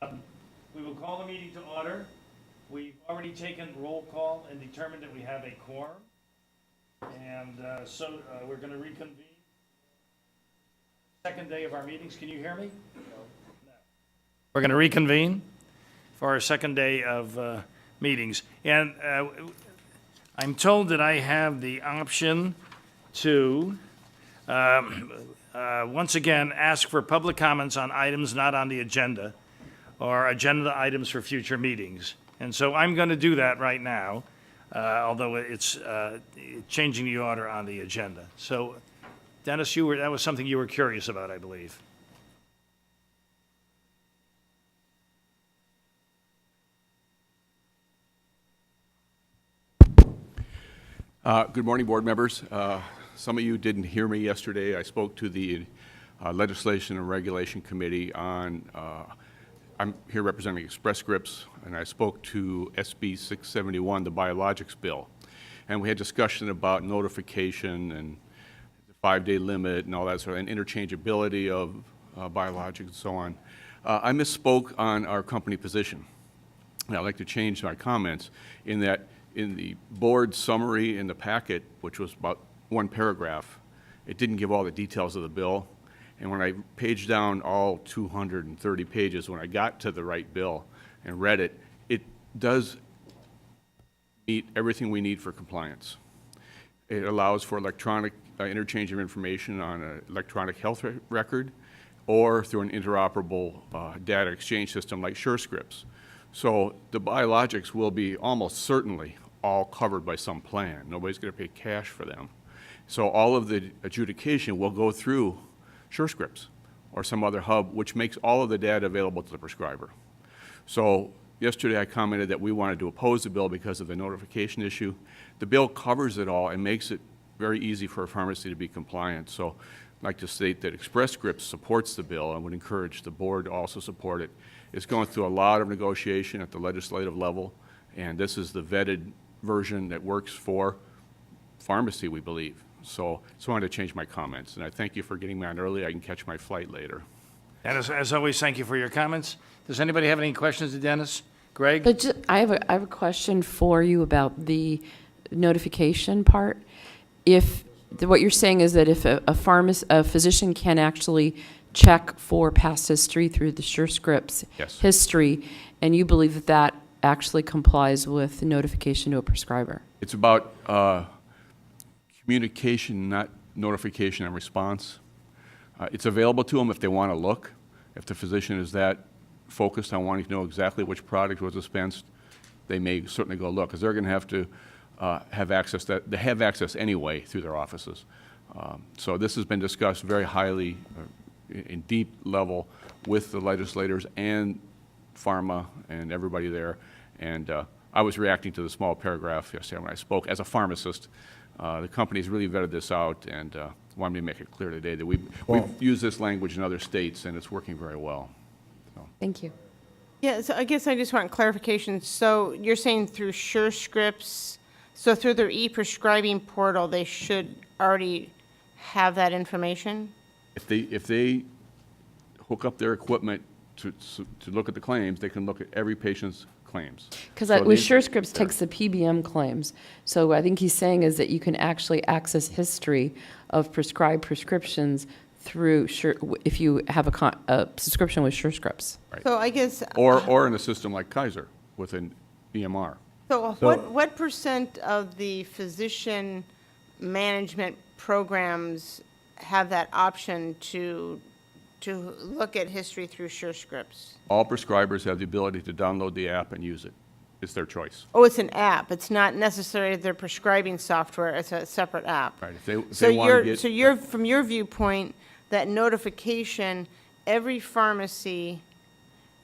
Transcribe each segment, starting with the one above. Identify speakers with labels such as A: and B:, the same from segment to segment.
A: We will call the meeting to order. We've already taken roll call and determined that we have a quorum. And so we're going to reconvene. Second day of our meetings. Can you hear me? No. We're going to reconvene for our second day of meetings. And I'm told that I have the option to, once again, ask for public comments on items not on the agenda or agenda items for future meetings. And so I'm going to do that right now, although it's changing the order on the agenda. So, Dennis, that was something you were curious about, I believe.
B: Good morning, board members. Some of you didn't hear me yesterday. I spoke to the Legislation and Regulation Committee on, I'm here representing Express Scripts, and I spoke to SB 671, the biologics bill. And we had discussion about notification and the 5-day limit and all that sort of, and interchangeability of biologics and so on. I misspoke on our company position. And I'd like to change my comments in that in the board summary in the packet, which was about one paragraph, it didn't give all the details of the bill. And when I paged down all 230 pages, when I got to the right bill and read it, it does meet everything we need for compliance. It allows for electronic interchange of information on an electronic health record or through an interoperable data exchange system like SureScripts. So the biologics will be almost certainly all covered by some plan. Nobody's going to pay cash for them. So all of the adjudication will go through SureScripts or some other hub, which makes all of the data available to the prescriber. So yesterday I commented that we wanted to oppose the bill because of the notification issue. The bill covers it all and makes it very easy for a pharmacy to be compliant. So I'd like to state that Express Scripts supports the bill and would encourage the board to also support it. It's going through a lot of negotiation at the legislative level, and this is the vetted version that works for pharmacy, we believe. So I just wanted to change my comments, and I thank you for getting me on early. I can catch my flight later.
A: And as always, thank you for your comments. Does anybody have any questions to Dennis? Greg?
C: But I have a question for you about the notification part. What you're saying is that if a physician can actually check for past history through the SureScripts
B: Yes.
C: history, and you believe that that actually complies with notification to a prescriber?
B: It's about communication, not notification and response. It's available to them if they want to look. If the physician is that focused on wanting to know exactly which product was dispensed, they may certainly go look, because they're going to have to have access. They have access anyway through their offices. So this has been discussed very highly, in deep level, with the legislators and pharma and everybody there. And I was reacting to the small paragraph yesterday when I spoke. As a pharmacist, the company's really vetted this out and wanted me to make it clear today that we've used this language in other states, and it's working very well. So.
C: Thank you.
D: Yeah, so I guess I just want clarification. So you're saying through SureScripts, so through their e-prescribing portal, they should already have that information?
B: If they hook up their equipment to look at the claims, they can look at every patient's claims.
C: Because
B: So
C: with
B: they-
C: SureScripts takes the PBM claims. So I think he's saying is that you can actually access history of prescribed prescriptions through if you have a subscription with SureScripts.
D: So I guess,
B: Or in a system like Kaiser with an EMR.
D: so what percent of the physician management programs have that option to look at history through SureScripts?
B: All prescribers have the ability to download the app and use it. It's their choice.
D: Oh, it's an app. It's not necessarily their prescribing software. It's a separate app.
B: Right. If
D: So
B: they want to get.
D: so you're, from your viewpoint, that notification, every pharmacy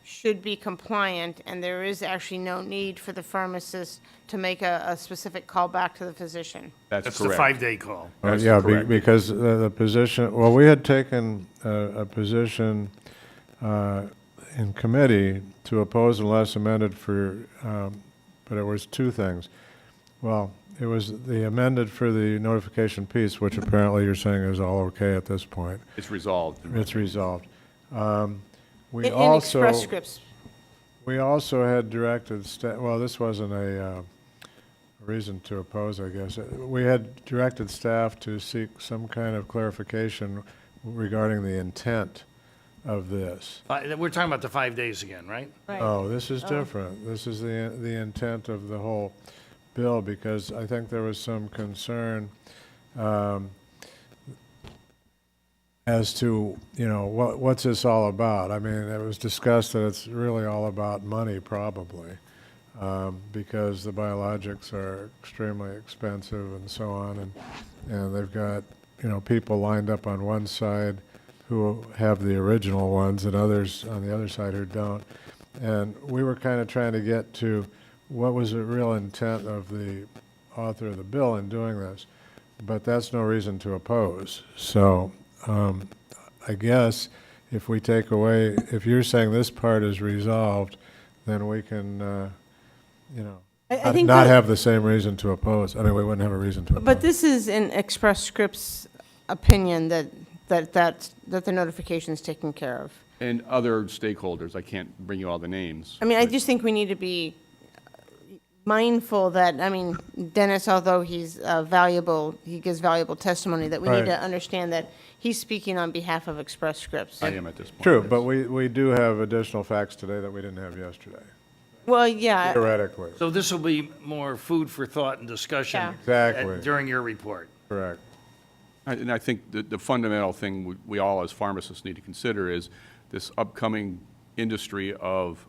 D: should be compliant, and there is actually no need for the pharmacist to make a specific call back to the physician.
A: That's the
B: correct.
A: 5-day call.
B: That's
E: Yeah,
B: correct.
E: because the position, well, we had taken a position in committee to oppose unless amended for, but it was two things. Well, it was the amended for the notification piece, which apparently you're saying is all okay at this point.
B: It's resolved.
E: It's resolved. We
D: In
E: also.
D: Express Scripts
E: We also had directed staff, well, this wasn't a reason to oppose, I guess. We had directed staff to seek some kind of clarification regarding the intent of this.
A: We're talking about the 5 days again, right?
D: Right.
E: Oh, this is different. This is the intent of the whole bill, because I think there was some concern as to, what's this all about? I mean, it was discussed that it's really all about money, probably, because the biologics are extremely expensive and so on, and they've got, people lined up on one side who have the original ones and others on the other side who don't. And we were kind of trying to get to what was the real intent of the author of the bill in doing this, but that's no reason to oppose. So I guess if we take away, if you're saying this part is resolved, then we can,
D: I think
E: not
D: that-
E: have the same reason to oppose. I mean, we wouldn't have a reason to oppose.
D: But this is in Express Scripts' opinion that the notification's taken care of.
B: And other stakeholders, I can't bring you all the names.
D: I mean, I
B: but-
D: just think we need to be mindful that, Dennis, although he's valuable, he gives valuable testimony, that we need
E: Right.
D: to understand that he's speaking on behalf of Express Scripts.
B: I am at this point.
E: True,
B: yes.
E: but we do have additional facts today that we didn't have yesterday,
D: Well, yeah,
E: theoretically.
A: So this will be more food for thought and discussion.
D: Yeah.
E: Exactly.
A: During your report.
E: Correct.
B: And I think the fundamental thing we all as pharmacists need to consider is this upcoming industry of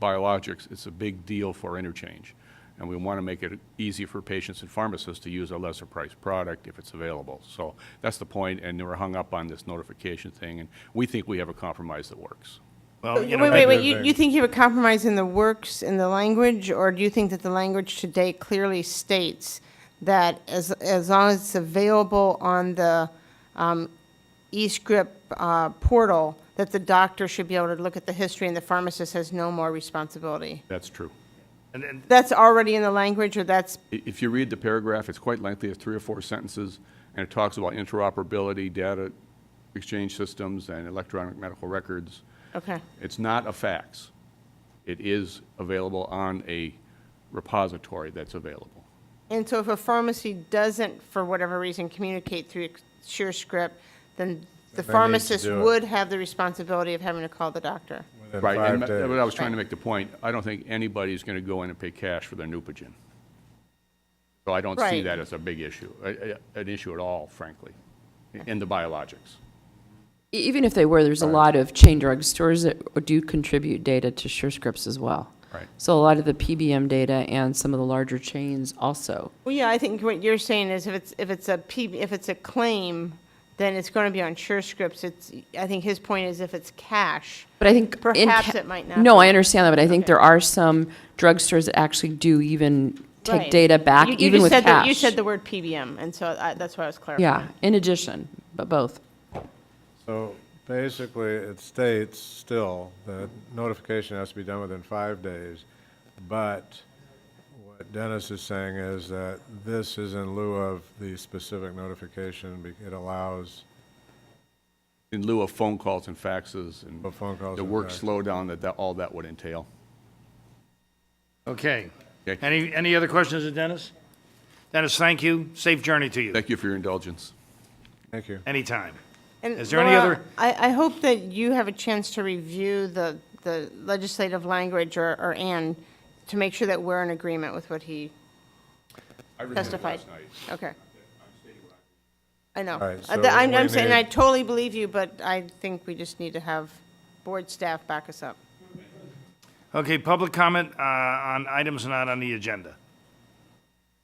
B: biologics. It's a big deal for interchange. And we want to make it easy for patients and pharmacists to use a lesser priced product if it's available. So that's the point, and we're hung up on this notification thing, and we think we have a compromise that works.
A: Well,
D: wait,
A: you know,
D: wait,
E: good
D: you
E: thing.
D: think you have a compromise in the works, in the language, or do you think that the language today clearly states that as long as it's available on the eScript portal, that the doctor should be able to look at the history and the pharmacist has no more responsibility?
B: That's true.
A: and
D: That's already in the language, or that's,
B: If you read the paragraph, it's quite lengthy, it's 3 or 4 sentences, and it talks about interoperability, data exchange systems, and electronic medical records.
D: okay.
B: It's not a fax. It is available on a repository that's available.
D: And so if a pharmacy doesn't, for whatever reason, communicate through SureScript, then the
E: to
D: pharmacist
E: do it.
D: would have the responsibility of having to call the doctor.
E: Within
B: Right,
E: 5
B: and
E: days.
B: what I was trying to
D: Right.
B: make the point, I don't think anybody's going to go in and pay cash for their Neupogen. So I don't see
D: Right.
B: that as a big issue, an issue at all, frankly, in the biologics.
C: Even if they were, there's a lot of chain drug stores that do contribute data to SureScripts as well.
B: Right.
C: So a lot of the PBM data and some of the larger chains also.
D: Well, yeah, I think what you're saying is if it's a claim, then it's going to be on SureScripts. I think his point is if it's cash.
C: But I think. in
D: Perhaps it might not
C: No,
D: be.
C: I understand that, but I think
D: Okay.
C: there are some drugstores that actually do even take
D: Right.
C: data back,
D: You
C: even
D: just
C: with
D: said
C: cash.
D: You said the word PBM, and so that's why I was clarifying.
C: Yeah, in addition, but both.
E: So basically, it states still that notification has to be done within 5 days, but what Dennis is saying is that this is in lieu of the specific notification. It allows
B: In lieu of phone calls and faxes and
E: Of phone calls
B: the
E: and
B: work
E: faxes.
B: slowdown that all that would entail.
A: okay.
B: Okay.
A: Any other questions of Dennis? Dennis, thank you. Safe journey to you.
B: Thank you for your indulgence.
E: Thank you.
A: Anytime.
D: And
A: Is there any
D: Laura,
A: other-
D: I hope that you have a chance to review the legislative language, or Ann, to make sure that we're in agreement with what he testified. Okay. I know.
E: All right, so
D: I'm
E: we
D: saying,
E: need-
D: I totally believe you, but I think we just need to have board staff back us up.
A: Okay, public comment on items not on the agenda.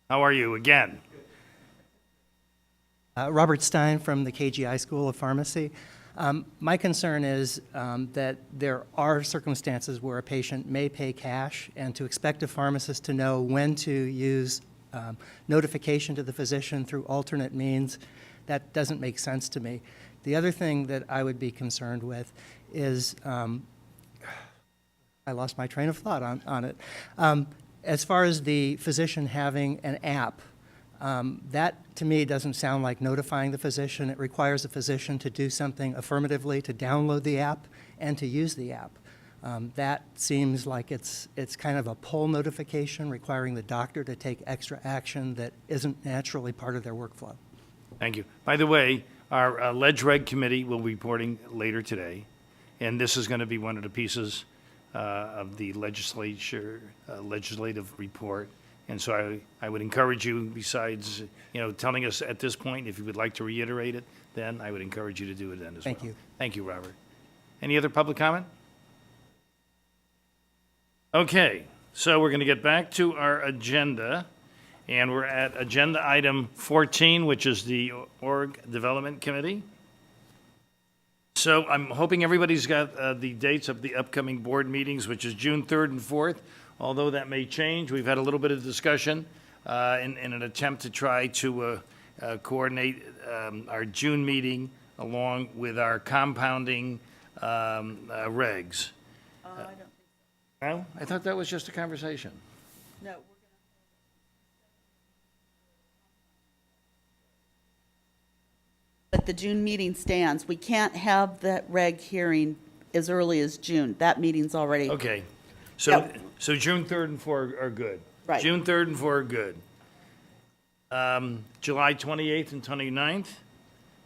A: How are you again?
F: Robert Stein from the KGI School of Pharmacy. My concern is that there are circumstances where a patient may pay cash, and to expect a pharmacist to know when to use notification to the physician through alternate means, that doesn't make sense to me. The other thing that I would be concerned with is, I lost my train of thought on it. As far as the physician having an app, that, to me, doesn't sound like notifying the physician. It requires the physician to do something affirmatively, to download the app and to use the app. That seems like it's kind of a pull notification requiring the doctor to take extra action that isn't naturally part of their workflow.
A: Thank you. By the way, our Ledge Reg Committee will be reporting later today, and this is going to be one of the pieces of the legislative report. And so I would encourage you, besides, telling us at this point, if you would like to reiterate it, then I would encourage you to do it then as well.
F: Thank you.
A: Thank you, Robert. Any other public comment? Okay, so we're going to get back to our agenda, and we're at agenda item 14, which is the Org Development Committee. So I'm hoping everybody's got the dates of the upcoming board meetings, which is June 3rd and 4th, although that may change. We've had a little bit of discussion in an attempt to try to coordinate our June meeting along with our compounding regs. No? I thought that was just a conversation.
G: No, but the June meeting stands. We can't have that reg hearing as early as June. That meeting's already.
A: Okay, so,
G: Yep.
A: so June 3rd and 4th are good.
G: Right.
A: June 3rd and 4th are good. July 28th and 29th?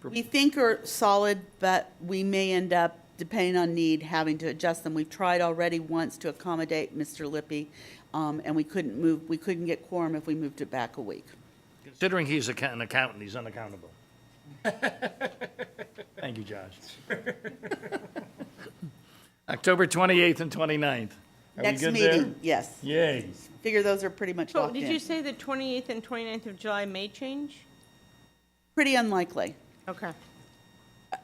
G: We think are solid, but we may end up, depending on need, having to adjust them. We've tried already once to accommodate Mr. Lippy, and we couldn't get quorum if we moved it back a week.
A: Considering he's an accountant, he's unaccountable. Thank you, Josh. October 28th and 29th. Are we
G: Next
A: good there?
G: meeting, yes.
A: Yay.
G: Figure those are pretty much
D: So
G: locked
D: did you
G: in.
D: say the 28th and 29th of July may change?
G: Pretty unlikely.
D: Okay.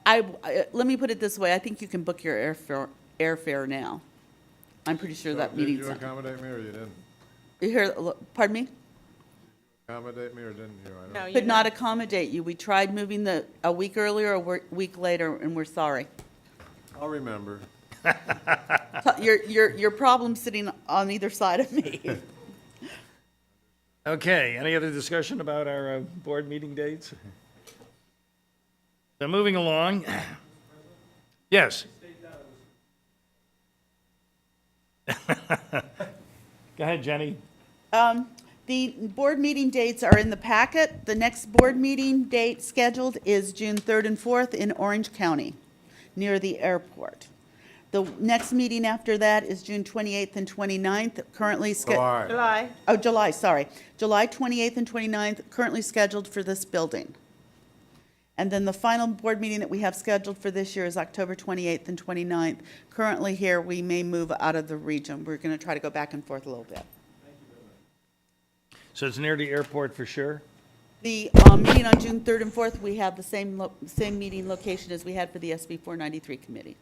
G: Let me put it this way, I think you can book your airfare now. I'm pretty sure that
E: Did
G: meeting's.
E: you accommodate me or you didn't?
G: You hear, pardon me?
E: Accommodate me or didn't you? I don't.
D: No, you
G: Could not accommodate you. We tried moving a week earlier, week later, and we're sorry.
E: I'll remember.
G: Your problem's sitting on either side of me.
A: Okay, any other discussion about our board meeting dates? So moving along. Yes. Go ahead, Jenny.
G: The board meeting dates are in the packet. The next board meeting date scheduled is June 3rd and 4th in Orange County, near the airport. The next meeting after that is June 28th and 29th, currently scheduled.
E: July.
D: July.
G: July, sorry. July 28th and 29th, currently scheduled for this building. And then the final board meeting that we have scheduled for this year is October 28th and 29th. Currently here, we may move out of the region. We're going to try to go back and forth a little bit.
A: So it's near the airport for sure?
G: The meeting on June 3rd and 4th, we have the same meeting location as we had for the SB 493 committee.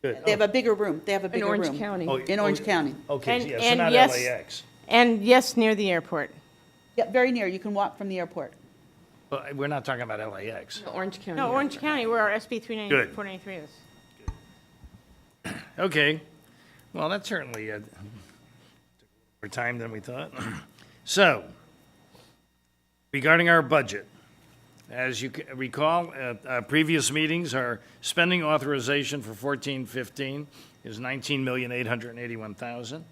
A: Good.
G: They have a bigger room. They have a
C: In
G: bigger room.
C: Orange County.
A: Oh,
G: In Orange County.
A: Okay,
D: And-
A: yeah, so
D: and
A: not
D: yes-
A: LAX.
D: And yes, near the airport.
G: Yeah, very near. You can walk from the airport.
A: But we're not talking about LAX.
C: Orange County.
D: No, Orange County, where our SB
A: Good.
D: 493 is.
A: Okay, well, that certainly took more time than we thought. So, regarding our budget, as you recall, at previous meetings, our spending authorization for 14-15 is $19,881,000.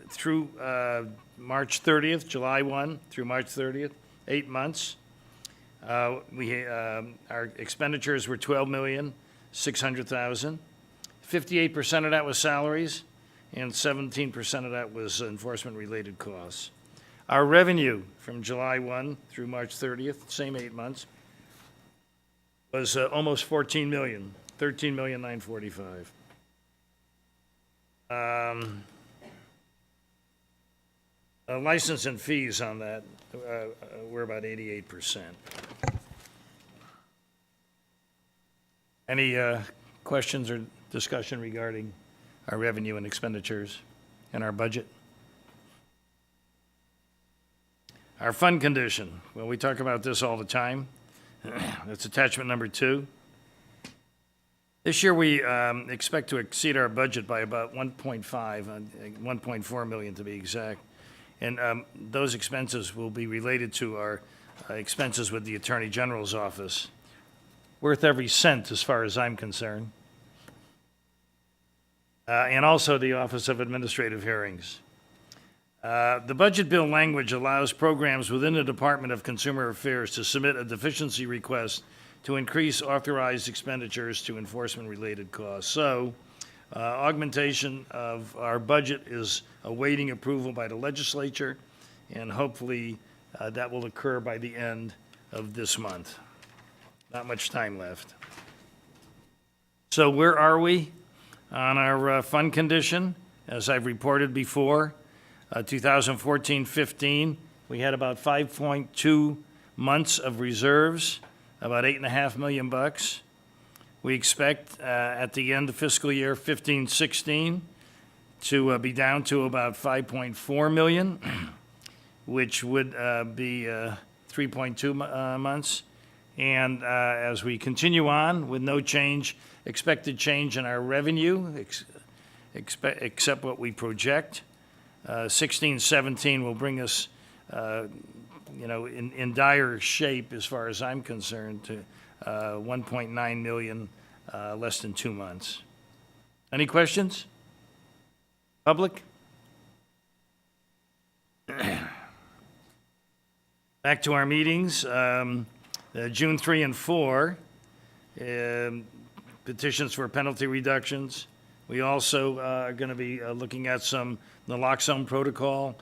A: Through March 30th, July 1 through March 30th, 8 months. Our expenditures were $12,600,000. 58% of that was salaries, and 17% of that was enforcement-related costs. Our revenue from July 1 through March 30th, same 8 months, was almost $14 million, $13,945,000. License and fees on that were about 88%. Any questions or discussion regarding our revenue and expenditures and our budget? Our fund condition, well, we talk about this all the time. That's attachment number 2. This year, we expect to exceed our budget by about 1.4 million to be exact. And those expenses will be related to our expenses with the Attorney General's office. Worth every cent as far as I'm concerned. and also the Office of Administrative Hearings. The budget bill language allows programs within the Department of Consumer Affairs to submit a deficiency request to increase authorized expenditures to enforcement-related costs. So, augmentation of our budget is awaiting approval by the legislature, and hopefully that will occur by the end of this month. Not much time left. So where are we on our fund condition? As I've reported before, 2014-15, we had about 5.2 months of reserves, about $8.5 million. We expect at the end of fiscal year 15-16 to be down to about 5.4 million, which would be 3.2 months. And as we continue on with no change, expected change in our revenue, except what we project, 16-17 will bring us, in dire shape as far as I'm concerned, to 1.9 million, less than 2 months. Any questions? Public? Back to our meetings. June 3 and 4, petitions for penalty reductions. We also are going to be looking at some naloxone protocol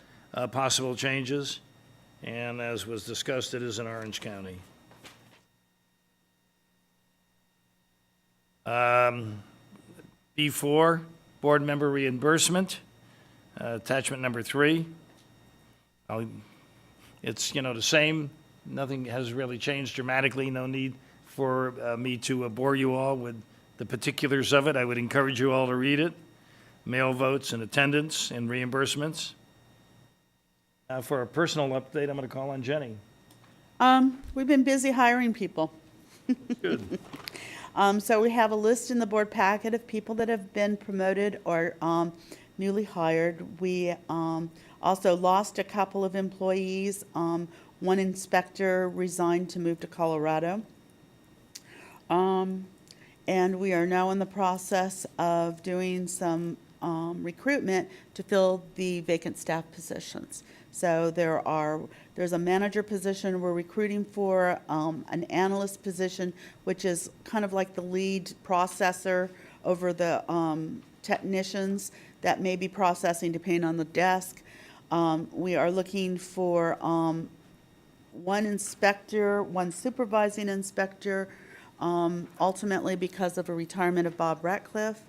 A: possible changes. And as was discussed, it is in Orange County. B4, board member reimbursement, attachment number 3. It's, the same. Nothing has really changed dramatically. No need for me to bore you all with the particulars of it. I would encourage you all to read it. Mail votes and attendance and reimbursements. For a personal update, I'm going to call on Jenny.
G: We've been busy hiring people.
A: Good.
G: So we have a list in the board packet of people that have been promoted or newly hired. We also lost a couple of employees. One inspector resigned to move to Colorado. And we are now in the process of doing some recruitment to fill the vacant staff positions. So there's a manager position we're recruiting for, an analyst position, which is kind of like the lead processor over the technicians that may be processing depending on the desk. We are looking for one inspector, one supervising inspector, ultimately because of a retirement of Bob Ratcliffe,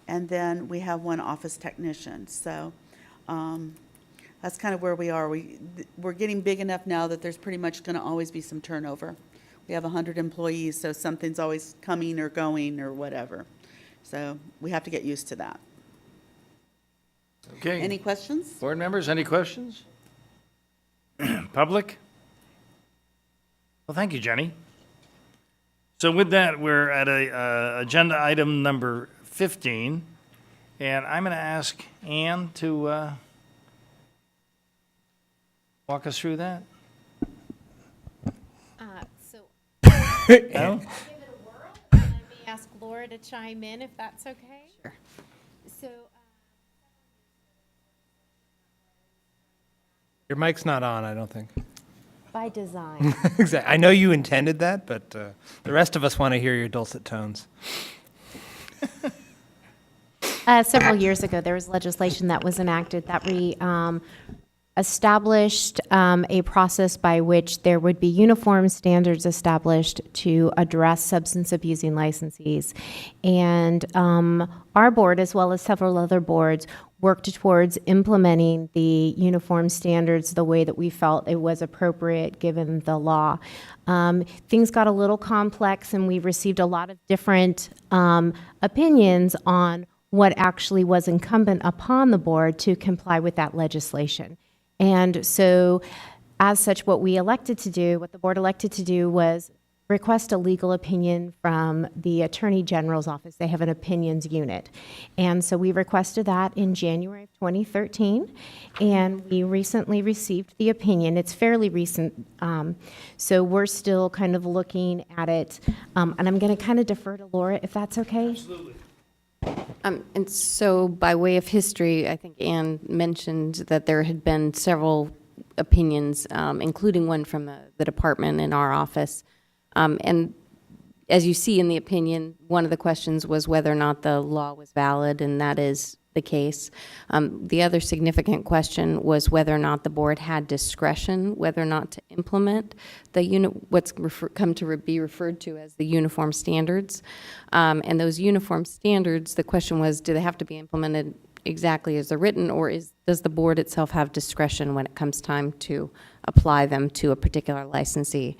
G: and then we have one office technician. So that's kind of where we are. We're getting big enough now that there's pretty much going to always be some turnover. We have 100 employees, so something's always coming or going or whatever. So we have to get used to that.
A: Okay.
G: Any questions?
A: Board members, any questions? Public? Well, thank you, Jenny. So with that, we're at agenda item number 15, and I'm going to ask Ann to walk us through that.
H: So
A: No?
H: give it a whirl, and then may ask Laura to chime in if that's okay. Sure. So,
I: Your mic's not on, I don't think.
H: by design.
I: Exactly. I know you intended that, but the rest of us want to hear your dulcet tones.
H: Several years ago, there was legislation that was enacted that established a process by which there would be uniform standards established to address substance abusing licensees. And our board, as well as several other boards, worked towards implementing the uniform standards the way that we felt it was appropriate given the law. Things got a little complex, and we received a lot of different opinions on what actually was incumbent upon the board to comply with that legislation. And so, as such, what the board elected to do was request a legal opinion from the Attorney General's office. They have an opinions unit. And so we requested that in January of 2013, and we recently received the opinion. It's fairly recent, so we're still kind of looking at it. And I'm going to kind of defer to Laura, if that's okay.
A: Absolutely.
H: And so by way of history, I think Anne mentioned that there had been several opinions, including one from the department in our office. And as you see in the opinion, one of the questions was whether or not the law was valid, and that is the case. The other significant question was whether or not the board had discretion, whether or not to implement the what's come to be referred to as the uniform standards. And those uniform standards, the question was, do they have to be implemented exactly as they're written, or does the board itself have discretion when it comes time to apply them to a particular licensee?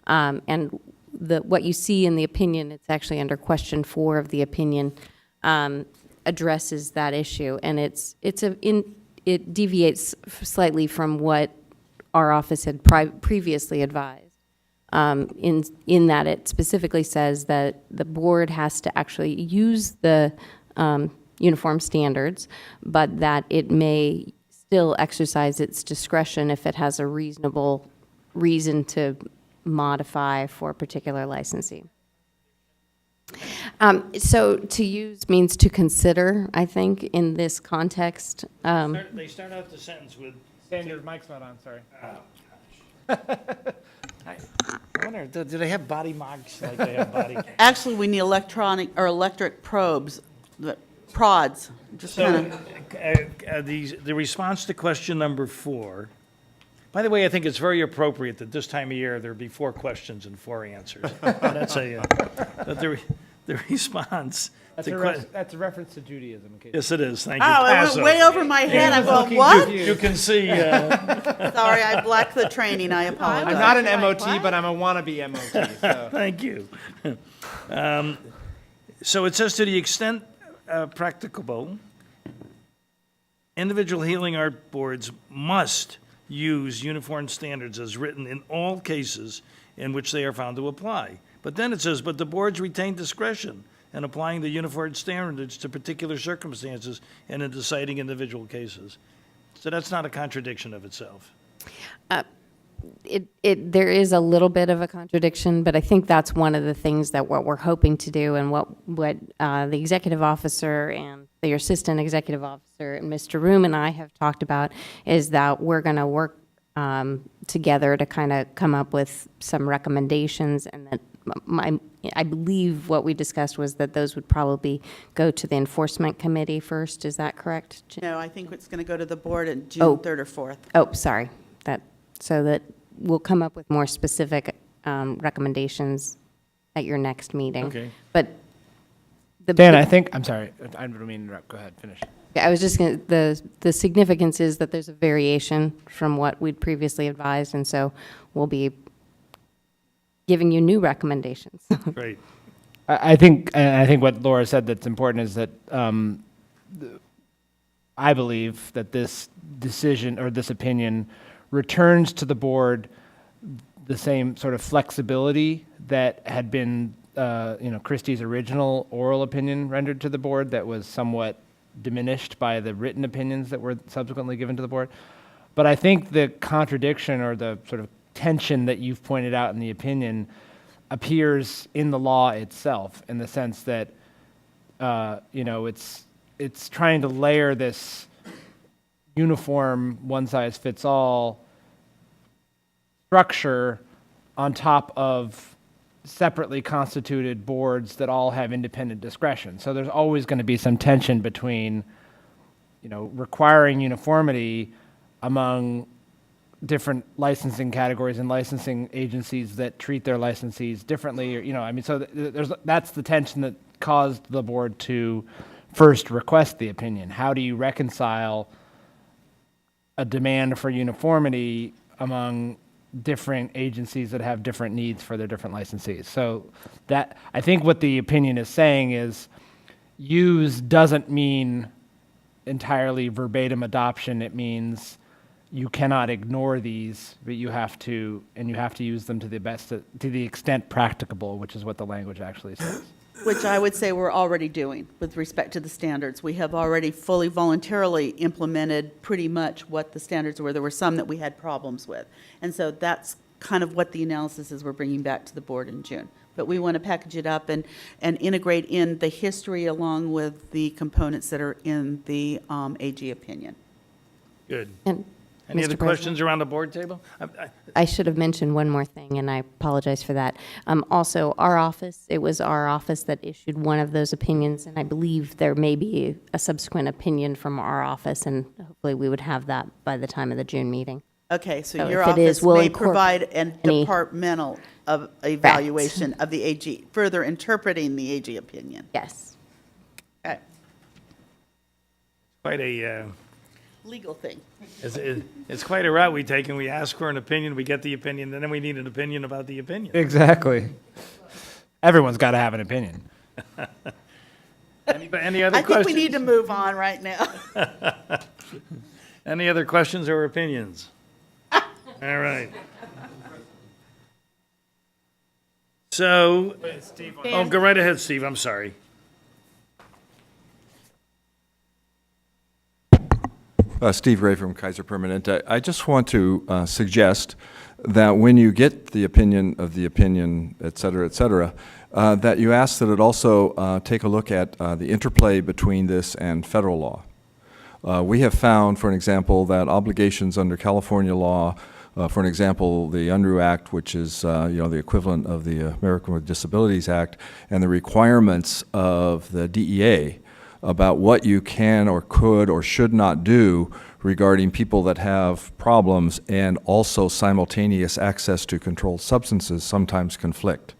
H: And what you see in the opinion, it's actually under question 4 of the opinion, addresses that issue, and it deviates slightly from what our office had previously advised. In that it specifically says that the board has to actually use the uniform standards, but that it may still exercise its discretion if it has a reasonable reason to modify for a particular licensee. So to use means to consider, I think, in this context.
A: They start out the sentence with,
I: Stan, your mic's not on, sorry.
A: I wonder, do they have body marks like they have body cams?
G: Actually, we need electronic or electric probes, prods, just kind of.
A: The response to question number 4, by the way, I think it's very appropriate that this time of year there be 4 questions and 4 answers. That's but the response
I: That's
A: to
I: a reference to Judaism. In case
A: yes, it is. Thank you.
G: Oh, it went way over my head. I'm going, what?
A: You can see.
G: Sorry, I blacked the training. I apologize.
I: I'm not an MOT, but I'm a wannabe MOT. So.
A: Thank you. So it says, to the extent practicable, individual healing art boards must use uniform standards as written in all cases in which they are found to apply. But then it says, but the boards retain discretion in applying the uniform standards to particular circumstances and in deciding individual cases. So that's not a contradiction of itself.
H: There is a little bit of a contradiction, but I think that's one of the things that what we're hoping to do, and what the executive officer and the assistant executive officer and Mr. Room and I have talked about, is that we're going to work together to kind of come up with some recommendations, and that I believe what we discussed was that those would probably go to the enforcement committee first. Is that correct?
G: No, I think it's going to go to the board on
H: Oh.
G: June 3rd or 4th.
H: Oh, sorry. So that we'll come up with more specific recommendations at your next meeting.
A: Okay.
H: But
I: Dan, I'm sorry. I don't mean to interrupt. Go ahead, finish.
H: I was just going to, the significance is that there's a variation from what we'd previously advised, and so we'll be giving you new recommendations.
A: Great.
I: I think what Laura said that's important is that I believe that this decision or this opinion returns to the board the same sort of flexibility that had been, Christie's original oral opinion rendered to the board that was somewhat diminished by the written opinions that were subsequently given to the board. But I think the contradiction or the sort of tension that you've pointed out in the opinion appears in the law itself, in the sense that, it's trying to layer this uniform, one-size-fits-all structure on top of separately constituted boards that all have independent discretion. So there's always going to be some tension between, requiring uniformity among different licensing categories and licensing agencies that treat their licensees differently. So that's the tension that caused the board to first request the opinion. How do you reconcile a demand for uniformity among different agencies that have different needs for their different licensees? So that, I think what the opinion is saying is, use doesn't mean entirely verbatim adoption. It means you cannot ignore these, but you have to use them to the extent practicable, which is what the language actually says.
G: Which I would say we're already doing with respect to the standards. We have already fully voluntarily implemented pretty much what the standards were. There were some that we had problems with. And so that's kind of what the analysis is we're bringing back to the board in June. but we want to package it up and integrate in the history along with the components that are in the AG opinion.
A: Good.
H: And
A: Any
H: Mr.
A: other
H: President?
A: questions around the board table?
H: I should have mentioned one more thing, and I apologize for that. Also, it was our office that issued one of those opinions, and I believe there may be a subsequent opinion from our office, and hopefully we would have that by the time of the June meeting.
G: Okay, so
H: So
G: your
H: if it is,
G: office
H: we'll
G: may
H: incorporate
G: provide a
H: any-
G: departmental evaluation of the AG, further interpreting the AG opinion.
H: Yes.
G: Okay,
A: Quite a,
G: legal thing.
A: it's quite a route we take, and we ask for an opinion, we get the opinion, and then we need an opinion about the opinion.
I: Exactly. Everyone's got to have an opinion.
A: Any other
G: I think
A: questions?
G: we need to move on right now.
A: Any other questions or opinions? All right. So, oh, go right ahead, Steve, I'm sorry.
J: Steve Ray from Kaiser Permanente. I just want to suggest that when you get the opinion of the opinion, et cetera, that you ask that it also take a look at the interplay between this and federal law. We have found, for an example, that obligations under California law, for an example, the UNRU Act, which is the equivalent of the American with Disabilities Act, and the requirements of the DEA about what you can or could or should not do regarding people that have problems and also simultaneous access to controlled substances sometimes conflict.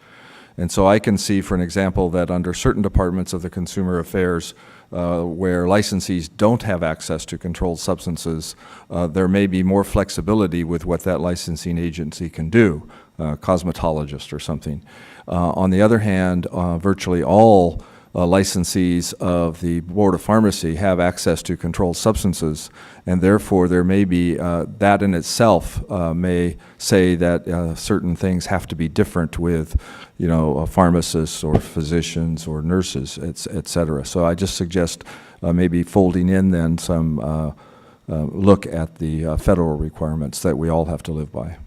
J: And so I can see, for an example, that under certain departments of the Consumer Affairs where licensees don't have access to controlled substances, there may be more flexibility with what that licensing agency can do, cosmetologist or something. On the other hand, virtually all licensees of the Board of Pharmacy have access to controlled substances, and therefore there may be, that in itself may say that certain things have to be different with, pharmacists or physicians or nurses, et cetera. So I just suggest maybe folding in then some look at the federal requirements that we all have to live by.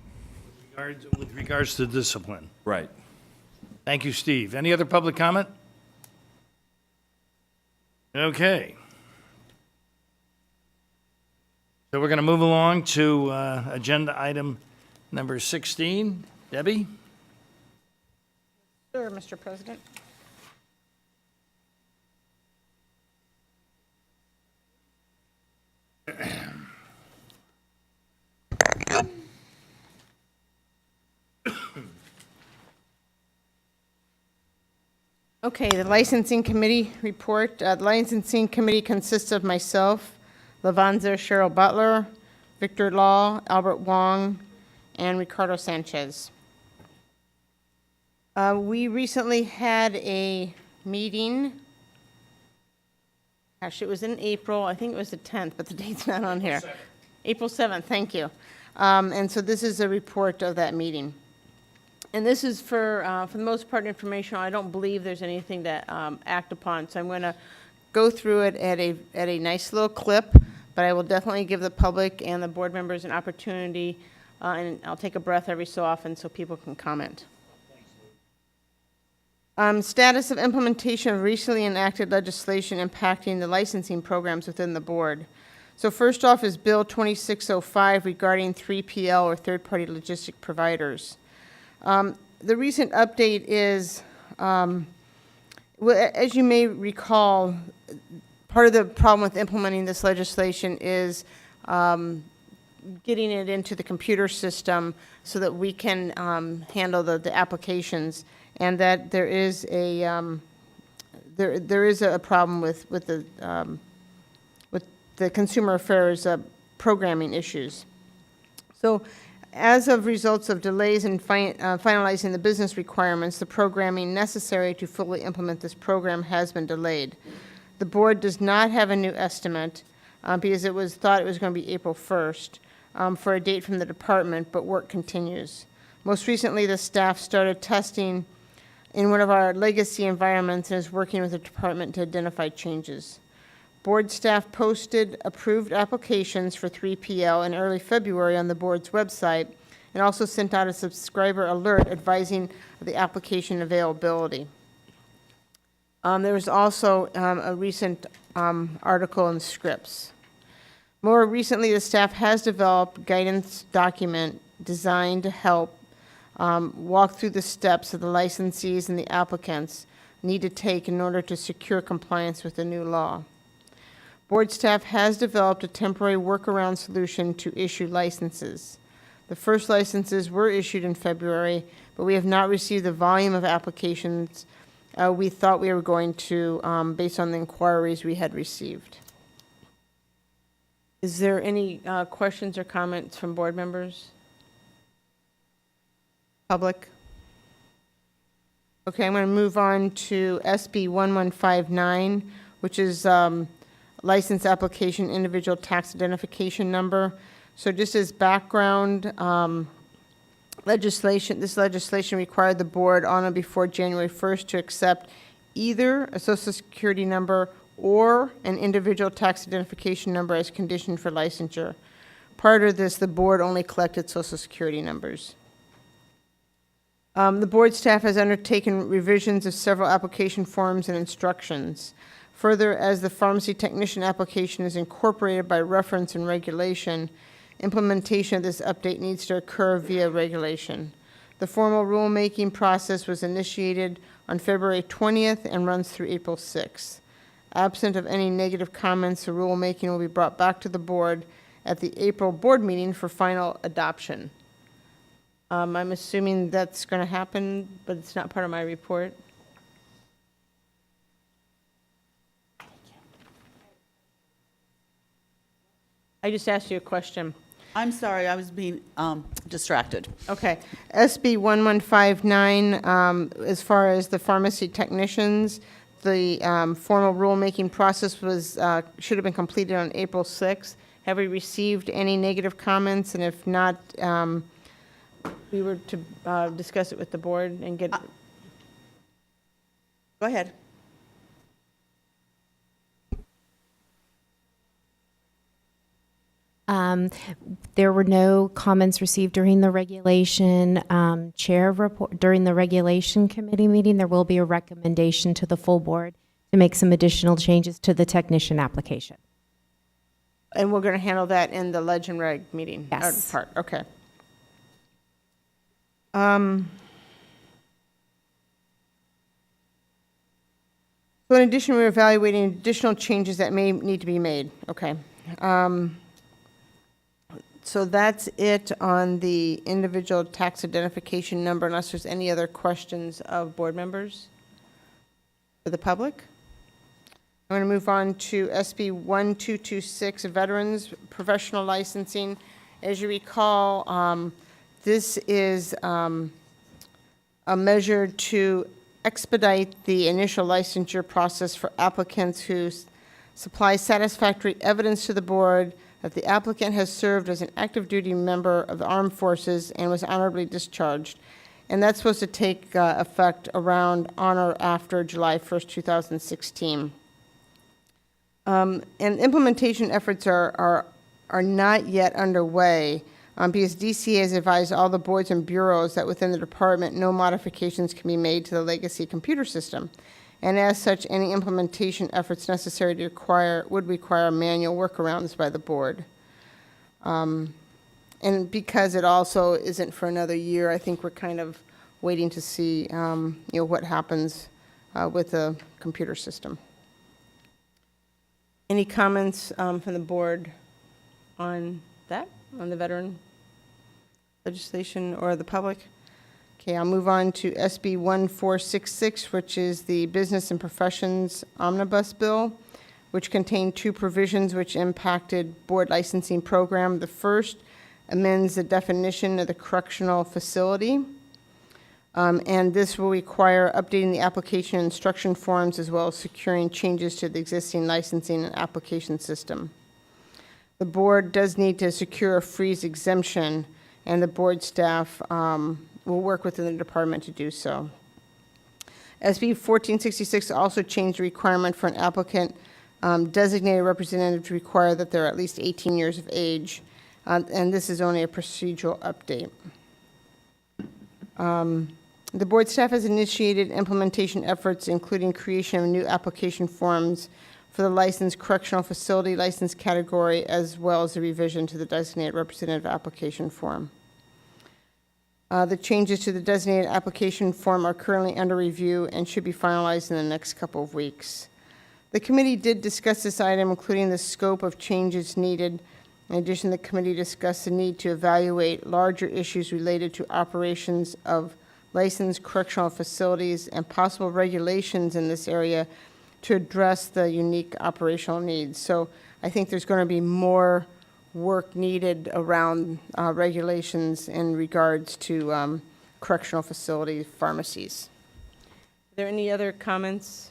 A: With regards to discipline.
J: Right.
A: Thank you, Steve. Any other public comment? Okay. So we're going to move along to agenda item number 16. Debbie?
D: Sure, Mr. President. Okay, the licensing committee report. The licensing committee consists of myself, Lavanza Cheryl Butler, Victor Law, Albert Wong, and Ricardo Sanchez. We recently had a meeting. Actually, it was in April. I think it was the 10th, but the date's not on here. April 7th, thank you. And so this is a report of that meeting. And this is for the most part, informational. I don't believe there's anything to act upon, so I'm going to go through it at a nice little clip, but I will definitely give the public and the board members an opportunity, and I'll take a breath every so often so people can comment. Status of implementation of recently enacted legislation impacting the licensing programs within the board. So first off is Bill 2605 regarding 3PL or third-party logistic providers. The recent update is, as you may recall, part of the problem with implementing this legislation is getting it into the computer system so that we can handle the applications, and that there is a there is a problem with the consumer affairs programming issues. So, as of results of delays in finalizing the business requirements, the programming necessary to fully implement this program has been delayed. The board does not have a new estimate because it was thought it was going to be April 1st for a date from the department, but work continues. Most recently, the staff started testing in one of our legacy environments and is working with the department to identify changes. Board staff posted approved applications for 3PL in early February on the board's website, and also sent out a subscriber alert advising of the application availability. There was also a recent article in Scripps. More recently, the staff has developed a guidance document designed to help walk through the steps that the licensees and the applicants need to take in order to secure compliance with the new law. Board staff has developed a temporary workaround solution to issue licenses. The first licenses were issued in February, but we have not received the volume of applications we thought we were going to, based on the inquiries we had received. Is there any questions or comments from board members? Public? Okay, I'm going to move on to SB 1159, which is license application individual tax identification number. So just as background, this legislation required the board on or before January 1st to accept either a Social Security number or an individual tax identification number as condition for licensure. Prior to this, the board only collected Social Security numbers. The board staff has undertaken revisions of several application forms and instructions. Further, as the pharmacy technician application is incorporated by reference and regulation, implementation of this update needs to occur via regulation. The formal rulemaking process was initiated on February 20th and runs through April 6th. Absent of any negative comments, the rulemaking will be brought back to the board at the April board meeting for final adoption. I'm assuming that's going to happen, but it's not part of my report. I just asked you a question.
G: I'm sorry, I was being distracted.
D: Okay. SB 1159, as far as the pharmacy technicians, the formal rulemaking process was, should have been completed on April 6th. Have we received any negative comments? And if not, we were to discuss it with the board and get.
G: Go ahead.
H: There were no comments received during the regulation chair report. During the regulation committee meeting, there will be a recommendation to the full board to make some additional changes to the technician application.
D: And we're going to handle that in the Leg and Reg meeting?
H: Yes.
D: Part, okay. So in addition, we're evaluating additional changes that may need to be made. Okay. So that's it on the individual tax identification number, unless there's any other questions of board members for the public. I'm going to move on to SB 1226, Veterans Professional Licensing. As you recall, this is a measure to expedite the initial licensure process for applicants who supply satisfactory evidence to the board that the applicant has served as an active duty member of the armed forces and was honorably discharged. And that's supposed to take effect around on or after July 1st, 2016. And implementation efforts are not yet underway because DCA has advised all the boards and bureaus that within the department no modifications can be made to the legacy computer system. And as such, any implementation efforts necessary would require manual workarounds by the board. And because it also isn't for another year, I think we're kind of waiting to see, what happens with the computer system. Any comments from the board on that, on the veteran legislation or the public? Okay, I'll move on to SB 1466, which is the Business and Professions Omnibus Bill, which contained two provisions which impacted board licensing program. The first amends the definition of the correctional facility, and this will require updating the application instruction forms as well as securing changes to the existing licensing and application system. The board does need to secure a freeze exemption, and the board staff will work within the department to do so. SB 1466 also changed the requirement for an applicant designated representative to require that they're at least 18 years of age, and this is only a procedural update. The board staff has initiated implementation efforts, including creation of new application forms for the licensed correctional facility license category, as well as a revision to the designated representative application form. The changes to the designated application form are currently under review and should be finalized in the next couple of weeks. The committee did discuss this item, including the scope of changes needed. In addition, the committee discussed the need to evaluate larger issues related to operations of licensed correctional facilities and possible regulations in this area to address the unique operational needs. So I think there's going to be more work needed around regulations in regards to correctional facility pharmacies. Are there any other comments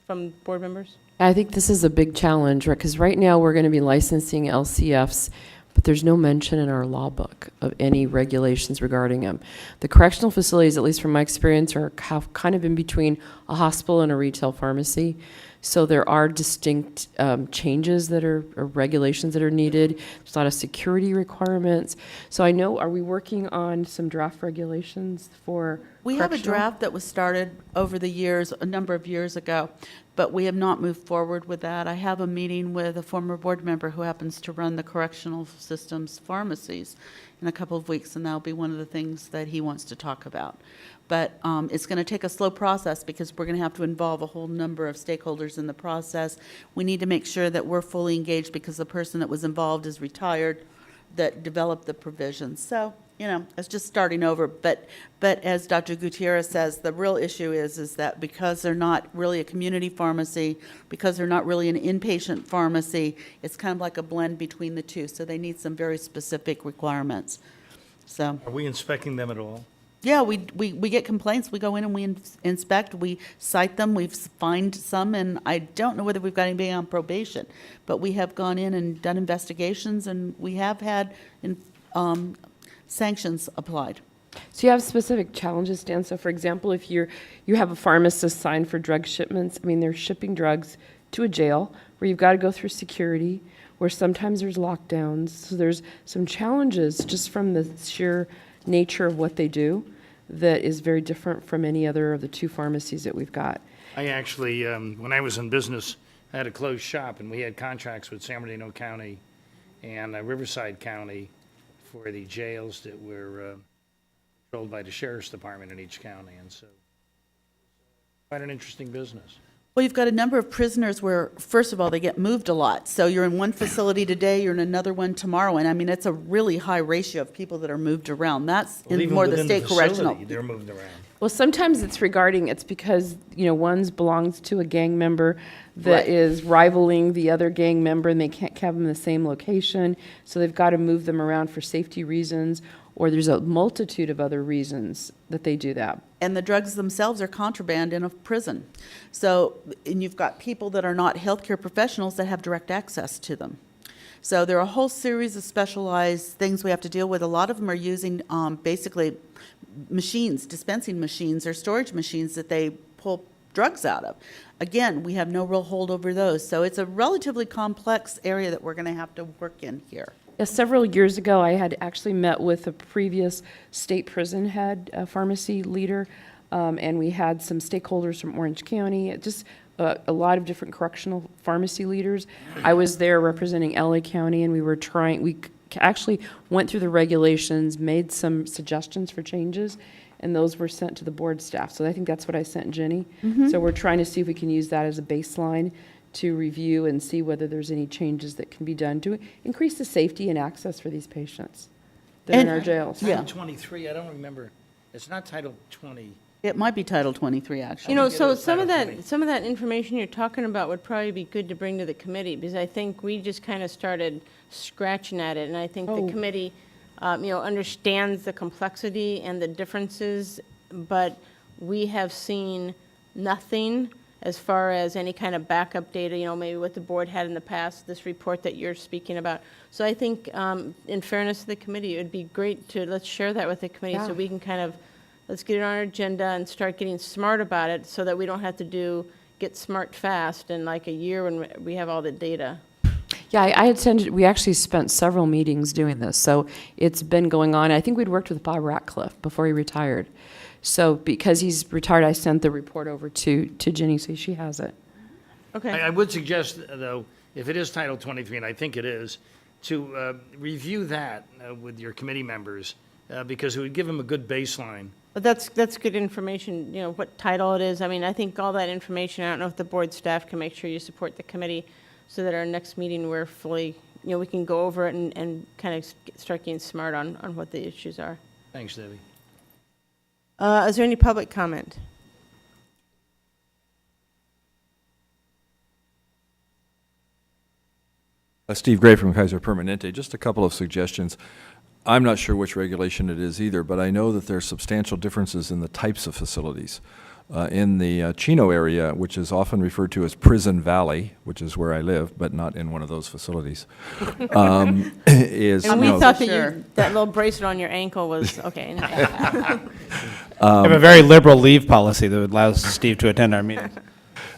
D: from board members?
C: I think this is a big challenge, right? Because right now, we're going to be licensing LCFs, but there's no mention in our law book of any regulations regarding them. The correctional facilities, at least from my experience, are kind of in between a hospital and a retail pharmacy. So there are distinct changes that are, or regulations that are needed. There's a lot of security requirements. So I know, are we working on some draft regulations for
G: We have a
C: correctional?
G: draft that was started over the years, a number of years ago, but we have not moved forward with that. I have a meeting with a former board member who happens to run the correctional systems pharmacies in a couple of weeks, and that'll be one of the things that he wants to talk about. But it's going to take a slow process because we're going to have to involve a whole number of stakeholders in the process. We need to make sure that we're fully engaged because the person that was involved is retired, that developed the provisions. So, you know, it's just starting over. But as Dr. Gutierrez says, the real issue is that because they're not really a community pharmacy, because they're not really an inpatient pharmacy, it's kind of like a blend between the two. So they need some very specific requirements. So.
A: Are we inspecting them at all?
G: Yeah, we get complaints, we go in and we inspect, we cite them, we've fined some, and I don't know whether we've got anybody on probation, but we have gone in and done investigations, and we have had sanctions applied.
C: So you have specific challenges, Dan? So for example, if you have a pharmacist signed for drug shipments, I mean, they're shipping drugs to a jail where you've got to go through security, where sometimes there's lockdowns. So there's some challenges just from the sheer nature of what they do that is very different from any other of the two pharmacies that we've got.
A: I actually, when I was in business, I had a closed shop, and we had contracts with San Bernardino County and Riverside County for the jails that were controlled by the sheriff's department in each county, and so quite an interesting business.
G: Well, you've got a number of prisoners where, first of all, they get moved a lot. So you're in one facility today, you're in another one tomorrow, and I mean, it's a really high ratio of people that are moved around. That's
A: Well,
G: in
A: even
G: more the
A: within
G: state
A: facility,
G: correctional.
A: they're moved around.
C: Well, sometimes it's because, one's belongs to a gang member that
G: Right.
C: is rivaling the other gang member, and they can't have them in the same location, so they've got to move them around for safety reasons, or there's a multitude of other reasons that they do that.
G: And the drugs themselves are contraband in a prison. So, and you've got people that are not healthcare professionals that have direct access to them. So there are a whole series of specialized things we have to deal with. A lot of them are using basically machines, dispensing machines or storage machines that they pull drugs out of. Again, we have no real hold over those. So it's a relatively complex area that we're going to have to work in here.
C: Yeah, several years ago, I had actually met with a previous state prison head, pharmacy leader, and we had some stakeholders from Orange County, just a lot of different correctional pharmacy leaders. I was there representing LA County, and we actually went through the regulations, made some suggestions for changes, and those were sent to the board staff. So I think that's what I sent Jenny. So we're trying to see if we can use that as a baseline to review and see whether there's any changes that can be done to increase the safety and access for these patients that are in
G: And-
C: our jails.
G: Yeah.
A: Title 23, I don't remember. It's not Title 20.
G: It might be Title 23, actually.
D: You know,
A: think it
D: so
A: was Title 20.
D: some of that information you're talking about would probably be good to bring to the committee, because I think we just kind of started scratching at it, and I think the committee, understands the complexity and the differences, but we have seen nothing as far as any kind of backup data, maybe what the board had in the past, this report that you're speaking about. So I think, in fairness to the committee, it would be great let's share that with the committee so
C: Yeah.
D: we can let's get it on our agenda and start getting smart about it so that we don't have to get smart fast in like a year when we have all the data.
C: Yeah, I attended, we actually spent several meetings doing this, so it's been going on. I think we'd worked with Bob Ratcliffe before he retired. So because he's retired, I sent the report over to Ginny, so she has it.
D: Okay.
A: I would suggest, though, if it is Title 23, and I think it is, to review that with your committee members, because it would give them a good baseline.
D: But that's good information, you know, what title it is. I mean, I think all that information, I don't know if the board staff can make sure you support the committee so that our next meeting we're fully, you know, we can go over it and kind of start getting smart on what the issues are.
A: Thanks, Debbie.
D: Is there any public comment?
J: Steve Gray from Kaiser Permanente. Just a couple of suggestions. I'm not sure which regulation it is either, but I know that there are substantial differences in the types of facilities. In the Chino area, which is often referred to as Prison Valley, which is where I live, but not in one of those facilities, is,
D: And
J: you
D: we
J: know,
D: thought
G: Sure.
D: that little bracelet on your ankle was, okay.
I: We have a very liberal leave policy that allows Steve to attend our meetings.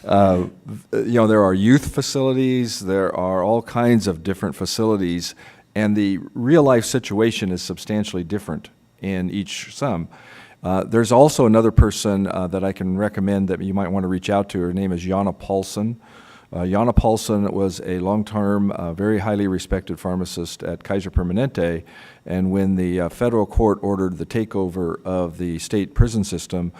J: you know, there are youth facilities, there are all kinds of different facilities, and the real-life situation is substantially different in each some. There's also another person that I can recommend that you might want to reach out to. Her name is Jana Paulson. Jana Paulson was a long-term, very highly respected pharmacist at Kaiser Permanente, and when the federal court ordered the takeover of the state prison system,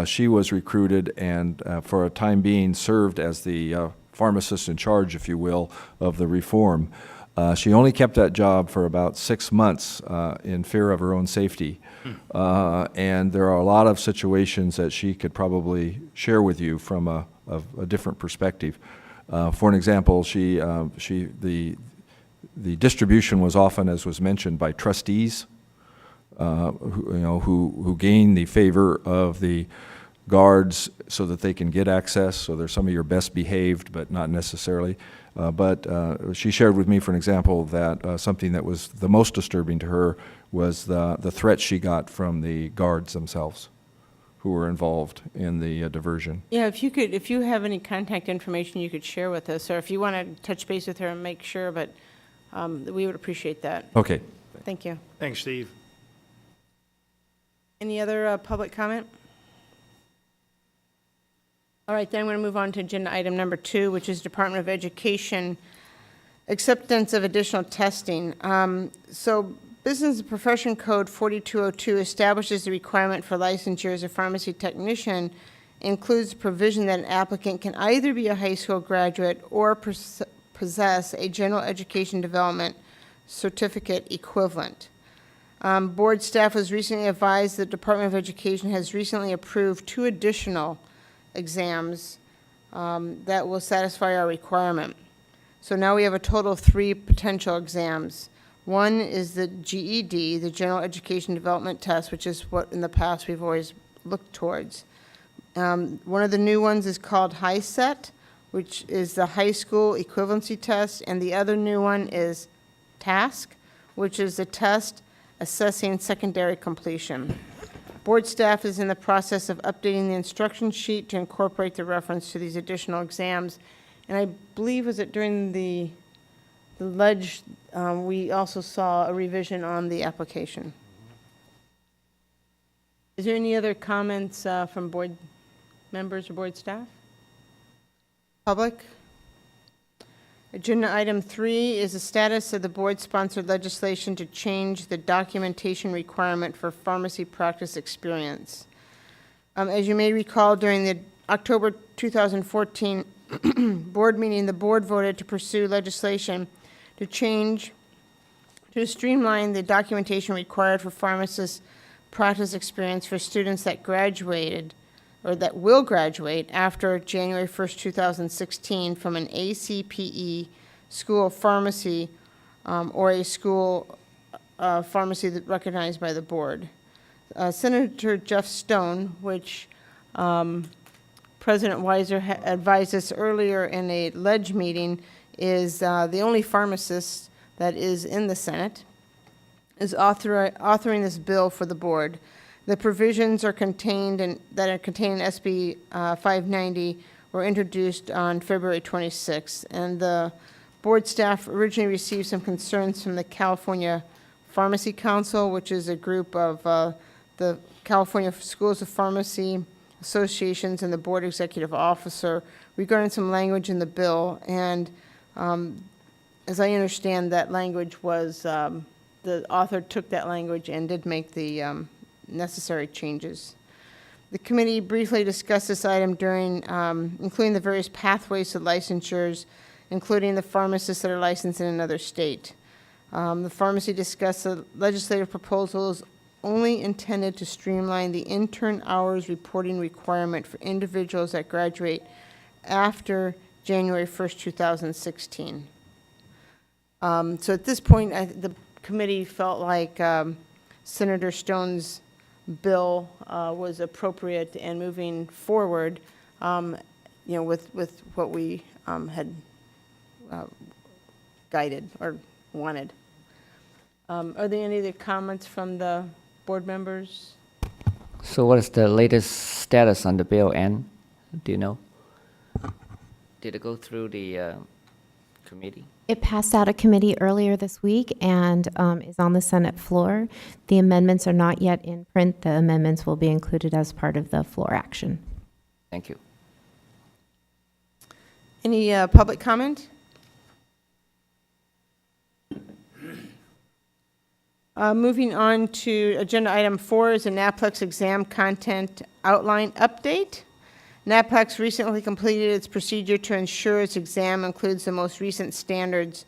J: she was recruited and for a time being served as the pharmacist in charge, if you will, of the reform. She only kept that job for about 6 months in fear of her own safety. And there are a lot of situations that she could probably share with you from a different perspective. For an example, the distribution was often, as was mentioned, by trustees, who gain the favor of the guards so that they can get access. So they're some of your best behaved, but not necessarily. But she shared with me, for an example, that something that was the most disturbing to her was the threat she got from the guards themselves who were involved in the diversion.
D: Yeah, if you have any contact information you could share with us, or if you want to touch base with her and make sure, but we would appreciate that.
J: Okay.
D: Thank you.
A: Thanks, Steve.
D: Any other public comment? All right, then I'm going to move on to agenda item number 2, which is Department of Education acceptance of additional testing. So Business and Profession Code 4202 establishes the requirement for licensure as a pharmacy technician, includes provision that an applicant can either be a high school graduate or possess a general education development certificate equivalent. Board staff was recently advised the Department of Education has recently approved 2 additional exams that will satisfy our requirement. So now we have a total of 3 potential exams. One is the GED, the General Education Development Test, which is what in the past we've always looked towards. One of the new ones is called HiSET, which is the High School Equivalency Test, and the other new one is TASK, which is the test assessing secondary completion. Board staff is in the process of updating the instruction sheet to incorporate the reference to these additional exams. And I believe, was it during the ledge, we also saw a revision on the application. Is there any other comments from board members or board staff? Public? Agenda item 3 is the status of the board-sponsored legislation to change the documentation requirement for pharmacy practice experience. As you may recall, during the October 2014 board meeting, the board voted to pursue legislation to streamline the documentation required for pharmacists' practice experience for students that graduated or that will graduate after January 1st, 2016 from an ACPE school of pharmacy or a school pharmacy that recognized by the board. Senator Jeff Stone, which President Weiser advised us earlier in a ledge meeting, is the only pharmacist that is in the Senate, is authoring this bill for the board. The provisions are contained in SB 590 were introduced on February 26th, and the Board staff originally received some concerns from the California Pharmacy Council, which is a group of the California Schools of Pharmacy Associations and the Board Executive Officer regarding some language in the bill. And as I understand, that language was, the author took that language and did make the necessary changes. The committee briefly discussed this item during, including the various pathways to licensures, including the pharmacists that are licensed in another state. The pharmacy discussed the legislative proposals only intended to streamline the intern hours reporting requirement for individuals that graduate after January 1st, 2016. So at this point, the committee felt like Senator Stone's bill was appropriate and moving forward, with what we had guided or wanted. Are there any other comments from the board members?
K: So what is the latest status on the bill, Ann? Do you know? Did it go through the committee?
H: It passed out of committee earlier this week and is on the Senate floor. The amendments are not yet in print. The amendments will be included as part of the floor action.
K: Thank you.
D: Any public comment? Moving on to agenda item 4 is a NAPLEX exam content outline update. NAPLEX recently completed its procedure to ensure its exam includes the most recent standards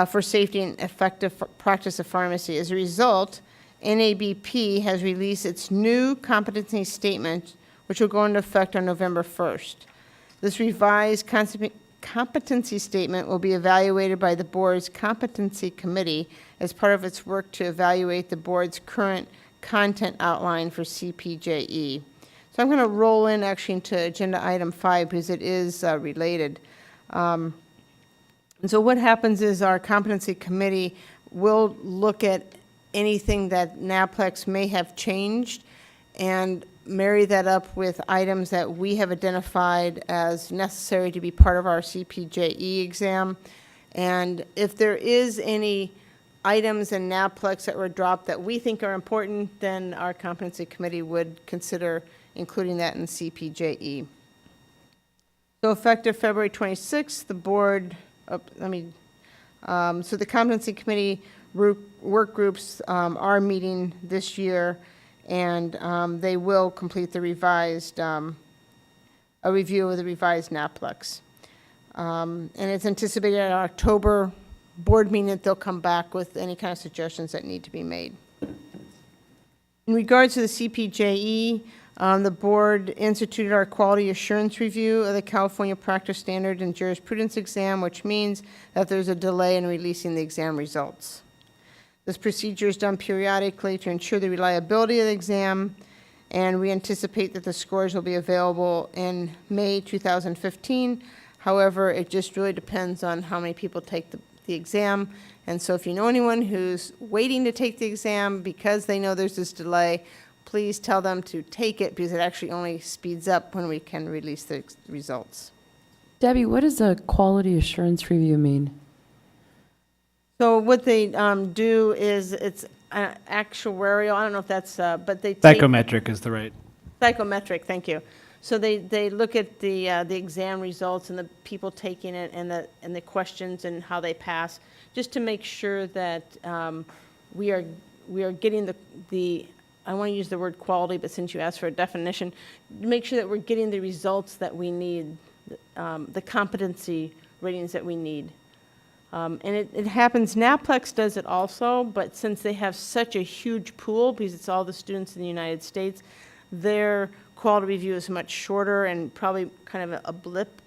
D: for safety and effective practice of pharmacy. As a result, NABP has released its new competency statement, which will go into effect on November 1st. This revised competency statement will be evaluated by the board's competency committee as part of its work to evaluate the board's current content outline for CPJE. So I'm going to roll in actually into agenda item 5 because it is related. And so what happens is our competency committee will look at anything that NAPLEX may have changed and marry that up with items that we have identified as necessary to be part of our CPJE exam. And if there is any items in NAPLEX that were dropped that we think are important, then our competency committee would consider including that in CPJE. So effective February 26th, the board, so the competency committee work groups are meeting this year, and they will complete the revised, a review of the revised NAPLEX. And it's anticipated at our October board meeting that they'll come back with any kind of suggestions that need to be made. In regards to the CPJE, the board instituted our quality assurance review of the California Practice Standard and Jurisprudence exam, which means that there's a delay in releasing the exam results. This procedure is done periodically to ensure the reliability of the exam, and we anticipate that the scores will be available in May 2015. However, it just really depends on how many people take the exam. And so if you know anyone who's waiting to take the exam because they know there's this delay, please tell them to take it because it actually only speeds up when we can release the results.
C: Debbie, what does a quality assurance review mean?
D: So what they do is it's actuarial. I don't know if that's, but they take
I: Psychometric is the right.
D: psychometric. Thank you. So they look at the exam results and the people taking it and the questions and how they pass, just to make sure that we are getting the I want to use the word quality, but since you asked for a definition, make sure that we're getting the results that we need, the competency ratings that we need. And it happens, NAPLEX does it also, but since they have such a huge pool, because it's all the students in the United States, their quality review is much shorter and probably kind of a blip,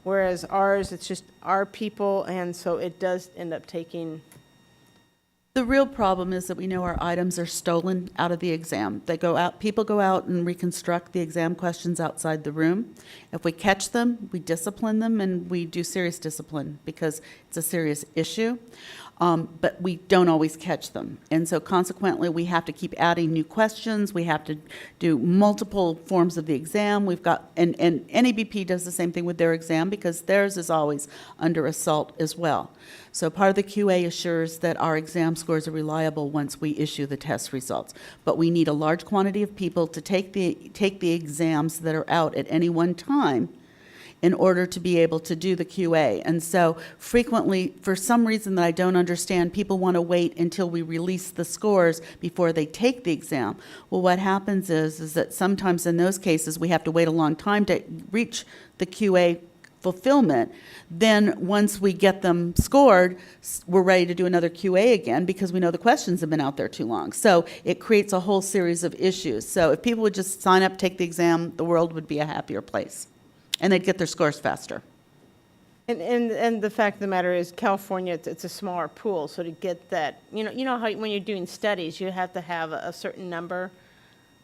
D: whereas ours, it's just our people, and so it does end up taking.
G: The real problem is that we know our items are stolen out of the exam. They go out, people go out and reconstruct the exam questions outside the room. If we catch them, we discipline them, and we do serious discipline because it's a serious issue. but we don't always catch them. And so consequently, we have to keep adding new questions. We have to do multiple forms of the exam. We've got, and NABP does the same thing with their exam because theirs is always under assault as well. So part of the QA assures that our exam scores are reliable once we issue the test results. But we need a large quantity of people to take the exams that are out at any one time in order to be able to do the QA. And so frequently, for some reason that I don't understand, people want to wait until we release the scores before they take the exam. Well, what happens is that sometimes in those cases, we have to wait a long time to reach the QA fulfillment. Then once we get them scored, we're ready to do another QA again because we know the questions have been out there too long. So it creates a whole series of issues. So if people would just sign up, take the exam, the world would be a happier place. And they'd get their scores faster.
D: And the fact of the matter is, California, it's a smaller pool, so to get that, you know how when you're doing studies, you have to have a certain number.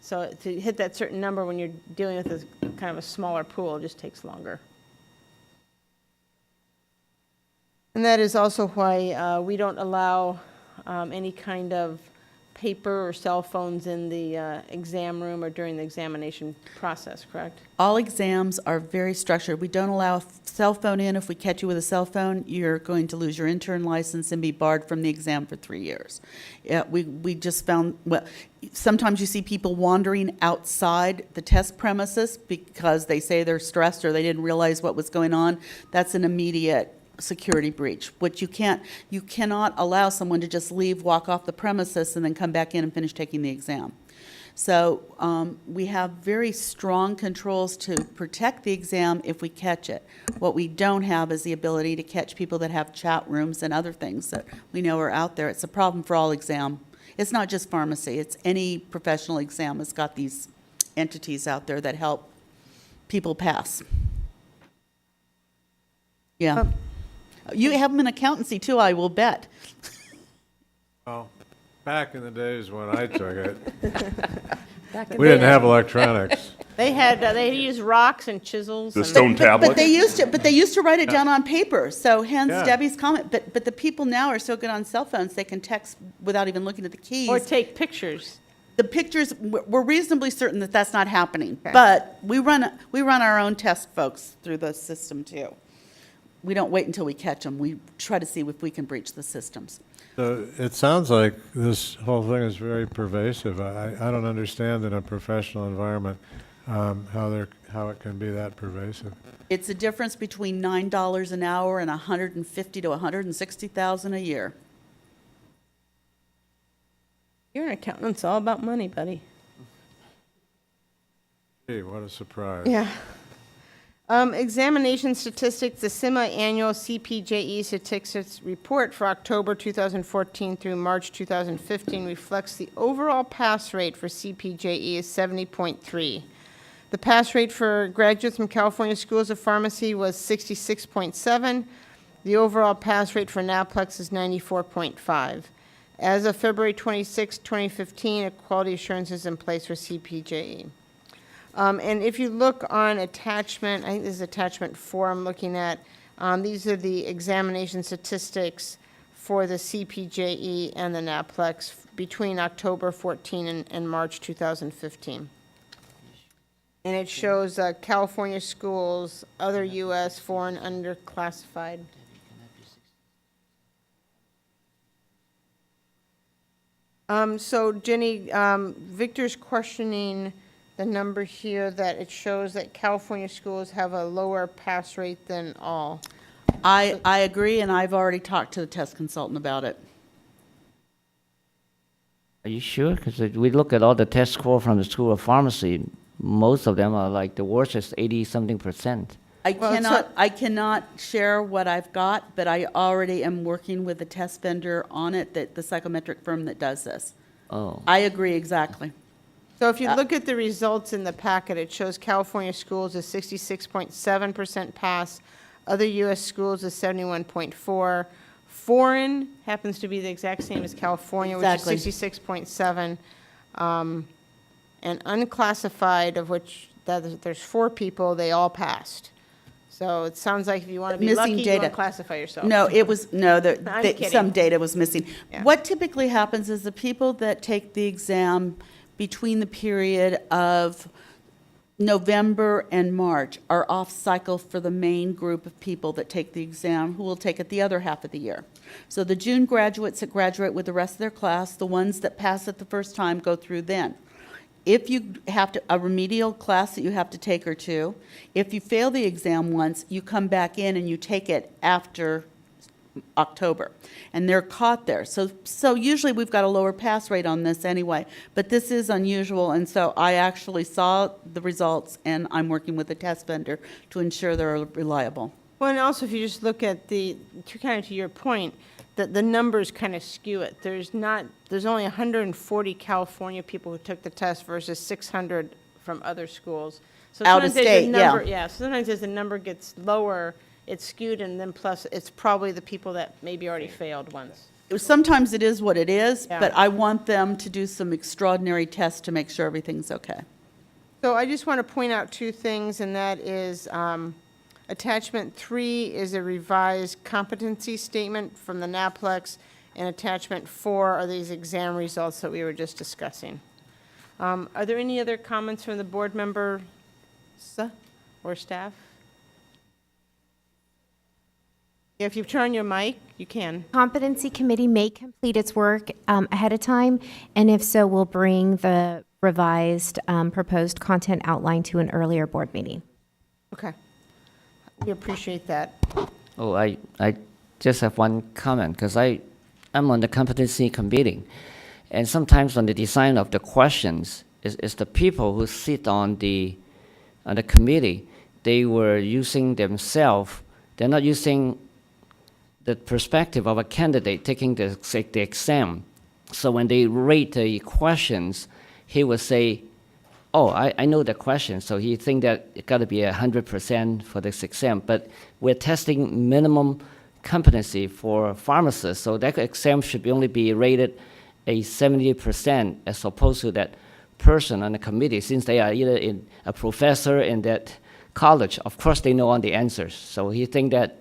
D: So to hit that certain number when you're dealing with a kind of a smaller pool, it just takes longer. And that is also why we don't allow any kind of paper or cell phones in the exam room or during the examination process, correct?
G: All exams are very structured. We don't allow a cell phone in. If we catch you with a cell phone, you're going to lose your intern license and be barred from the exam for 3 years. Yeah, we just found, well, sometimes you see people wandering outside the test premises because they say they're stressed or they didn't realize what was going on. That's an immediate security breach. What you cannot allow someone to just leave, walk off the premises, and then come back in and finish taking the exam. So we have very strong controls to protect the exam if we catch it. What we don't have is the ability to catch people that have chat rooms and other things that we know are out there. It's a problem for all exam. It's not just pharmacy. It's any professional exam has got these entities out there that help people pass. Yeah. You have them in accountancy too, I will bet.
E: Well, back in the days when I took it, we didn't have electronics.
D: They used rocks and chisels.
B: The
D: and-
B: stone tablet.
G: But they used to write it down on paper, so hence
E: Yeah.
G: Debbie's comment. But the people now are so good on cell phones, they can text without even looking at the keys.
D: Or take pictures.
G: The pictures, we're reasonably certain that that's not happening. But we run our own test, folks, through the system too. We don't wait until we catch them. We try to see if we can breach the systems.
E: So it sounds like this whole thing is very pervasive. I don't understand in a professional environment how it can be that pervasive.
G: It's a difference between $9 an hour and $150,000 to $160,000 a year.
D: You're an accountant. It's all about money, buddy.
E: Gee, what a surprise.
D: Yeah. Examination statistics, the semi-annual CPJE statistics report for October 2014 through March 2015 reflects the overall pass rate for CPJE is 70.3. The pass rate for graduates from California Schools of Pharmacy was 66.7. The overall pass rate for NAPLEX is 94.5. As of February 26, 2015, a quality assurance is in place for CPJE. And if you look on attachment, I think this is attachment 4 I'm looking at, these are the examination statistics for the CPJE and the NAPLEX between October 14 and March 2015. And it shows California schools, other U.S., foreign, underclassified. So Jenny, Victor's questioning the number here that it shows that California schools have a lower pass rate than all.
G: I agree, and I've already talked to the test consultant about it.
K: Are you sure? Because we look at all the test score from the School of Pharmacy, most of them are like the worst is 80-something%.
G: I cannot share what I've got, but I already am working with the test vendor on it, the psychometric firm that does this.
K: Oh.
G: I agree exactly.
D: So if you look at the results in the packet, it shows California schools is 66.7% pass, other U.S. schools is 71.4. Foreign happens to be the exact same as California,
G: Exactly.
D: which is 66.7. And unclassified, of which there's 4 people, they all passed. So it sounds like if you want to be
G: Missing
D: lucky, you want
G: data.
D: to classify yourself.
G: No, it was, no,
D: I'm kidding.
G: some data was missing.
D: Yeah.
G: What typically happens is the people that take the exam between the period of November and March are off cycle for the main group of people that take the exam, who will take it the other half of the year. So the June graduates that graduate with the rest of their class, the ones that pass it the first time go through then. If you have a remedial class that you have to take or two, if you fail the exam once, you come back in and you take it after October, and they're caught there. So usually we've got a lower pass rate on this anyway, but this is unusual, and so I actually saw the results, and I'm working with the test vendor to ensure they're reliable.
D: Well, and also if you just look at kind of to your point, that the numbers kind of skew it. There's only 140 California people who took the test versus 600 from other schools. So
G: Out of
D: sometimes as the
G: state, yeah.
D: number- Yeah, so sometimes as the number gets lower, it's skewed, and then plus, it's probably the people that maybe already failed once.
G: Sometimes it is what it is,
D: Yeah.
G: but I want them to do some extraordinary tests to make sure everything's okay.
D: So I just want to point out two things, and that is, attachment 3 is a revised competency statement from the NAPLEX, and attachment 4 are these exam results that we were just discussing. Are there any other comments from the board members or staff? If you turn your mic, you can.
H: Competency Committee may complete its work ahead of time, and if so, we'll bring the revised proposed content outline to an earlier board meeting.
D: Okay. We appreciate that.
K: Oh, I just have one comment, because I'm on the competency committee, and sometimes on the design of the questions, is the people who sit on the committee, they were using themselves, they're not using the perspective of a candidate taking the exam. So when they rate the questions, he would say, oh, I know the question, so he think that it got to be 100% for this exam. But we're testing minimum competency for pharmacists, so that exam should only be rated a 70% as opposed to that person on the committee, since they are either a professor in that college. Of course, they know all the answers. So he think that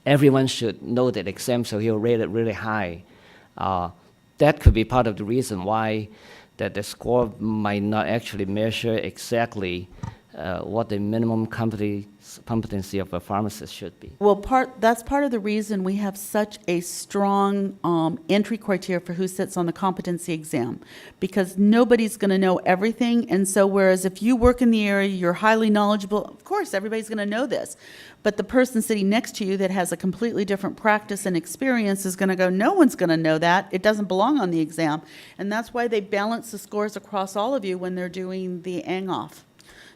K: everyone should know that exam, so he'll rate it really high. That could be part of the reason why that the score might not actually measure exactly what the minimum competency of a pharmacist should be.
G: Well, that's part of the reason we have such a strong entry criteria for who sits on the competency exam, because nobody's going to know everything. And so whereas if you work in the area, you're highly knowledgeable, of course, everybody's going to know this. But the person sitting next to you that has a completely different practice and experience is going to go, no one's going to know that. It doesn't belong on the exam. And that's why they balance the scores across all of you when they're doing the ANGOF.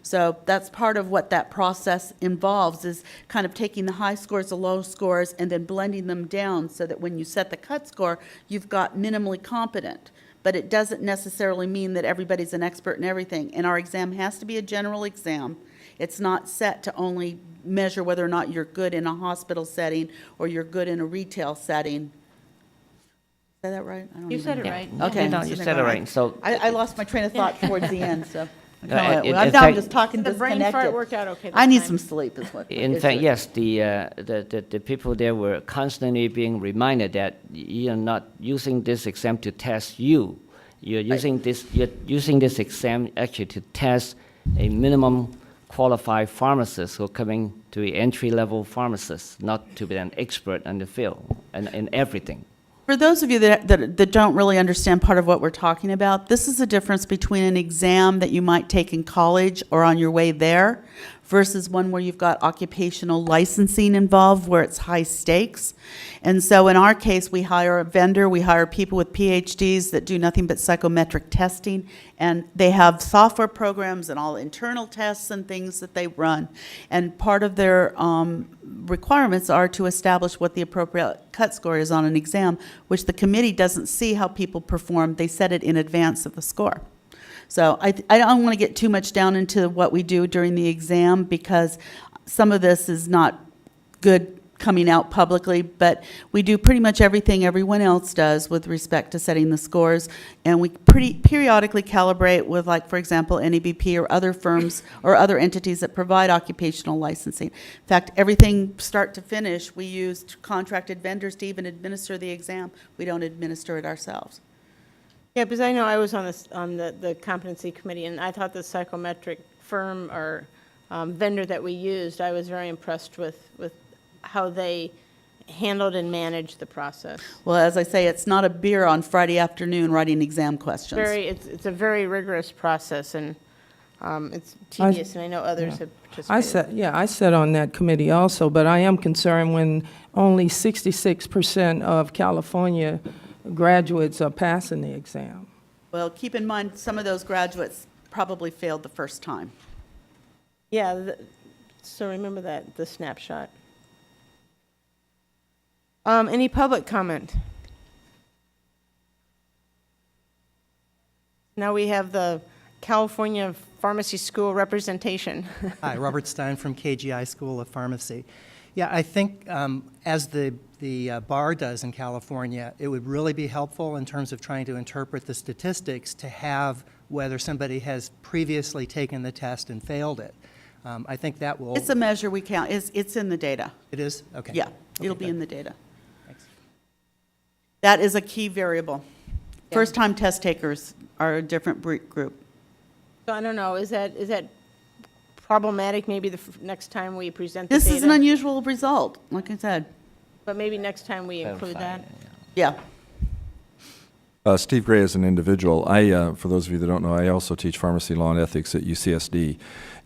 G: So that's part of what that process involves, is kind of taking the high scores, the low scores, and then blending them down so that when you set the cut score, you've got minimally competent. But it doesn't necessarily mean that everybody's an expert in everything. And our exam has to be a general exam. It's not set to only measure whether or not you're good in a hospital setting or you're good in a retail setting. Say that right? I don't
D: You
G: even
D: said it
G: know.
D: right.
G: Okay.
K: No, you said it right. So
G: I lost my train of thought towards the end, so.
K: in
G: I'm
K: fact-
G: just talking
D: The brain fart
G: disconnected.
D: worked out okay this
G: I need
D: time.
G: some sleep is what.
K: in
G: is
K: fact,
G: what-
K: yes, the people there were constantly being reminded that you're not using this exam to test you. You're using this exam actually to test a minimum qualified pharmacist who are coming to be entry-level pharmacists, not to be an expert in the field and in everything.
G: For those of you that don't really understand part of what we're talking about, this is the difference between an exam that you might take in college or on your way there versus one where you've got occupational licensing involved, where it's high stakes. And so in our case, we hire a vendor, we hire people with PhDs that do nothing but psychometric testing, and they have software programs and all internal tests and things that they run. And part of their requirements are to establish what the appropriate cut score is on an exam, which the committee doesn't see how people perform. They set it in advance of the score. So I don't want to get too much down into what we do during the exam, because some of this is not good coming out publicly, but we do pretty much everything everyone else does with respect to setting the scores, and we periodically calibrate with, like, for example, NABP or other firms or other entities that provide occupational licensing. In fact, everything start to finish, we used contracted vendors to even administer the exam. We don't administer it ourselves.
D: Yeah, because I know I was on the competency committee, and I thought the psychometric firm or vendor that we used, I was very impressed with how they handled and managed the process.
G: Well, as I say, it's not a beer on Friday afternoon writing exam questions.
D: It's a very rigorous process, and it's tedious, and I know others have participated.
L: I sat on that committee also, but I am concerned when only 66% of California graduates are passing the exam.
G: Well, keep in mind, some of those graduates probably failed the first time.
D: Yeah, so remember that, the snapshot. Any public comment? Now we have the California Pharmacy School representation.
F: Hi, Robert Stein from KGI School of Pharmacy. Yeah, I think as the bar does in California, it would really be helpful in terms of trying to interpret the statistics to have whether somebody has previously taken the test and failed it. I think that will...
G: It's a measure we count. It's in the data.
F: It is? Okay.
G: Yeah, it'll
F: Okay,
G: be
F: good.
G: in the data.
F: Thanks.
G: That is a key variable. First-time test takers are a different group.
D: So I don't know, is that problematic, maybe next time we present the
G: This
D: data?
G: is an unusual result, like I said.
D: But maybe next time we include that?
G: Yeah.
J: Steve Gray is an individual. For those of you that don't know, I also teach pharmacy law and ethics at UCSD.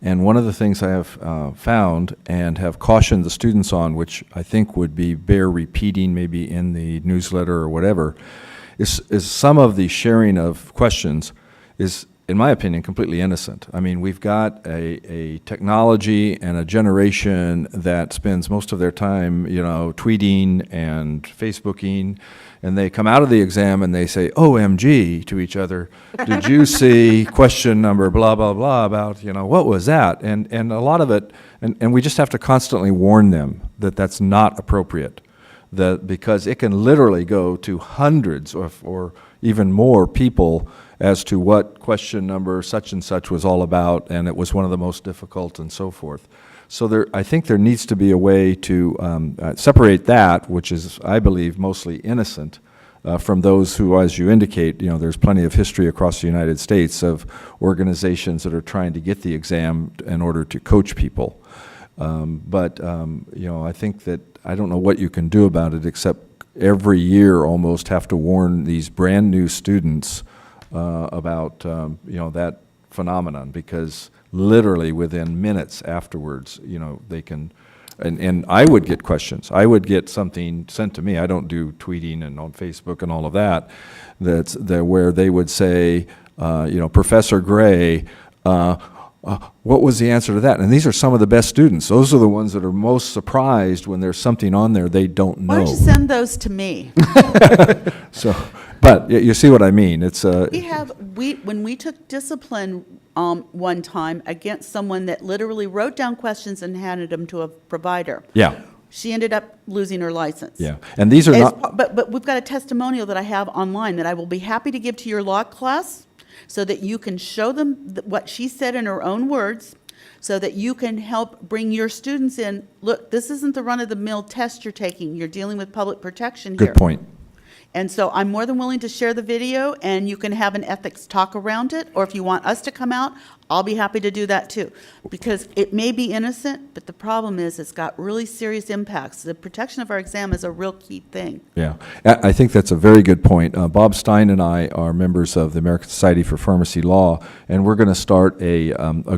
J: And one of the things I have found and have cautioned the students on, which I think would bear repeating maybe in the newsletter or whatever, is some of the sharing of questions is, in my opinion, completely innocent. I mean, we've got a technology and a generation that spends most of their time, tweeting and Facebooking, and they come out of the exam and they say, OMG, to each other. Did you see question number blah, blah, blah about, what was that? And a lot of it, and we just have to constantly warn them that that's not appropriate, because it can literally go to hundreds or even more people as to what question number such and such was all about, and it was one of the most difficult and so forth. So I think there needs to be a way to separate that, which is, I believe, mostly innocent, from those who, as you indicate, there's plenty of history across the United States of organizations that are trying to get the exam in order to coach people. I think that I don't know what you can do about it, except every year almost have to warn these brand new students about that phenomenon, because literally within minutes afterwards, they can, and I would get questions. I would get something sent to me. I don't do tweeting and on Facebook and all of that. Where they would say, Professor Gray, what was the answer to that? And these are some of the best students. Those are the ones that are most surprised when there's something on there they don't know.
G: Why don't you send those to me?
J: So, but you see what I mean. It's
G: when we took discipline one time against someone that literally wrote down questions and handed them to a provider.
J: Yeah.
G: She ended up losing her license.
J: Yeah, and these are not.
G: But we've got a testimonial that I have online that I will be happy to give to your law class, so that you can show them what she said in her own words, so that you can help bring your students in. Look, this isn't the run-of-the-mill test you're taking. You're dealing with public protection here.
J: Good point.
G: And so I'm more than willing to share the video, and you can have an ethics talk around it, or if you want us to come out, I'll be happy to do that too. Because it may be innocent, but the problem is it's got really serious impacts. The protection of our exam is a real key thing.
J: Yeah, I think that's a very good point. Bob Stein and I are members of the American Society for Pharmacy Law, and we're going to start a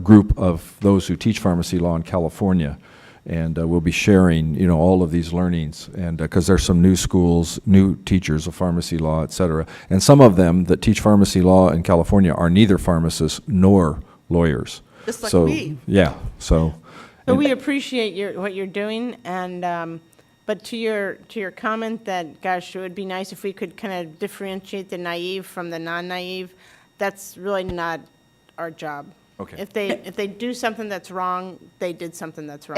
J: group of those who teach pharmacy law in California. And we'll be sharing, all of these learnings, and because there's some new schools, new teachers of pharmacy law, et cetera. And some of them that teach pharmacy law in California are neither pharmacists nor lawyers.
G: Just like
J: so,
G: me.
J: Yeah, so.
D: So we appreciate what you're doing, and but to your comment that, gosh, it would be nice if we could kind of differentiate the naive from the non-naive. That's really not our job.
J: Okay.
D: If they do something that's wrong, they did something that's wrong.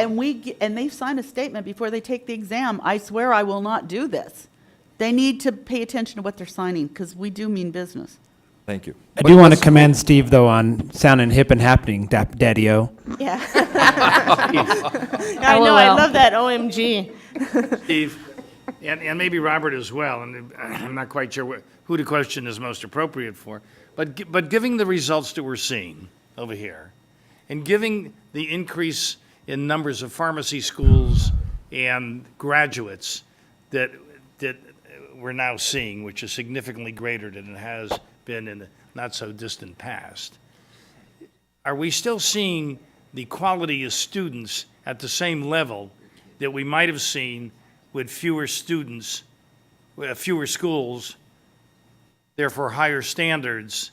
G: And they sign a statement before they take the exam, I swear I will not do this. They need to pay attention to what they're signing, because we do mean business.
J: Thank you.
I: I do want to commend Steve, though, on sounding hip and happening, Daddy-O.
D: Yeah. I know, I love that OMG.
A: Steve, and maybe Robert as well, and I'm not quite sure who the question is most appropriate for, but giving the results that we're seeing over here, and giving the increase in numbers of pharmacy schools and graduates that we're now seeing, which is significantly greater than it has been in the not-so-distant past, are we still seeing the quality of students at the same level that we might have seen with fewer students, fewer schools, therefore higher standards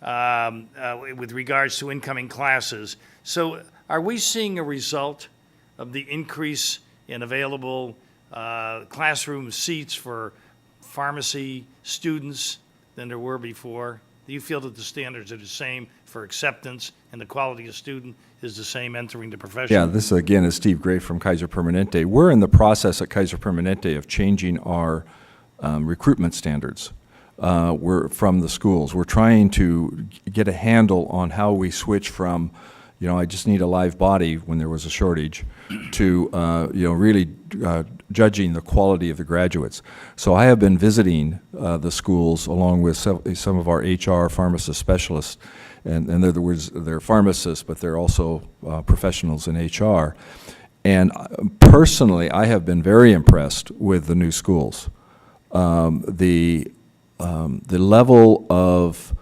A: with regards to incoming classes? So are we seeing a result of the increase in available classroom seats for pharmacy students than there were before? Do you feel that the standards are the same for acceptance and the quality of student is the same entering the profession?
J: Yeah, this again is Steve Gray from Kaiser Permanente. We're in the process at Kaiser Permanente of changing our recruitment standards. We're from the schools. We're trying to get a handle on how we switch from, I just need a live body when there was a shortage, to, really judging the quality of the graduates. So I have been visiting the schools along with some of our HR pharmacist specialists, and in other words, they're pharmacists, but they're also professionals in HR. And personally, I have been very impressed with the new schools. The level of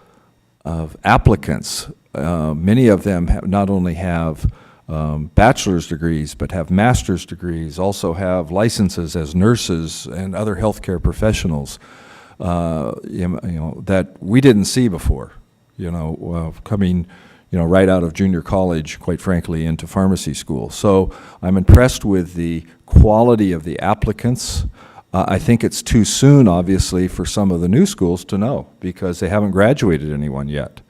J: applicants, many of them not only have bachelor's degrees, but have master's degrees, also have licenses as nurses and other healthcare professionals, that we didn't see before, coming, right out of junior college, quite frankly, into pharmacy school. So I'm impressed with the quality of the applicants. I think it's too soon, obviously, for some of the new schools to know, because they haven't graduated anyone yet.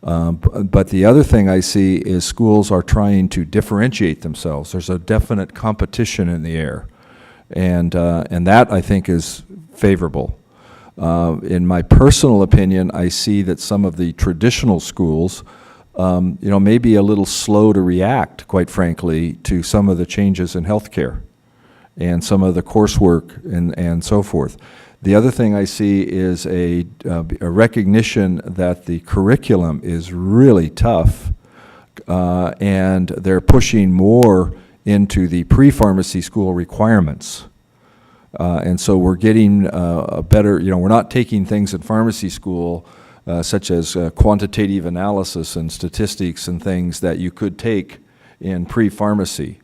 J: But the other thing I see is schools are trying to differentiate themselves. There's a definite competition in the air, and that, I think, is favorable. In my personal opinion, I see that some of the traditional schools, may be a little slow to react, quite frankly, to some of the changes in healthcare and some of the coursework and so forth. The other thing I see is a recognition that the curriculum is really tough, and they're pushing more into the pre-pharmacy school requirements. And so we're getting a better, we're not taking things in pharmacy school such as quantitative analysis and statistics and things that you could take in pre-pharmacy,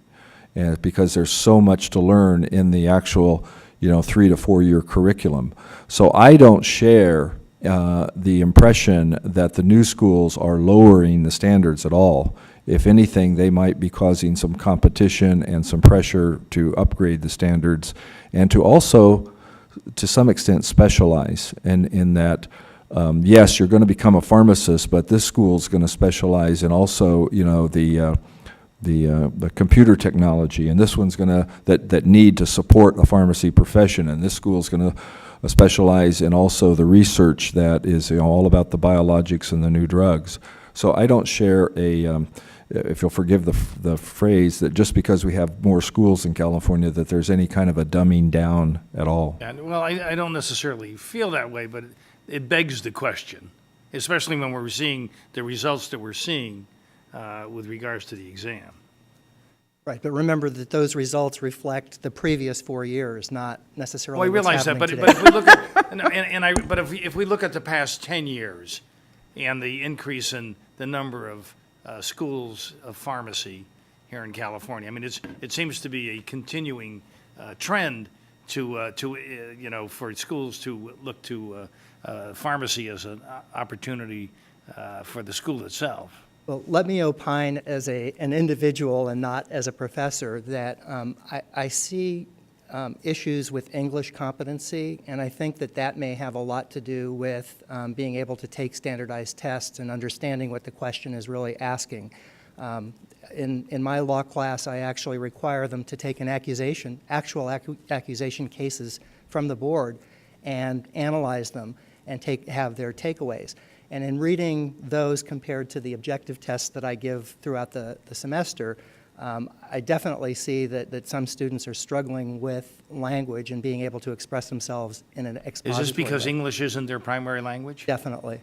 J: because there's so much to learn in the actual 3 to 4 year curriculum. So I don't share the impression that the new schools are lowering the standards at all. If anything, they might be causing some competition and some pressure to upgrade the standards, and to also, to some extent, specialize in that, yes, you're going to become a pharmacist, but this school is going to specialize in also, the computer technology, and this one's going to, that need to support the pharmacy profession, and this school's going to specialize in also the research that is all about the biologics and the new drugs. So I don't share if you'll forgive the phrase, that just because we have more schools in California that there's any kind of a dumbing down at all.
A: And, well, I don't necessarily feel that way, but it begs the question, especially when we're seeing the results that we're seeing with regards to the exam.
F: Right, but remember that those results reflect the previous 4 years, not necessarily
A: Well, I
F: what's
A: realize that,
F: happening
A: but
F: today.
A: if we look at, but if we look at the past 10 years and the increase in the number of schools of pharmacy here in California, I mean, it seems to be a continuing trend for schools to look to pharmacy as an opportunity for the school itself.
F: Well, let me opine as an individual and not as a professor that I see issues with English competency, and I think that that may have a lot to do with being able to take standardized tests and understanding what the question is really asking. In my law class, I actually require them to take an actual accusation cases from the board and analyze them and have their takeaways. And in reading those compared to the objective tests that I give throughout the semester, I definitely see that some students are struggling with language and being able to express themselves in an expository
A: Is this because
F: way.
A: English isn't their primary language?
F: Definitely,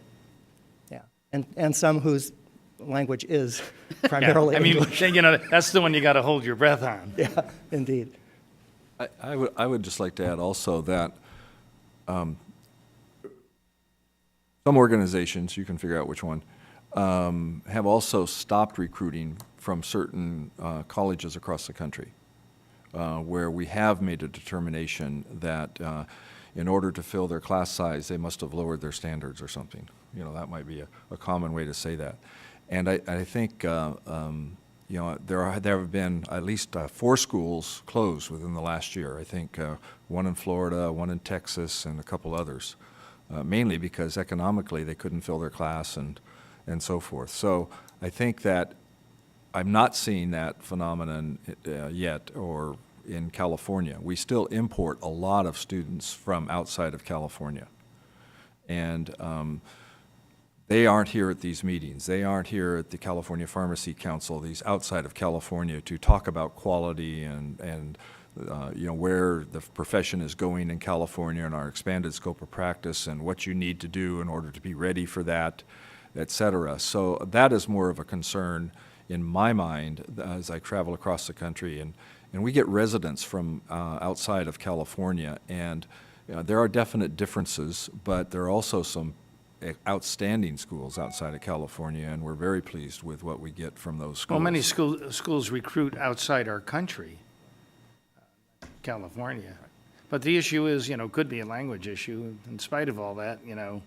F: yeah. And some whose language is
A: Yeah,
F: primarily
A: I mean,
F: English.
A: you know, that's the one you got to hold your breath on.
F: Yeah, indeed.
J: I would just like to add also that some organizations, you can figure out which one, have also stopped recruiting from certain colleges across the country, where we have made a determination that in order to fill their class size, they must have lowered their standards or something. You know, that might be a common way to say that. And I think, you know, there have been at least 4 schools closed within the last year. I think one in Florida, one in Texas, and a couple others, mainly because economically they couldn't fill their class and so forth. So I think that I'm not seeing that phenomenon yet, or in California. We still import a lot of students from outside of California. And they aren't here at these meetings. They aren't here at the California Pharmacy Council, these outside of California, to talk about quality and you know, where the profession is going in California and our expanded scope of practice and what you need to do in order to be ready for that, et cetera. So that is more of a concern in my mind as I travel across the country. And we get residents from outside of California, and there are definite differences, but there are also some outstanding schools outside of California, and we're very pleased with what we get from those schools.
A: Well, many schools recruit outside our country, California. But the issue is, you know, could be a language issue. In spite of all that, you know,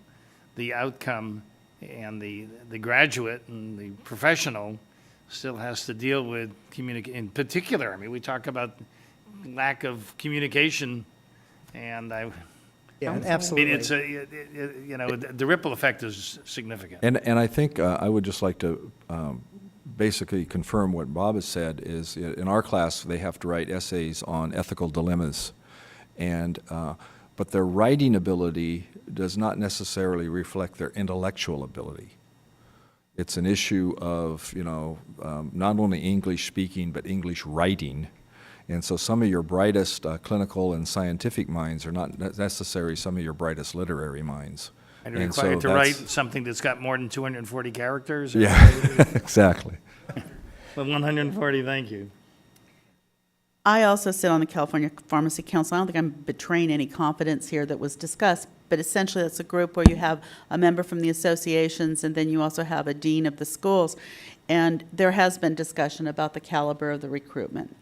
A: the outcome and the graduate and the professional still has to deal with in particular. I mean, we talk about lack of communication, and
F: Absolutely.
A: I mean, it's you know, the ripple effect is significant.
J: And I think I would just like to basically confirm what Bob has said is in our class they have to write essays on ethical dilemmas, and but their writing ability does not necessarily reflect their intellectual ability. It's an issue of, you know, not only English speaking but English writing. And so some of your brightest clinical and scientific minds are not necessarily some of your brightest literary minds.
A: And you're required to write something that's got more than 240 characters?
J: Yeah, exactly.
A: Well, 140, thank you.
G: I also sit on the California Pharmacy Council. I don't think I'm betraying any confidence here that was discussed, but essentially that's a group where you have a member from the associations, and then you also have a dean of the schools. And there has been discussion about the caliber of the recruitment.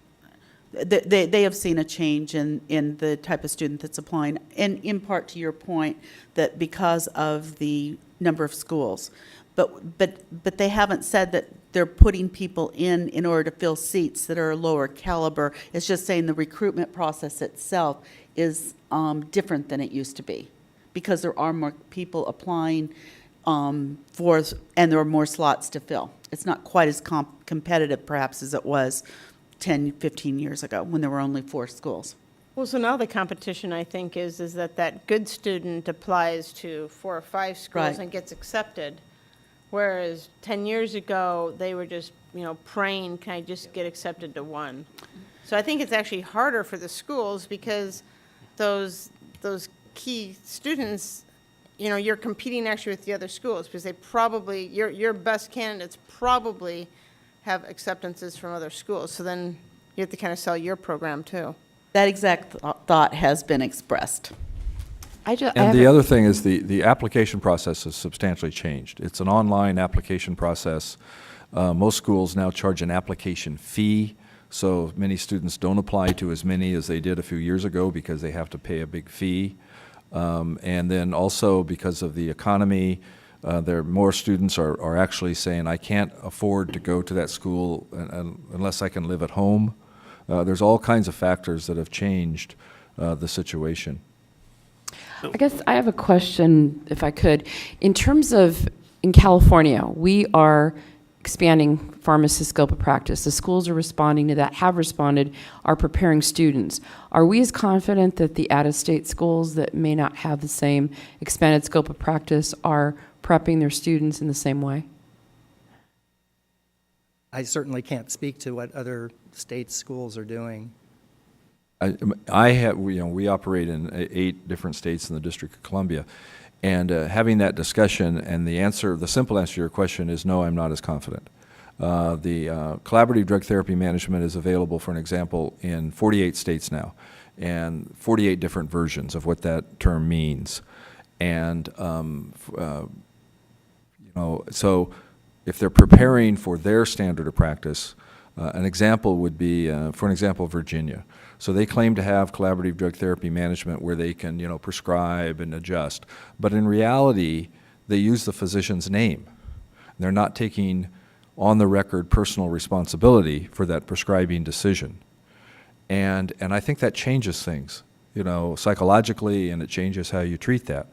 G: They have seen a change in the type of student that's applying, and in part to your point, that because of the number of schools. But they haven't said that they're putting people in order to fill seats that are lower caliber. It's just saying the recruitment process itself is different than it used to be, because there are more people applying and there are more slots to fill. It's not quite as competitive perhaps as it was 10, 15 years ago when there were only 4 schools.
D: Well, so now the competition, I think, is that good student applies to 4 or 5 schools
G: Right.
D: and gets accepted, whereas 10 years ago, they were just, you know, praying, can I just get accepted to 1? So I think it's actually harder for the schools because those key students, you know, you're competing actually with the other schools because they probably, your best candidates probably have acceptances from other schools. So then you have to kind of sell your program too.
G: That exact thought has been expressed.
J: And the other thing is the application process has substantially changed. It's an online application process. Most schools now charge an application fee, so many students don't apply to as many as they did a few years ago because they have to pay a big fee. And then also because of the economy, more students are actually saying, I can't afford to go to that school unless I can live at home. There's all kinds of factors that have changed the situation.
C: I guess I have a question, if I could. In terms of, in California, we are expanding pharmacist scope of practice. The schools are responding to that, have responded, are preparing students. Are we as confident that the out-of-state schools that may not have the same expanded scope of practice are prepping their students in the same way?
F: I certainly can't speak to what other states' schools are doing.
J: We operate in 8 different states in the District of Columbia, and having that discussion, and the simple answer to your question is no, I'm not as confident. The collaborative drug therapy management is available, for an example, in 48 states now, and 48 different versions of what that term means. And so if they're preparing for their standard of practice, an example would be, for an example, Virginia. So they claim to have collaborative drug therapy management where they can, prescribe and adjust. But in reality, they use the physician's name. They're not taking on-the-record personal responsibility for that prescribing decision. And I think that changes things, psychologically, and it changes how you treat that.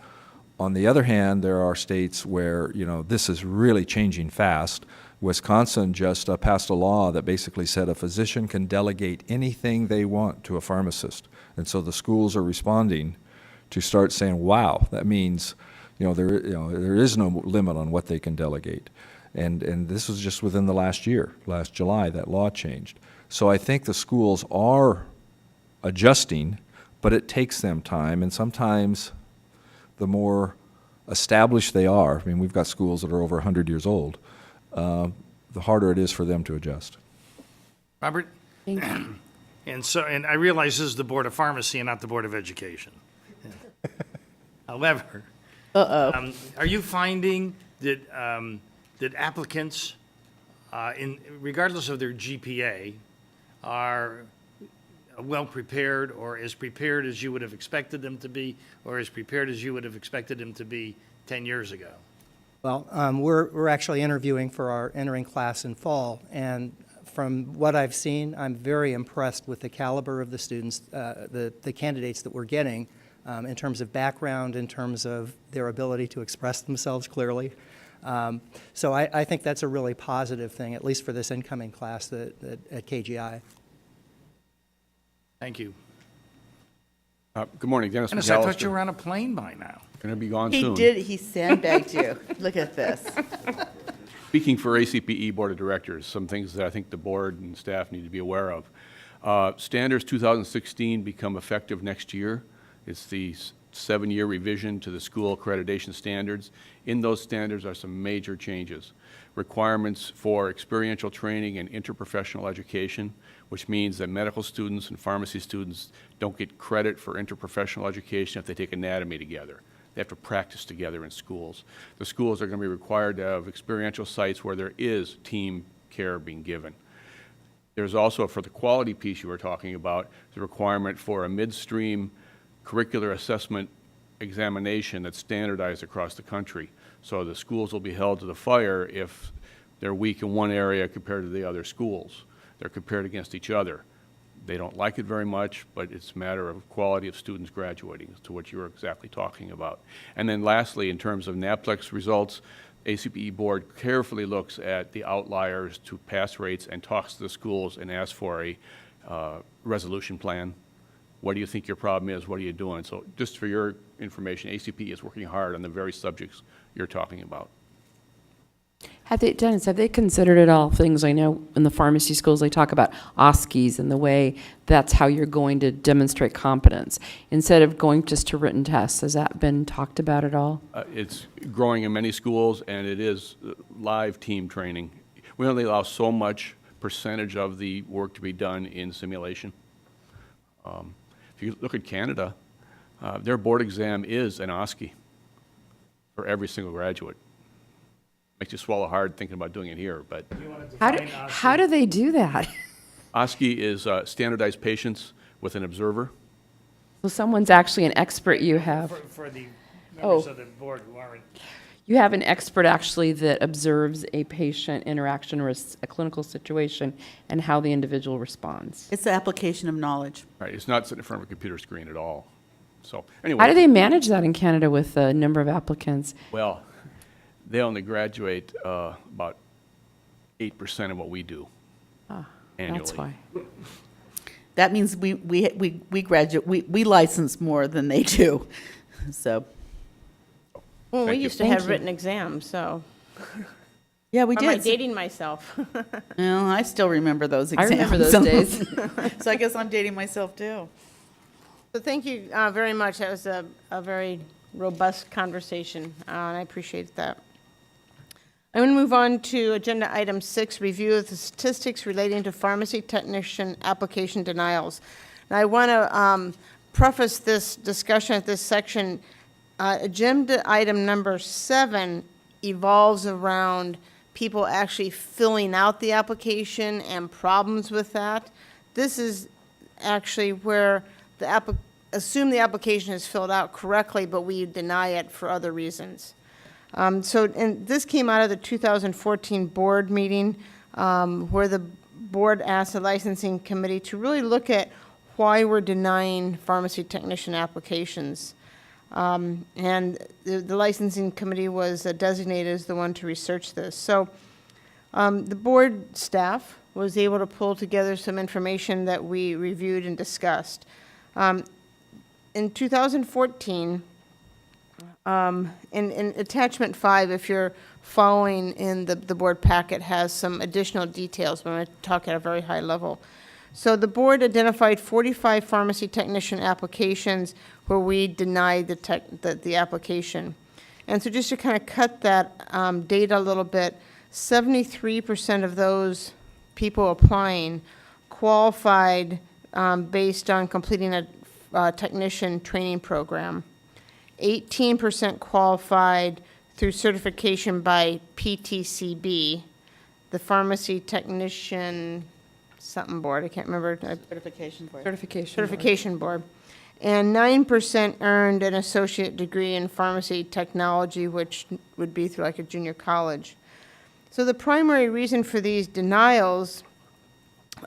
J: On the other hand, there are states where, this is really changing fast. Wisconsin just passed a law that basically said a physician can delegate anything they want to a pharmacist. And so the schools are responding to start saying, wow, that means, there is no limit on what they can delegate. And this was just within the last year, last July, that law changed. So I think the schools are adjusting, but it takes them time, and sometimes the more established they are, we've got schools that are over 100 years old, the harder it is for them to adjust.
A: Robert?
C: Thank you.
A: And I realize this is the Board of Pharmacy and not the Board of Education. However, are you finding that that applicants, regardless of their GPA, are well prepared, or as prepared as you would have expected them to be, or as prepared as you would have expected them to be 10 years ago?
F: Well, we're actually interviewing for our entering class in fall, and from what I've seen, I'm very impressed with the caliber of the students, the candidates that we're getting, in terms of background, in terms of their ability to express themselves clearly. So I think that's a really positive thing, at least for this incoming class at KGI.
A: Thank you.
B: Good morning, Dennis
A: Dennis,
B: McAllister.
A: I thought you were on a plane by now.
B: Going to be gone
G: He
B: soon.
G: did, he sandbagged you. Look at this.
B: Speaking for ACPE Board of Directors, some things that I think the board and staff need to be aware of. Standards 2016 become effective next year. It's the 7-year revision to the school accreditation standards. In those standards are some major changes. Requirements for experiential training and interprofessional education, which means that medical students and pharmacy students don't get credit for interprofessional education if they take anatomy together. They have to practice together in schools. The schools are going to be required to have experiential sites where there is team care being given. There's also, for the quality piece you were talking about, the requirement for a midstream curricular assessment examination that's standardized across the country. So the schools will be held to the fire if they're weak in one area compared to the other schools. They're compared against each other. They don't like it very much, but it's a matter of quality of students graduating, to what you were exactly talking about. And then lastly, in terms of NAPLEX results, ACPE board carefully looks at the outliers to pass rates and talks to the schools and asks for a resolution plan. What do you think your problem is? What are you doing? So just for your information, ACPE is working hard on the very subjects you're talking about.
C: Dennis, have they considered at all things, I know in the pharmacy schools they talk about OSCEs and the way that's how you're going to demonstrate competence, instead of going just to written tests? Has that been talked about at all?
B: It's growing in many schools, and it is live team training. We only allow so much percentage of the work to be done in simulation. If you look at Canada, their board exam is an OSCE for every single graduate. Makes you swallow hard thinking about doing it here, but
C: How do they do that?
B: OSCE is standardized patients with an observer.
C: So someone's actually an expert you have.
A: For the
C: Oh.
A: members of the board who aren't.
C: You have an expert actually that observes a patient interaction or a clinical situation and how the individual responds.
G: It's the application of knowledge.
B: Right, it's not sitting in front of a computer screen at all. So,
C: How do
B: anyway,
C: they manage that in Canada with the number of applicants?
B: well, they only graduate about 8% of what we do annually.
C: That's why.
G: That means we graduate, we license more than they do, so,
D: Well, we
B: Thank you.
D: used to
C: Thank
D: have
C: you.
D: written exams, so.
G: yeah, we
D: Am I
G: did.
D: dating myself?
G: Well, I still remember those
C: I
G: exams.
C: remember those days.
G: So I guess I'm dating myself too.
D: So thank you very much. That was a very robust conversation, and I appreciate that. I'm going to move on to agenda item 6, review of the statistics relating to pharmacy technician application denials. Now, I want to preface this discussion at this section. Agenda item number 7 evolves around people actually filling out the application and problems with that. This is actually where assume the application is filled out correctly, but we deny it for other reasons. And this came out of the 2014 board meeting, where the board asked the licensing committee to really look at why we're denying pharmacy technician applications. And the licensing committee was designated as the one to research this. So the board staff was able to pull together some information that we reviewed and discussed. In 2014, in attachment 5, if you're following in the board packet, has some additional details, but I'm going to talk at a very high level. So the board identified 45 pharmacy technician applications where we denied the application. And so just to kind of cut that data a little bit, 73% of those people applying qualified based on completing a technician training program. 18% qualified through certification by PTCB, the Pharmacy Technician something board, I can't remember.
G: Certification board.
D: Certification board. And 9% earned an associate degree in pharmacy technology, which would be through like a junior college. So the primary reason for these denials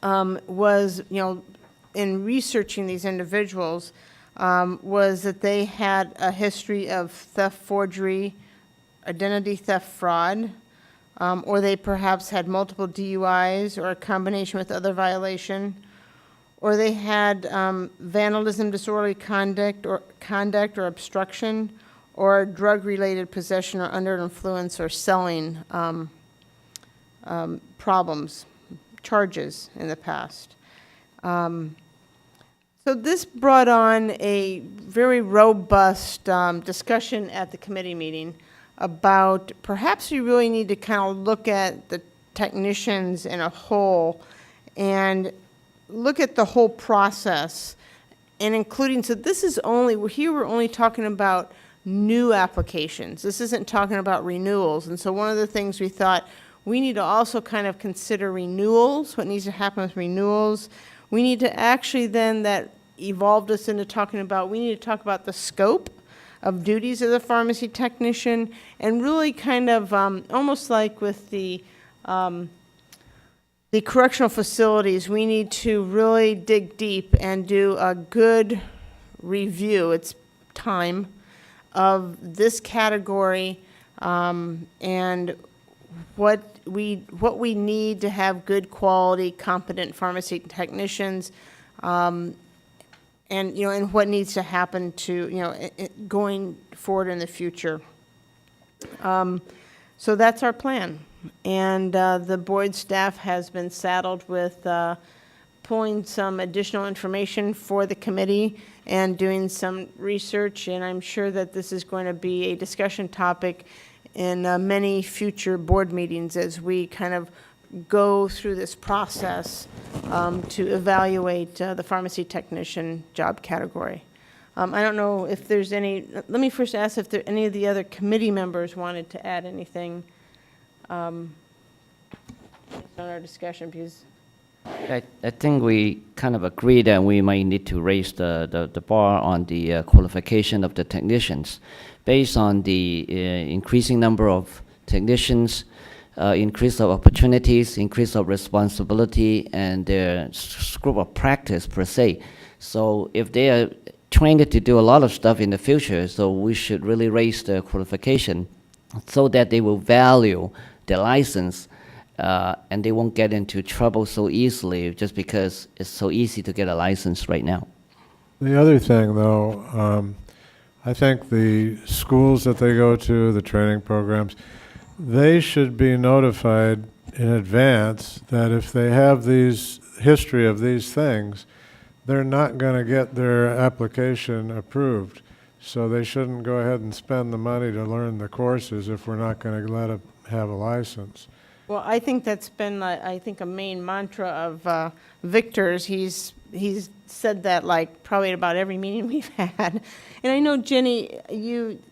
D: was, in researching these individuals, was that they had a history of theft, forgery, identity theft, fraud, or they perhaps had multiple DUIs or a combination with other violation, or they had vandalism, disorderly conduct or obstruction, or drug-related possession or under influence or selling problems, charges in the past. So this brought on a very robust discussion at the committee meeting about perhaps we really need to kind of look at the technicians in a whole and look at the whole process, and including, so this is only, we're only talking about new applications. This isn't talking about renewals. And so one of the things we thought, we need to also kind of consider renewals, what needs to happen with renewals. We need to actually then, that evolved us into talking about, we need to talk about the scope of duties of the pharmacy technician, and really kind of almost like with the correctional facilities, we need to really dig deep and do a good review, it's time, of this category and what we need to have good quality, competent pharmacy technicians, and and what needs to happen to going forward in the future. So that's our plan, and the board staff has been saddled with pulling some additional information for the committee and doing some research, and I'm sure that this is going to be a discussion topic in many future board meetings as we kind of go through this process to evaluate the pharmacy technician job category. I don't know if there's any, let me first ask if there any of the other committee members wanted to add anything on our discussion, because
K: I think we kind of agree that we might need to raise the bar on the qualification of the technicians based on the increasing number of technicians, increase of opportunities, increase of responsibility, and their scope of practice per se. So if they are trained to do a lot of stuff in the future, so we should really raise the qualification so that they will value the license and they won't get into trouble so easily just because it's so easy to get a license right now.
E: The other thing, though, I think the schools that they go to, the training programs, they should be notified in advance that if they have these history of these things, they're not going to get their application approved. So they shouldn't go ahead and spend the money to learn the courses if we're not going to let them have a license.
D: Well, I think that's been, I think, a main mantra of Victor's. He's said that like probably at about every meeting we've had. And I know, Jenny,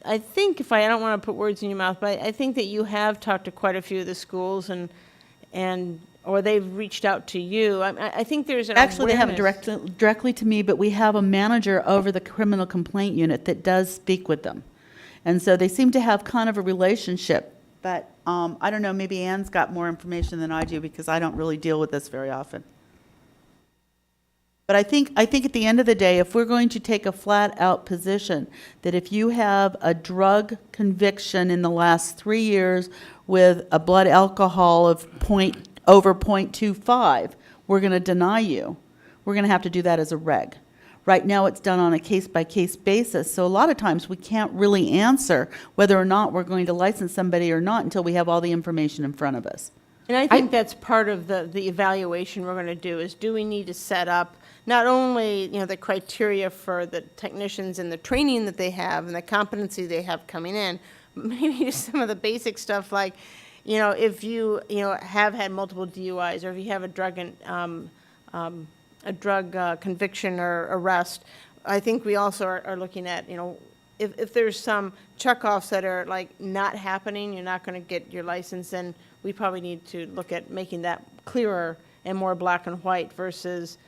D: I think if I don't want to put words in your mouth, but I think that you have talked to quite a few of the schools or they've reached out to you. I think there's an
G: Actually, they haven't
D: awareness.
G: directly to me, but we have a manager over the criminal complaint unit that does speak with them. And so they seem to have kind of a relationship. But I don't know, maybe Ann's got more information than I do because I don't really deal with this very often. But I think at the end of the day, if we're going to take a flat-out position that if you have a drug conviction in the last 3 years with a blood alcohol of over 0.25, we're going to deny you. We're going to have to do that as a reg. Right now, it's done on a case-by-case basis, so a lot of times we can't really answer whether or not we're going to license somebody or not until we have all the information in front of us.
D: And I think that's part of the evaluation we're going to do is do we need to set up not only, the criteria for the technicians and the training that they have and the competency they have coming in, but maybe just some of the basic stuff like, if you, have had multiple DUIs or if you have a drug conviction or arrest. I think we also are looking at, if there's some checkoffs that are like not happening, you're not going to get your license, then we probably need to look at making that clearer and more black and white versus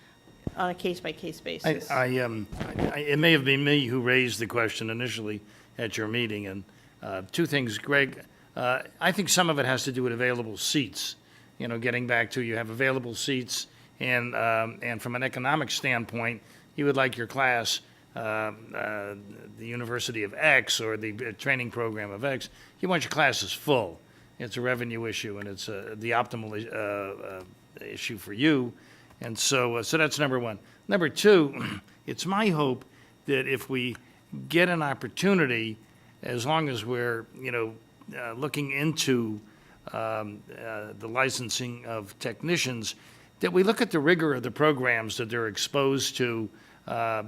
D: on a case-by-case basis.
A: It may have been me who raised the question initially at your meeting, and two things, Greg. I think some of it has to do with available seats. Getting back to you have available seats, and from an economic standpoint, you would like your class, the University of X or the training program of X, you want your classes full. It's a revenue issue, and it's the optimal issue for you. And so that's number one. Number two, it's my hope that if we get an opportunity, as long as we're, looking into the licensing of technicians, that we look at the rigor of the programs that they're exposed to get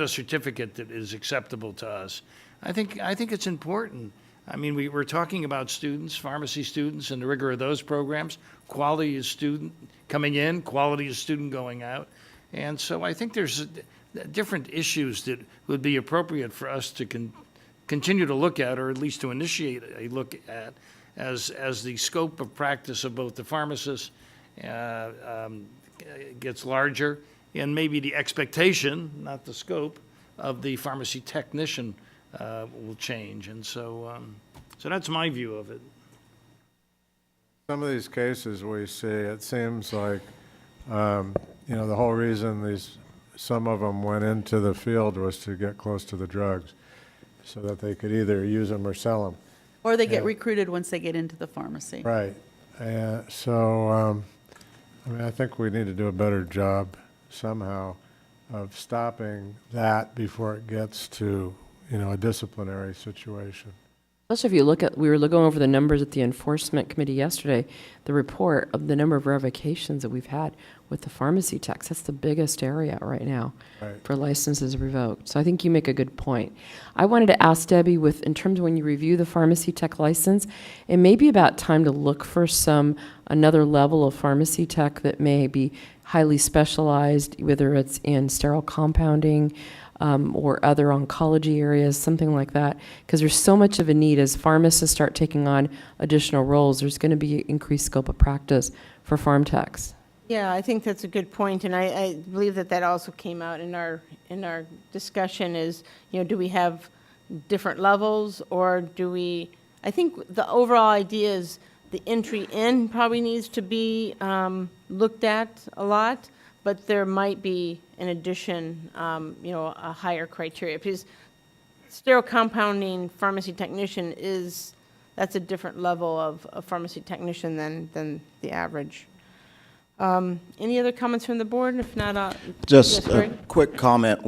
A: a certificate that is acceptable to us. I think it's important. I mean, we're talking about students, pharmacy students, and the rigor of those programs. Quality of student coming in, quality of student going out. And so I think there's different issues that would be appropriate for us to continue to look at, or at least to initiate a look at, as the scope of practice of both the pharmacists gets larger, and maybe the expectation, not the scope, of the pharmacy technician will change. And so that's my view of it.
E: Some of these cases we see, it seems like, the whole reason some of them went into the field was to get close to the drugs so that they could either use them or sell them.
G: Or they get recruited once they get into the pharmacy.
E: Right. I think we need to do a better job somehow of stopping that before it gets to, a disciplinary situation.
C: Especially if you look at, we were going over the numbers at the enforcement committee yesterday, the report of the number of revocations that we've had with the pharmacy techs. That's the biggest area right now for licenses revoked. So I think you make a good point. I wanted to ask Debbie, in terms of when you review the pharmacy tech license, it may be about time to look for another level of pharmacy tech that may be highly specialized, whether it's in sterile compounding, or other oncology areas, something like that, because there's so much of a need. As pharmacists start taking on additional roles, there's going to be increased scope of practice for pharm techs.
D: Yeah, I think that's a good point, and I believe that that also came out in our discussion is, do we have different levels, or do we, I think the overall idea is the entry in probably needs to be looked at a lot, but there might be, in addition, a higher criteria, because sterile compounding pharmacy technician that's a different level of pharmacy technician than the average. Any other comments from the board? If not,
M: Just
D: yes,
M: a
D: Greg?
M: quick comment.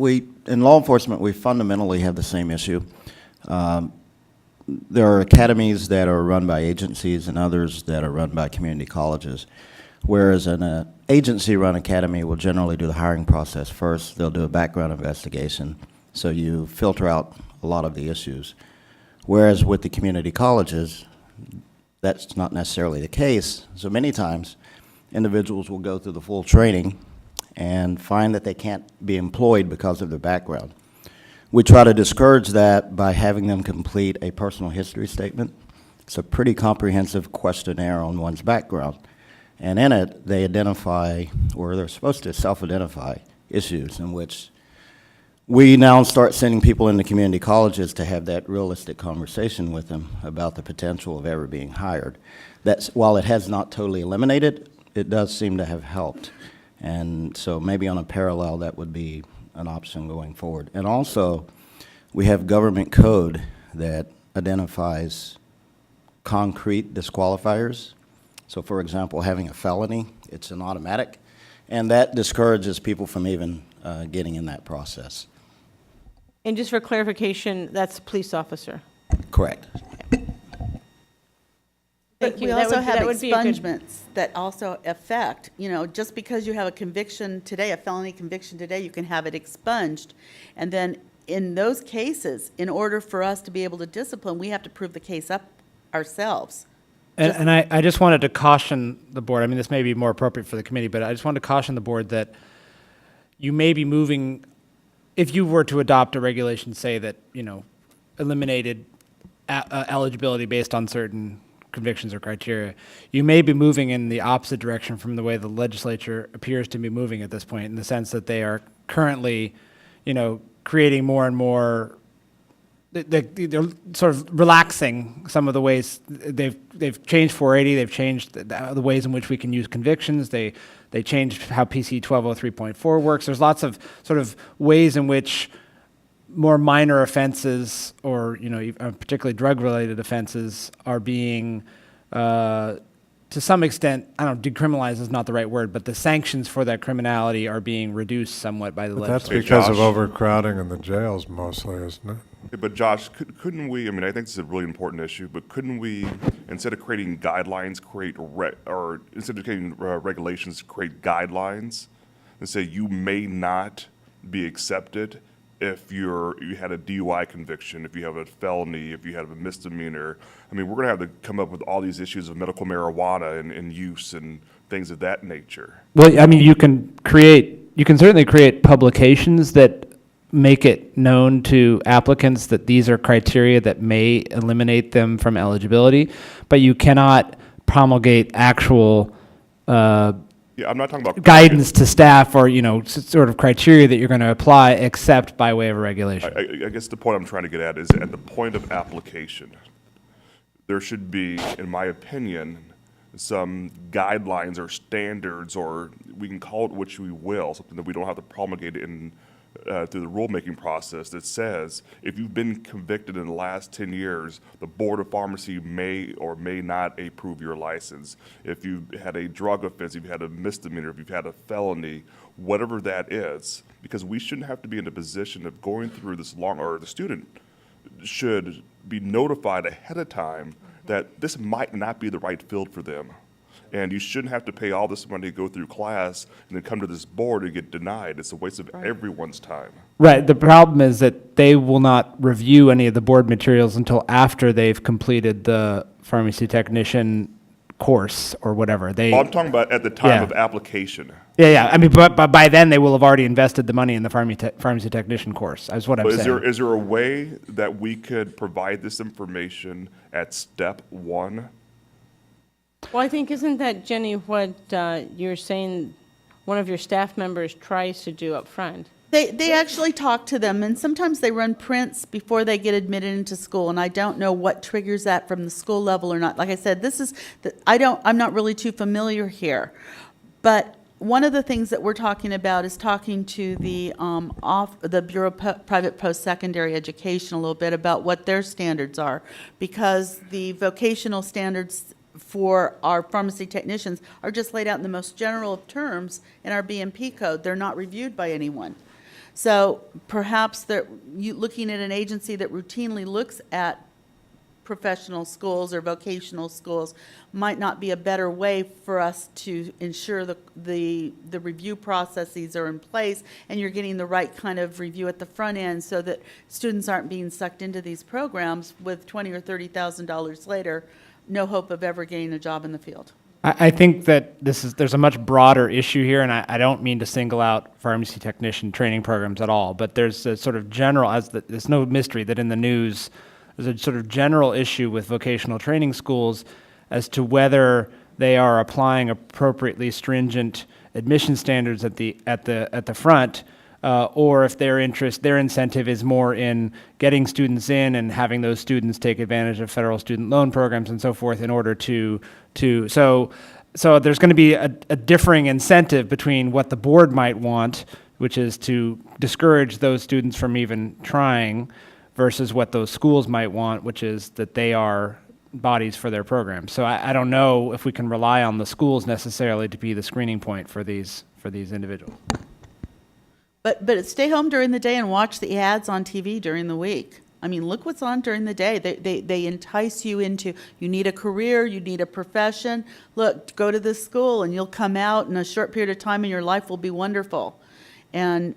M: In law enforcement, we fundamentally have the same issue. There are academies that are run by agencies and others that are run by community colleges, whereas an agency-run academy will generally do the hiring process first. They'll do a background investigation, so you filter out a lot of the issues. Whereas with the community colleges, that's not necessarily the case. So many times, individuals will go through the full training and find that they can't be employed because of their background. We try to discourage that by having them complete a personal history statement. It's a pretty comprehensive questionnaire on one's background. And in it, they identify, or they're supposed to self-identify, issues in which we now start sending people into community colleges to have that realistic conversation with them about the potential of ever being hired. That's, while it has not totally eliminated, it does seem to have helped. And so maybe on a parallel, that would be an option going forward. And also, we have government code that identifies concrete disqualifiers. So for example, having a felony, it's an automatic, and that discourages people from even getting in that process.
D: And just for clarification, that's a police officer.
M: Correct.
G: But
D: Thank you.
G: we
D: That
G: also
D: would-
G: have
D: that would be a good-
G: expungements that also affect, just because you have a conviction today, a felony conviction today, you can have it expunged. And then in those cases, in order for us to be able to discipline, we have to prove the case up ourselves.
I: And I just wanted to caution the board, I mean, this may be more appropriate for the committee, but I just wanted to caution the board that you may be moving, if you were to adopt a regulation, say that, eliminated eligibility based on certain convictions or criteria, you may be moving in the opposite direction from the way the legislature appears to be moving at this point, in the sense that they are currently, creating more and more, they're sort of relaxing some of the ways they've changed 480, they've changed the ways in which we can use convictions, they changed how PC 1203.4 works. There's lots of sort of ways in which more minor offenses, or particularly drug-related offenses, are being, to some extent, I don't know, decriminalized is not the right word, but the sanctions for that criminality are being reduced somewhat by the
E: But that's
I: legislature.
E: because of
B: Josh.
E: overcrowding in the jails mostly, isn't it?
N: But Josh, couldn't we, I mean, I think this is a really important issue, but couldn't we, instead of creating guidelines, instead of creating regulations, create guidelines and say you may not be accepted if you had a DUI conviction, if you have a felony, if you have a misdemeanor? I mean, we're going to have to come up with all these issues of medical marijuana and use and things of that nature.
I: Well, I mean, you can certainly create publications that make it known to applicants that these are criteria that may eliminate them from eligibility, but you cannot promulgate actual
N: Yeah, I'm not talking about
I: guidance to staff or, sort of criteria that you're going to apply except by way of a regulation.
N: I guess the point I'm trying to get at is at the point of application, there should be, in my opinion, some guidelines or standards, or we can call it which we will, something that we don't have to promulgate through the rulemaking process, that says if you've been convicted in the last 10 years, the Board of Pharmacy may or may not approve your license. If you had a drug offense, if you had a misdemeanor, if you've had a felony, whatever that is, because we shouldn't have to be in a position of going through this or the student should be notified ahead of time that this might not be the right field for them. And you shouldn't have to pay all this money to go through class and then come to this board and get denied. It's a waste of everyone's time.
I: Right. The problem is that they will not review any of the board materials until after they've completed the pharmacy technician course or whatever.
N: I'm talking about at the time
I: Yeah.
N: of application.
I: Yeah. I mean, but by then, they will have already invested the money in the pharmacy technician course, is what I'm
N: But
I: saying.
N: is there a way that we could provide this information at step one?
D: Well, I think, isn't that, Jenny, what you're saying one of your staff members tries to do up front?
G: They actually talk to them, and sometimes they run prints before they get admitted into school, and I don't know what triggers that from the school level or not. Like I said, I'm not really too familiar here. But one of the things that we're talking about is talking to the Bureau of Private Post-Secondary Education a little bit about what their standards are, because the vocational standards for our pharmacy technicians are just laid out in the most general of terms in our BMP code. They're not reviewed by anyone. So perhaps looking at an agency that routinely looks at professional schools or vocational schools might not be a better way for us to ensure the review processes are in place and you're getting the right kind of review at the front end so that students aren't being sucked into these programs with $20,000 or $30,000 later, no hope of ever getting a job in the field.
I: I think that there's a much broader issue here, and I don't mean to single out pharmacy technician training programs at all, but there's a sort of general, there's no mystery that in the news, there's a sort of general issue with vocational training schools as to whether they are applying appropriately stringent admission standards at the front, or if their incentive is more in getting students in and having those students take advantage of federal student loan programs and so forth in order so there's going to be a differing incentive between what the board might want, which is to discourage those students from even trying, versus what those schools might want, which is that they are bodies for their programs. So I don't know if we can rely on the schools necessarily to be the screening point for these individuals.
G: But stay home during the day and watch the ads on TV during the week. I mean, look what's on during the day. They entice you into, you need a career, you need a profession. Look, go to this school and you'll come out in a short period of time and your life will be wonderful. And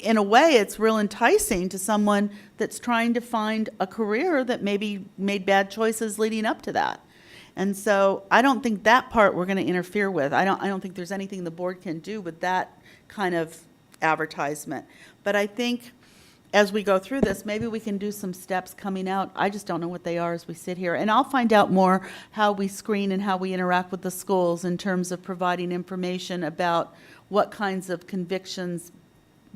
G: in a way, it's real enticing to someone that's trying to find a career that maybe made bad choices leading up to that. And so I don't think that part we're going to interfere with. I don't think there's anything the board can do with that kind of advertisement. But I think as we go through this, maybe we can do some steps coming out. I just don't know what they are as we sit here. And I'll find out more how we screen and how we interact with the schools in terms of providing information about what kinds of convictions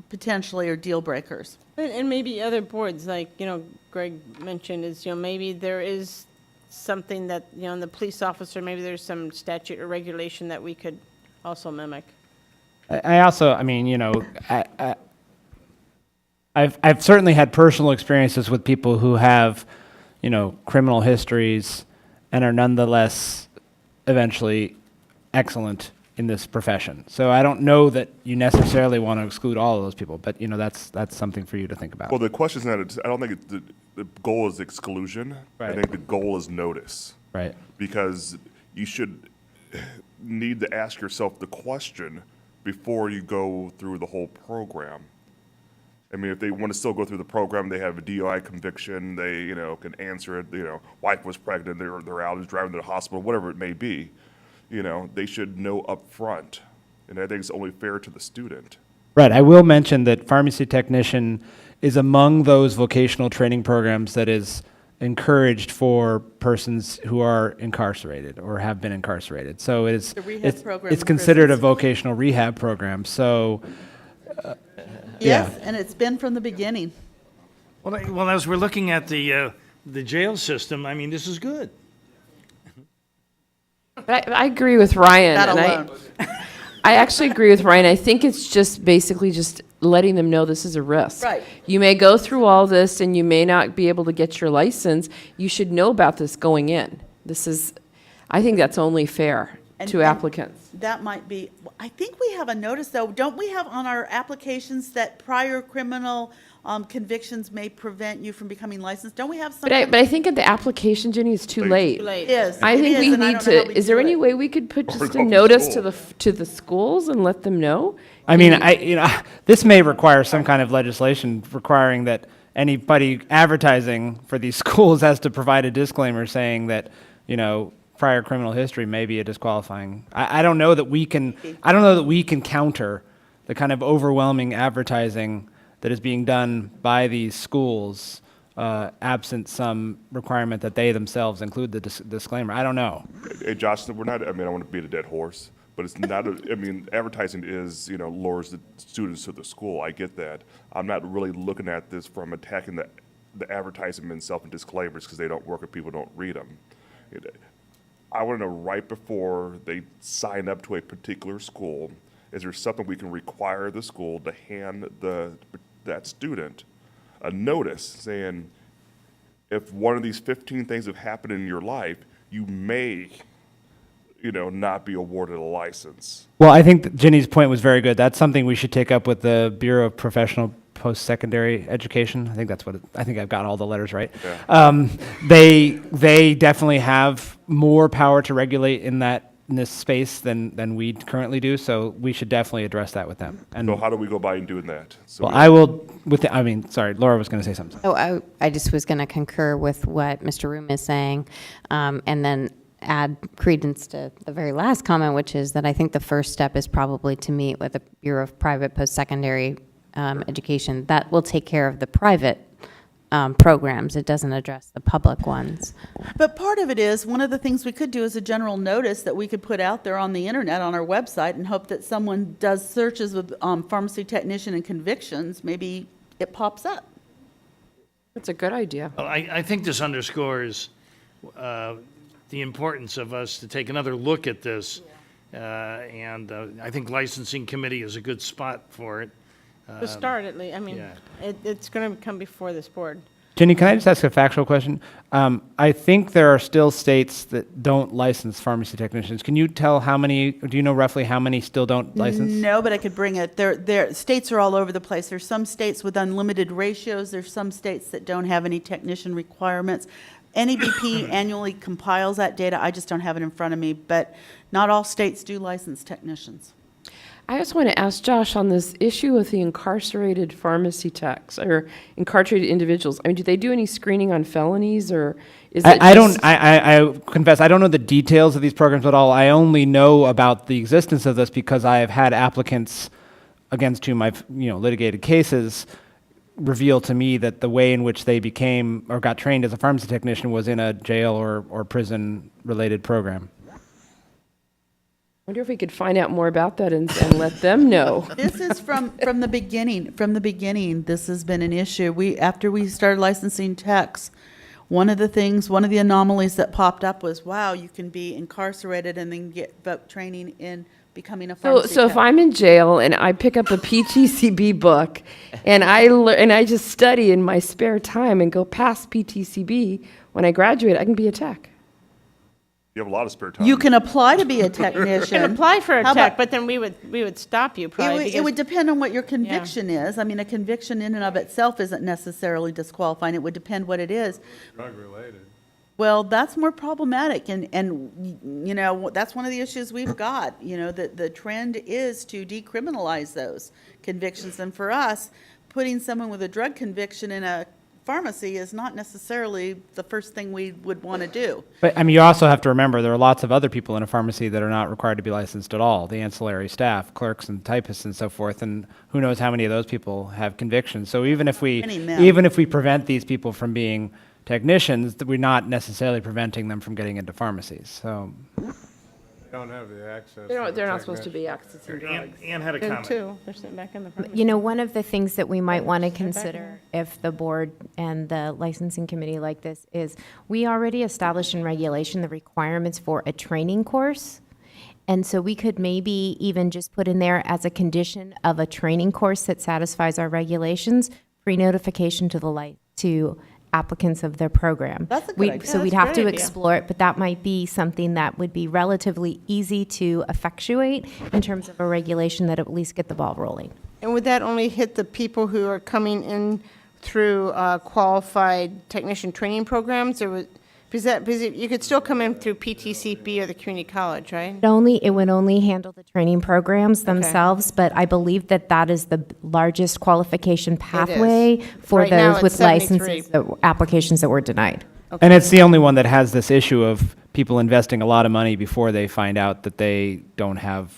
G: potentially are deal breakers.
D: And maybe other boards, like, Greg mentioned, is, maybe there is something that, in the police officer, maybe there's some statute or regulation that we could also mimic.
I: I've certainly had personal experiences with people who have, criminal histories and are nonetheless eventually excellent in this profession. So I don't know that you necessarily want to exclude all of those people, but that's something for you to think about.
N: Well, the question is not, I don't think the goal is exclusion.
I: Right.
N: I think the goal is notice.
I: Right.
N: Because you should need to ask yourself the question before you go through the whole program. I mean, if they want to still go through the program, they have a DUI conviction, they, can answer it, wife was pregnant, they're out, is driving to the hospital, whatever it may be, they should know up front. And I think it's only fair to the student.
I: Right. I will mention that pharmacy technician is among those vocational training programs that is encouraged for persons who are incarcerated or have been incarcerated. So
G: The rehab program
I: it's
G: in
I: considered a
G: prisons.
I: vocational rehab program. So
G: Yes, and it's been from the beginning.
A: Well, as we're looking at the jail system, I mean, this is good.
C: But I agree with Ryan.
G: That
C: and
G: alone.
C: I actually agree with Ryan. I think it's just basically just letting them know this is a risk.
G: Right.
C: You may go through all this and you may not be able to get your license. You should know about this going in. I think that's only fair to applicants.
G: That might be, I think we have a notice, though, don't we have on our applications that prior criminal convictions may prevent you from becoming licensed? Don't we have some?
C: But I think at the application, Jenny, it's too late.
D: Late.
G: Yes,
C: I
G: it
C: think
G: is,
C: we
G: and I
C: need
G: don't know how
C: to,
G: we
C: is there
G: do
C: any
G: it.
C: way we could put
N: Or
C: just
N: go
C: a
N: to
C: notice
N: school.
C: to the schools and let them know?
I: I mean, this may require some kind of legislation requiring that anybody advertising for these schools has to provide a disclaimer saying that, prior criminal history may be a disqualifying. I don't know that we can, I don't know that we can counter the kind of overwhelming advertising that is being done by these schools, absent some requirement that they themselves include the disclaimer. I don't know.
N: Hey, Josh, we're not, I mean, I want to beat a dead horse, but it's not, I mean, advertising is, you know, lures the students to the school. I get that. I'm not really looking at this from attacking the advertisement itself and disclaimers because they don't work and people don't read them. I want to know right before they sign up to a particular school, is there something we can require the school to hand that student a notice saying, if one of these 15 things have happened in your life, you may, you know, not be awarded a license.
I: Well, I think that Ginny's point was very good. That's something we should take up with the Bureau of Professional Post-Secondary Education. I think that's what I think I've got all the letters right.
N: Yeah.
I: They definitely have more power to regulate in this space than we currently do. So we should definitely address that with them. And
N: So how do we go by and doing that? So
I: well, I will. Sorry, Laura was going to say something.
H: Oh, I just was going to concur with what Mr. Room is saying, and then add credence to the very last comment, which is that I think the first step is probably to meet with the Bureau of Private Post-Secondary Education. That will take care of the private programs. It doesn't address the public ones.
G: But part of it is, one of the things we could do is a general notice that we could put out there on the internet, on our website, and hope that someone does searches with pharmacy technician and convictions, maybe it pops up.
C: That's a good idea.
A: Well, I think this underscores the importance of us to take another look at this. And I think licensing committee is a good spot for it.
D: To start at least, I mean,
A: Yeah.
D: it's going to come before this board.
I: Ginny, can I just ask a factual question? I think there are still states that don't license pharmacy technicians. Can you tell how many, do you know roughly how many still don't license?
G: No, but I could bring it. States are all over the place. There's some states with unlimited ratios. There's some states that don't have any technician requirements. NEBP annually compiles that data. I just don't have it in front of me, but not all states do license technicians.
C: I just want to ask Josh on this issue with the incarcerated pharmacy techs or incarcerated individuals. I mean, do they do any screening on felonies, or is it
I: I confess, I don't know the details of these programs at all. I only know about the existence of this because I have had applicants against whom I've, litigated cases reveal to me that the way in which they became or got trained as a pharmacy technician was in a jail or prison-related program.
C: I wonder if we could find out more about that and let them know.
G: This is from the beginning. From the beginning, this has been an issue. After we started licensing techs, one of the anomalies that popped up was, wow, you can be incarcerated and then get training in becoming a pharmacy
C: So if
G: tech.
C: I'm in jail and I pick up a PTCB book and I just study in my spare time and go past PTCB, when I graduate, I can be a tech.
N: You have a lot of spare time.
G: You can apply to be a technician.
D: You can apply for a
G: How
D: tech,
G: about-
D: but then we would stop you probably.
G: It would depend on what your conviction is. I mean, a conviction in and of itself isn't necessarily disqualifying. It would depend what it is.
E: Drug-related.
G: Well, that's more problematic, and that's one of the issues we've got. The trend is to decriminalize those convictions, and for us, putting someone with a drug conviction in a pharmacy is not necessarily the first thing we would want to do.
I: But, you also have to remember there are lots of other people in a pharmacy that are not required to be licensed at all, the ancillary staff, clerks and typists and so forth, and who knows how many of those people have convictions. So even if we prevent these people from being technicians, we're not necessarily preventing them from getting into pharmacies. So
E: Don't have the access.
C: They're not supposed to be accessing drugs.
A: Ann had a
D: Them
A: comment.
D: too. They're sitting back in the front.
H: One of the things that we might want to consider if the board and the licensing committee like this is we already established in regulation the requirements for a training course. And so we could maybe even just put in there as a condition of a training course that satisfies our regulations, pre-notification to applicants of their program.
G: That's a good idea.
H: So we'd
D: That's a
H: have to
D: great idea.
H: explore it, but that might be something that would be relatively easy to effectuate in terms of a regulation that at least get the ball rolling.
D: And would that only hit the people who are coming in through qualified technician training programs, or because you could still come in through PTCP or the community college, right?
H: It would only handle the training programs themselves, but I believe that is the largest qualification pathway for
D: Right now
H: those with
D: it's 73.
H: licenses, applications that were denied.
I: And it's the only one that has this issue of people investing a lot of money before they find out that they don't have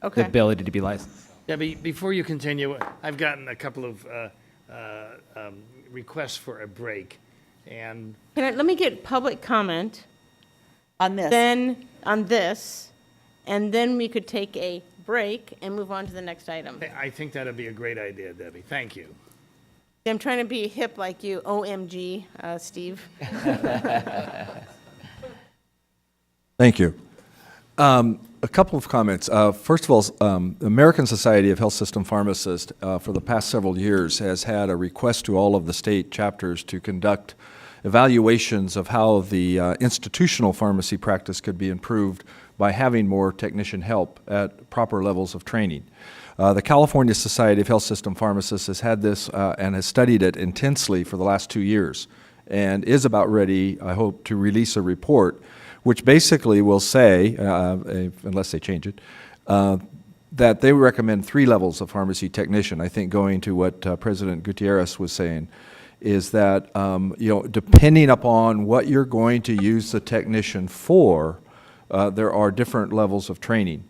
D: Okay.
I: the ability to be licensed.
A: Debbie, before you continue, I've gotten a couple of requests for a break, and
D: Let me get public comment,
G: On this.
D: then on this, and then we could take a break and move on to the next item.
A: I think that'd be a great idea, Debbie. Thank you.
D: I'm trying to be hip like you, OMG, Steve.
J: Thank you. A couple of comments. First of all, the American Society of Health System Pharmacists, for the past several years, has had a request to all of the state chapters to conduct evaluations of how the institutional pharmacy practice could be improved by having more technician help at proper levels of training. The California Society of Health System Pharmacists has had this and has studied it intensely for the last 2 years and is about ready, I hope, to release a report which basically will say, unless they change it, that they recommend 3 levels of pharmacy technician. I think going to what President Gutierrez was saying is that, depending upon what you're going to use the technician for, there are different levels of training.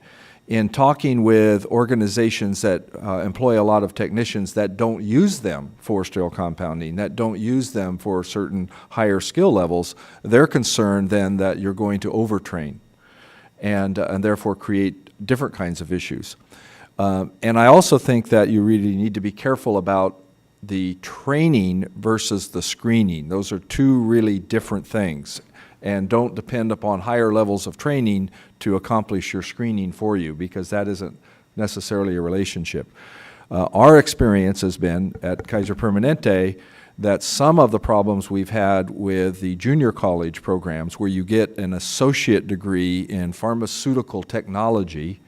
J: In talking with organizations that employ a lot of technicians that don't use them for sterile compounding, that don't use them for certain higher skill levels, they're concerned then that you're going to overtrain and therefore create different kinds of issues. And I also think that you really need to be careful about the training versus the screening. Those are 2 really different things. And don't depend upon higher levels of training to accomplish your screening for you, because that isn't necessarily a relationship. Our experience has been at Kaiser Permanente that some of the problems we've had with the junior college programs, where you get an associate degree in pharmaceutical technology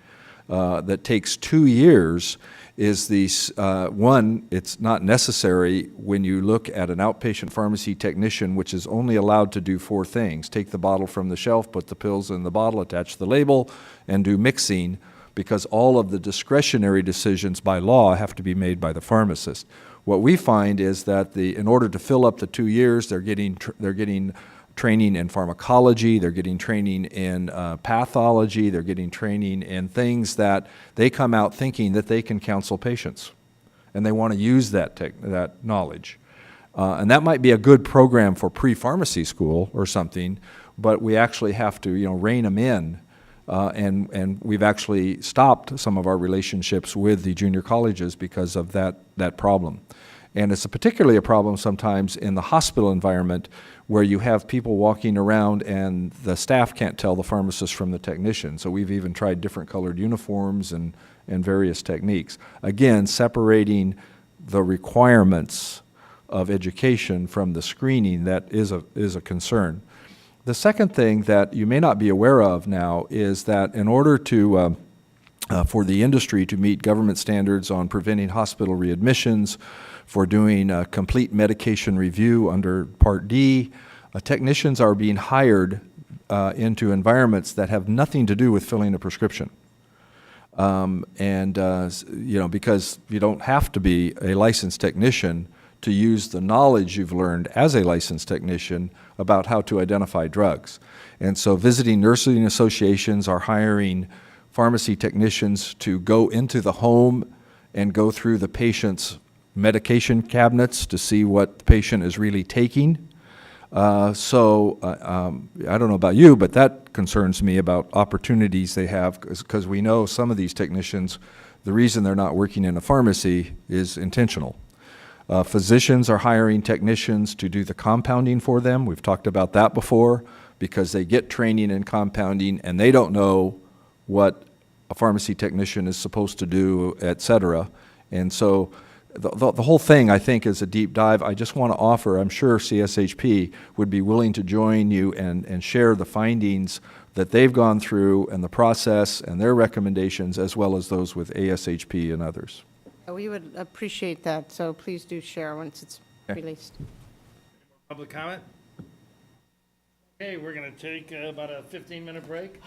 J: that takes 2 years, is one, it's not necessary when you look at an outpatient pharmacy technician, which is only allowed to do 4 things: take the bottle from the shelf, put the pills in the bottle, attach the label, and do mixing, because all of the discretionary decisions by law have to be made by the pharmacist. What we find is that in order to fill up the 2 years, they're getting training in pharmacology, they're getting training in pathology, they're getting training in things that they come out thinking that they can counsel patients, and they want to use that knowledge. And that might be a good program for pre-pharmacy school or something, but we actually have to rein them in, and we've actually stopped some of our relationships with the junior colleges because of that problem. And it's particularly a problem sometimes in the hospital environment, where you have people walking around and the staff can't tell the pharmacist from the technician. So we've even tried different colored uniforms and various techniques. Again, separating the requirements of education from the screening, that is a concern. The second thing that you may not be aware of now is that in order to for the industry to meet government standards on preventing hospital readmissions, for doing a complete medication review under Part D, technicians are being hired into environments that have nothing to do with filling a prescription. Because you don't have to be a licensed technician to use the knowledge you've learned as a licensed technician about how to identify drugs. And so visiting nursing associations are hiring pharmacy technicians to go into the home and go through the patient's medication cabinets to see what the patient is really taking. I don't know about you, but that concerns me about opportunities they have, because we know some of these technicians, the reason they're not working in a pharmacy is intentional. Physicians are hiring technicians to do the compounding for them. We've talked about that before, because they get training in compounding and they don't know what a pharmacy technician is supposed to do, et cetera. And so the whole thing, I think, is a deep dive. I just want to offer, I'm sure CSHP would be willing to join you and share the findings that they've gone through and the process and their recommendations, as well as those with ASHP and others.
D: We would appreciate that, so please do share once it's released.
A: Public comment? Okay, we're going to take about a 15-minute break.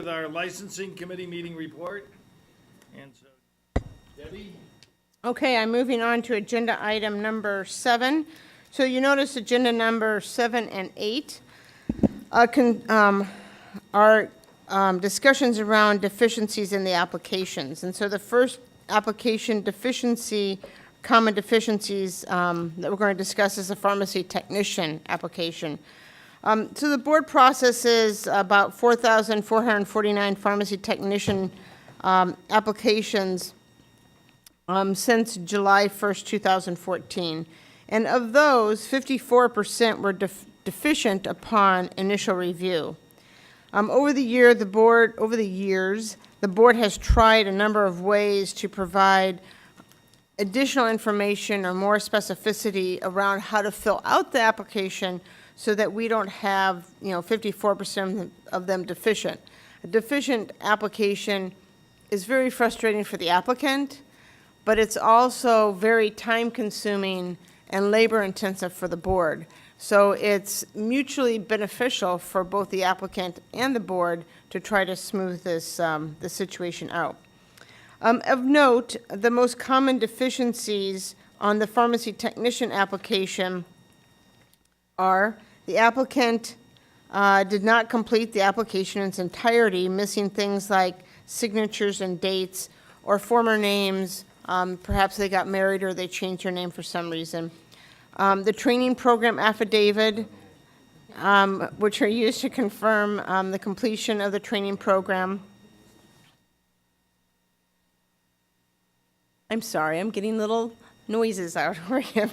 A: with our licensing committee meeting report. And so, Debbie?
D: Okay, I'm moving on to agenda item number 7. So you notice agenda number 7 and 8 are discussions around deficiencies in the applications. And so the first application deficiency, common deficiencies that we're going to discuss is the pharmacy technician application. So the board processes about 4,449 pharmacy technician applications since July 1st, 2014. And of those, 54% were deficient upon initial review. Over the years, the board has tried a number of ways to provide additional information or more specificity around how to fill out the application so that we don't have, 54% of them deficient. A deficient application is very frustrating for the applicant, but it's also very time-consuming and labor-intensive for the board. So it's mutually beneficial for both the applicant and the board to try to smooth this situation out. Of note, the most common deficiencies on the pharmacy technician application are the applicant did not complete the application in its entirety, missing things like signatures and dates or former names. Perhaps they got married or they changed their name for some reason. The training program affidavit, which are used to confirm the completion of the training program. I'm sorry, I'm getting little noises out over here.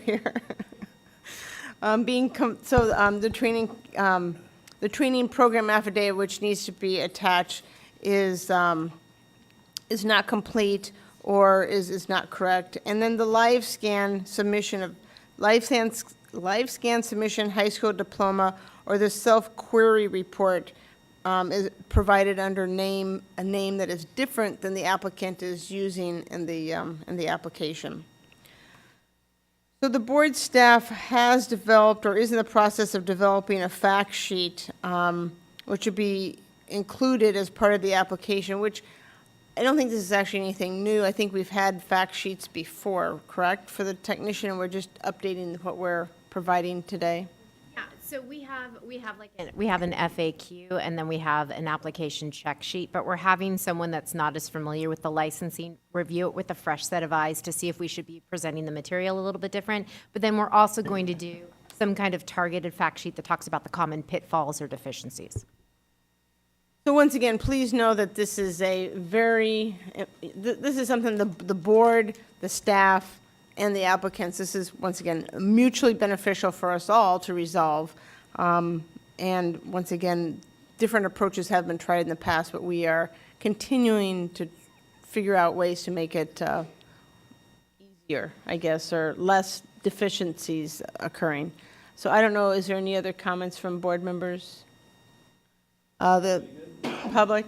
D: The training program affidavit, which needs to be attached, is not complete or is not correct. And then the live scan submission, high school diploma, or the self-query report is provided under a name that is different than the applicant is using in the application. So the board staff has developed or is in the process of developing a fact sheet, which would be included as part of the application, which I don't think this is actually anything new. I think we've had fact sheets before, correct, for the technician, and we're just updating what we're providing today?
H: Yeah, so we have an FAQ, and then we have an application check sheet, but we're having someone that's not as familiar with the licensing review it with a fresh set of eyes to see if we should be presenting the material a little bit different. But then we're also going to do some kind of targeted fact sheet that talks about the common pitfalls or deficiencies.
D: So once again, please know that this is this is something the board, the staff, and the applicants, this is, once again, mutually beneficial for us all to resolve. And once again, different approaches have been tried in the past, but we are continuing to figure out ways to make it easier, I guess, or less deficiencies occurring. So I don't know, is there any other comments from board members? The public?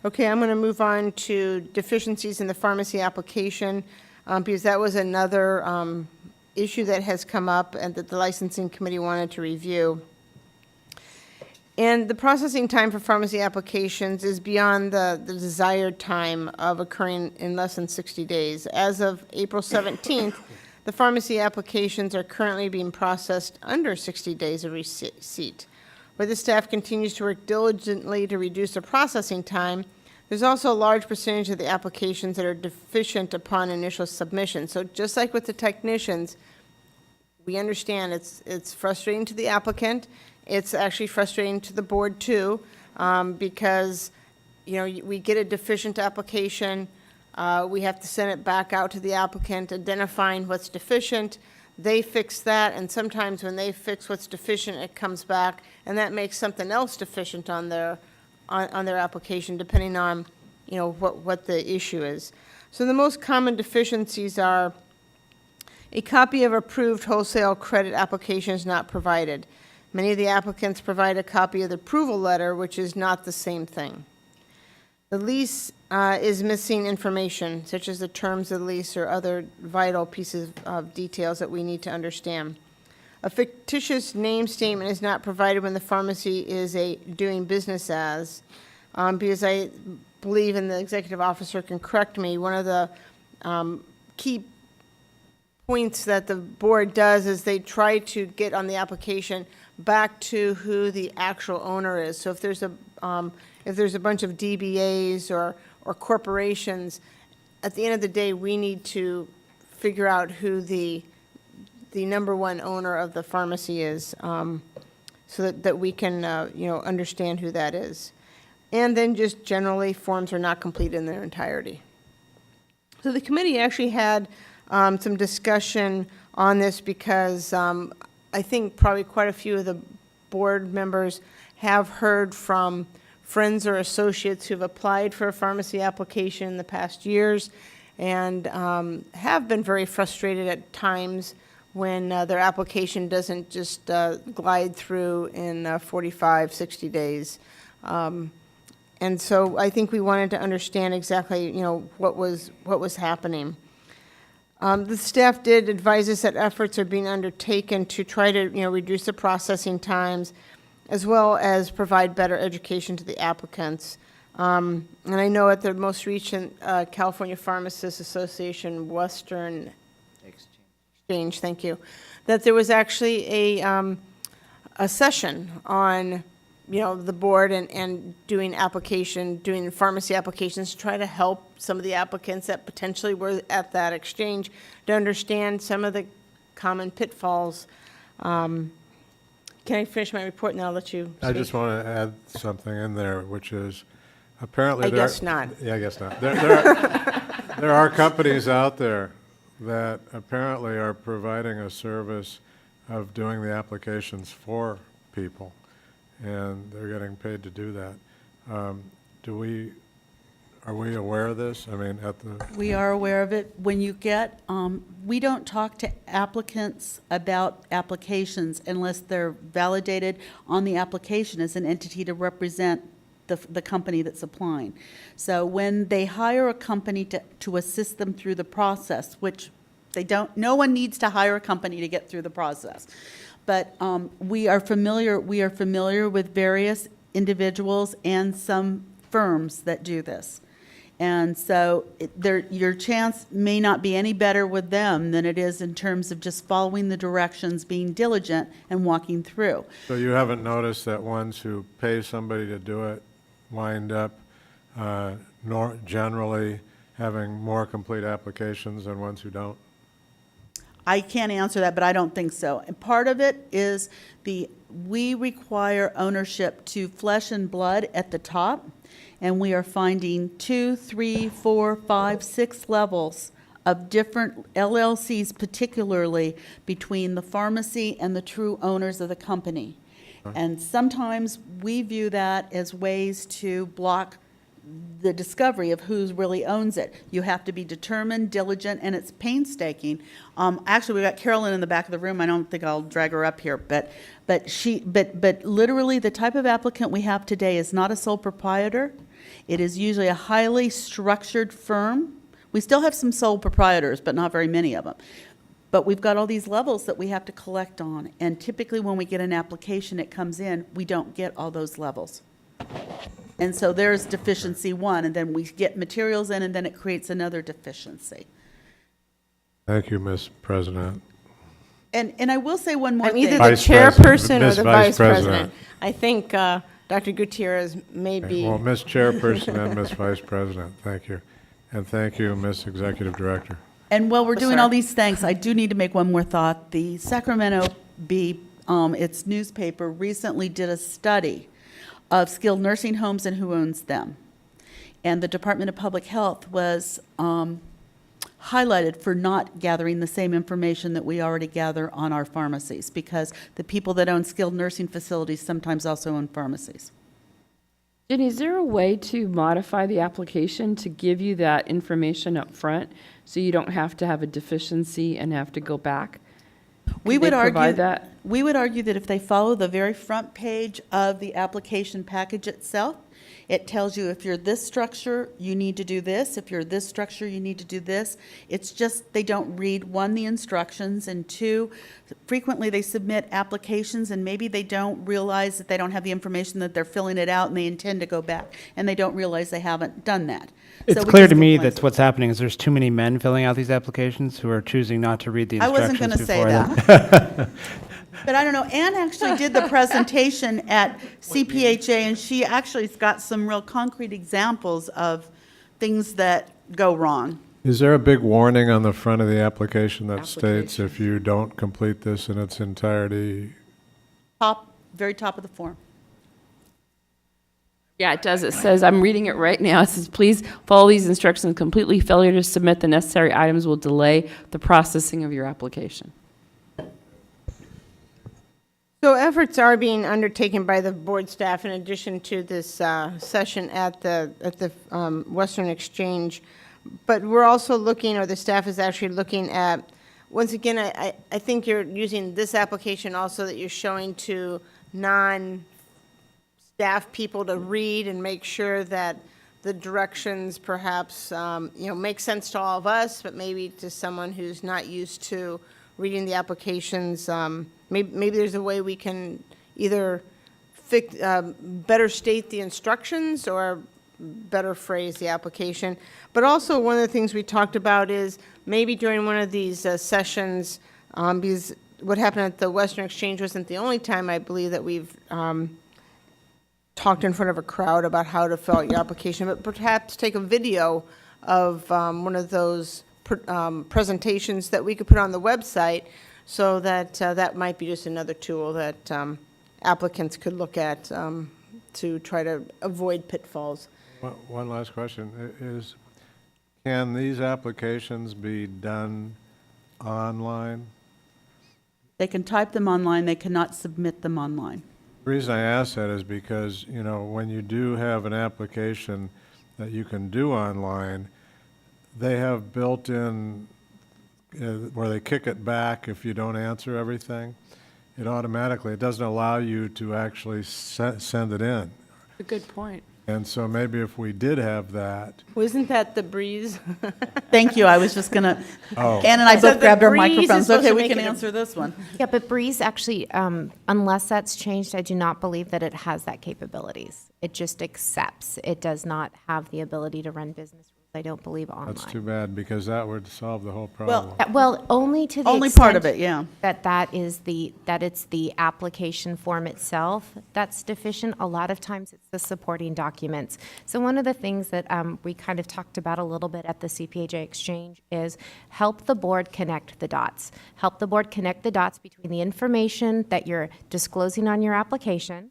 D: Okay, I'm going to move on to deficiencies in the pharmacy application, because that was another issue that has come up and that the licensing committee wanted to review. And the processing time for pharmacy applications is beyond the desired time of occurring in less than 60 days. As of April 17th, the pharmacy applications are currently being processed under 60 days of receipt. Where the staff continues to work diligently to reduce the processing time, there's also a large percentage of the applications that are deficient upon initial submission. So just like with the technicians, we understand it's frustrating to the applicant. It's actually frustrating to the board too, because we get a deficient application, we have to send it back out to the applicant, identifying what's deficient. They fix that, and sometimes when they fix what's deficient, it comes back, and that makes something else deficient on their application, depending on what the issue is. So the most common deficiencies are a copy of approved wholesale credit application is not provided. Many of the applicants provide a copy of the approval letter, which is not the same thing. The lease is missing information, such as the terms of the lease or other vital pieces of details that we need to understand. A fictitious name statement is not provided when the pharmacy is doing business as, because I believe, and the executive officer can correct me, one of the key points that the board does is they try to get on the application back to who the actual owner is. So if there's a bunch of DBAs or corporations, at the end of the day, we need to figure out who the number one owner of the pharmacy is, so that we can, understand who that is. And then just generally, forms are not complete in their entirety. So the committee actually had some discussion on this because I think probably quite a few of the board members have heard from friends or associates who've applied for a pharmacy application in the past years and have been very frustrated at times when their application doesn't just glide through in 45, 60 days. And so I think we wanted to understand exactly, what was happening. The staff did advise us that efforts are being undertaken to try to, reduce the processing times, as well as provide better education to the applicants. And I know at the most recent California Pharmacists Association Western Exchange, thank you, that there was actually a session on, the board and doing pharmacy applications to try to help some of the applicants that potentially were at that exchange to understand some of the common pitfalls. Can I finish my report and I'll let you speak?
E: I just want to add something in there, which is apparently
D: I guess not.
E: Yeah, I guess not. There are companies out there that apparently are providing a service of doing the applications for people, and they're getting paid to do that. Are we aware of this? I mean,
G: We are aware of it. When you get, we don't talk to applicants about applications unless they're validated on the application as an entity to represent the company that's applying. So when they hire a company to assist them through the process, which no one needs to hire a company to get through the process. But we are familiar with various individuals and some firms that do this. And so your chance may not be any better with them than it is in terms of just following the directions, being diligent, and walking through.
E: So you haven't noticed that ones who pay somebody to do it wind up generally having more complete applications than ones who don't?
G: I can't answer that, but I don't think so. And part of it is we require ownership to flesh and blood at the top, and we are finding 2, 3, 4, 5, 6 levels of different LLCs, particularly between the pharmacy and the true owners of the company. And sometimes we view that as ways to block the discovery of who really owns it. You have to be determined, diligent, and it's painstaking. Actually, we've got Carolyn in the back of the room. I don't think I'll drag her up here, but literally the type of applicant we have today is not a sole proprietor. It is usually a highly structured firm. We still have some sole proprietors, but not very many of them. But we've got all these levels that we have to collect on, and typically when we get an application, it comes in, we don't get all those levels. And so there's deficiency one, and then we get materials in, and then it creates another deficiency.
E: Thank you, Ms. President.
G: And I will say one more
D: I'm
G: thing.
D: either the
E: Vice
D: chairperson or
E: Ms.
D: the
E: Vice
D: vice president.
E: President.
D: I think Dr. Gutierrez may be.
E: Well, Ms. Chairperson and Ms. Vice President, thank you. And thank you, Ms. Executive Director.
G: And while we're
D: Yes,
G: doing
D: sir.
G: all these things, I do need to make one more thought. The Sacramento Bee, its newspaper, recently did a study of skilled nursing homes and who owns them. And the Department of Public Health was highlighted for not gathering the same information that we already gather on our pharmacies, because the people that own skilled nursing facilities sometimes also own pharmacies.
C: Jenny, is there a way to modify the application to give you that information up front so you don't have to have a deficiency and have to go back?
G: We
C: Could
G: would
C: they
G: argue
C: provide that?
G: We would argue that if they follow the very front page of the application package itself, it tells you if you're this structure, you need to do this. If you're this structure, you need to do this. It's just they don't read, one, the instructions, and two, frequently they submit applications and maybe they don't realize that they don't have the information, that they're filling it out and they intend to go back, and they don't realize they haven't done that.
I: It's
G: So we
I: clear
G: just
I: to me
G: complain.
I: that what's happening is there's too many men filling out these applications who are choosing not to read the
G: I
I: instructions
G: wasn't going to say
I: before them.
G: that. But I don't know, Anne actually did the presentation at CPHA, and she actually's got some real concrete examples of things that go wrong.
E: Is there a big warning on the front of the application that states if you don't complete this in its entirety?
G: Very top of the form.
C: Yeah, it does. It says, I'm reading it right now. It says, please follow these instructions completely. Failure to submit the necessary items will delay the processing of your application.
D: So efforts are being undertaken by the board staff in addition to this session at the Western Exchange. But we're also looking, or the staff is actually looking at, once again, I think you're using this application also that you're showing to non-staff people to read and make sure that the directions perhaps, make sense to all of us, but maybe to someone who's not used to reading the applications. Maybe there's a way we can either better state the instructions or better phrase the application. But also, one of the things we talked about is maybe during one of these sessions, because what happened at the Western Exchange wasn't the only time, I believe, that we've talked in front of a crowd about how to fill out your application, but perhaps take a video of one of those presentations that we could put on the website, so that that might be just another tool that applicants could look at to try to avoid pitfalls.
E: One last question is, can these applications be done online?
G: They can type them online, they cannot submit them online.
E: The reason I ask that is because, when you do have an application that you can do online, they have built-in where they kick it back if you don't answer everything. It doesn't allow you to actually send it in.
C: A good point.
E: And so maybe if we did have that.
D: Well, isn't that the breeze?
G: Thank you, I was just gonna,
E: Oh.
G: Ann and I
D: So
G: both grabbed our
D: the breeze is
G: microphones.
D: supposed
G: Okay,
D: to
G: we
D: make
G: can
D: it a-
G: answer this one.
H: Yeah, but Breeze actually, unless that's changed, I do not believe that it has that capabilities. It just accepts. It does not have the ability to run business rules, I don't believe, online.
E: That's too bad, because that would solve the whole problem.
H: Well, only to the
G: Only part of
H: extent
G: it, yeah.
H: that it's the application form itself that's deficient. A lot of times it's the supporting documents. So one of the things that we kind of talked about a little bit at the CPHA Exchange is help the board connect the dots. Help the board connect the dots between the information that you're disclosing on your application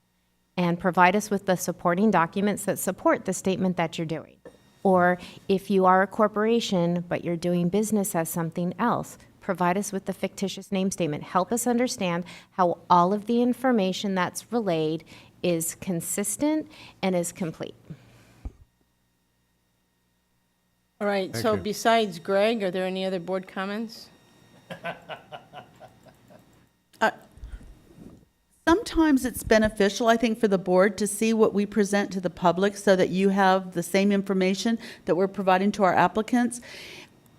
H: and provide us with the supporting documents that support the statement that you're doing. Or if you are a corporation, but you're doing business as something else, provide us with the fictitious name statement. Help us understand how all of the information that's relayed is consistent and is complete.
D: All right,
E: Thank
D: so
E: you.
D: besides Greg, are there any other board comments?
G: Sometimes it's beneficial, I think, for the board to see what we present to the public so that you have the same information that we're providing to our applicants.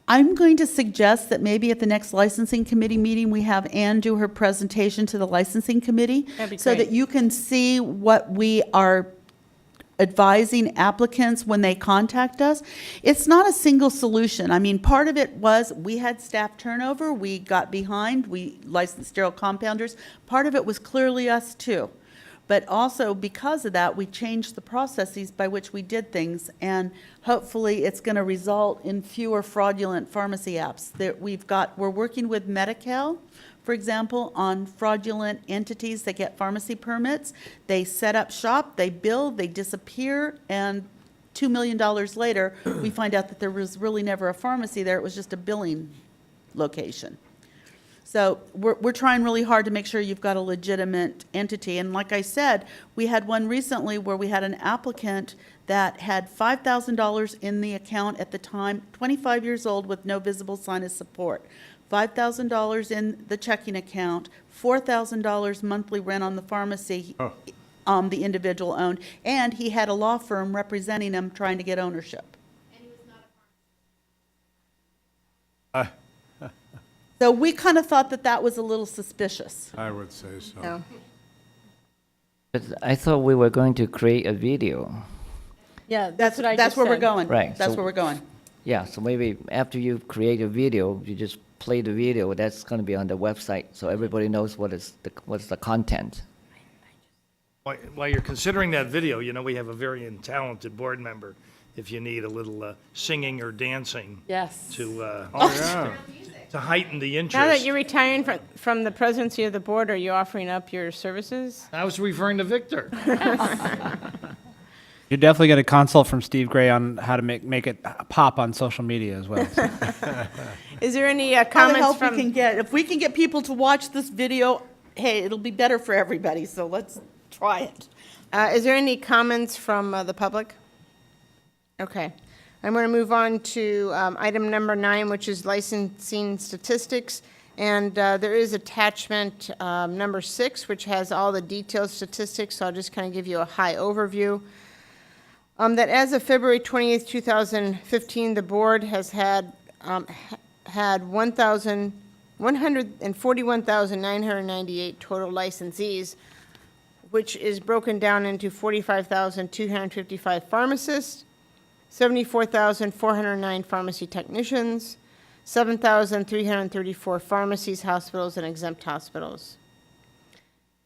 G: I'm going to suggest that maybe at the next licensing committee meeting, we have Ann do her presentation to the licensing committee.
D: That'd be
G: So
D: great.
G: that you can see what we are advising applicants when they contact us. It's not a single solution. I mean, part of it was we had staff turnover, we got behind, we licensed sterile compounders. Part of it was clearly us too. But also because of that, we changed the processes by which we did things, and hopefully it's going to result in fewer fraudulent pharmacy apps. We're working with Medi-Cal, for example, on fraudulent entities that get pharmacy permits. They set up shop, they bill, they disappear, and $2 million later, we find out that there was really never a pharmacy there, it was just a billing location. So we're trying really hard to make sure you've got a legitimate entity. And like I said, we had one recently where we had an applicant that had $5,000 in the account at the time, 25 years old with no visible sign of support. $5,000 in the checking account, $4,000 monthly rent on the pharmacy the individual owned, and he had a law firm representing him trying to get ownership. So we kind of thought that that was a little suspicious.
E: I would say so.
D: No.
K: But I thought we were going to create a video.
D: Yeah, that's what I
G: That's
D: just
G: where we're
D: said.
G: going.
K: Right,
G: That's
K: so-
G: where we're going.
K: Yeah, so maybe after you create a video, you just play the video. That's going to be on the website, so everybody knows what's the content.
A: While you're considering that video, you know, we have a very talented board member, if you need a little singing or dancing
C: Yes.
A: to
E: Yeah.
A: to heighten the interest.
D: Now that you're retiring from the presidency of the board, are you offering up your services?
A: I was referring to Victor.
I: You definitely get a consult from Steve Gray on how to make it pop on social media as well.
D: Is there any
G: All the
D: comments
G: help we
D: from?
G: can get. If we can get people to watch this video, hey, it'll be better for everybody, so let's try it.
D: Is there any comments from the public? Okay. I'm going to move on to item number 9, which is licensing statistics. And there is attachment number 6, which has all the detailed statistics, so I'll just kind of give you a high overview. That as of February 28th, 2015, the board has had 141,998 total licensees, which is broken down into 45,255 pharmacists, 74,409 pharmacy technicians, 7,334 pharmacies, hospitals, and exempt hospitals.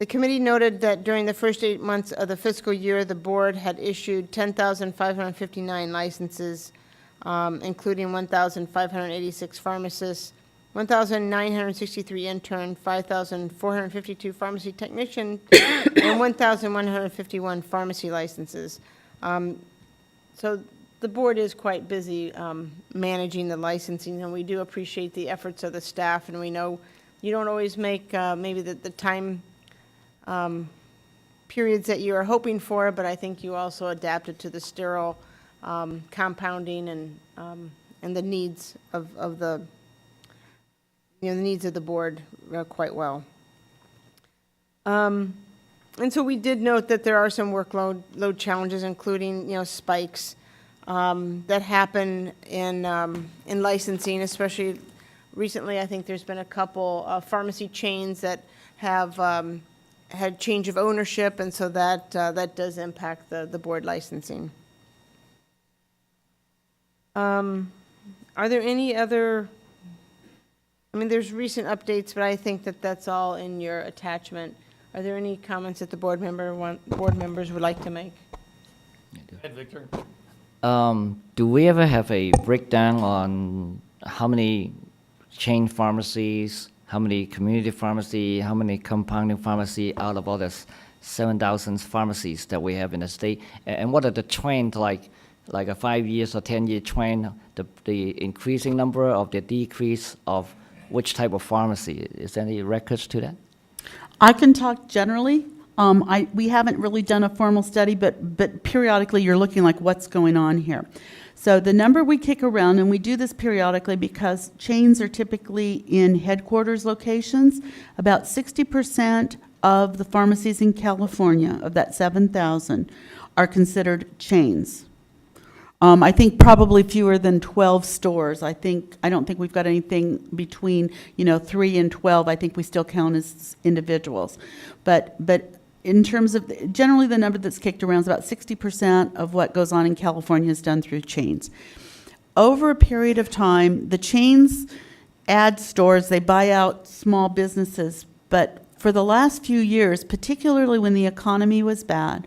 D: The committee noted that during the first 8 months of the fiscal year, the board had issued 10,559 licenses, including 1,586 pharmacists, 1,963 intern, 5,452 pharmacy technician, and 1,151 pharmacy licenses. So the board is quite busy managing the licensing, and we do appreciate the efforts of the staff, and we know you don't always make maybe the time periods that you are hoping for, but I think you also adapted to the sterile compounding and the needs of the the needs of the board quite well. And so we did note that there are some load challenges, including spikes that happen in licensing, especially recently. I think there's been a couple pharmacy chains that have had change of ownership, and so that does impact the board licensing. Are there any other? I mean, there's recent updates, but I think that's all in your attachment. Are there any comments that the board members would like to make?
A: Ed, Victor?
K: Do we ever have a breakdown on how many chain pharmacies, how many community pharmacy, how many compounding pharmacy out of all the 7,000 pharmacies that we have in the state? And what are the trends, like a 5 years or 10-year trend, the increasing number of the decrease of which type of pharmacy? Is there any records to that?
G: I can talk generally. We haven't really done a formal study, but periodically you're looking like what's going on here. So the number we kick around, and we do this periodically because chains are typically in headquarters locations, about 60% of the pharmacies in California, of that 7,000, are considered chains. I think probably fewer than 12 stores. I don't think we've got anything between 3 and 12. I think we still count as individuals. But in terms of generally the number that's kicked around is about 60% of what goes on in California is done through chains. Over a period of time, the chains add stores, they buy out small businesses, but for the last few years, particularly when the economy was bad,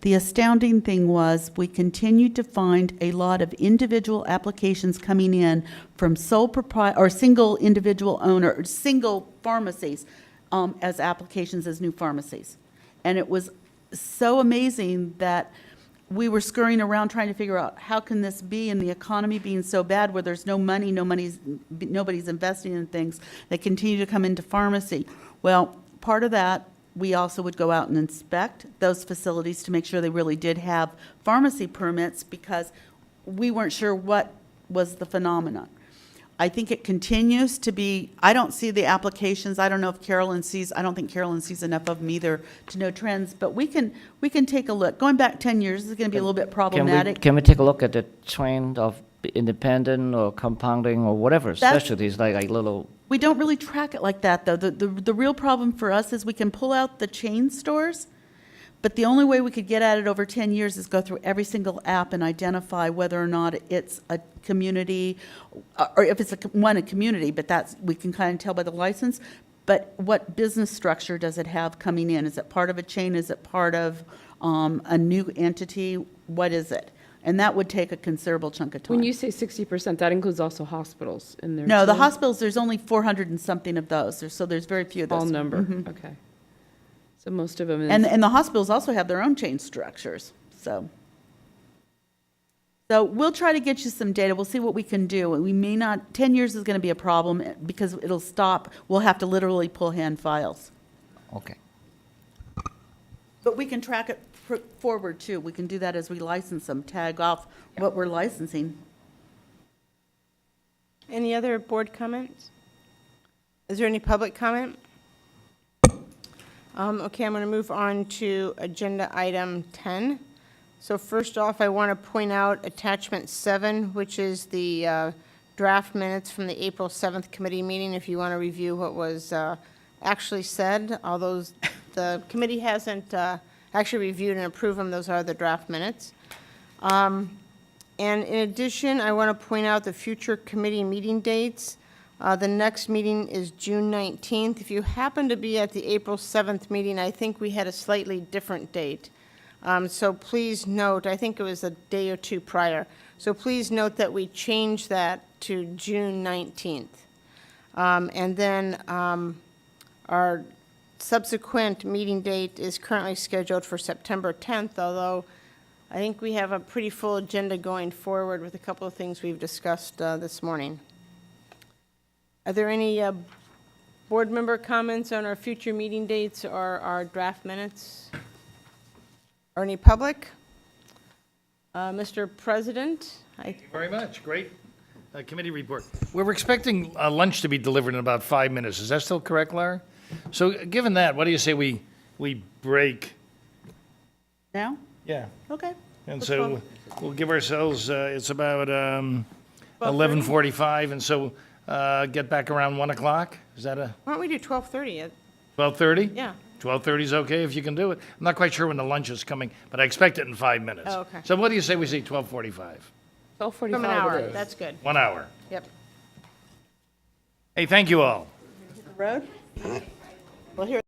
G: the astounding thing was we continued to find a lot of individual applications coming in from sole proprietor or single individual owner, single pharmacies as applications as new pharmacies. And it was so amazing that we were scurrying around trying to figure out how can this be, and the economy being so bad where there's no money, nobody's investing in things, they continue to come into pharmacy. Well, part of that, we also would go out and inspect those facilities to make sure they really did have pharmacy permits because we weren't sure what was the phenomenon. I think it continues to be, I don't see the applications. I don't know if Carolyn sees, I don't think Carolyn sees enough of them either to know trends, but we can take a look. Going back 10 years is going to be a little bit problematic.
K: Can we take a look at the trend of independent or compounding or whatever specialties, like little?
G: We don't really track it like that, though. The real problem for us is we can pull out the chain stores, but the only way we could get at it over 10 years is go through every single app and identify whether or not it's a community, or if it's a community, but that's, we can kind of tell by the license. But what business structure does it have coming in? Is it part of a chain? Is it part of a new entity? What is it? And that would take a considerable chunk of time.
C: When you say 60%, that includes also hospitals in there
G: No, the
C: too?
G: hospitals, there's only 400 and something of those, so there's very few of those.
C: Small number,
G: Mhm.
C: okay. So most of them is.
G: And the hospitals also have their own chain structures, so. So we'll try to get you some data, we'll see what we can do. We may not, 10 years is gonna be a problem, because it'll stop, we'll have to literally pull hand files.
K: Okay.
G: But we can track it forward too, we can do that as we license them, tag off what we're licensing.
D: Any other board comments? Is there any public comment? Okay, I'm going to move on to agenda item 10. So first off, I want to point out attachment 7, which is the draft minutes from the April 7th committee meeting, if you want to review what was actually said. Although the committee hasn't actually reviewed and approved them, those are the draft minutes. And in addition, I want to point out the future committee meeting dates. The next meeting is June 19th. If you happen to be at the April 7th meeting, I think we had a slightly different date. So please note, I think it was a day or two prior. So please note that we changed that to June 19th. And then our subsequent meeting date is currently scheduled for September 10th, although I think we have a pretty full agenda going forward with a couple of things we've discussed this morning. Are there any board member comments on our future meeting dates or our draft minutes? Or any public? Mr. President?
A: Thank you very much. Great committee report. We're expecting lunch to be delivered in about 5 minutes. Is that still correct, Lara? So given that, what do you say we break?
G: Now?
A: Yeah.
G: Okay.
A: And
G: That's
A: so
G: fine.
A: we'll give ourselves, it's about 11:45, and so get back around 1 o'clock? Is that a
D: Why don't we do 12:30?
A: 12:30?
D: Yeah.
A: 12:30 is okay if you can do it. I'm not quite sure when the lunch is coming, but I expect it in 5 minutes.
D: Oh, okay.
A: So what do you say we say 12:45?
C: 12:45
D: From an hour,
C: it is.
D: that's good.
A: 1 hour.
D: Yep.
A: Hey, thank you all.
G: The road? Well, here.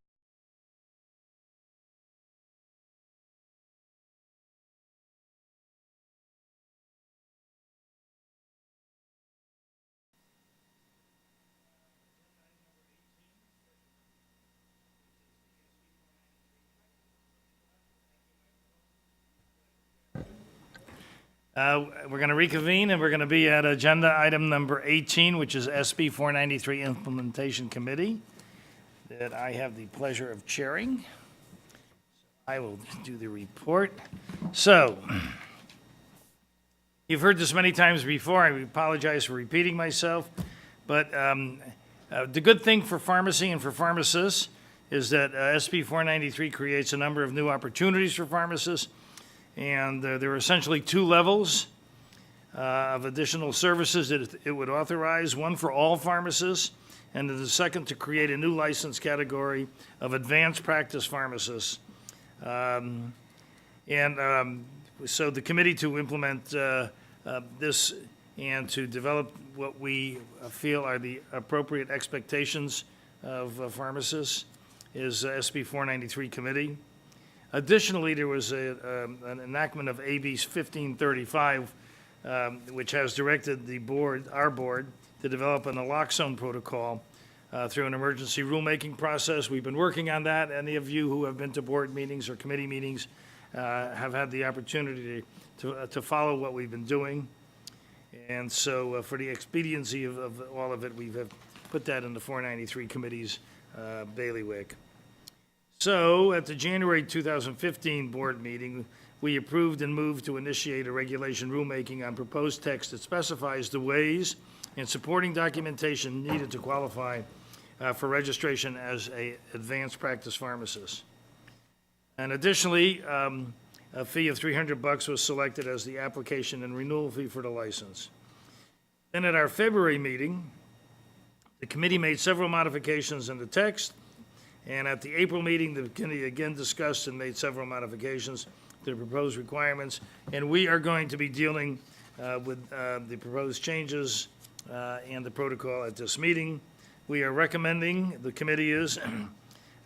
A: We're going to reconvene, and we're going to be at agenda item number 18, which is SB 493 Implementation Committee, that I have the pleasure of chairing. I will do the report. So, you've heard this many times before. I apologize for repeating myself, but the good thing for pharmacy and for pharmacists is that SB 493 creates a number of new opportunities for pharmacists. And there are essentially two levels of additional services that it would authorize, one for all pharmacists, and the second to create a new license category of advanced practice pharmacists. So the committee to implement this and to develop what we feel are the appropriate expectations of pharmacists is SB 493 committee. Additionally, there was an enactment of AB 1535, which has directed the board, our board, to develop an naloxone protocol through an emergency rulemaking process. We've been working on that. Any of you who have been to board meetings or committee meetings have had the opportunity to follow what we've been doing. And so for the expediency of all of it, we've put that in the 493 committee's bailiwick. So, at the January 2015 board meeting, we approved and moved to initiate a regulation rulemaking on proposed text that specifies the ways and supporting documentation needed to qualify for registration as a advanced practice pharmacist. And additionally, a fee of $300 was selected as the application and renewal fee for the license. Then at our February meeting, the committee made several modifications in the text, and at the April meeting, the committee again discussed and made several modifications to the proposed requirements, and we are going to be dealing with the proposed changes and the protocol at this meeting. We are recommending, the committee is,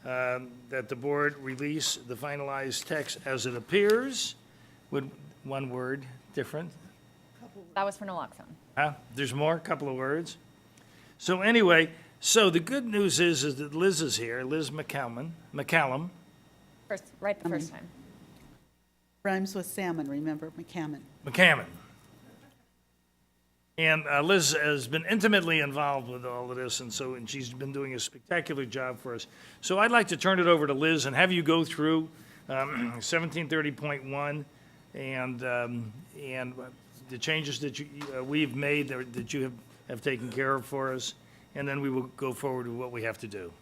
A: that the board release the finalized text as it appears, with one word different.
O: That was for naloxone.
A: There's more, a couple of words. So anyway, so the good news is that Liz is here, Liz McCallum.
O: Right the first time.
G: Rhymes with salmon, remember, McCammon.
A: McCammon. And Liz has been intimately involved with all of this, and she's been doing a spectacular job for us. So I'd like to turn it over to Liz and have you go through 1730.1 and the changes that we've made that you have taken care of for us, and then we will go forward with what we have to do.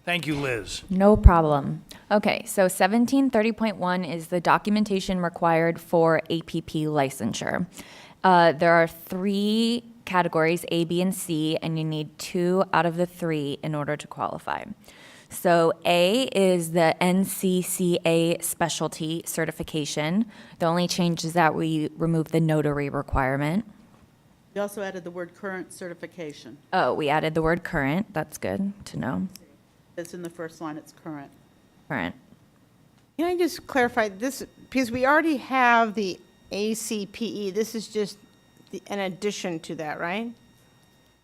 A: Thank you, Liz.
O: No problem. Okay, so 1730.1 is the documentation required for APP licensure. There are 3 categories, A, B, and C, and you need 2 out of the 3 in order to qualify. So A is the NCCA specialty certification. The only change is that we removed the notary requirement.
G: You also added the word current certification.
O: Oh, we added the word current. That's good to know.
G: It's in the first line, it's current.
O: Current.
D: Can I just clarify this, because we already have the ACPE, this is just an addition to that, right?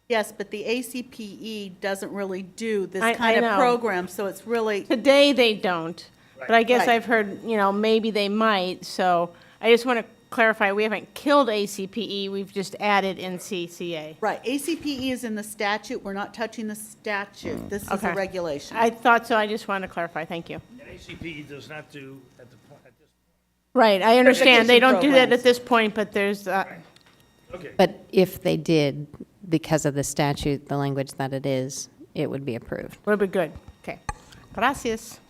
G: Yes, but the ACPE doesn't really do this
D: I
G: kind of
D: know.
G: program, so it's really,
D: Today, they don't, but I guess
G: Right.
D: I've heard, maybe they might, so I just want to clarify, we haven't killed ACPE, we've just added NCCA.
G: right, ACPE is in the statute, we're not touching the statute, this is
D: Okay.
G: a regulation.
D: I thought so, I just wanted to clarify, thank you.
A: And ACPE does not do at this.
D: Right, I understand, they don't do that
G: programs.
D: at this point, but there's,
A: Okay.
P: But if they did, because of the statute, the language that it is, it would be approved.
D: would be good, okay. Gracias.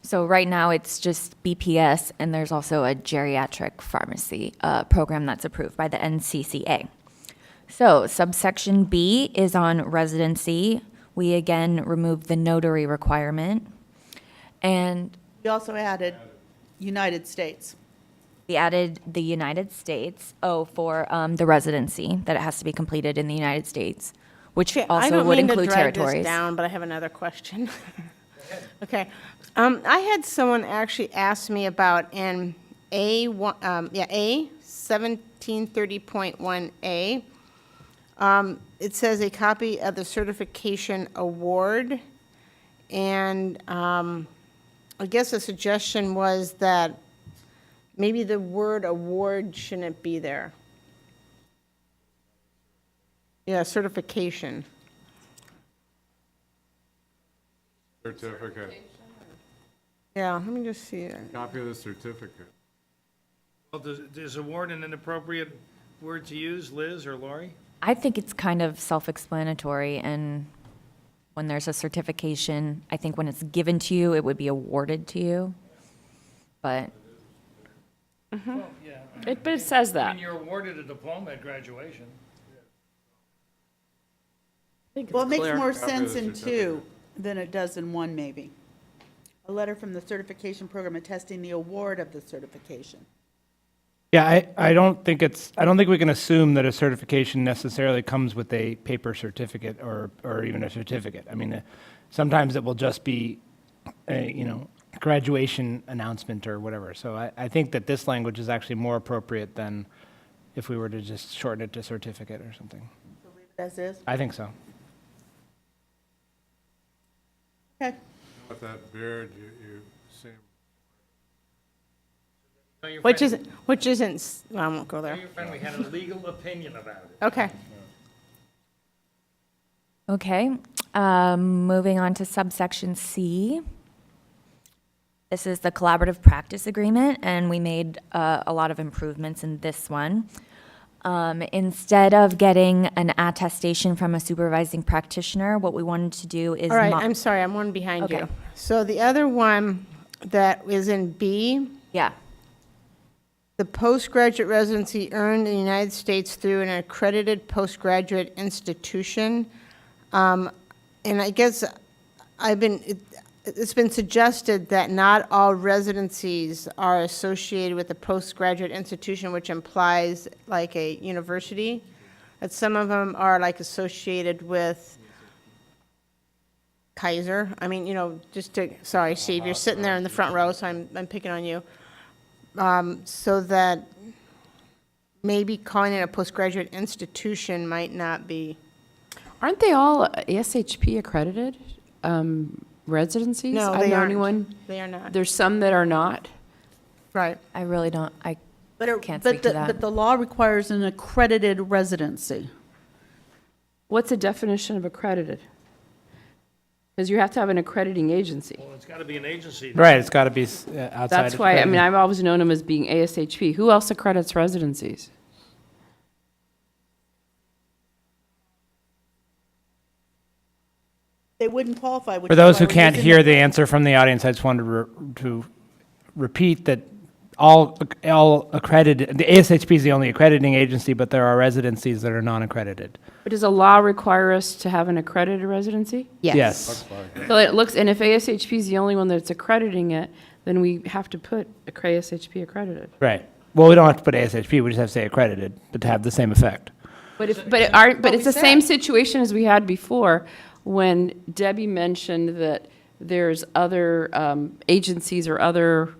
O: So right now, it's just BPS, and there's also a geriatric pharmacy program that's approved by the NCCA. So subsection B is on residency. We again removed the notary requirement. And
G: We also added United States.
O: we added the United States, for the residency, that it has to be completed in the United States, which
D: I
O: also
D: don't
O: would
D: mean to
O: include
D: drag this
O: territories.
D: down, but I have another question. Okay. I had someone actually ask me about an A 1730.1A. It says a copy of the certification award, and I guess the suggestion was that maybe the word award shouldn't be there. Yeah, certification.
E: Certificate,
D: Yeah, let me just see.
E: copy of the certificate.
A: Well, is award an inappropriate word to use, Liz or Lori?
O: I think it's kind of self-explanatory, and when there's a certification, I think when it's given to you, it would be awarded to you. But
A: Yeah.
C: But it says
A: I
C: that.
A: mean, you're awarded a diploma at graduation.
G: Well, it makes
C: clear.
G: more
E: Copy of
G: sense
E: the
G: in
E: certificate.
G: 2 than it does in 1, maybe. A letter from the certification program attesting the award of the certification.
I: Yeah, I don't think we can assume that a certification necessarily comes with a paper certificate or even a certificate. I mean, sometimes it will just be a, graduation announcement or whatever. So I think that this language is actually more appropriate than if we were to just shorten it to certificate or something.
G: As is?
I: I think so.
G: Okay.
E: With that beard, you seem.
A: Tell your
D: Which
A: friend-
D: isn't, well, I won't go
A: tell
D: there.
A: your friend we had a legal opinion about it.
D: Okay.
O: Okay, moving on to subsection C. This is the collaborative practice agreement, and we made a lot of improvements in this one. Instead of getting an attestation from a supervising practitioner, what we wanted to do is.
D: All right, I'm sorry, I'm one behind you.
O: Okay.
D: So the other one that is in B,
O: Yeah.
D: the postgraduate residency earned in the United States through an accredited postgraduate institution. And I guess it's been suggested that not all residencies are associated with a postgraduate institution, which implies like a university. That some of them are like associated with Kaiser. I mean, sorry, Steve, you're sitting there in the front row, so I'm picking on you. So that maybe calling it a postgraduate institution might not be.
C: Aren't they all ASHP accredited residencies?
D: No,
C: I'm
D: they
C: the
D: aren't.
C: only one.
D: They are not.
C: There's some that are not.
D: Right.
O: I really don't, I can't
G: But
O: speak to that.
G: But the law requires an accredited residency.
C: What's the definition of accredited? Because you have to have an accrediting agency.
A: Well, it's got to be an agency.
I: Right, it's got to be outside.
C: That's
I: of
C: why, I mean,
I: crediting.
C: I've always known them as being ASHP. Who else accredits residencies?
G: They wouldn't qualify. which
I: For
G: is
I: those
G: why
I: who
G: we're
I: can't
G: using
I: hear the answer from the audience, I just wanted to repeat that all accredited, the ASHP is the only accrediting agency, but there are residencies that are non-accredited.
C: But does a law require us to have an accredited residency?
I: Yes.
C: So it looks, and if ASHP is the only one that's accrediting it, then we have to put ASHP accredited.
I: Right. Well, we don't have to put ASHP, we just have to say accredited, but to have the same effect.
C: But it's the same situation as we had before, when Debbie mentioned that there's other agencies or other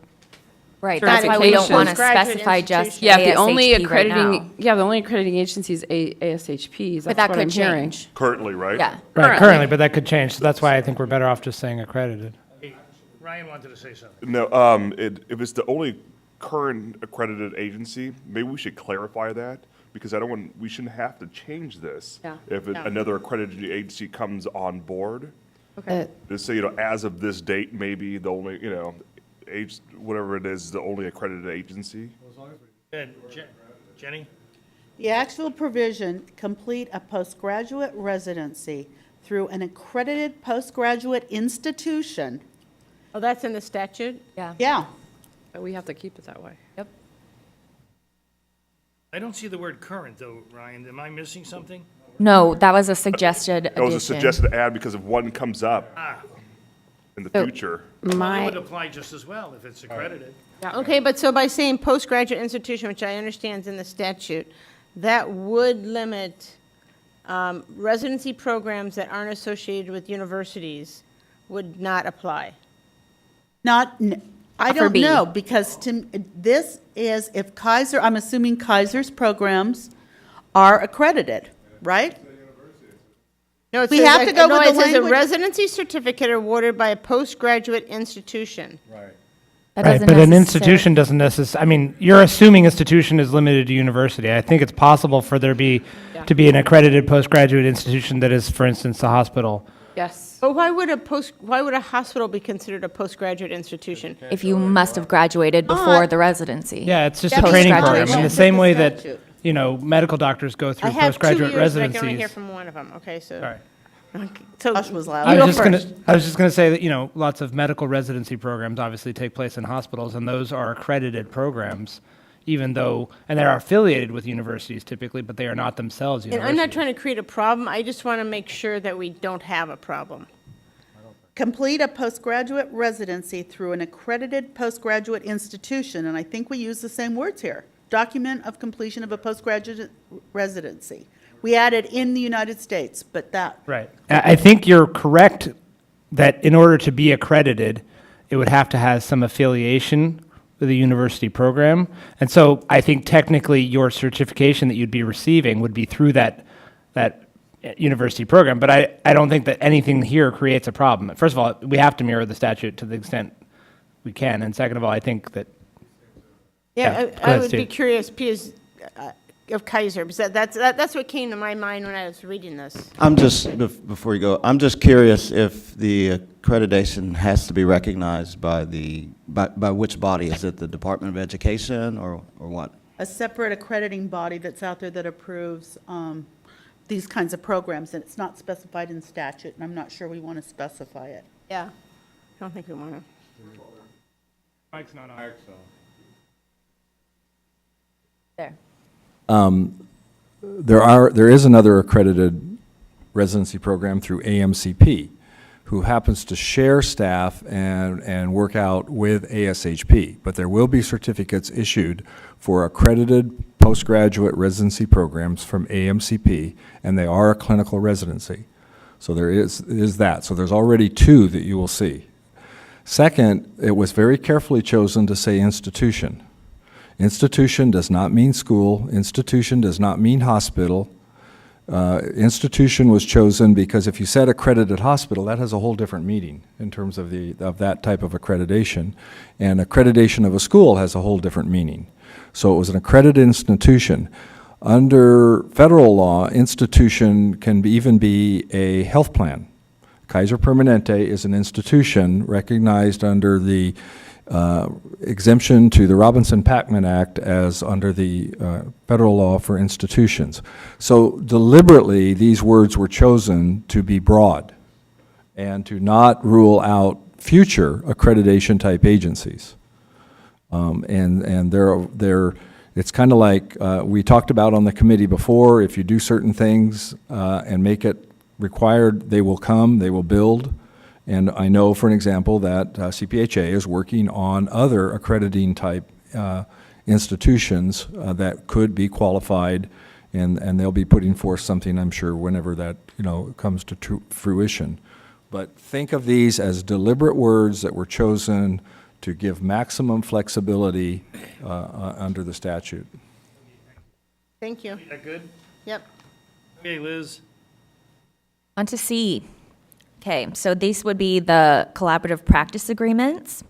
O: Right, that's why we don't want to
D: Postgraduate
O: specify just
D: institution.
C: Yeah, the only
O: ASHP right now.
C: accrediting, the only accrediting agency is ASHPs.
O: But
C: That's
O: that
C: what I'm
O: could
C: hearing.
O: change.
N: Currently, right?
O: Yeah.
I: Right, currently, but that could change, so that's why I think we're better off just saying accredited.
A: Hey, Ryan wanted to say something.
N: No, if it's the only current accredited agency, maybe we should clarify that, because we shouldn't have to change this.
C: Yeah.
N: If another accredited agency comes on board.
C: Okay.
N: Just say, as of this date, maybe the only, whatever it is, the only accredited agency.
A: Good. Jenny?
G: The actual provision, complete a postgraduate residency through an accredited postgraduate institution.
D: Oh, that's in the statute?
O: Yeah.
G: Yeah.
C: But we have to keep it that way.
O: Yep.
A: I don't see the word current, though, Ryan. Am I missing something?
O: No, that was a suggested addition.
N: That was a suggested add because if one comes up in the future.
A: Well, it would apply just as well if it's accredited.
D: Okay, but so by saying postgraduate institution, which I understand is in the statute, that would limit residency programs that aren't associated with universities would not apply.
G: I
O: For
G: don't
O: B.
G: know, because this is, if Kaiser, I'm assuming Kaiser's programs are accredited, right?
D: No, it
G: We
D: says
G: have to go with the
D: it says a
G: language-
D: residency certificate awarded by a postgraduate institution.
O: That
I: Right,
O: doesn't
I: but an
O: necessar-
I: institution doesn't necessarily, I mean, you're assuming institution is limited to university. I think it's possible for there to be an accredited postgraduate institution that is, for instance, a hospital.
C: Yes.
D: But why would a hospital be considered a postgraduate institution?
O: If you must have graduated before the residency.
I: Yeah, it's just a
G: That's
I: training
O: postgraduate.
I: program, in the
G: That's
I: same
G: the
I: way that,
G: statute.
I: medical doctors go
D: I
I: through
D: have 2
I: postgraduate
D: years, but I can only hear
I: residencies.
D: from one of them, okay, so.
I: Sorry.
D: So,
G: Josh was loud.
I: I
D: You go
I: was
D: first.
I: just gonna say that, lots of medical residency programs obviously take place in hospitals, and those are accredited programs, even though, and they're affiliated with universities typically, but they are not themselves
D: And
I: universities.
D: I'm not trying to create a problem, I just want to make sure that we don't have a problem.
G: Complete a postgraduate residency through an accredited postgraduate institution, and I think we use the same words here. Document of completion of a postgraduate residency. We added in the United States, but that,
I: Right. I think you're correct that in order to be accredited, it would have to have some affiliation with a university program. And so I think technically your certification that you'd be receiving would be through that university program. But I don't think that anything here creates a problem. First of all, we have to mirror the statute to the extent we can. And second of all, I think that.
D: Yeah,
I: Yeah, go
D: I
I: ahead,
D: would be
I: Steve.
D: curious, because Kaiser, because that's what came to my mind when I was reading this.
M: I'm just, before you go, I'm just curious if the accreditation has to be recognized by by which body? Is it the Department of Education or what?
G: A separate accrediting body that's out there that approves these kinds of programs, and it's not specified in statute, and I'm not sure we want to specify it.
D: Yeah. I don't think we want to.
A: Mike's not on.
O: There.
J: There is another accredited residency program through AMCP, who happens to share staff and work out with ASHP. But there will be certificates issued for accredited postgraduate residency programs from AMCP, and they are a clinical residency. So there is that. So there's already 2 that you will see. Second, it was very carefully chosen to say institution. Institution does not mean school. Institution does not mean hospital. Institution was chosen because if you said accredited hospital, that has a whole different meaning in terms of that type of accreditation. And accreditation of a school has a whole different meaning. So it was an accredited institution. Under federal law, institution can even be a health plan. Kaiser Permanente is an institution recognized under the exemption to the Robinson-Pacman Act as under the federal law for institutions. So deliberately, these words were chosen to be broad and to not rule out future accreditation type agencies. It's kind of like we talked about on the committee before, if you do certain things and make it required, they will come, they will build. And I know, for an example, that CPHA is working on other accrediting type institutions that could be qualified, and they'll be putting forth something, I'm sure, whenever that comes to fruition. But think of these as deliberate words that were chosen to give maximum flexibility under the statute.
D: Thank you.
A: Is that good?
D: Yep.
A: Okay, Liz.
O: On to C. Okay, so these would be the collaborative practice agreements.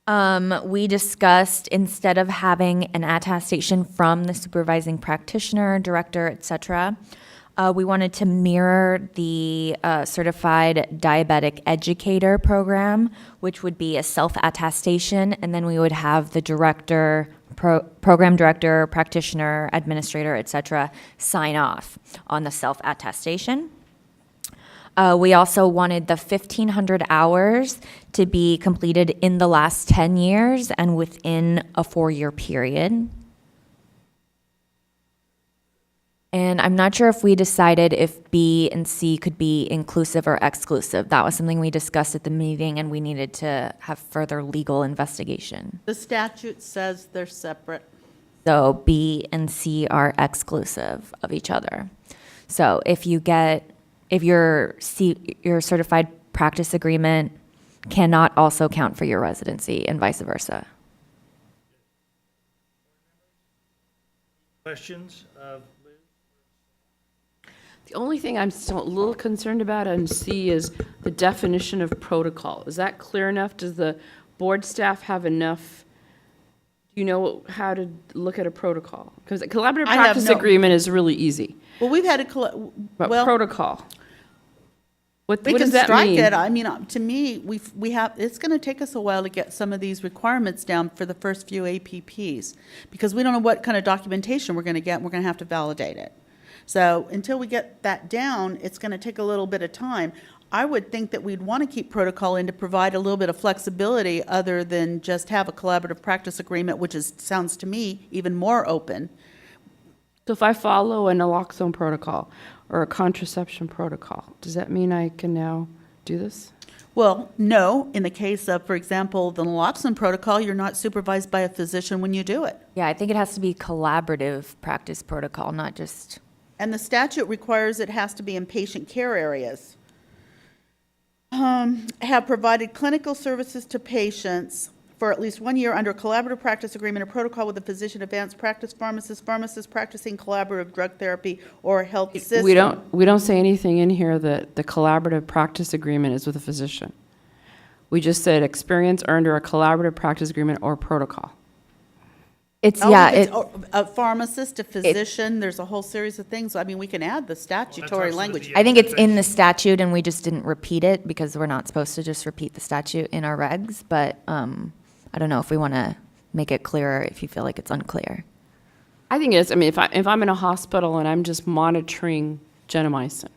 O: We discussed, instead of having an attestation from the supervising practitioner, director, et cetera, we wanted to mirror the certified diabetic educator program, which would be a self-attestation, and then we would have the director, program director, practitioner, administrator, et cetera, sign off on the self-attestation. We also wanted the 1,500 hours to be completed in the last 10 years and within a 4-year period. And I'm not sure if we decided if B and C could be inclusive or exclusive. That was something we discussed at the meeting, and we needed to have further legal investigation.
G: The statute says they're separate.
O: So B and C are exclusive of each other. So if your certified practice agreement cannot also count for your residency and vice versa.
A: Questions?
C: The only thing I'm still a little concerned about on C is the definition of protocol. Is that clear enough? Does the board staff have enough, do you know how to look at a protocol? Because a collaborative practice agreement is really easy.
G: Well, we've had
C: But protocol. What
G: we
C: does
G: can
C: that
G: strike
C: mean?
G: it. I mean, to me, we have, it's going to take us a while to get some of these requirements down for the first few APPs, because we don't know what kind of documentation we're going to get, and we're going to have to validate it. So until we get that down, it's going to take a little bit of time. I would think that we'd want to keep protocol in to provide a little bit of flexibility other than just have a collaborative practice agreement, which sounds to me even more open.
C: So if I follow a naloxone protocol or a contraception protocol, does that mean I can now do this?
G: Well, no. In the case of, for example, the naloxone protocol, you're not supervised by a physician when you do it.
O: Yeah, I think it has to be collaborative practice protocol, not just...
G: And the statute requires it has to be in patient care areas. Have provided clinical services to patients for at least 1 year under a collaborative practice agreement or protocol with a physician, advanced practice pharmacist practicing collaborative drug therapy or health system.
C: We don't say anything in here that the collaborative practice agreement is with a physician. We just said experience earned under a collaborative practice agreement or protocol.
O: It's,
G: Oh,
O: yeah,
G: we
O: it,
G: could- A pharmacist, a physician, there's a whole series of things. I mean, we can add the statutory
A: also
G: language.
A: the-
O: I think it's in the statute and we just didn't repeat it because we're not supposed to just repeat the statute in our regs, but, I don't know if we want to make it clearer if you feel like it's unclear.
C: I think it's, I mean, if I'm in a hospital and I'm just monitoring gentamicin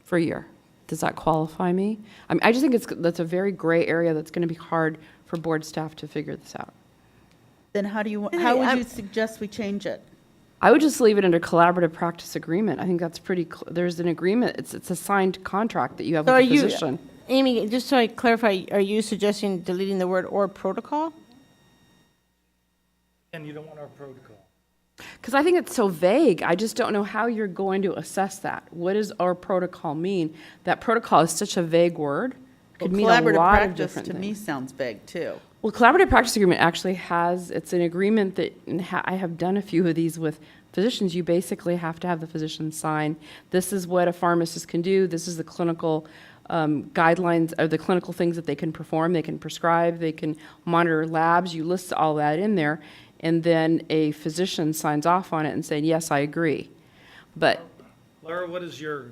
C: for a year, does that qualify me? I mean, I just think that's a very gray area that's going to be hard for board staff to figure this out.
G: Then how would you suggest we change it?
C: I would just leave it under collaborative practice agreement. I think that's pretty, there's an agreement, it's a signed contract that you have
D: So
C: with
D: are
C: the
D: you,
C: physician.
D: Amy, just so I clarify, are you suggesting deleting the word "or protocol"?
A: And you don't want our protocol.
C: Because I think it's so vague, I just don't know how you're going to assess that. What does our protocol mean? That protocol is such a vague word. Could mean a
G: Collaborative
C: lot of
G: practice,
C: different
G: to me,
C: things.
G: sounds vague, too.
C: Well, collaborative practice agreement actually has, it's an agreement that, and I have done a few of these with physicians, you basically have to have the physician sign, this is what a pharmacist can do, this is the clinical guidelines, or the clinical things that they can perform, they can prescribe, they can monitor labs, you list all that in there, and then a physician signs off on it and saying, yes, I agree. But
A: Laura, what is your,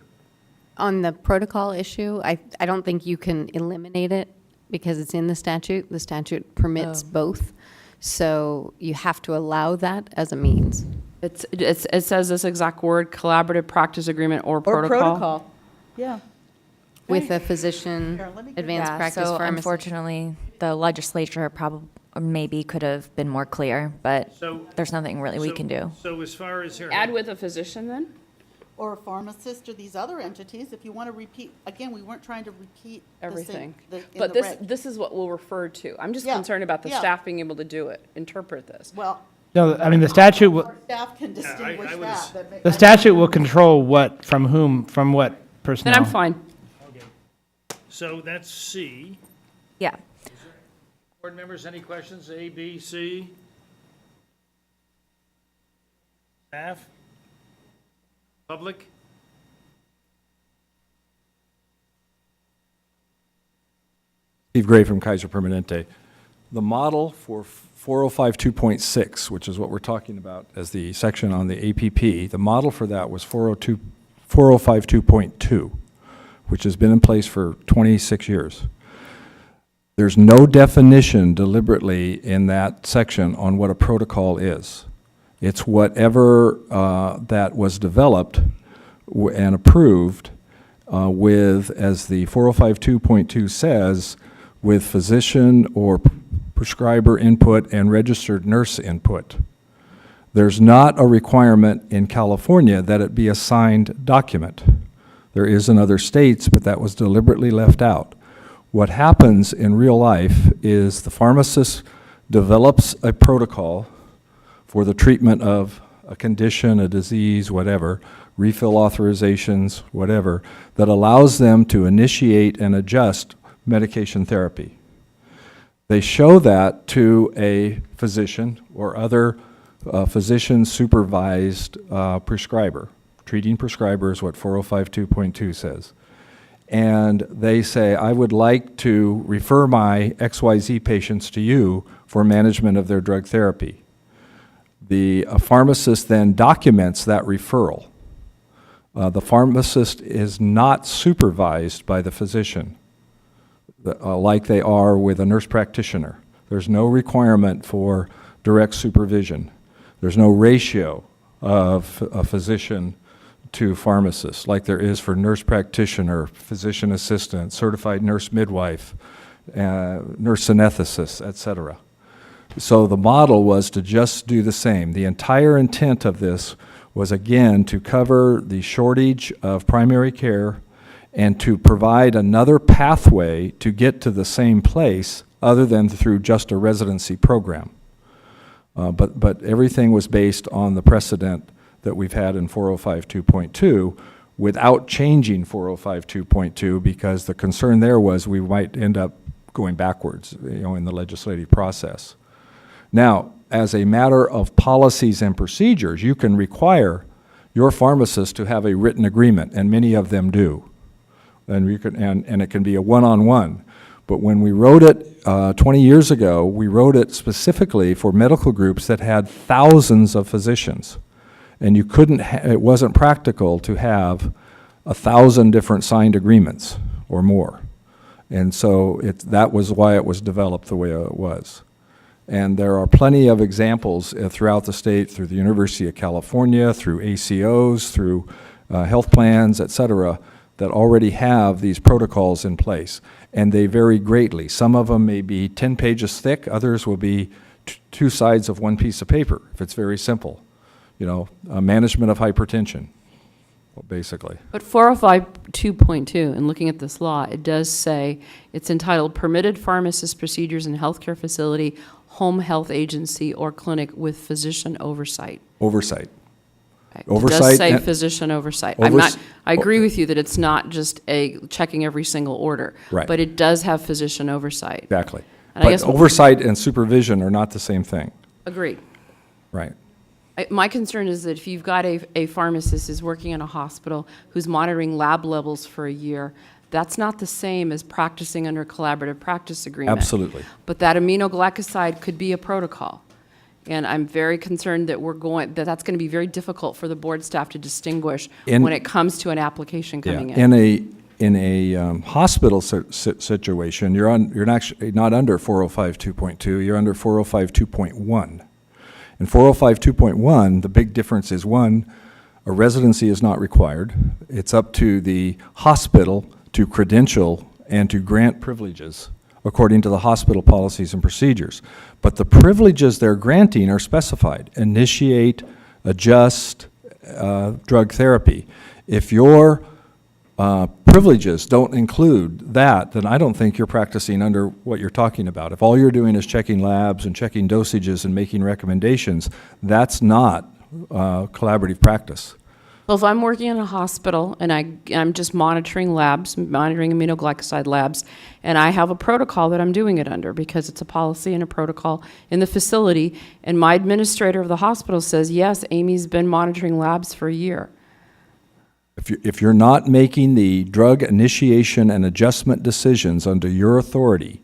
P: On the protocol issue, I don't think you can eliminate it because it's in the statute. The statute permits both. So you have to allow that as a means.
C: it says this exact word, collaborative practice agreement or
G: Or
C: protocol.
G: protocol, yeah.
P: With a physician,
G: Here, let me get
P: advanced
O: Yeah,
P: practice
O: so
P: pharmacist.
O: unfortunately, the legislature probably, maybe could have been more clear, but
A: So-
O: there's nothing really we
A: so-
O: can do.
A: So as far as here.
C: Add with a physician then?
G: Or a pharmacist or these other entities, if you want to repeat, again, we weren't trying to repeat the same-
C: Everything.
G: in
C: But
G: the
C: this,
G: reg.
C: this is what we'll refer to. I'm just
G: Yeah,
C: concerned about the
G: yeah.
C: staff being able to do it, interpret this.
G: Well,
I: No, I mean, the statute,
G: our staff can distinguish
A: I would
G: that. That may-
I: the statute will control what, from whom, from what personnel.
C: Then I'm fine.
A: Okay. So that's C.
O: Yeah.
A: Board members, any questions? A, B, C? Staff? Public?
J: Steve Gray from Kaiser Permanente. The model for 4052.6, which is what we're talking about as the section on the APP, the model for that was 4052.2, which has been in place for 26 years. There's no definition deliberately in that section on what a protocol is. It's whatever that was developed and approved with, as the 4052.2 says, with physician or prescriber input and registered nurse input. There's not a requirement in California that it be a signed document. There is in other states, but that was deliberately left out. What happens in real life is the pharmacist develops a protocol for the treatment of a condition, a disease, whatever, refill authorizations, whatever, that allows them to initiate and adjust medication therapy. They show that to a physician or other physician-supervised prescriber. Treating prescriber is what 4052.2 says. And they say, I would like to refer my XYZ patients to you for management of their drug therapy. The pharmacist then documents that referral. The pharmacist is not supervised by the physician, like they are with a nurse practitioner. There's no requirement for direct supervision. There's no ratio of a physician to pharmacist like there is for nurse practitioner, physician assistant, certified nurse midwife, nurse anesthetist, et cetera. So the model was to just do the same. The entire intent of this was, again, to cover the shortage of primary care and to provide another pathway to get to the same place other than through just a residency program. But everything was based on the precedent that we've had in 4052.2 without changing 4052.2 because the concern there was we might end up going backwards, in the legislative process. Now, as a matter of policies and procedures, you can require your pharmacist to have a written agreement, and many of them do. And it can be a one-on-one. But when we wrote it 20 years ago, we wrote it specifically for medical groups that had thousands of physicians. And you couldn't, it wasn't practical to have 1,000 different signed agreements or more. And so that was why it was developed the way it was. And there are plenty of examples throughout the state, through the University of California, through ACOs, through health plans, et cetera, that already have these protocols in place. And they vary greatly. Some of them may be 10 pages thick, others will be two sides of one piece of paper, if it's very simple. You know, management of hypertension, basically.
C: But 405.2.2, and looking at this law, it does say, it's entitled Permitted Pharmacist Procedures in Healthcare Facility, Home Health Agency, or Clinic with Physician Oversight.
J: Oversight.
C: It
J: Oversight
C: does say
J: and-
C: physician oversight.
J: Overs-
C: I agree with you that it's not just checking every single order.
J: Right.
C: But it does have physician oversight.
J: Exactly.
C: And I
J: But
C: guess what-
J: oversight and supervision are not the same thing.
C: Agreed.
J: Right.
C: My concern is that if you've got a pharmacist who's working in a hospital who's monitoring lab levels for a year, that's not the same as practicing under a collaborative practice agreement.
J: Absolutely.
C: But that aminoglycoside could be a protocol. And I'm very concerned that that's going to be very difficult for the board staff to distinguish when it comes to an application coming in.
J: In a hospital situation, you're actually not under 405.2.2, you're under 405.2.1. In 405.2.1, the big difference is, one, a residency is not required. It's up to the hospital to credential and to grant privileges according to the hospital policies and procedures. But the privileges they're granting are specified: initiate, adjust, drug therapy. If your privileges don't include that, then I don't think you're practicing under what you're talking about. If all you're doing is checking labs and checking dosages and making recommendations, that's not collaborative practice.
C: Well, if I'm working in a hospital and I'm just monitoring labs, monitoring aminoglycoside labs, and I have a protocol that I'm doing it under because it's a policy and a protocol in the facility, and my administrator of the hospital says, yes, Amy's been monitoring labs for a year.
J: If you're not making the drug initiation and adjustment decisions under your authority,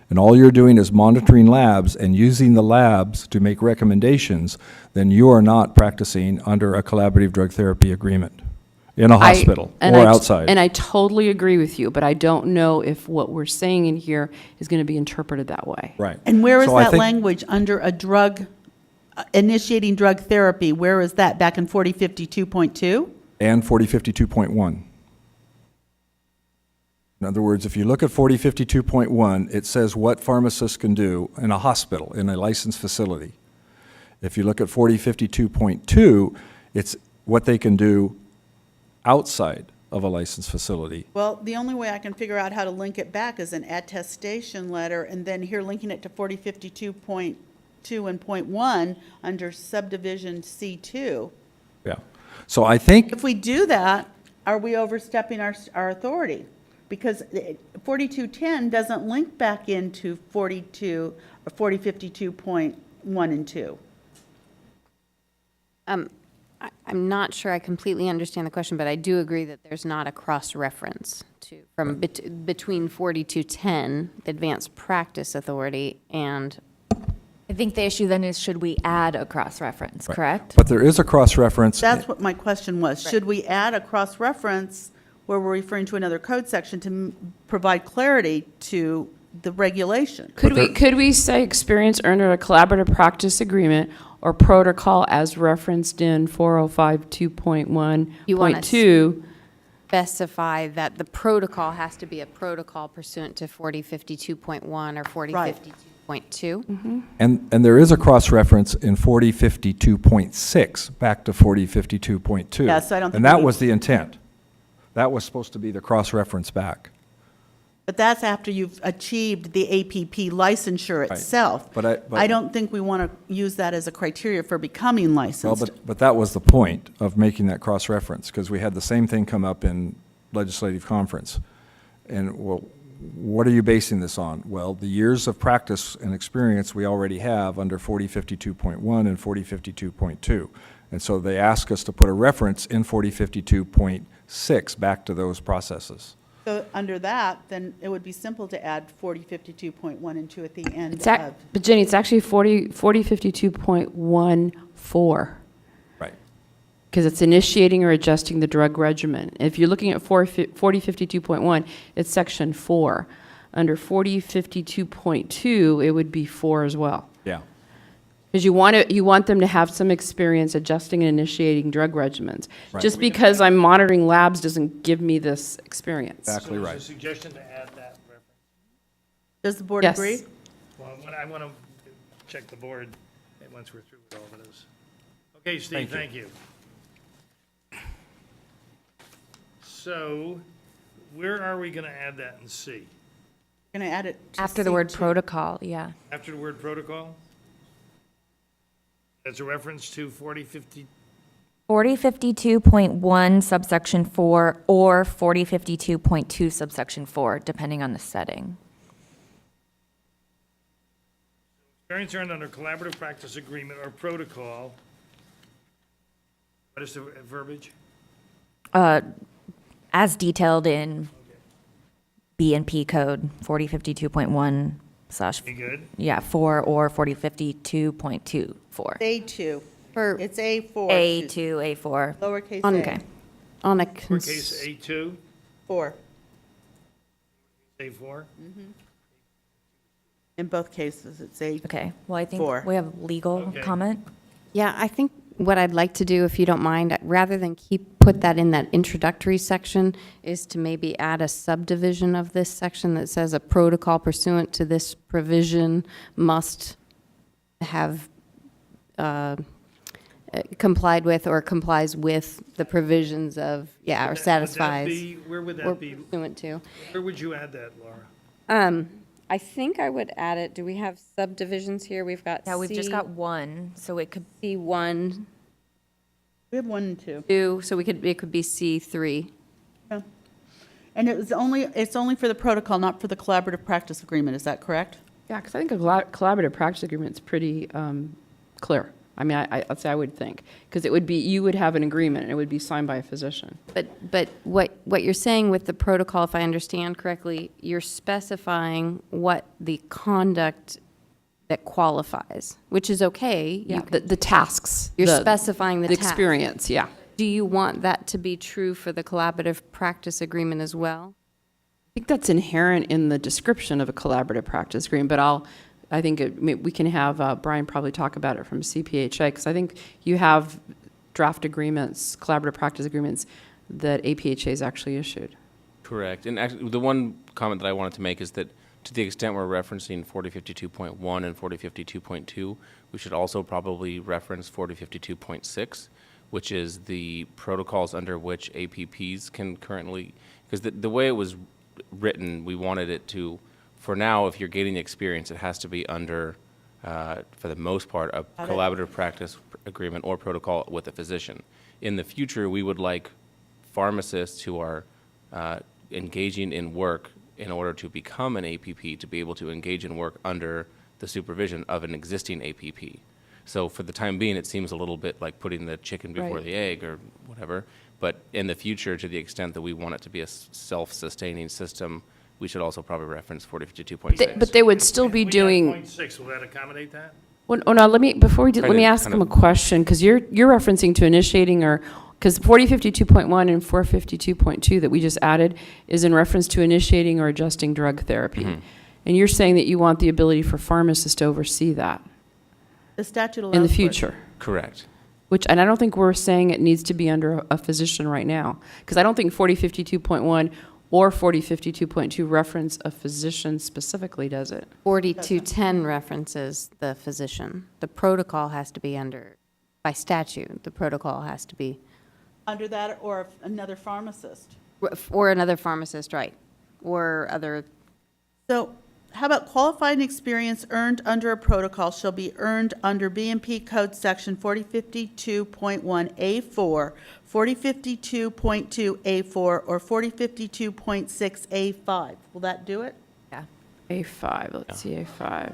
J: and all you're doing is monitoring labs and using the labs to make recommendations, then you are not practicing under a collaborative drug therapy agreement in a hospital or outside.
C: And I totally agree with you, but I don't know if what we're saying in here is going to be interpreted that way.
J: Right.
G: And where is
J: So I
G: that
J: think-
G: language under a drug, initiating drug therapy? Where is that? Back in 4052.2?
J: And 4052.1. In other words, if you look at 4052.1, it says what pharmacists can do in a hospital, in a licensed facility. If you look at 4052.2, it's what they can do outside of a licensed facility.
G: Well, the only way I can figure out how to link it back is an attestation letter, and then here linking it to 4052.2 and .1 under subdivision C2.
J: Yeah. So I think
G: If we do that, are we overstepping our authority? Because 4210 doesn't link back into 42 or 4052.1 and 2.
P: I'm not sure I completely understand the question, but I do agree that there's not a cross-reference between 4210, Advanced Practice Authority, and
O: I think the issue then is, should we add a cross-reference, correct?
J: But there is a cross-reference.
G: That's what my question was. Should we add a cross-reference where we're referring to another code section to provide clarity to the regulation?
C: Could we say experience earned under a collaborative practice agreement or protocol as referenced in 405.2.1.2?
P: specify that the protocol has to be a protocol pursuant to 4052.1 or 4052.2?
J: And there is a cross-reference in 4052.6 back to 4052.2.
G: Yes, I don't think
J: And
G: we
J: that
G: need-
J: was the intent. That was supposed to be the cross-reference back.
G: But that's after you've achieved the APP licensure itself.
J: But
G: I don't think we want to use that as a criteria for becoming
J: Well,
G: licensed.
J: but that was the point of making that cross-reference, because we had the same thing come up in legislative conference. And, well, what are you basing this on? Well, the years of practice and experience we already have under 4052.1 and 4052.2. And so they ask us to put a reference in 4052.6 back to those processes.
G: So under that, then it would be simple to add 4052.1 and 2 at the end
C: It's
G: of.
C: but Jenny, it's actually 4052.14.
J: Right.
C: Because it's initiating or adjusting the drug regimen. If you're looking at 4052.1, it's section 4. Under 4052.2, it would be 4 as well.
J: Yeah.
C: Because you want them to have some experience adjusting and initiating drug regimens.
J: Right.
C: Just because I'm monitoring labs doesn't give me this experience.
J: Exactly
A: So
J: right.
A: there's a suggestion to add that reference.
G: Does the board
C: Yes.
G: agree?
A: Well, I want to check the board once we're through with all of this. Okay, Steve, thank you. So where are we going to add that in C?
G: Going to add it to
O: After the word
G: C2.
O: protocol, yeah.
A: After the word protocol? That's a reference to 4050,
O: 4052.1 subsection 4 or 4052.2 subsection 4, depending on the setting.
A: experience earned under collaborative practice agreement or protocol. What is the verbiage?
O: As detailed in B&P code 4052.1 slash,
A: Be good?
O: yeah, 4 or 4052.2 4.
G: A2.
P: For,
G: It's A4.
O: A2, A4.
G: Lowercase
P: On-
G: a.
O: Okay.
P: on a,
A: Lowercase A2,
G: 4
A: A4?
G: in both cases. It's A.
O: Okay, well, I think
G: 4.
O: we have legal
A: Okay.
O: comment.
P: yeah, I think what I'd like to do, if you don't mind, rather than put that in that introductory section, is to maybe add a subdivision of this section that says a protocol pursuant to this provision must have complied with or complies with the provisions of, yeah, or satisfies.
A: Where would
P: Or
A: that be?
P: pursuant to.
A: Where would you add that, Laura?
P: I think I would add it, do we have subdivisions here? We've got
O: Yeah, we've just got one, so it could,
P: C1,
G: We have 1 and 2.
P: 2, so it could be C3.
G: Yeah. And it's only for the protocol, not for the collaborative practice agreement. Is that correct?
C: Yeah, because I think a collaborative practice agreement is pretty clear. I mean, let's say I would think, because it would be, you would have an agreement, and it would be signed by a physician.
P: But what you're saying with the protocol, if I understand correctly, you're specifying what the conduct that qualifies, which is okay.
C: Yeah, the tasks.
P: You're
C: the-
P: specifying the task.
C: experience, yeah.
P: Do you want that to be true for the collaborative practice agreement as well?
C: I think that's inherent in the description of a collaborative practice agreement, but I think we can have Brian probably talk about it from CPHA, because I think you have draft agreements, collaborative practice agreements, that APHA has actually issued.
Q: Correct. And actually, the one comment that I wanted to make is that to the extent we're referencing 4052.1 and 4052.2, we should also probably reference 4052.6, which is the protocols under which APPs can currently, because the way it was written, we wanted it to, for now, if you're gaining experience, it has to be under, for the most part, a collaborative practice agreement or protocol with a physician. In the future, we would like pharmacists who are engaging in work in order to become an APP to be able to engage in work under the supervision of an existing APP. So for the time being, it seems a little bit like putting the chicken before
C: Right.
Q: the egg or whatever. But in the future, to the extent that we want it to be a self-sustaining system, we should also probably reference 4052.6.
C: But they would still be
A: If we add
C: doing.
A: .6, will that accommodate that?
C: Well, oh, no, before we do, let me ask
Q: kind
C: him a
Q: of-
C: question, because you're referencing to initiating because 4052.1 and 452.2 that we just added is in reference to initiating or adjusting drug therapy.
Q: Mm-hmm.
C: And you're saying that you want the ability for pharmacists to oversee that
G: The statute allows
C: in the
G: for it.
C: future.
Q: Correct.
C: And I don't think we're saying it needs to be under a physician right now, because I don't think 4052.1 or 4052.2 reference a physician specifically, does it?
P: 4210 references the physician. The protocol has to be under, by statute, the protocol has to be,
G: Under that or another pharmacist.
P: or another pharmacist, right? Or other,
G: So how about qualified experience earned under a protocol shall be earned under B&P Code Section 4052.1A4, 4052.2A4, or 4052.6A5. Will that do it?
P: yeah.
C: A5, let's see, A5.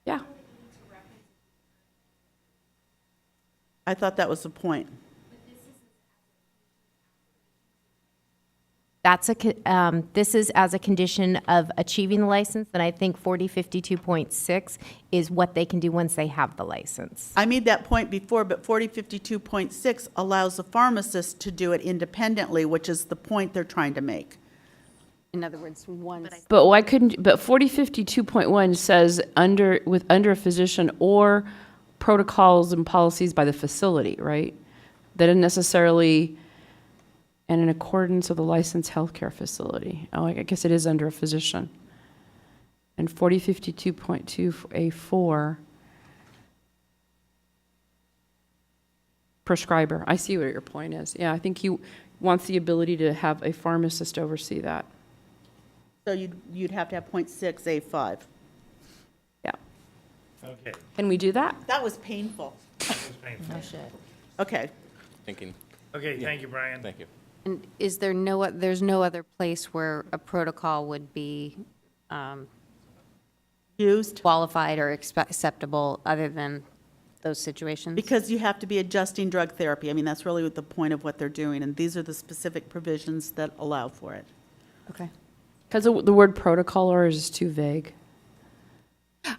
C: Yeah.
G: I thought that was the point.
H: this is as a condition of achieving the license, and I think 4052.6 is what they can do once they have the license.
G: I made that point before, but 4052.6 allows the pharmacist to do it independently, which is the point they're trying to make.
P: In other words, once.
C: But why couldn't, but 4052.1 says under a physician or protocols and policies by the facility, right? That doesn't necessarily, and in accordance with a licensed healthcare facility. Oh, I guess it is under a physician. And 4052.2A4, prescriber. I see what your point is. Yeah, I think he wants the ability to have a pharmacist oversee that.
G: So you'd have to have .6A5.
C: Yeah.
A: Okay.
C: Can we do that?
G: That was painful.
O: No shit.
G: Okay.
Q: Thinking.
A: Okay, thank you, Brian.
Q: Thank you.
P: And is there there's no other place where a protocol would be
G: Used?
P: qualified or acceptable other than those situations?
G: Because you have to be adjusting drug therapy. I mean, that's really what the point of what they're doing, and these are the specific provisions that allow for it.
P: Okay.
C: Because the word protocol or is too vague.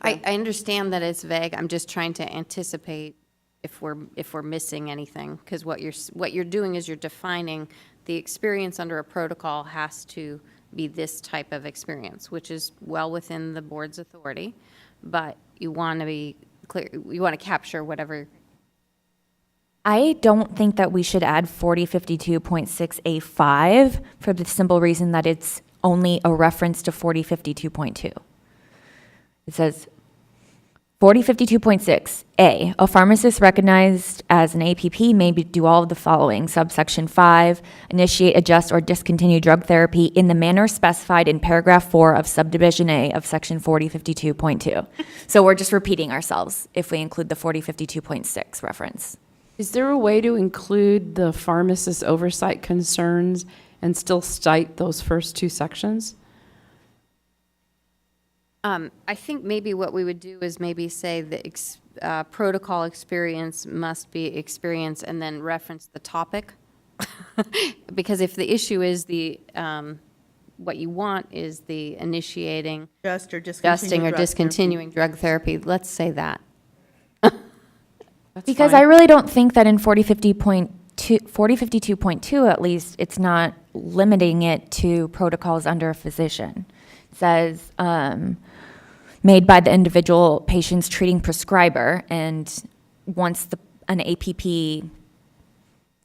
P: I understand that it's vague. I'm just trying to anticipate if we're missing anything, because what you're doing is you're defining the experience under a protocol has to be this type of experience, which is well within the board's authority, but you want to be clear, you want to capture whatever.
O: I don't think that we should add 4052.6A5 for the simple reason that it's only a reference to 4052.2. It says 4052.6A, a pharmacist recognized as an APP may do all of the following. Subsection 5, initiate, adjust, or discontinue drug therapy in the manner specified in paragraph 4 of subdivision A of section 4052.2. So we're just repeating ourselves if we include the 4052.6 reference.
C: Is there a way to include the pharmacist's oversight concerns and still cite those first two sections?
P: I think maybe what we would do is maybe say the protocol experience must be experience and then reference the topic. Because if the issue is what you want is the initiating, adjusting or discontinuing drug therapy, let's say that.
O: Because I really don't think that in 4052.2 at least, it's not limiting it to protocols under a physician. It says, made by the individual patient's treating prescriber, and once an APP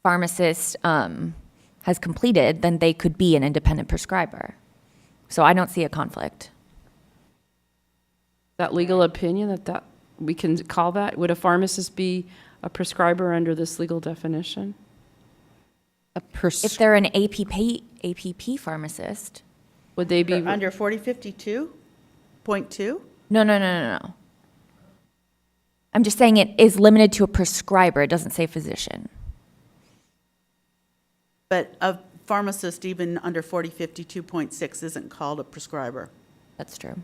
O: pharmacist has completed, then they could be an independent prescriber. So I don't see a conflict.
C: That legal opinion that we can call that? Would a pharmacist be a prescriber under this legal definition?
O: If they're an APP pharmacist.
C: Would they be?
G: Under 4052.2?
O: No. I'm just saying it is limited to a prescriber. It doesn't say physician.
G: But a pharmacist, even under 4052.6, isn't called a prescriber.
O: That's true.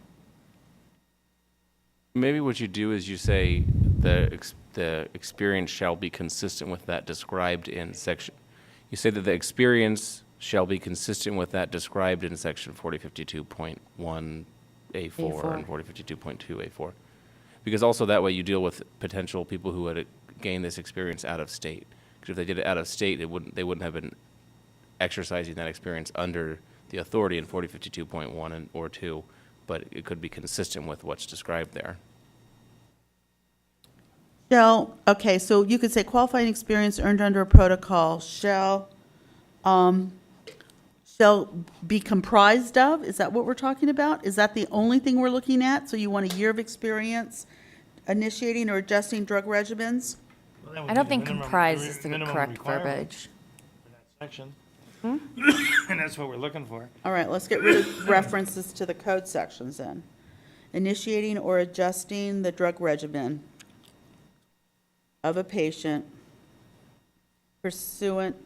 Q: Maybe what you do is you say the experience shall be consistent with that described in section. You say that the experience shall be consistent with that described in section 4052.1A4 and 4052.2A4. Because also that way you deal with potential people who had gained this experience out of state. Because if they did it out of state, they wouldn't have been exercising that experience under the authority in 4052.1 or 2, but it could be consistent with what's described there.
G: Okay, so you could say qualifying experience earned under a protocol shall be comprised of, is that what we're talking about? Is that the only thing we're looking at? So you want a year of experience initiating or adjusting drug regimens?
O: I don't think comprise is the correct verbiage.
A: Section. And that's what we're looking for.
G: All right, let's get rid of references to the code sections then. Initiating or adjusting the drug regimen of a patient pursuant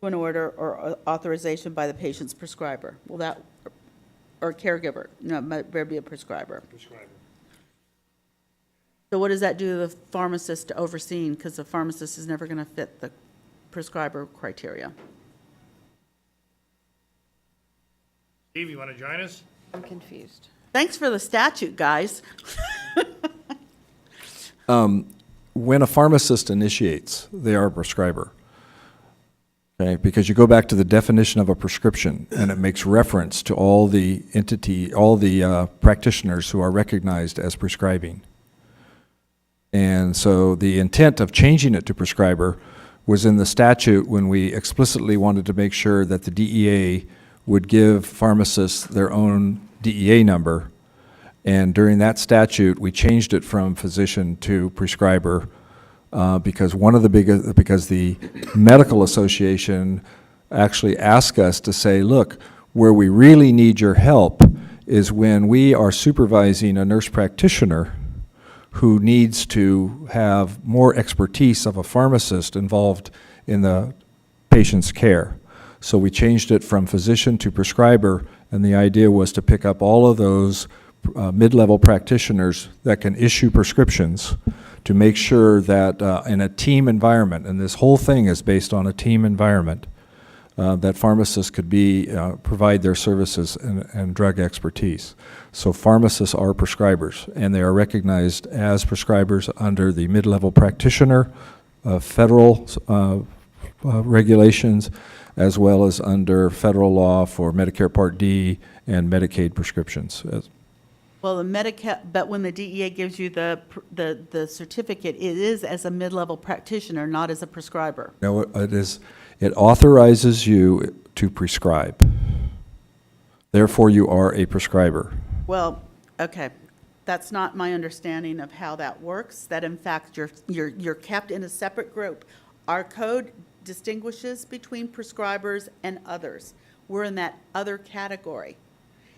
G: to an order or authorization by the patient's prescriber. Will that, or caregiver? No, it better be a prescriber. So what does that do to the pharmacist overseeing? Because the pharmacist is never going to fit the prescriber criteria.
A: Steve, you want to join us?
P: I'm confused.
G: Thanks for the statute, guys.
J: When a pharmacist initiates, they are a prescriber. Okay, because you go back to the definition of a prescription, and it makes reference to all the practitioners who are recognized as prescribing. And so the intent of changing it to prescriber was in the statute when we explicitly wanted to make sure that the DEA would give pharmacists their own DEA number. And during that statute, we changed it from physician to prescriber because because the medical association actually asked us to say, look, where we really need your help is when we are supervising a nurse practitioner who needs to have more expertise of a pharmacist involved in the patient's care. So we changed it from physician to prescriber, and the idea was to pick up all of those mid-level practitioners that can issue prescriptions to make sure that in a team environment, and this whole thing is based on a team environment, that pharmacists could provide their services and drug expertise. So pharmacists are prescribers, and they are recognized as prescribers under the mid-level practitioner, federal regulations, as well as under federal law for Medicare Part D and Medicaid prescriptions.
G: Well, but when the DEA gives you the certificate, it is as a mid-level practitioner, not as a prescriber.
J: No, it authorizes you to prescribe. Therefore, you are a prescriber.
G: Well, okay, that's not my understanding of how that works, that in fact, you're kept in a separate group. Our code distinguishes between prescribers and others. We're in that other category.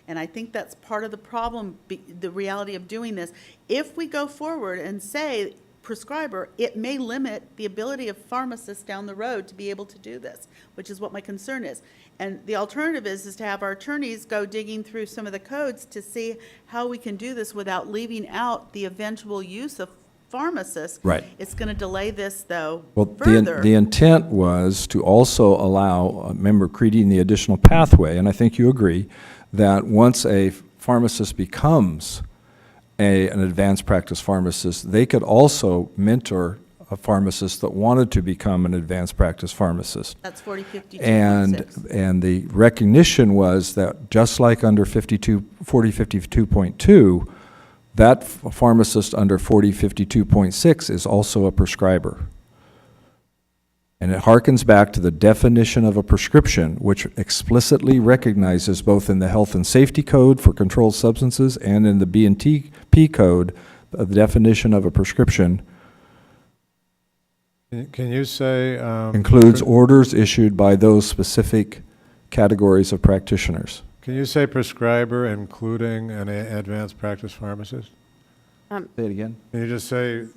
G: And I think that's part of the problem, the reality of doing this. If we go forward and say prescriber, it may limit the ability of pharmacists down the road to be able to do this, which is what my concern is. And the alternative is to have our attorneys go digging through some of the codes to see how we can do this without leaving out the eventual use of pharmacists.
J: Right.
G: It's going to delay this, though,
J: Well,
G: further.
J: the intent was to also allow, remember, creating the additional pathway, and I think you agree, that once a pharmacist becomes an advanced practice pharmacist, they could also mentor a pharmacist that wanted to become an advanced practice pharmacist.
G: That's 4052.6.
J: And the recognition was that just like under 4052.2, that pharmacist under 4052.6 is also a prescriber. And it harkens back to the definition of a prescription, which explicitly recognizes both in the Health and Safety Code for controlled substances and in the B&T Code, the definition of a prescription
E: Can you say?
J: includes orders issued by those specific categories of practitioners.
E: Can you say prescriber including an advanced practice pharmacist?
J: Say it again.
E: Can you just say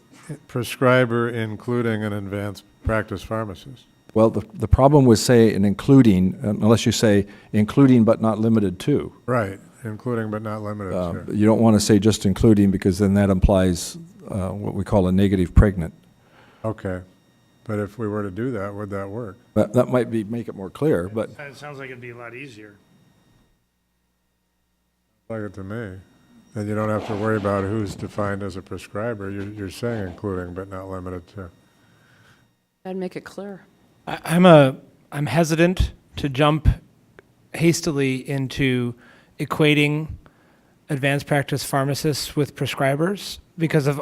E: prescriber including an advanced practice pharmacist?
J: Well, the problem with say an including, unless you say including but not limited to.
E: Right, including but not limited to.
J: You don't want to say just including, because then that implies what we call a negative pregnant.
E: Okay, but if we were to do that, would that work?
J: But that might make it more clear, but
A: It sounds like it'd be a lot easier.
E: Like it to me. Then you don't have to worry about who's defined as a prescriber. You're saying including but not limited to.
C: That'd make it clear.
I: I'm hesitant to jump hastily into equating advanced practice pharmacists with prescribers because of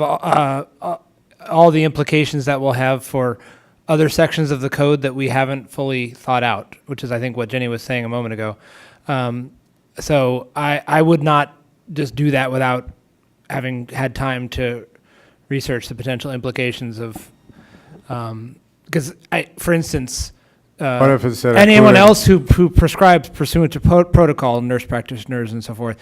I: all the implications that will have for other sections of the code that we haven't fully thought out, which is I think what Jenny was saying a moment ago. So I would not just do that without having had time to research the potential implications of, because for instance,
E: What if it said
I: anyone
E: including-
I: else who prescribes pursuant to protocol, nurse practitioners and so forth,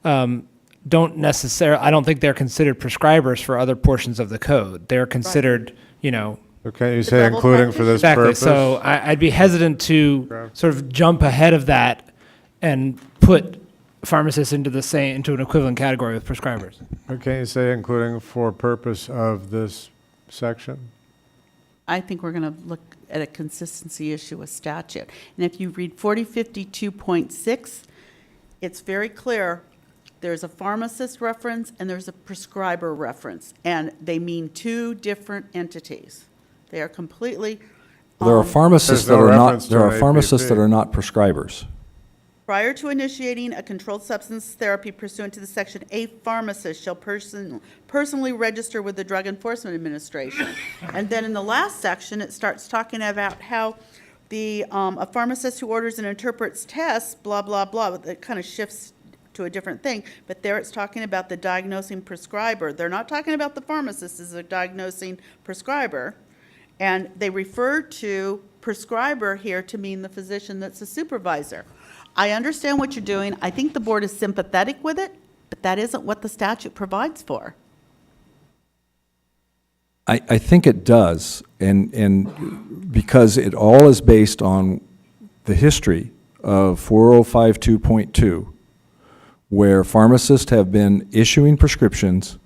I: don't necessarily, I don't think they're considered prescribers for other portions of the code. They're considered,
E: So can't you say including for this
I: exactly.
E: purpose?
I: So I'd be hesitant to sort of jump ahead of that and put pharmacists into an equivalent category with prescribers.
E: Or can't you say including for purpose of this section?
G: I think we're going to look at a consistency issue with statute. And if you read 4052.6, it's very clear. There's a pharmacist reference and there's a prescriber reference, and they mean two different entities. They are completely.
J: There are pharmacists
E: There's
J: that
E: no
J: are not,
E: reference to
J: there are
E: an
J: pharmacists
E: APP.
J: that are not prescribers.
G: Prior to initiating a controlled substance therapy pursuant to the section, a pharmacist shall personally register with the Drug Enforcement Administration. And then in the last section, it starts talking about how a pharmacist who orders and interprets tests, blah, blah, blah, but it kind of shifts to a different thing. But there it's talking about the diagnosing prescriber. They're not talking about the pharmacist as a diagnosing prescriber. And they refer to prescriber here to mean the physician that's a supervisor. I understand what you're doing. I think the board is sympathetic with it, but that isn't what the statute provides for.
J: I think it does, and because it all is based on the history of 4052.2, where pharmacists have been issuing prescriptions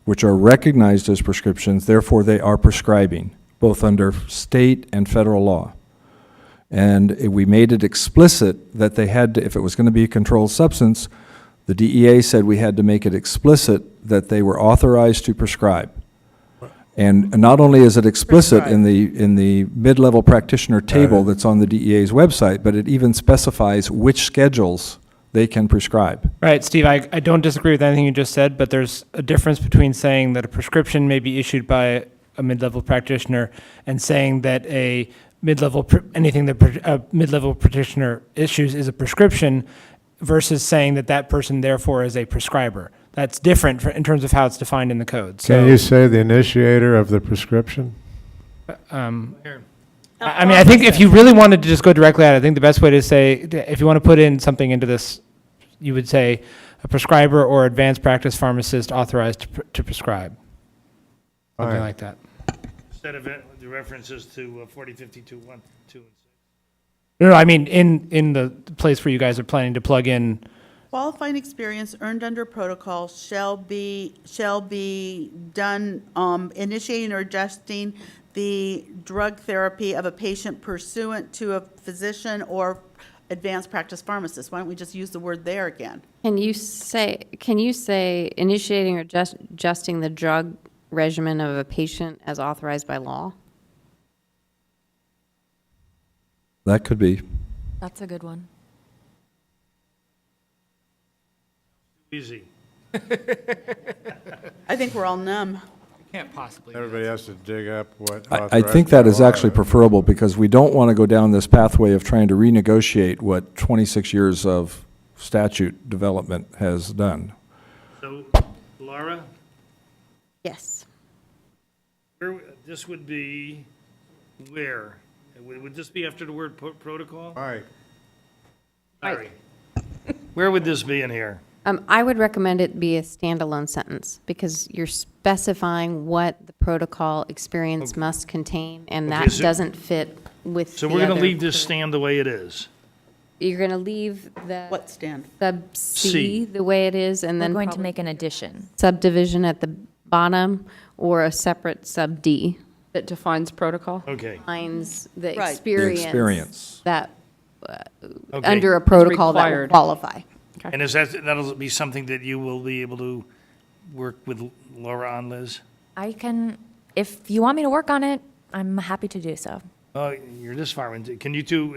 J: which are recognized as prescriptions, therefore they are prescribing, both under state and federal law. And we made it explicit that they had to, if it was going to be a controlled substance, the DEA said we had to make it explicit that they were authorized to prescribe. And not only is it explicit in the mid-level practitioner table that's on the DEA's website, but it even specifies which schedules they can prescribe.
I: Right, Steve, I don't disagree with anything you just said, but there's a difference between saying that a prescription may be issued by a mid-level practitioner and saying that a mid-level, anything that a mid-level practitioner issues is a prescription versus saying that that person therefore is a prescriber. That's different in terms of how it's defined in the code.
E: Can you say the initiator of the prescription?
I: I mean, I think if you really wanted to just go directly at it, I think the best way to say, if you want to put in something into this, you would say a prescriber or advanced practice pharmacist authorized to prescribe. Something like that.
A: Instead of the references to 4052.1, 2, and 6.
I: No, I mean, in the place where you guys are planning to plug in.
G: Qualifying experience earned under protocol shall be done initiating or adjusting the drug therapy of a patient pursuant to a physician or advanced practice pharmacist. Why don't we just use the word there again?
P: Can you say initiating or adjusting the drug regimen of a patient as authorized by law?
J: That could be.
O: That's a good one.
A: Easy.
G: I think we're all numb.
I: Can't possibly.
E: Everybody has to dig up what.
J: I think that is actually preferable because we don't want to go down this pathway of trying to renegotiate what 26 years of statute development has done.
A: So, Laura,
P: Yes.
A: this would be where? Would this be after the word protocol?
E: All right.
A: Sorry. Where would this be in here?
P: I would recommend it be a standalone sentence because you're specifying what the protocol experience must contain, and
A: Okay,
P: that
A: so-
P: doesn't fit with
A: So
P: the
A: we're going to
P: other
A: leave this
P: provision.
A: stand the way it is.
P: You're going to leave the
G: What stand?
P: sub
A: C.
P: C the way it is, and
O: We're
P: then
O: going to
P: probably
O: make an addition.
P: subdivision at the bottom or a separate sub D.
C: That defines protocol?
A: Okay.
P: Defines the
G: Right.
J: experience.
P: that
A: Okay.
P: under a protocol that will
C: required.
P: qualify.
A: And that'll be something that you will be able to work with Laura on, Liz?
O: I can, if you want me to work on it, I'm happy to do so.
A: Oh, you're this far into, can you two,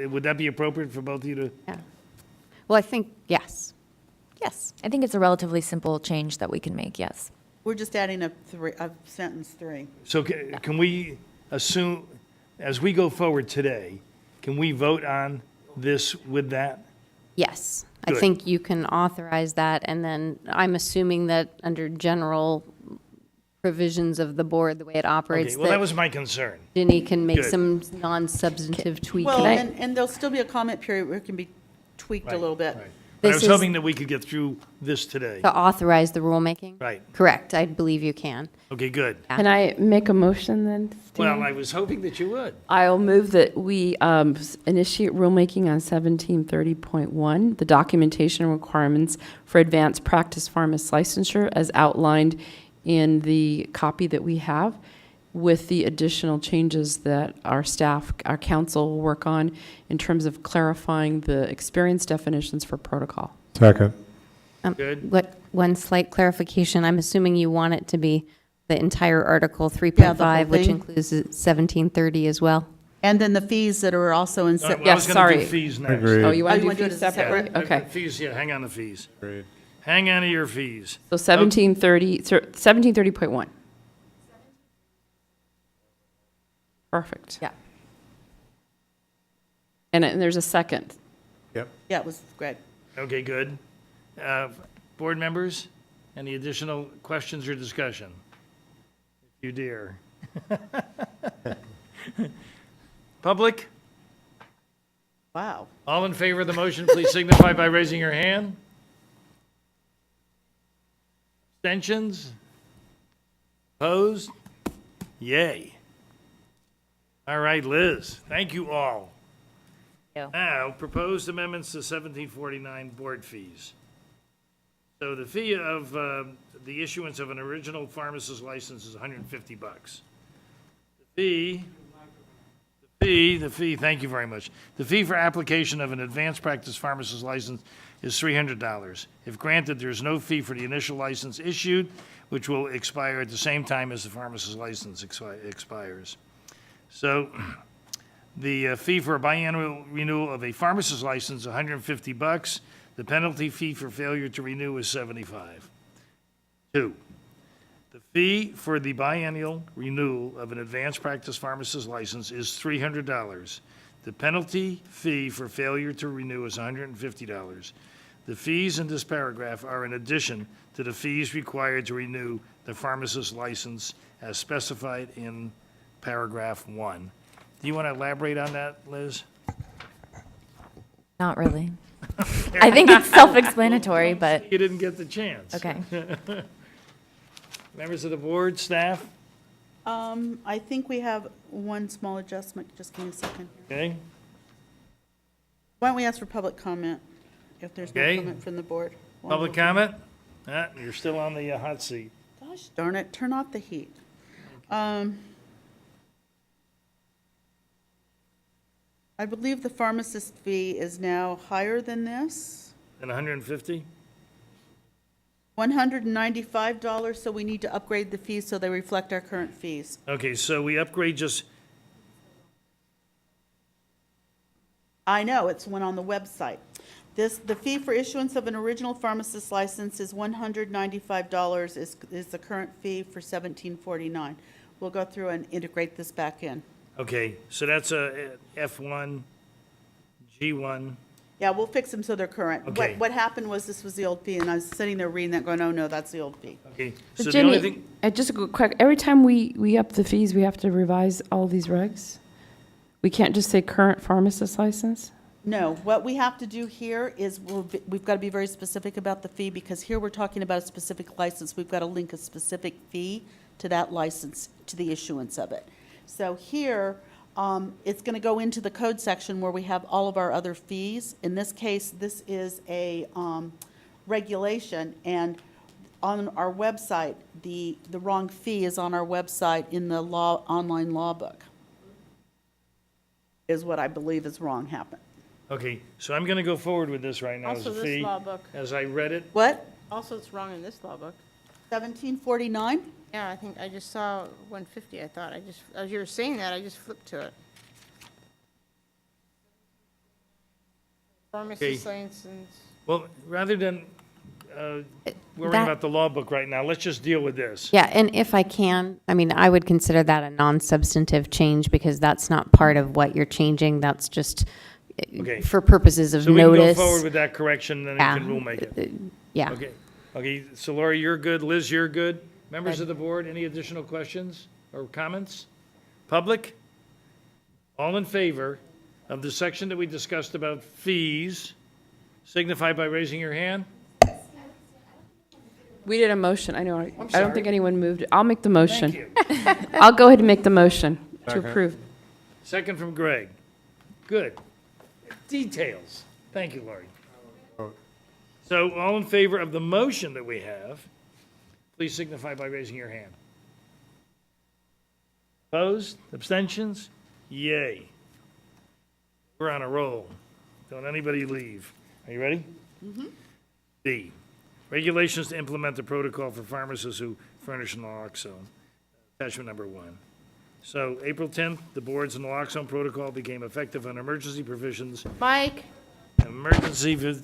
A: would that be appropriate for both of you to?
P: Yeah. Well, I think, yes. Yes.
O: I think it's a relatively simple change that we can make, yes.
G: We're just adding a sentence 3.
A: So can we assume, as we go forward today, can we vote on this with that?
P: Yes. I
A: Good.
P: think you can authorize that, and then I'm assuming that under general provisions of the board, the way it operates,
A: Okay, well, that was my concern.
P: Ginny can make
A: Good.
P: some non-substantive tweaks.
G: Well, and there'll still be a comment period where it can be tweaked a little bit.
A: Right. But I
P: This
A: was
P: is-
A: hoping that we could get through this today.
P: To authorize the rulemaking?
A: Right.
P: Correct. I believe you can.
A: Okay, good.
C: Can I make a motion then, Steve?
A: Well, I was hoping that you would.
C: I'll move that we initiate rulemaking on 1730.1, the documentation requirements for advanced practice pharmacist licensure as outlined in the copy that we have, with the additional changes that our staff, our council will work on in terms of clarifying the experience definitions for protocol.
E: Second.
A: Good.
P: One slight clarification, I'm assuming you want it to be the entire Article
G: Yeah, the whole
P: 3.5, which
G: thing.
P: includes 1730 as well?
G: And then the fees that are also in.
A: I
C: Yes,
A: was gonna
C: sorry.
A: do fees next.
E: Agreed.
C: Oh, you want
G: Oh,
C: to
G: you
C: do
G: wanna do it
C: fees
G: as a
C: separately?
G: separate?
C: Okay.
A: Fees, yeah, hang on to fees.
E: Agreed.
A: Hang on to your fees.
C: So 1730.1. Perfect.
P: Yeah.
C: And there's a second.
E: Yep.
G: Yeah, it was Greg.
A: Okay, good. Board members, any additional questions or discussion? If you dare. Public?
G: Wow.
A: All in favor of the motion, please signify by raising your hand. Abstentions? Opposed? Yay. All right, Liz, thank you all.
O: Thank you.
A: Now, proposed amendments to 1749 board fees. So the fee of the issuance of an original pharmacist license is $150. The fee, thank you very much. The fee for application of an advanced practice pharmacist license is $300. If granted, there is no fee for the initial license issued, which will expire at the same time as the pharmacist license expires. So the fee for a biannual renewal of a pharmacist license, $150. The penalty fee for failure to renew is $75. 2, the fee for the biennial renewal of an advanced practice pharmacist license is $300. The penalty fee for failure to renew is $150. The fees in this paragraph are in addition to the fees required to renew the pharmacist license as specified in paragraph 1. Do you want to elaborate on that, Liz?
O: Not really. I think it's self-explanatory, but,
A: You didn't get the chance.
O: okay.
A: Members of the board, staff,
G: I think we have one small adjustment. Just give me a second.
A: okay?
G: Why don't we ask for public comment if there's no
A: Okay.
G: comment from the board?
A: Public comment? You're still on the hot seat.
G: Gosh darn it, turn off the heat. I believe the pharmacist fee is now higher than this,
A: And 150?
G: $195, so we need to upgrade the fees so they reflect our current fees.
A: Okay, so we upgrade just,
G: I know, it's one on the website. The fee for issuance of an original pharmacist license is $195, is the current fee for $1749. We'll go through and integrate this back in.
A: okay, so that's a F1, G1.
G: Yeah, we'll fix them so they're current.
A: Okay.
G: What happened was this was the old fee, and I was sitting there reading that going, oh, no, that's the old fee.
A: Okay,
C: So
A: so the only
C: Jenny,
A: thing,
C: just a quick, every time we up the fees, we have to revise all these regs? We can't just say current pharmacist license?
G: No, what we have to do here is we've got to be very specific about the fee, because here we're talking about a specific license. We've got to link a specific fee to that license, to the issuance of it. So here, it's going to go into the code section where we have all of our other fees. In this case, this is a regulation, and on our website, the wrong fee is on our website in the online law book, is what I believe is wrong happened.
A: okay, so I'm going to go forward with this right now as
D: Also,
A: a
D: this
A: fee,
D: law book,
A: as I read it.
G: What?
D: also it's wrong in this law book.
G: 1749?
D: Yeah, I think I just saw 150, I thought. As you were saying that, I just flipped to it. Pharmacist license.
A: Well, rather than worrying
P: that-
A: about the law book right now, let's just deal with this.
P: Yeah, and if I can, I mean, I would consider that a non-substantive change because that's not part of what you're changing. That's just
A: Okay.
P: for purposes of
A: So we can go
P: notice.
A: forward with that correction, then
P: Yeah.
A: we can rule make it.
P: Yeah.
A: Okay, okay, so Lori, you're good, Liz, you're good. Members of the board, any additional questions or comments? Public? All in favor of the section that we discussed about fees, signify by raising your hand.
C: We did a motion, I know, I don't
A: sorry.
C: think anyone moved it. I'll make the motion.
A: Thank you.
C: I'll go ahead and make the motion to
E: Second.
C: approve.
A: Second from Greg. Good. Details. Thank you, Lori. So all in favor of the motion that we have, please signify by raising your hand. Opposed? Abstentions? Yay. We're on a roll. Don't anybody leave. Are you ready? B, regulations to implement the protocol for pharmacists who furnish naloxone. Attachment number 1. So April 10th, the board's naloxone protocol became effective on emergency provisions.
D: Mike?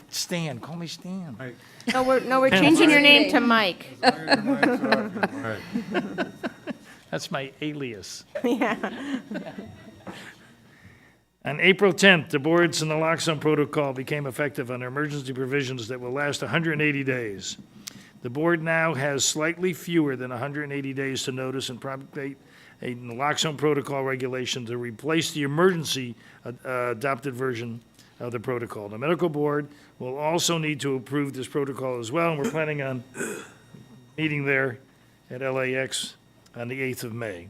A: Stan, call me Stan.
D: No, we're changing your name to Mike.
A: That's my alias. On April 10th, the board's naloxone protocol became effective under emergency provisions that will last 180 days. The board now has slightly fewer than 180 days to notice and promulgate a naloxone protocol regulation to replace the emergency adopted version of the protocol. The medical board will also need to approve this protocol as well, and we're planning on meeting there at LAX on the 8th of May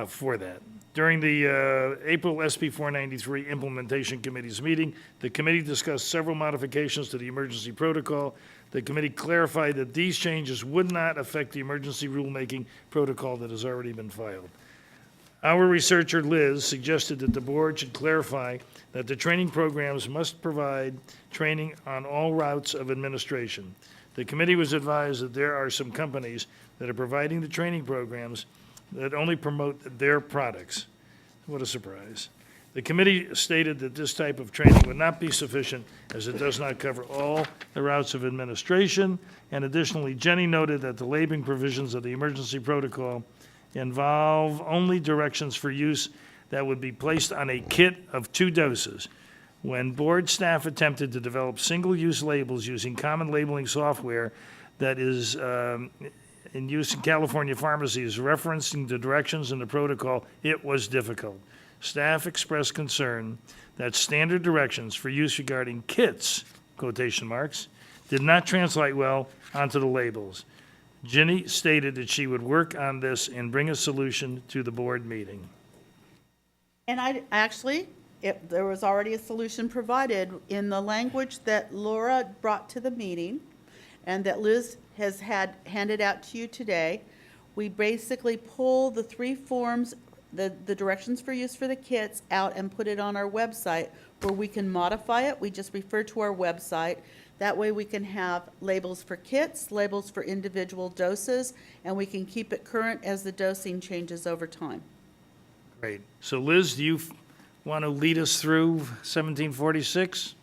A: for that. During the April SB 493 Implementation Committee's meeting, the committee discussed several modifications to the emergency protocol. The committee clarified that these changes would not affect the emergency rulemaking protocol that has already been filed. Our researcher, Liz, suggested that the board should clarify that the training programs must provide training on all routes of administration. The committee was advised that there are some companies that are providing the training programs that only promote their products. What a surprise. The committee stated that this type of training would not be sufficient as it does not cover all the routes of administration. And additionally, Jenny noted that the labeling provisions of the emergency protocol involve only directions for use that would be placed on a kit of 2 doses. When board staff attempted to develop single-use labels using common labeling software that is in use in California pharmacies, referencing the directions in the protocol, it was difficult. Staff expressed concern that standard directions for use regarding kits, quotation marks, did not translate well onto the labels. Ginny stated that she would work on this and bring a solution to the board meeting.
G: And there was already a solution provided in the language that Laura brought to the meeting and that Liz has had handed out to you today. We basically pull the 3 forms, the directions for use for the kits out and put it on our website where we can modify it. We just refer to our website. That way we can have labels for kits, labels for individual doses, and we can keep it current as the dosing changes over time.
A: Great. So Liz, do you want to lead us through 1746?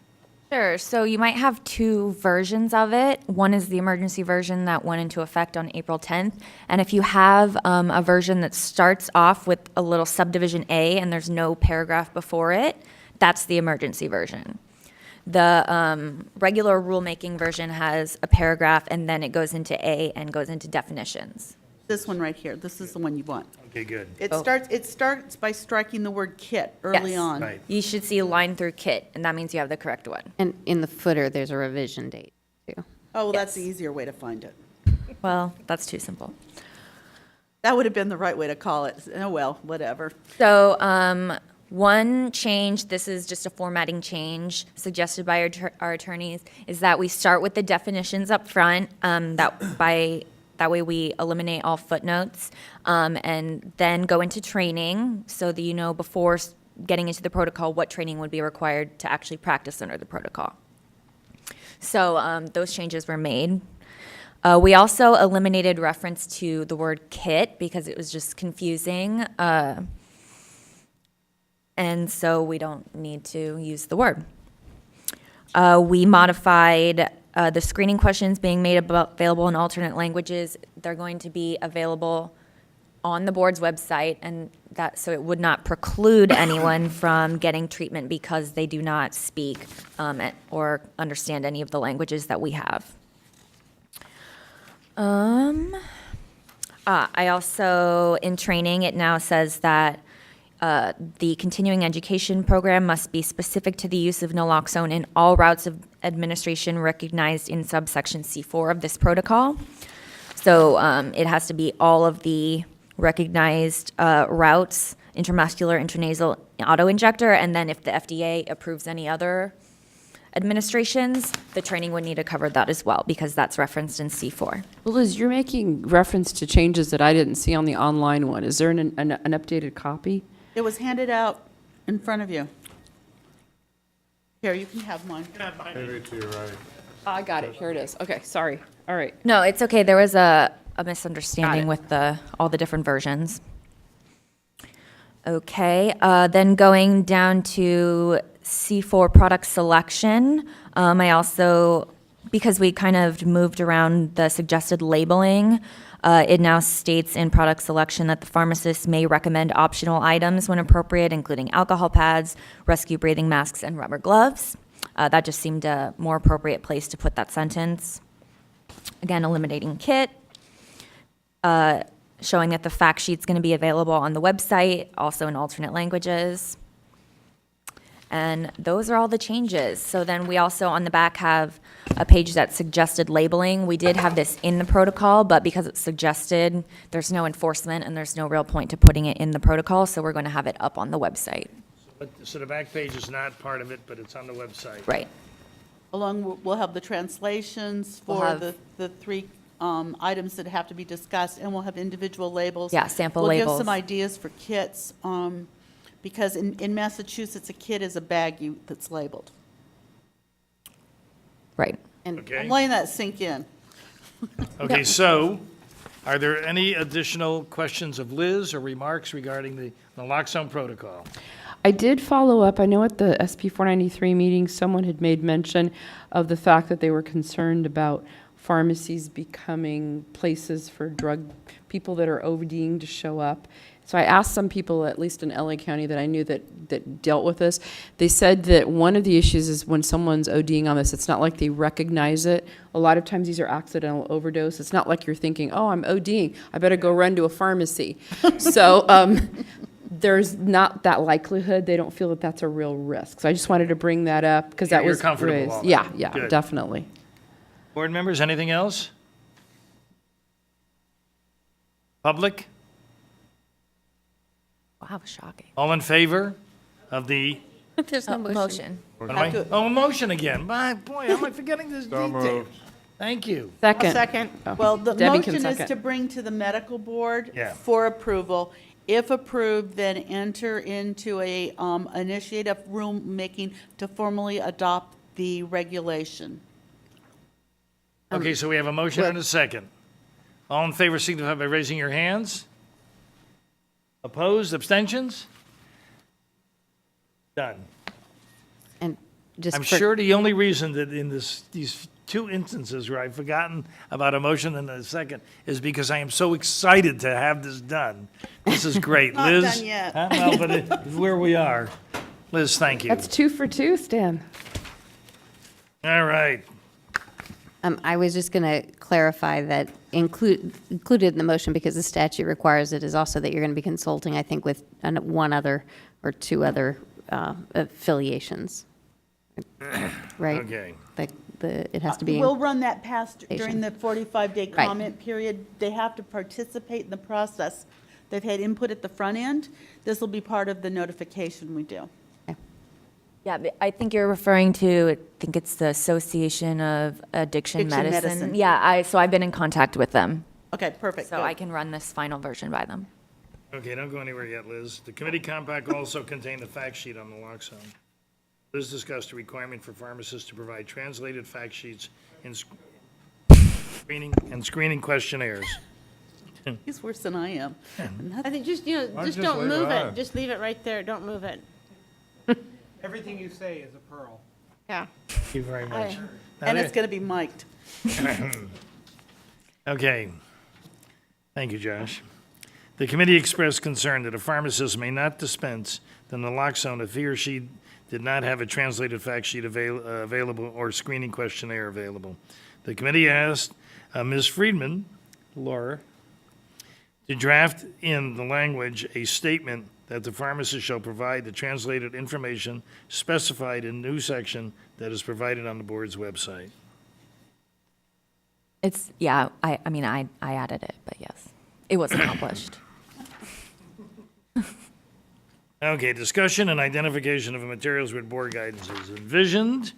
O: Sure. So you might have 2 versions of it. One is the emergency version that went into effect on April 10th. And if you have a version that starts off with a little subdivision A and there's no paragraph before it, that's the emergency version. The regular rulemaking version has a paragraph and then it goes into A and goes into definitions.
G: This one right here, this is the one you want.
A: Okay, good.
G: It starts by striking the word kit early
O: Yes.
G: on.
A: Right.
O: You should see a line through kit, and that means you have the correct one.
P: And in the footer, there's a revision date, too.
G: Oh, well, that's the
O: Yes.
G: easier way to find it.
O: Well, that's too simple.
G: That would have been the right way to call it. Oh, well, whatever.
O: So, one change, this is just a formatting change suggested by our attorneys, is that we start with the definitions up front, that way we eliminate all footnotes, and then go into training so that you know before getting into the protocol what training would be required to actually practice under the protocol. So those changes were made. We also eliminated reference to the word kit because it was just confusing. And so we don't need to use the word. We modified the screening questions being made available in alternate languages. They're going to be available on the board's website, and that so it would not preclude anyone from getting treatment because they do not speak or understand any of the languages that we have. I also, in training, it now says that the continuing education program must be specific to the use of naloxone in all routes of administration recognized in subsection C4 of this protocol. So it has to be all of the recognized routes, intramuscular, intranasal, auto-injector, and then if the FDA approves any other administrations, the training would need to cover that as well, because that's referenced in C4.
C: Well, Liz, you're making reference to changes that I didn't see on the online one. Is there an updated copy?
G: It was handed out in front of you. Here, you can have mine.
E: Maybe to your right.
C: I got it. Here it is. Okay, sorry. All right.
O: No, it's okay. There was a
C: Got
O: misunderstanding
C: it.
O: with all the different versions. Okay, then going down to C4 product selection, I also, because we kind of moved around the suggested labeling, it now states in product selection that the pharmacist may recommend optional items when appropriate, including alcohol pads, rescue breathing masks, and rubber gloves. That just seemed a more appropriate place to put that sentence. Again, eliminating kit, showing that the fact sheet's going to be available on the website, also in alternate languages. And those are all the changes. So then we also, on the back, have a page that suggested labeling. We did have this in the protocol, but because it's suggested, there's no enforcement and there's no real point to putting it in the protocol, so we're going to have it up on the website.
A: So the back page is not part of it, but it's on the website.
O: Right.
G: We'll have the translations
O: We'll
G: for
O: have-
G: the three items that have to be discussed, and we'll have individual labels.
O: Yeah, sample
G: We'll
O: labels.
G: give some ideas for kits, because in Massachusetts, a kit is a bag that's labeled.
O: Right.
G: And
A: Okay.
G: I'm letting that sink in.
A: Okay, so are there any additional questions of Liz or remarks regarding the naloxone protocol?
C: I did follow up. I know at the SP 493 meeting, someone had made mention of the fact that they were concerned about pharmacies becoming places for people that are ODing to show up. So I asked some people, at least in LA County, that I knew that dealt with this. They said that one of the issues is when someone's ODing on this, it's not like they recognize it. A lot of times these are accidental overdose. It's not like you're thinking, oh, I'm ODing, I better go run to a pharmacy. So there's not that likelihood. They don't feel that that's a real risk. So I just wanted to bring that up because that
A: You're
C: was
A: comfortable with
C: raised.
A: all that.
C: Yeah, yeah,
A: Good.
C: definitely.
A: Board members, anything else? Public?
O: Wow, shocking.
A: All in favor of the,
P: There's no motion.
A: what am I? Oh, a motion again. My, boy, how am I forgetting this
E: So
A: detail?
E: moved.
A: Thank you.
C: Second.
D: A second.
G: Well, the
C: Debbie can
G: motion is
C: second.
G: to bring to the medical board
A: Yeah.
G: for approval. If approved, then enter into initiate a rulemaking to formally adopt the regulation.
A: Okay, so we have a motion and a second. All in favor signify by raising your hands. Opposed, abstentions? Done.
P: And just
A: I'm
P: for-
A: sure the only reason that in these two instances where I've forgotten about a motion and a second is because I am so excited to have this done. This is great.
G: Not
A: Liz?
G: done yet.
A: Huh? Well, but it's where we are. Liz, thank you.
C: That's 2 for 2, Stan.
A: All right.
P: I was just going to clarify that included in the motion, because the statute requires it, is also that you're going to be consulting, I think, with one other or two other affiliations. Right?
A: Okay.
P: It has to be.
G: We'll run that past during
P: Station.
G: the 45-day
P: Right.
G: comment period. They have to participate in the process. They've had input at the front end. This will be part of the notification we do.
O: Yeah, but I think you're referring to, I think it's the Association of Addiction
G: Addiction
O: Medicine.
G: Medicine.
O: Yeah, so I've been in contact with them.
G: Okay, perfect.
O: So
G: good.
O: I can run this final version by them.
A: Okay, don't go anywhere yet, Liz. The committee compact also contained the fact sheet on naloxone. Liz discussed a requirement for pharmacists to provide translated fact sheets in screening questionnaires.
G: He's worse than I am.
D: I think just, just
E: just
D: don't
E: leave it
D: move it.
E: on?
D: Just leave it right there. Don't move it.
I: Everything you say is a pearl.
D: Yeah.
A: Thank you very much.
G: And it's going to be mic'd.
A: Okay. Thank you, Josh. The committee expressed concern that a pharmacist may not dispense the naloxone if he or she did not have a translated fact sheet available or screening questionnaire available. The committee asked Ms. Friedman, Laura, to draft in the language a statement that the pharmacist shall provide the translated information specified in new section that is provided on the board's website.
O: Yeah, I mean, I added it, but yes, it was accomplished.
A: Okay, discussion and identification of materials with board guidance is envisioned.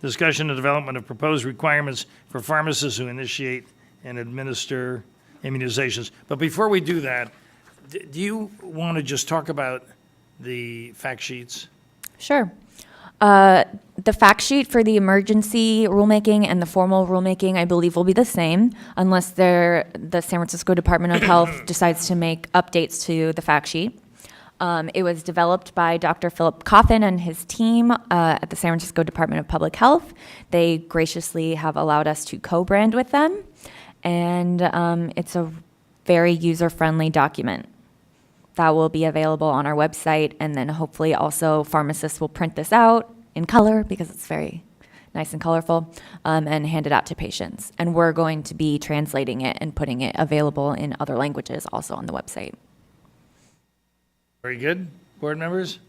A: Discussion and development of proposed requirements for pharmacists who initiate and administer immunizations. But before we do that, do you want to just talk about the fact sheets?
O: Sure. The fact sheet for the emergency rulemaking and the formal rulemaking, I believe, will be the same unless the San Francisco Department of Health decides to make updates to the fact sheet. It was developed by Dr. Philip Coffin and his team at the San Francisco Department of Public Health. They graciously have allowed us to co-brand with them, and it's a very user-friendly document that will be available on our website, and then hopefully also pharmacists will print this out in color because it's very nice and colorful, and hand it out to patients. And we're going to be translating it and putting it available in other languages also on the website.
A: Very good. Board members?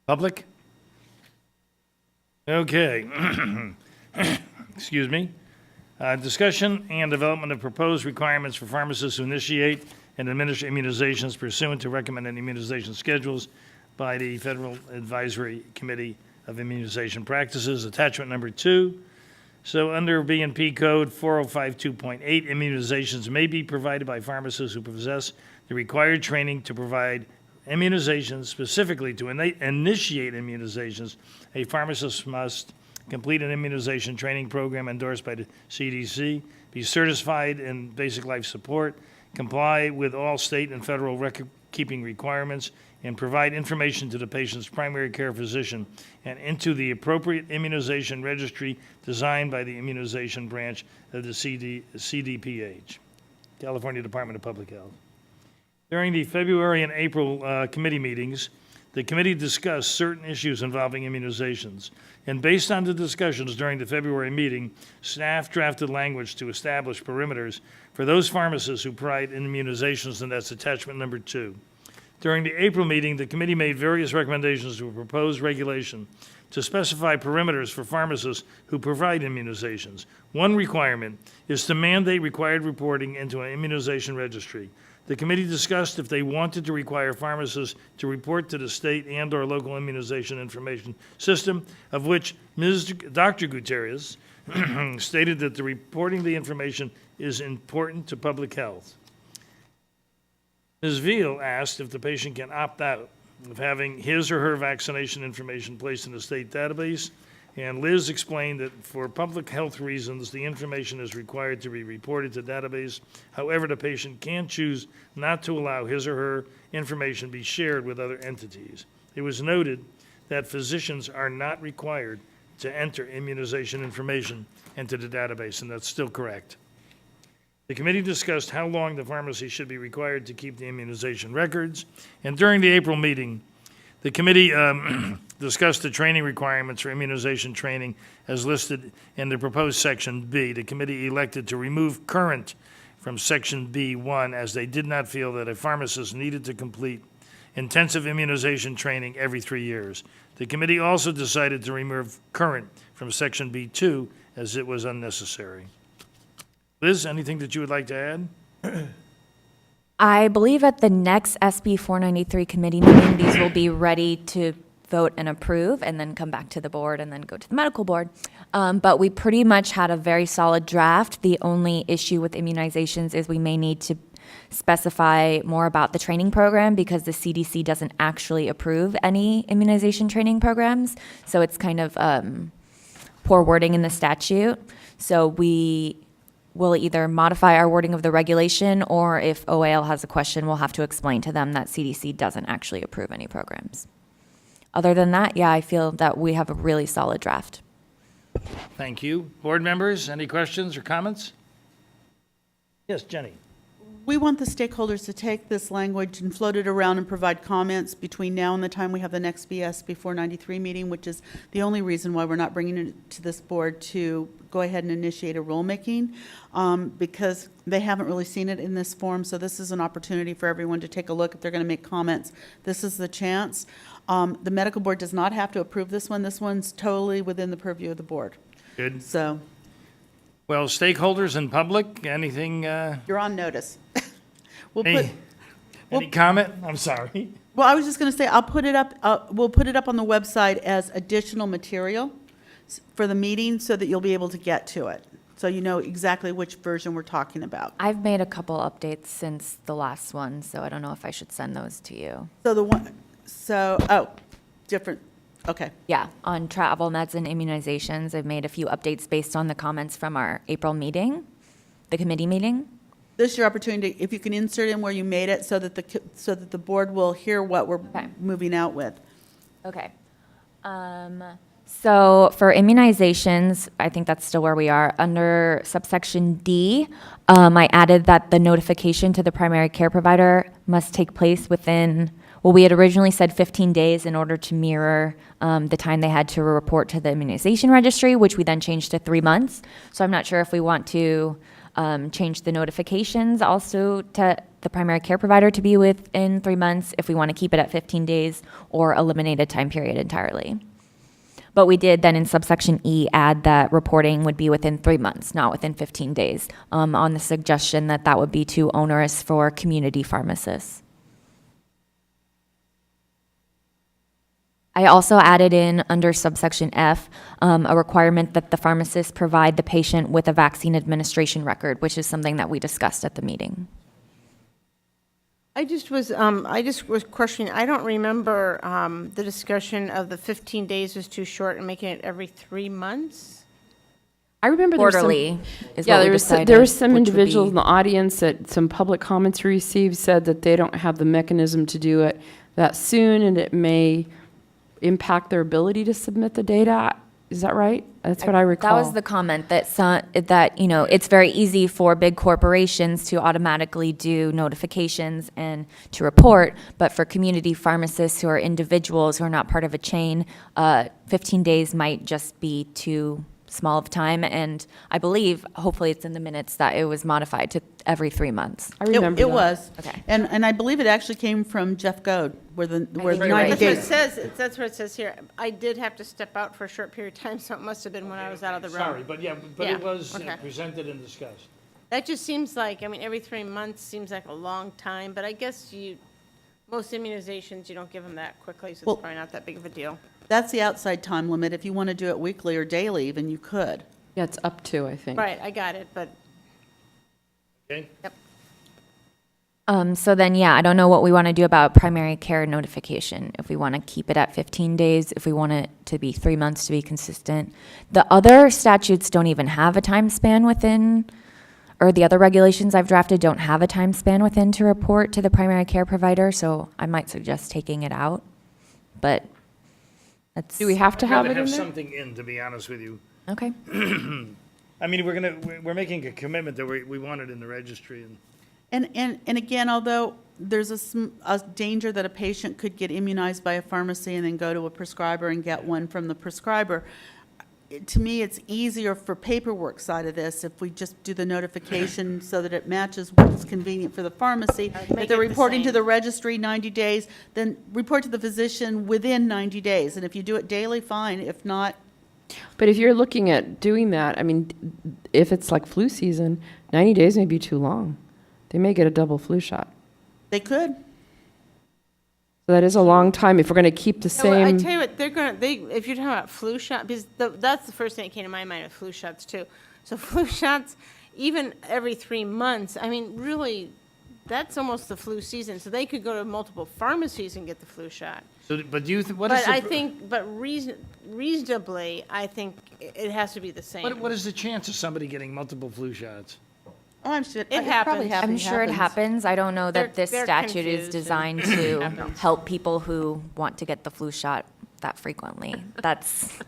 A: Public? Okay. Excuse me. Discussion and development of proposed requirements for pharmacists who initiate and administer immunizations pursuant to recommended immunization schedules by the Federal Advisory Committee of Immunization Practices, attachment number 2. So under B&P Code 4052.8, immunizations may be provided by pharmacists who possess the required training to provide immunizations, specifically to initiate immunizations. A pharmacist must complete an immunization training program endorsed by the CDC, be certified in basic life support, comply with all state and federal record-keeping requirements, and provide information to the patient's primary care physician and into the appropriate immunization registry designed by the immunization branch of the CDPH, California Department of Public Health. During the February and April committee meetings, the committee discussed certain issues involving immunizations. And based on the discussions during the February meeting, staff drafted language to establish perimeters for those pharmacists who provide immunizations, and that's attachment number 2. During the April meeting, the committee made various recommendations to a proposed regulation to specify perimeters for pharmacists who provide immunizations. One requirement is to mandate required reporting into an immunization registry. The committee discussed if they wanted to require pharmacists to report to the state and/or local immunization information system, of which Dr. Gutierrez stated that the reporting the information is important to public health. Ms. Veal asked if the patient can opt out of having his or her vaccination information placed in the state database, and Liz explained that for public health reasons, the information is required to be reported to database. However, the patient can choose not to allow his or her information be shared with other entities. It was noted that physicians are not required to enter immunization information into the database, and that's still correct. The committee discussed how long the pharmacy should be required to keep the immunization records, and during the April meeting, the committee discussed the training requirements for immunization training as listed in the proposed Section B. The committee elected to remove current from Section B1 as they did not feel that a pharmacist needed to complete intensive immunization training every 3 years. The committee also decided to remove current from Section B2 as it was unnecessary. Liz, anything that you would like to add?
O: I believe at the next SB 493 committee meeting, these will be ready to vote and approve, and then come back to the board and then go to the medical board. But we pretty much had a very solid draft. The only issue with immunizations is we may need to specify more about the training program because the CDC doesn't actually approve any immunization training programs. So it's kind of poor wording in the statute. So we will either modify our wording of the regulation, or if OAL has a question, we'll have to explain to them that CDC doesn't actually approve any programs. Other than that, yeah, I feel that we have a really solid draft.
A: Thank you. Board members, any questions or comments? Yes, Jenny.
G: We want the stakeholders to take this language and float it around and provide comments between now and the time we have the next BSB 493 meeting, which is the only reason why we're not bringing it to this board to go ahead and initiate a rulemaking, because they haven't really seen it in this form. So this is an opportunity for everyone to take a look. If they're going to make comments, this is the chance. The medical board does not have to approve this one. This one's totally within the purview of the board.
A: Good.
G: So
A: Well, stakeholders and public, anything?
G: you're on notice.
A: Any comment? I'm sorry.
G: Well, I was just going to say, I'll put it up, we'll put it up on the website as additional material for the meeting so that you'll be able to get to it. So you know exactly which version we're talking about.
O: I've made a couple updates since the last one, so I don't know if I should send those to you.
G: So the one, oh, different, okay.
O: Yeah, on travel, meds, and immunizations, I've made a few updates based on the comments from our April meeting, the committee meeting.
G: This is your opportunity, if you can insert in where you made it so that the board will hear what we're moving out with.
O: Okay. So for immunizations, I think that's still where we are. Under subsection D, I added that the notification to the primary care provider must take place within, well, we had originally said 15 days in order to mirror the time they had to report to the immunization registry, which we then changed to 3 months. So I'm not sure if we want to change the notifications also to the primary care provider to be within 3 months, if we want to keep it at 15 days, or eliminate a time period entirely. But we did then in subsection E add that reporting would be within 3 months, not within 15 days, on the suggestion that that would be too onerous for community pharmacists. I also added in, under subsection F, a requirement that the pharmacist provide the patient with a vaccine administration record, which is something that we discussed at the meeting.
D: I just was questioning, I don't remember the discussion of the 15 days was too short and making it every 3 months.
C: I remember
O: Quarterly is
C: yeah,
O: what we
C: there
O: decided,
C: was some
O: which would
C: individuals
O: be-
C: in the audience that some public comments we received said that they don't have the mechanism to do it that soon, and it may impact their ability to submit the data. Is that right? That's what I recall.
O: That was the comment that you know, it's very easy for big corporations to automatically do notifications and to report, but for community pharmacists who are individuals who are not part of a chain, 15 days might just be too small of time. And I believe, hopefully it's in the minutes, that it was modified to every 3 months.
C: I remember
G: It
C: that.
G: was.
O: Okay.
G: And I believe it actually came from Jeff Goad, where the
O: think you're
G: 90
O: right.
D: That's what it
G: days.
D: says, that's what it says here. I did have to step out for a short period of time, so it must have been when I was out of the room.
A: Sorry, but yeah, but
D: Yeah,
A: it was
D: okay.
A: presented and discussed.
D: That just seems like, I mean, every 3 months seems like a long time, but I guess most immunizations, you don't give them that quickly, so
G: Well-
D: it's probably not that big of a deal.
G: That's the outside time limit. If you want to do it weekly or daily even, you could.
C: Yeah, it's up to, I think.
D: Right, I got it, but,
A: Okay?
D: yep.
O: So then, yeah, I don't know what we want to do about primary care notification. If we want to keep it at 15 days, if we want it to be 3 months to be consistent. The other statutes don't even have a time span within, or the other regulations I've drafted don't have a time span within to report to the primary care provider, so I might suggest taking it out. But that's.
C: Do we have to
A: I'd
C: have
A: rather
C: it in
A: have
C: there?
A: something in, to be honest with you.
O: Okay.
A: I mean, we're making a commitment that we want it in the registry, and
G: And again, although there's a danger that a patient could get immunized by a pharmacy and then go to a prescriber and get one from the prescriber, to me, it's easier for paperwork side of this if we just do the notification so that it matches what's convenient for the pharmacy. If
D: Make
G: they're
D: it the
G: reporting to
D: same.
G: the registry 90 days, then report to the physician within 90 days. And if you do it daily, fine. If not,
C: But if you're looking at doing that, I mean, if it's like flu season, 90 days may be too long. They may get a double flu shot.
G: they could.
C: So that is a long time if we're going to keep the
D: No, I
C: same.
D: tell you what, if you're talking about flu shot, because that's the first thing that came to my mind with flu shots too. So flu shots, even every 3 months, I mean, really, that's almost the flu season. So they could go to multiple pharmacies and get the flu shot.
A: so, but do you, what is
D: But
A: the?
D: I think, reasonably, I think it has to be the same.
A: What is the chance of somebody getting multiple flu shots?
G: Oh, I'm sure.
D: It
G: probably
D: happens.
G: happens.
O: I'm sure it happens. I don't know that
D: They're-
O: this
D: they're
O: statute is
D: confused and
O: designed
D: it
O: to
D: happens.
O: help people who want to get the flu shot that frequently.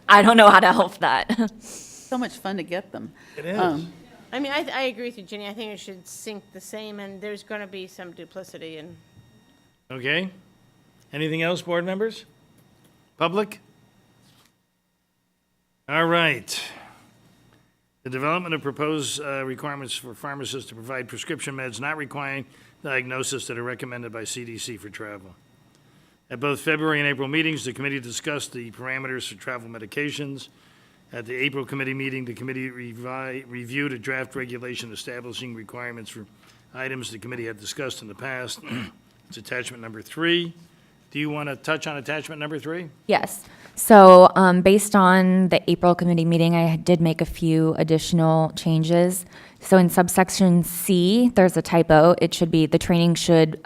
O: I don't know how to help that.
G: So much fun to get them.
A: It is.
D: I mean, I agree with you, Ginny. I think it should sync the same, and there's going to be some duplicity and.
A: Okay. Anything else, board members? Public? All right. The development of proposed requirements for pharmacists to provide prescription meds not requiring diagnosis that are recommended by CDC for travel. At both February and April meetings, the committee discussed the parameters for travel medications. At the April committee meeting, the committee reviewed a draft regulation establishing requirements for items the committee had discussed in the past. It's attachment number 3. Do you want to touch on attachment number 3?
O: Yes. So based on the April committee meeting, I did make a few additional changes. So in subsection C, there's a typo. It should be, the training should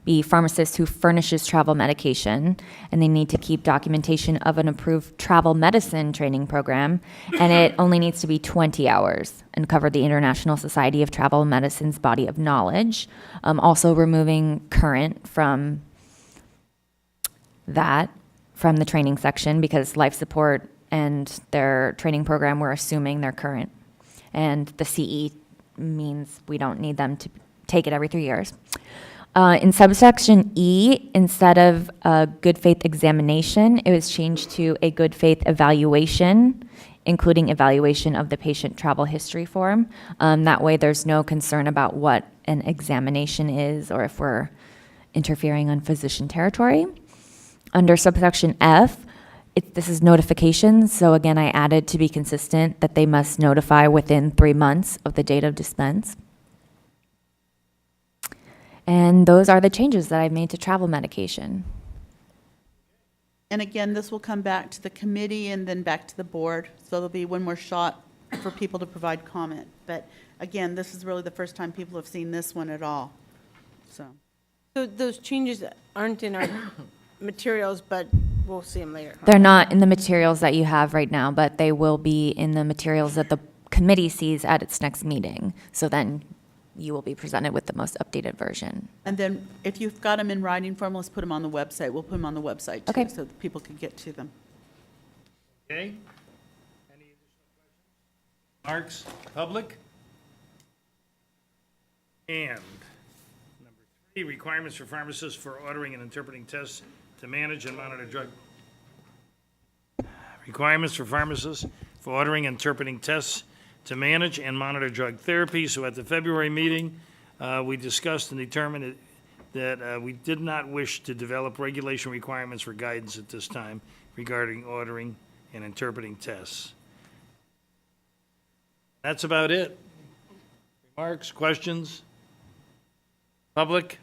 O: be pharmacist who furnishes travel medication, and they need to keep documentation of an approved travel medicine training program, and it only needs to be 20 hours and cover the International Society of Travel Medicine's body of knowledge. Also removing current from that, from the training section, because life support and their training program, we're assuming they're current. And the CE means we don't need them to take it every 3 years. In subsection E, instead of a good faith examination, it was changed to a good faith evaluation, including evaluation of the patient travel history form. That way there's no concern about what an examination is or if we're interfering on physician territory. Under subsection F, this is notifications, so again, I added to be consistent that they must notify within 3 months of the date of dispense. And those are the changes that I've made to travel medication.
G: And again, this will come back to the committee and then back to the board. So there'll be one more shot for people to provide comment. But again, this is really the first time people have seen this one at all. So
D: those changes aren't in our materials, but we'll see them later.
O: They're not in the materials that you have right now, but they will be in the materials that the committee sees at its next meeting. So then you will be presented with the most updated version.
G: And then if you've got them in writing form, let's put them on the website. We'll put them on the website too,
O: Okay.
G: so that people can get to them.
A: Okay? Any additional questions? Marks, public? And number 3, requirements for pharmacists for ordering and interpreting tests to manage and monitor drug. Requirements for pharmacists for ordering and interpreting tests to manage and monitor drug therapy. So at the February meeting, we discussed and determined that we did not wish to develop regulation requirements for guidance at this time regarding ordering and interpreting tests. That's about it. Remarks, questions? Public?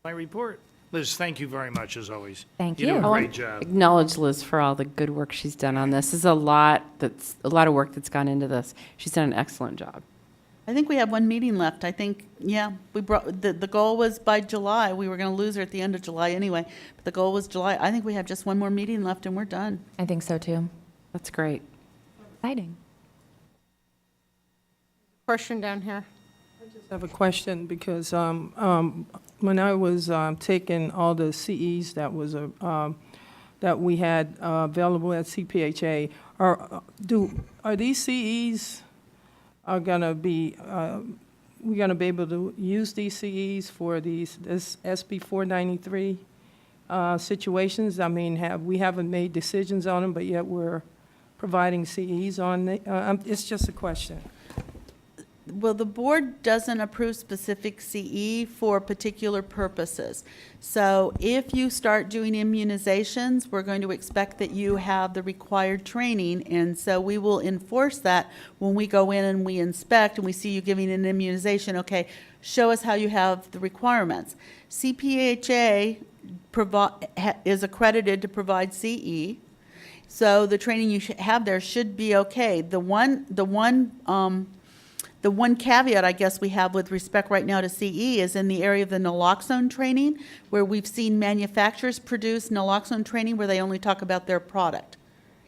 A: My report. Liz, thank you very much, as always.
O: Thank
A: You do
O: you.
A: a
C: I
A: great
C: want to
A: job.
C: acknowledge Liz for all the good work she's done on this. There's a lot of work that's gone into this. She's done an excellent job.
G: I think we have one meeting left. I think, yeah, we brought, the goal was by July. We were going to lose her at the end of July anyway, but the goal was July. I think we have just one more meeting left and we're done.
O: I think so too.
C: That's great.
O: Exciting.
D: Question down here.
L: I have a question because when I was taking all the CEs that was that we had available at CPHA, are these CEs are gonna be we're gonna be able to use these CEs for this SB 493 situations? I mean, we haven't made decisions on them, but yet we're providing CEs on the. It's just a question.
G: Well, the board doesn't approve specific CE for particular purposes. So if you start doing immunizations, we're going to expect that you have the required training, and so we will enforce that when we go in and we inspect and we see you giving an immunization. Okay, show us how you have the requirements. CPHA is accredited to provide CE, so the training you have there should be okay. The one caveat I guess we have with respect right now to CE is in the area of the naloxone training, where we've seen manufacturers produce naloxone training where they only talk about their product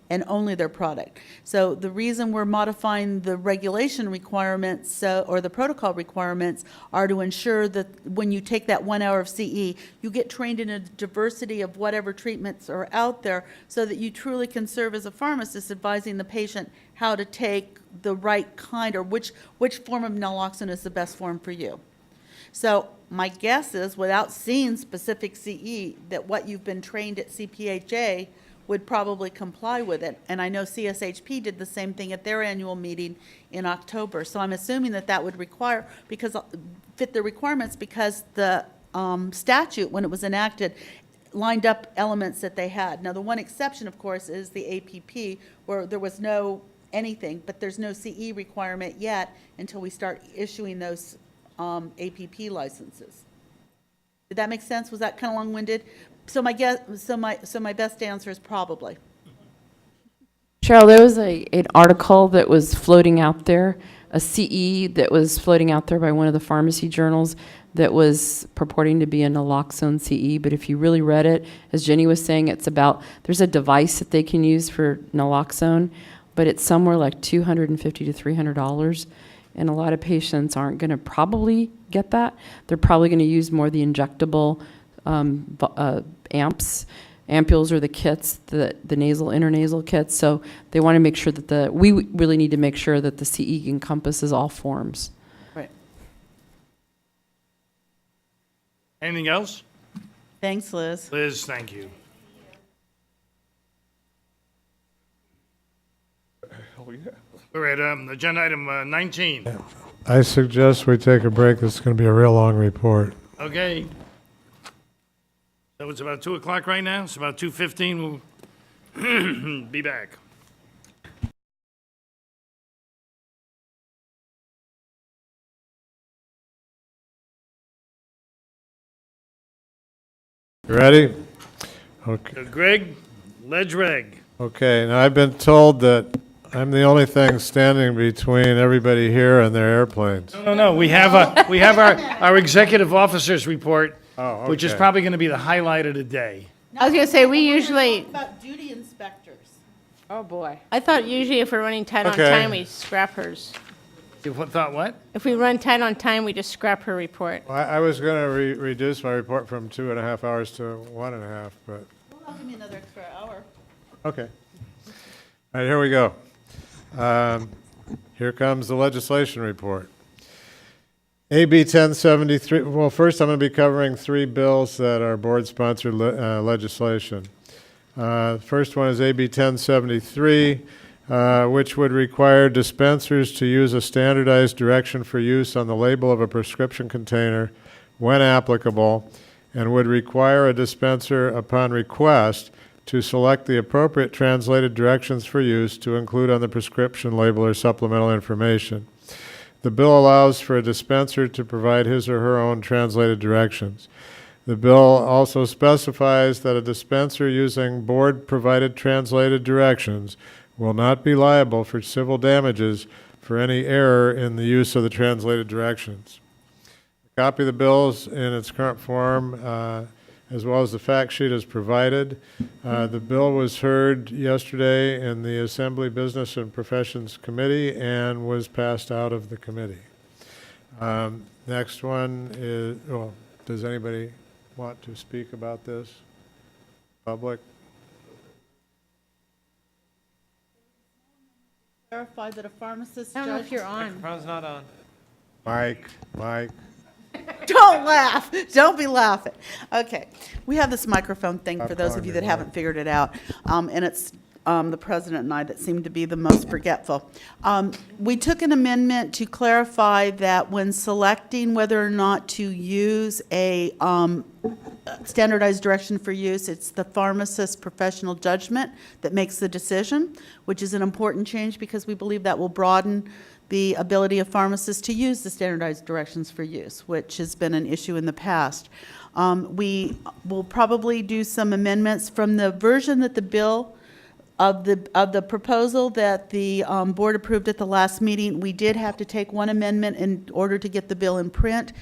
G: and only their product. So the reason we're modifying the regulation requirements or the protocol requirements are to ensure that when you take that 1 hour of CE, you get trained in a diversity of whatever treatments are out there so that you truly can serve as a pharmacist advising the patient how to take the right kind or which form of naloxone is the best form for you. So my guess is, without seeing specific CE, that what you've been trained at CPHA would probably comply with it. And I know CSHP did the same thing at their annual meeting in October. So I'm assuming that that would fit the requirements because the statute, when it was enacted, lined up elements that they had. Now, the one exception, of course, is the APP, where there was no anything, but there's no CE requirement yet until we start issuing those APP licenses. Did that make sense? Was that kind of long-winded? So my guess, so my best answer is probably.
C: Cheryl, there was an article that was floating out there, a CE that was floating out there by one of the pharmacy journals that was purporting to be a naloxone CE, but if you really read it, as Jenny was saying, it's about, there's a device that they can use for naloxone, but it's somewhere like $250 to $300, and a lot of patients aren't going to probably get that. They're probably going to use more the injectable ampules or the kits, the nasal, intranasal kits. So they want to make sure that we really need to make sure that the CE encompasses all forms.
G: Right.
A: Anything else?
G: Thanks, Liz.
A: Liz, thank you.
N: Oh, yeah.
A: We're at agenda item 19.
E: I suggest we take a break. This is going to be a real long report.
A: Okay. So it's about 2 o'clock right now. It's about 2:15. We'll be back.
E: You ready? Okay.
A: So Greg, ledge reg.
E: Okay, now I've been told that I'm the only thing standing between everybody here and their airplanes.
A: No, we have our executive officers report, which is
E: okay.
A: probably going to be the highlight of the day.
D: I was gonna say, we usually,
G: About duty inspectors.
C: Oh, boy.
D: I thought usually if we're running tight on
E: Okay.
D: time, we scrap hers.
A: You thought what?
D: If we run tight on time, we just scrap her report.
E: Well, I was going to reduce my report from 2.5 hours to 1.5, but,
G: Well, give me another extra hour.
E: okay. All right, here we go. Here comes the legislation report. AB 1073, well, first I'm going to be covering 3 bills that are board-sponsored legislation. First one is AB 1073, which would require dispensers to use a standardized direction for use on the label of a prescription container when applicable, and would require a dispenser upon request to select the appropriate translated directions for use to include on the prescription label or supplemental information. The bill allows for a dispenser to provide his or her own translated directions. The bill also specifies that a dispenser using board-provided translated directions will not be liable for civil damages for any error in the use of the translated directions. A copy of the bill is in its current form, as well as the fact sheet is provided. The bill was heard yesterday in the Assembly Business and Professions Committee and was passed out of the committee. Next one is, well, does anybody want to speak about this? Public?
G: Clarify that a pharmacist
D: I don't know if
G: judge.
D: you're on.
I: Microphone's not on.
E: Mike.
G: Don't laugh. Don't be laughing. Okay. We have this microphone thing for those of you that haven't figured it out. And it's the president and I that seem to be the most forgetful. We took an amendment to clarify that when selecting whether or not to use a standardized direction for use, it's the pharmacist's professional judgment that makes the decision, which is an important change because we believe that will broaden the ability of pharmacists to use the standardized directions for use, which has been an issue in the past. We will probably do some amendments from the version that the bill of the proposal that the board approved at the last meeting. We did have to take one amendment in order to get the bill in print.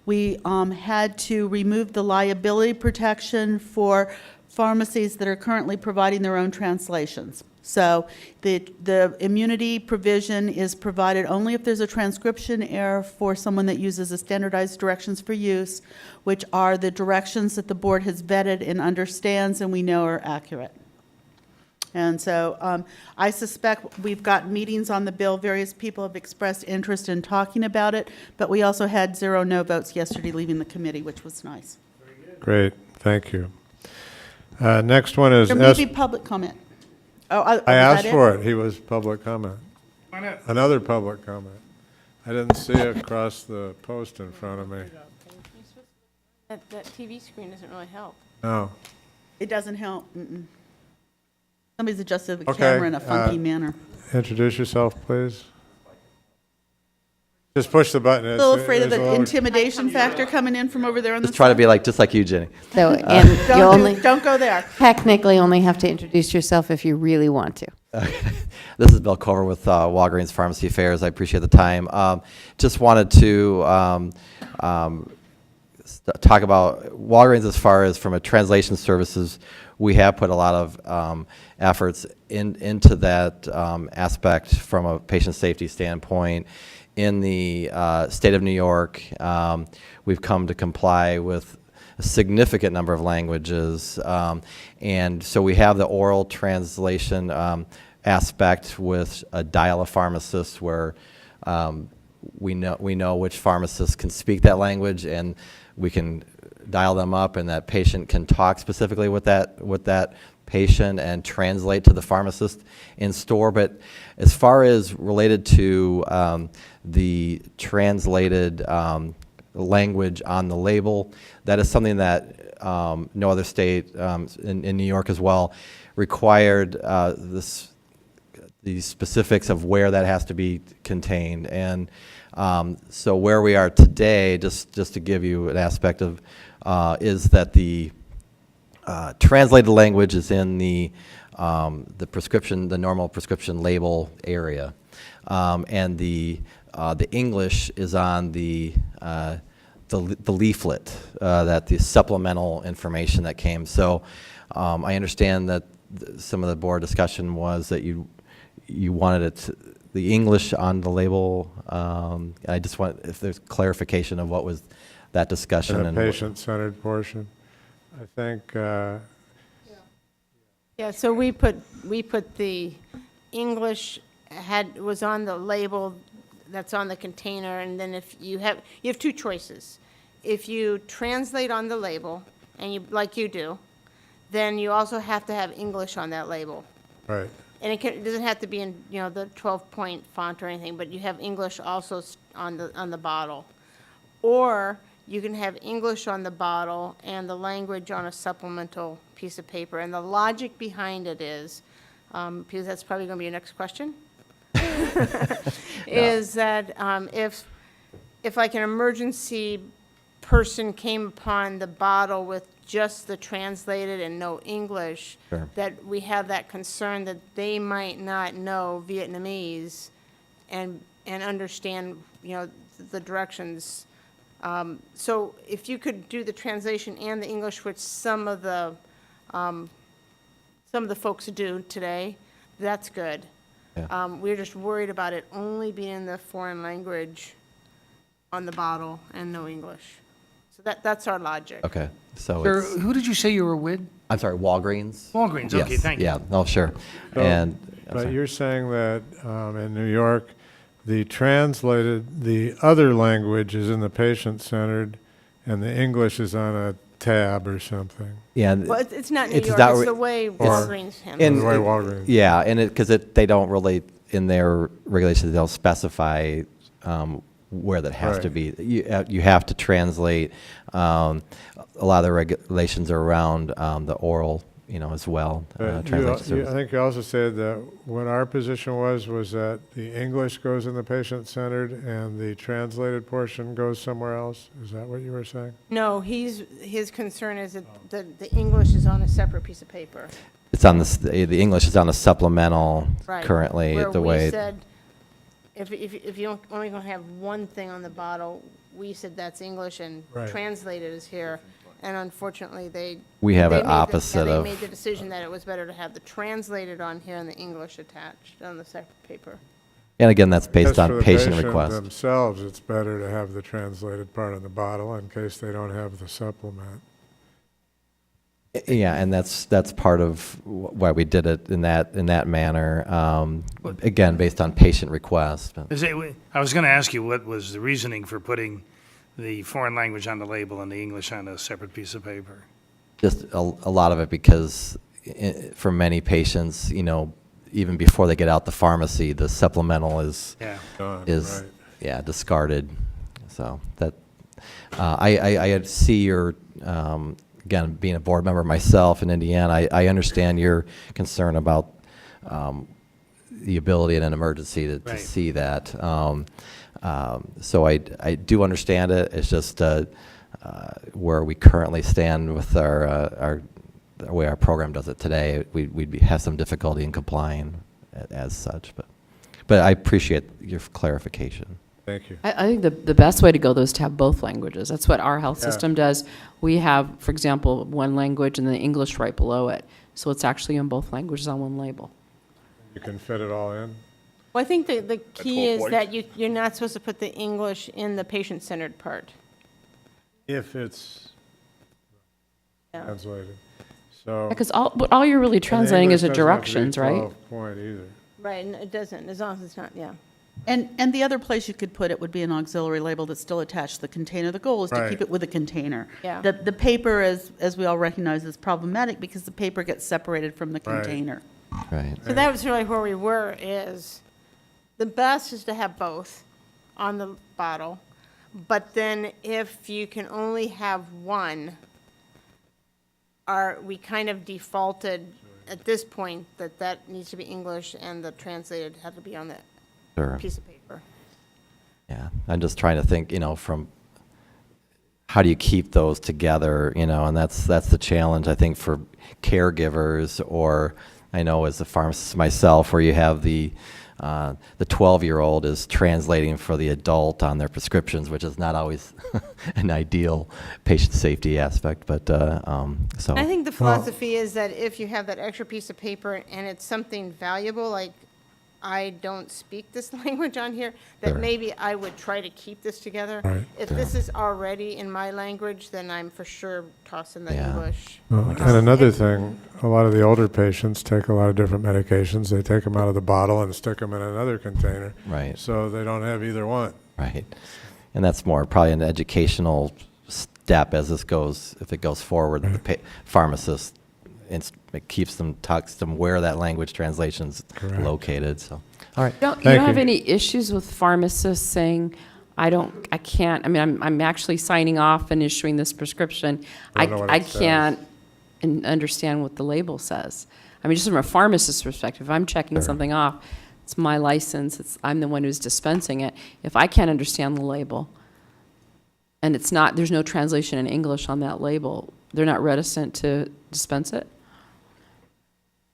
G: We had to remove the liability protection for pharmacies that are currently providing their own translations. So the immunity provision is provided only if there's a transcription error for someone that uses the standardized directions for use, which are the directions that the board has vetted and understands and we know are accurate. And so I suspect we've got meetings on the bill. Various people have expressed interest in talking about it, but we also had 0 no votes yesterday leaving the committee, which was nice.
E: Great, thank you. Next one is.
G: There may be public comment.
E: I asked for it. He was public comment. Another public comment. I didn't see it across the post in front of me.
D: That TV screen doesn't really help.
E: No.
G: It doesn't help. Somebody's adjusted the
E: Okay,
G: camera in a funky manner.
E: Introduce yourself, please. Just push the button.
G: A little afraid of the intimidation factor coming in from over there on the
R: Just try to
G: side?
R: be like, just like you, Jenny.
P: So, and you only
G: Don't go there.
P: technically only have to introduce yourself if you really want to.
R: This is Bill Culver with Walgreens Pharmacy Affairs. I appreciate the time. Just wanted to talk about Walgreens as far as from a translation services. We have put a lot of efforts into that aspect from a patient safety standpoint. In the state of New York, we've come to comply with a significant number of languages. And so we have the oral translation aspect with a dial-a-pharmacist where we know which pharmacists can speak that language, and we can dial them up, and that patient can talk specifically with that patient and translate to the pharmacist in store. But as far as related to the translated language on the label, that is something that no other state, in New York as well, required the specifics of where that has to be contained. And so where we are today, just to give you an aspect of, is that the translated language is in the prescription, the normal prescription label area, and the English is on the leaflet, that the supplemental information that came. So I understand that some of the board discussion was that you wanted the English on the label. I just want, if there's clarification of what was that discussion.
E: And the patient-centered portion. I think,
D: Yeah, so we put the English was on the label that's on the container, and then if you have two choices. If you translate on the label, and like you do, then you also have to have English on that label.
E: right.
D: And it doesn't have to be in, the 12-point font or anything, but you have English also on the bottle. Or you can have English on the bottle and the language on a supplemental piece of paper. And the logic behind it is, because that's probably going to be your next question, is that if like an emergency person came upon the bottle with just the translated and no English,
R: Sure.
D: that we have that concern that they might not know Vietnamese and understand, the directions. So if you could do the translation and the English, which some of the folks do today, that's good.
R: Yeah.
D: We're just worried about it only being the foreign language on the bottle and no English. So that's our logic.
R: Okay, so
A: Sir,
R: it's,
A: who did you say you were with?
R: I'm sorry, Walgreens?
A: Walgreens, okay,
R: Yes,
A: thank you.
R: Yeah, oh, sure.
E: So-
R: And, I'm
E: But
R: sorry.
E: you're saying that in New York, the other language is in the patient-centered, and the English is on a tab or something.
R: Yeah.
D: Well, it's not New
R: It's
D: York,
R: not
D: it's
R: re-
D: the way
E: Or-
D: Walgreens handles
R: in-
D: it.
E: The way Walgreens.
R: Yeah, and because they don't really, in their regulations, they don't specify where that has to
E: Right.
R: be. You have to translate. A lot of the regulations are around the oral, as well.
E: But
R: Translation
E: I
R: service.
E: think you also said that what our position was that the English goes in the patient-centered and the translated portion goes somewhere else? Is that what you were saying?
D: No, his concern is that the English is on a separate piece of paper.
R: It's on the English is on a supplemental
D: Right.
R: currently,
D: Where
R: the
D: we
R: way.
D: said, if you only gonna have one thing on the bottle, we said that's English and
E: Right.
D: translated is here. And unfortunately,
R: We have
D: they
R: it
D: made the-
R: opposite
D: yeah,
R: of-
D: They made the decision that it was better to have the translated on here and the English attached on the separate paper.
R: And again, that's based
E: Because for
R: on
E: the
R: patient
E: patient
R: request.
E: themselves, it's better to have the translated part on the bottle in case they don't have the supplement.
R: Yeah, and that's part of why we did it in that manner. Again, based on patient request.
A: I was going to ask you, what was the reasoning for putting the foreign language on the label and the English on a separate piece of paper?
R: Just a lot of it because for many patients, even before they get out the pharmacy, the supplemental is
E: Done, right.
R: yeah, discarded. So that I see your again, being a board member myself in Indiana, I understand your concern about the ability in an emergency to
A: Right.
R: see that. So I do understand it. It's just where we currently stand with the way our program does it today, we'd have some difficulty in complying as such. But I appreciate your clarification.
E: Thank you.
C: I think the best way to go, though, is to have both languages. That's what our health
E: Yeah.
C: system does. We have, for example, one language and the English right below it. So it's actually in both languages on one label.
E: You can fit it all in?
D: Well, I think the key
N: whole
D: is
N: point.
D: that you're not supposed to put the English in the patient-centered part.
E: If it's
D: Yeah.
E: translated. So.
C: Because all you're really
E: and
C: translating is the
E: English doesn't have to be
C: directions, right?
E: 12 point either.
D: Right, and it doesn't, as long as it's not, yeah.
G: And the other place you could put it would be an auxiliary label that's still attached to the container. The goal is to
E: Right.
G: keep it with a container.
D: Yeah.
G: The paper, as we all recognize, is problematic because the paper gets separated from the
E: Right.
G: container.
R: Right.
D: So that was really where we were, is the best is to have both on the bottle. But then if you can only have one, we kind of defaulted at this point that needs to be English and the translated had to be on that
R: Sure.
D: piece of paper.
R: Yeah, I'm just trying to think, from how do you keep those together, and that's the challenge, I think, for caregivers, or I know as a pharmacist myself, where you have the 12-year-old is translating for the adult on their prescriptions, which is not always an ideal patient safety aspect, but so.
D: I think the philosophy is that if you have that extra piece of paper and it's something valuable, like I don't speak this language on here, that
R: Sure.
D: maybe I would try to keep this together.
E: Right.
D: If this is already in my language, then I'm for sure tossing the
R: Yeah.
D: English.
E: Well, and another thing, a lot of the older patients take a lot of different medications. They take them out of the bottle and stick them in another container.
R: Right.
E: So they don't have either one.
R: Right. And that's more probably an educational step as this goes, if it goes forward, the pharmacist, it keeps them, talks them where that language translation's
E: Correct.
R: located, so. All right.
C: You don't
E: Thank
C: have
E: you.
C: any issues with pharmacists saying, I can't, I'm actually signing off and issuing this prescription.
E: Don't know what
C: I
E: it says."
C: can't understand what the label says. I mean, just from a pharmacist's perspective, if I'm checking
R: Sure.
C: something off, it's my license, I'm the one who's dispensing it. If I can't understand the label, and there's no translation in English on that label, they're not reticent to dispense it?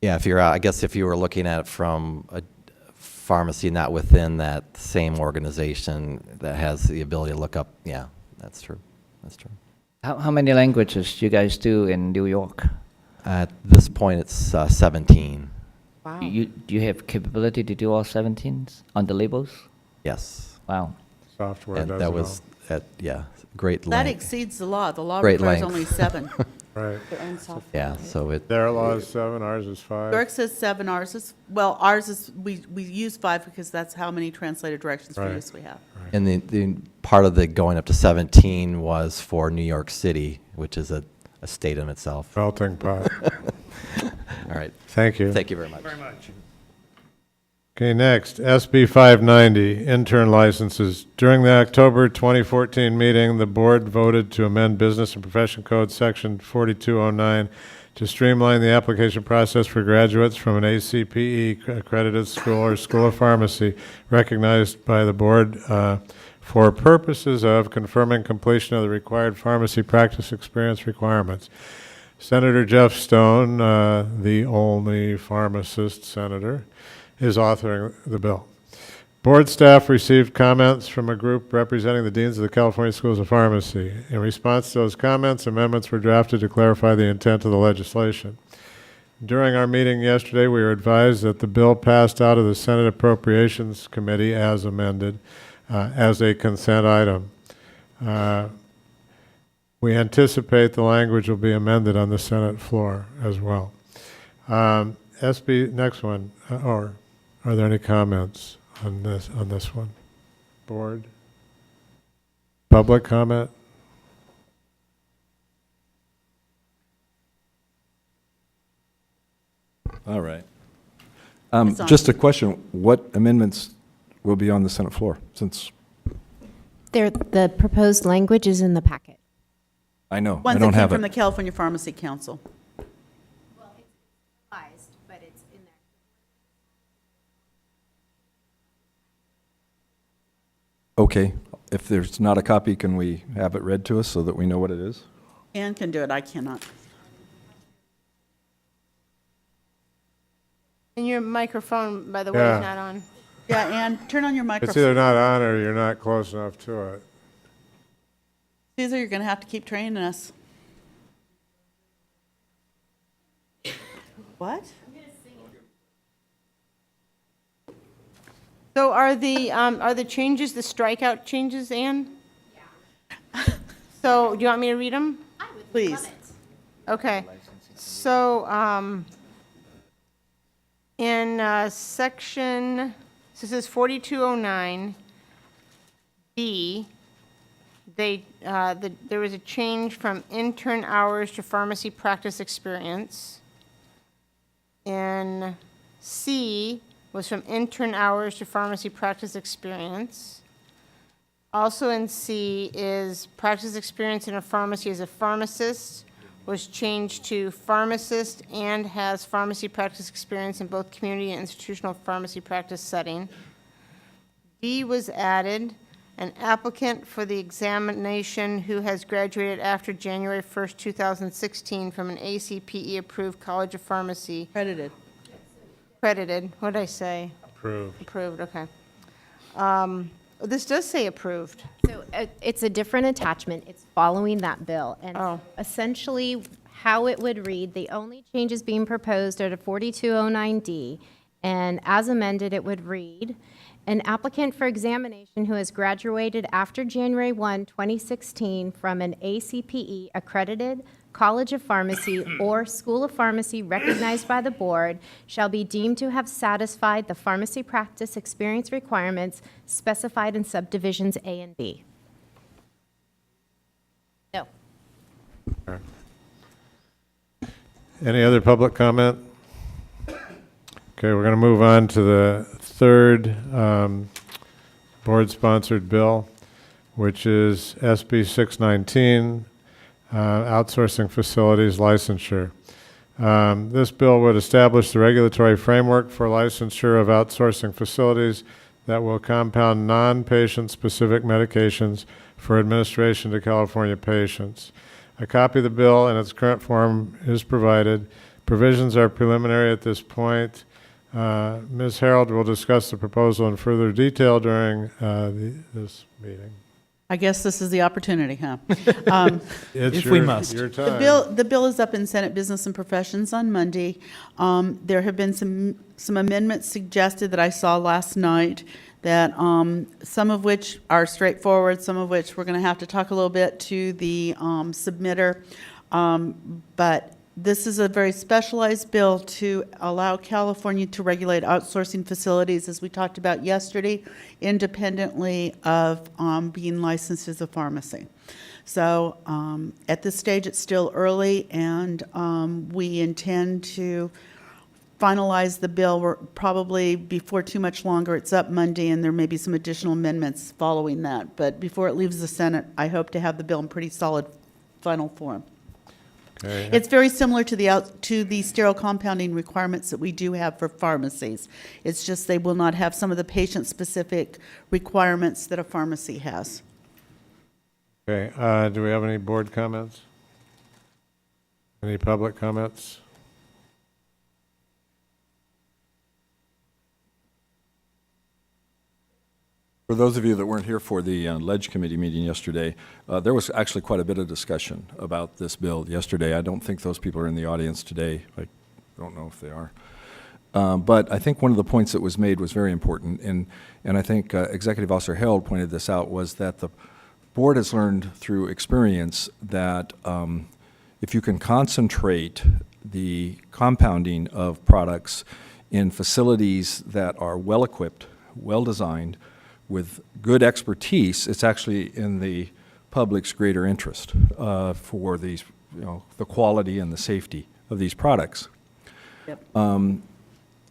R: Yeah, I guess if you were looking at it from a pharmacy not within that same organization that has the ability to look up, yeah, that's true. That's true.
K: How many languages do you guys do in New York?
R: At this point, it's 17.
C: Wow.
K: Do you have capability to do all 17s on the labels?
R: Yes.
K: Wow.
E: Software
R: And
E: does
R: that
E: it
R: was, great
G: That
R: length.
G: exceeds the law. The law
R: Great
G: requires
R: length.
G: only 7.
E: all. Right.
C: Their own software.
R: Yeah, so it,
E: Their law is 7, ours is 5.
G: York says 7, ours is, well, ours is, we use 5 because that's how many translated directions for
E: Right.
G: use we have.
R: and the part of the going up to 17 was for New York City, which is a state in itself.
E: Melting pot.
R: All right.
E: Thank you.
R: Thank you very much.
A: Very much.
E: Okay, next, SB 590, intern licenses. During the October 2014 meeting, the board voted to amend Business and Profession Code Section 4209 to streamline the application process for graduates from an ACPE accredited school or school of pharmacy recognized by the board for purposes of confirming completion of the required pharmacy practice experience requirements. Senator Jeff Stone, the only pharmacist senator, is authoring the bill. Board staff received comments from a group representing the deans of the California Schools of Pharmacy. In response to those comments, amendments were drafted to clarify the intent of the legislation. During our meeting yesterday, we were advised that the bill passed out of the Senate Appropriations Committee as amended, as a consent item. We anticipate the language will be amended on the Senate floor as well. SB, next one, or are there any comments on this one? Board? Public comment?
J: All right.
G: It's on.
J: Just a question, what amendments will be on the Senate floor, since,
H: The proposed language is in the packet.
J: I know, I
G: Ones that
J: don't
G: came
J: have
G: from the
J: it.
G: California Pharmacy Council.
J: Okay, if there's not a copy, can we have it read to us so that we know what it is?
G: Ann can do it, I cannot.
D: And your microphone, by the way,
E: Yeah.
D: is not on.
G: Yeah, Ann, turn on your
E: It's
G: microphone.
E: either not on or you're not close enough to it.
G: Caesar, you're going to have to keep training us. What?
D: So are the changes, the strikeout changes, Ann? Yeah. So, do you want me to read them?
G: Please.
D: Okay. So, in section, so this is 4209 B, there was a change from intern hours to pharmacy practice experience. In C was from intern hours to pharmacy practice experience. Also in C is practice experience in a pharmacy as a pharmacist was changed to pharmacist and has pharmacy practice experience in both community and institutional pharmacy practice setting. D was added, an applicant for the examination who has graduated after January 1st, 2016 from an ACPE-approved College of Pharmacy.
G: Credited.
D: Credited, what'd I say?
E: Approved.
D: Approved, okay. This does say approved.
H: So it's a different attachment. It's following that bill. And
D: Oh.
H: essentially, how it would read, the only changes being proposed are to 4209D. And as amended, it would read, an applicant for examination who has graduated after January 1, 2016 from an ACPE accredited College of Pharmacy or School of Pharmacy recognized by the board shall be deemed to have satisfied the pharmacy practice experience requirements specified in subdivisions A and B. No.
E: Any other public comment? Okay, we're going to move on to the third board-sponsored bill, which is SB 619, outsourcing facilities licensure. This bill would establish the regulatory framework for licensure of outsourcing facilities that will compound non-patient specific medications for administration to California patients. A copy of the bill in its current form is provided. Provisions are preliminary at this point. Ms. Harold will discuss the proposal in further detail during this meeting.
G: I guess this is the opportunity, huh?
E: It's
I: If we must.
E: your
G: The
E: time.
G: bill is up in Senate Business and Professions on Monday. There have been some amendments suggested that I saw last night that, some of which are straightforward, some of which we're going to have to talk a little bit to the submitter. But this is a very specialized bill to allow California to regulate outsourcing facilities, as we talked about yesterday, independently of being licensed as a pharmacy. So at this stage, it's still early, and we intend to finalize the bill. We're probably before too much longer. It's up Monday, and there may be some additional amendments following that. But before it leaves the Senate, I hope to have the bill in pretty solid final form.
E: Okay.
G: It's very similar to the sterile compounding requirements that we do have for pharmacies. It's just they will not have some of the patient-specific requirements that a pharmacy has.
E: Okay, do we have any board comments? Any public comments?
J: For those of you that weren't here for the Ledge Committee meeting yesterday, there was actually quite a bit of discussion about this bill yesterday. I don't think those people are in the audience today. I don't know if they are. But I think one of the points that was made was very important, and I think Executive Officer Harold pointed this out, was that the board has learned through experience that if you can concentrate the compounding of products in facilities that are well-equipped, well-designed, with good expertise, it's actually in the public's greater interest for these, the quality and the safety of these products.
G: Yep.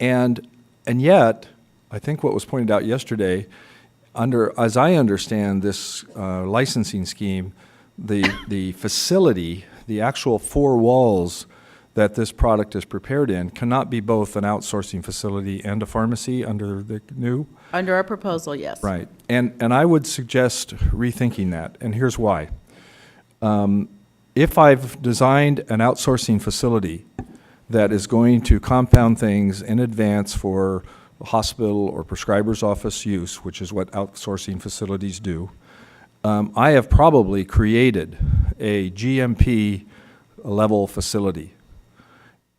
J: And yet, I think what was pointed out yesterday, as I understand this licensing scheme, the facility, the actual four walls that this product is prepared in cannot be both an outsourcing facility and a pharmacy under the new?
G: Under our proposal, yes.
J: Right. And I would suggest rethinking that, and here's why. If I've designed an outsourcing facility that is going to compound things in advance for hospital or prescriber's office use, which is what outsourcing facilities do, I have probably created a GMP level facility.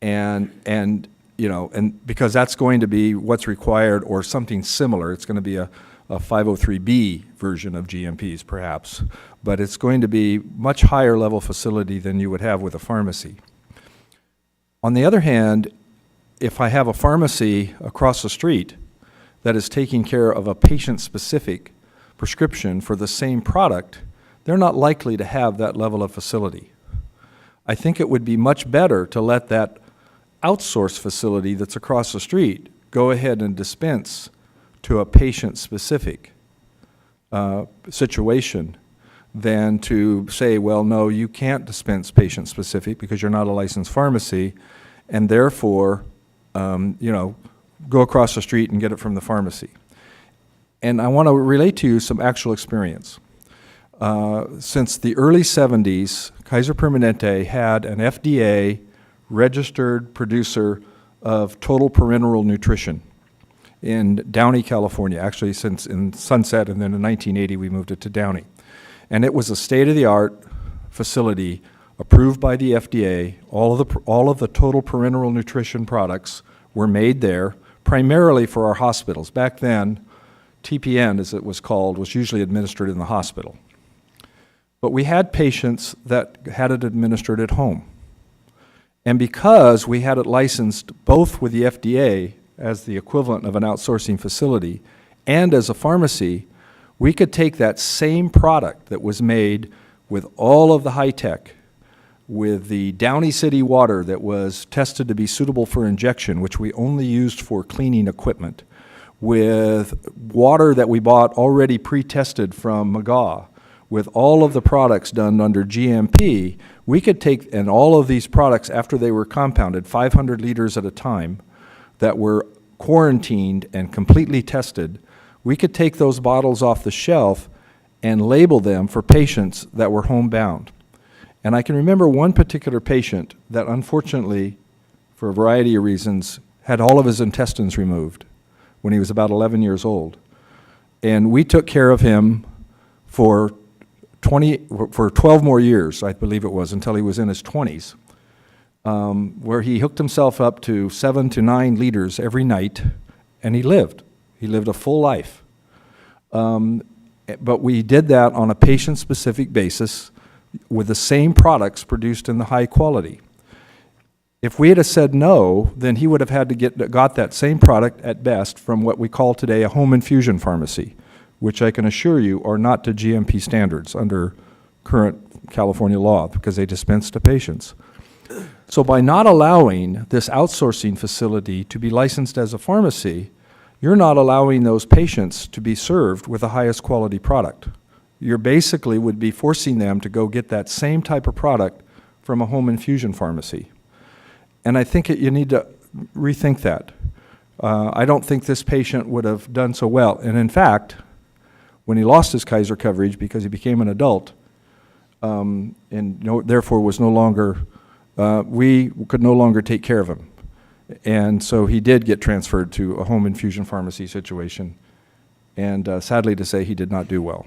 J: And you know, and because that's going to be what's required or something similar. It's going to be a 503B version of GMPs perhaps, but it's going to be much higher level facility than you would have with a pharmacy. On the other hand, if I have a pharmacy across the street that is taking care of a patient-specific prescription for the same product, they're not likely to have that level of facility. I think it would be much better to let that outsourced facility that's across the street go ahead and dispense to a patient-specific situation than to say, well, no, you can't dispense patient-specific because you're not a licensed pharmacy, and therefore, you know, go across the street and get it from the pharmacy. And I want to relate to you some actual experience. Since the early 70s, Kaiser Permanente had an FDA registered producer of total parenteral nutrition in Downey, California, actually since in Sunset, and then in 1980 we moved it to Downey. And it was a state-of-the-art facility approved by the FDA. All of the total parenteral nutrition products were made there, primarily for our hospitals. Back then, TPN, as it was called, was usually administered in the hospital. But we had patients that had it administered at home. And because we had it licensed both with the FDA as the equivalent of an outsourcing facility and as a pharmacy, we could take that same product that was made with all of the high tech, with the Downey City water that was tested to be suitable for injection, which we only used for cleaning equipment, with water that we bought already pre-tested from McGaw, with all of the products done under GMP, we could take, and all of these products after they were compounded, 500 liters at a time, that were quarantined and completely tested, we could take those bottles off the shelf and label them for patients that were homebound. And I can remember one particular patient that unfortunately, for a variety of reasons, had all of his intestines removed when he was about 11 years old. And we took care of him for 12 more years, I believe it was, until he was in his 20s, where he hooked himself up to 7 to 9 liters every night, and he lived. He lived a full life. But we did that on a patient-specific basis with the same products produced in the high quality. If we had said no, then he would have had to got that same product at best from what we call today a home infusion pharmacy, which I can assure you are not to GMP standards under current California law because they dispense to patients. So by not allowing this outsourcing facility to be licensed as a pharmacy, you're not allowing those patients to be served with the highest quality product. You basically would be forcing them to go get that same type of product from a home infusion pharmacy. And I think you need to rethink that. I don't think this patient would have done so well. And in fact, when he lost his Kaiser coverage because he became an adult, and therefore was no longer, we could no longer take care of him. And so he did get transferred to a home infusion pharmacy situation. And sadly to say, he did not do well.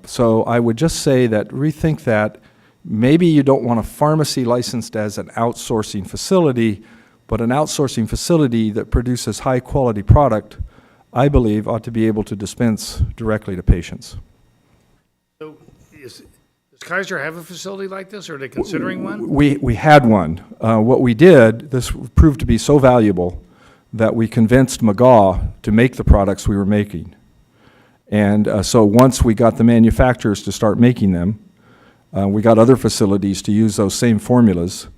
J: So I would just say that rethink that. Maybe you don't want a pharmacy licensed as an outsourcing facility, but an outsourcing facility that produces high quality product, I believe, ought to be able to dispense directly to patients.
A: So does Kaiser have a facility like this, or are they considering one?
J: We had one. What we did, this proved to be so valuable that we convinced McGaw to make the products we were making. And so once we got the manufacturers to start making them, we got other facilities to use those same formulas.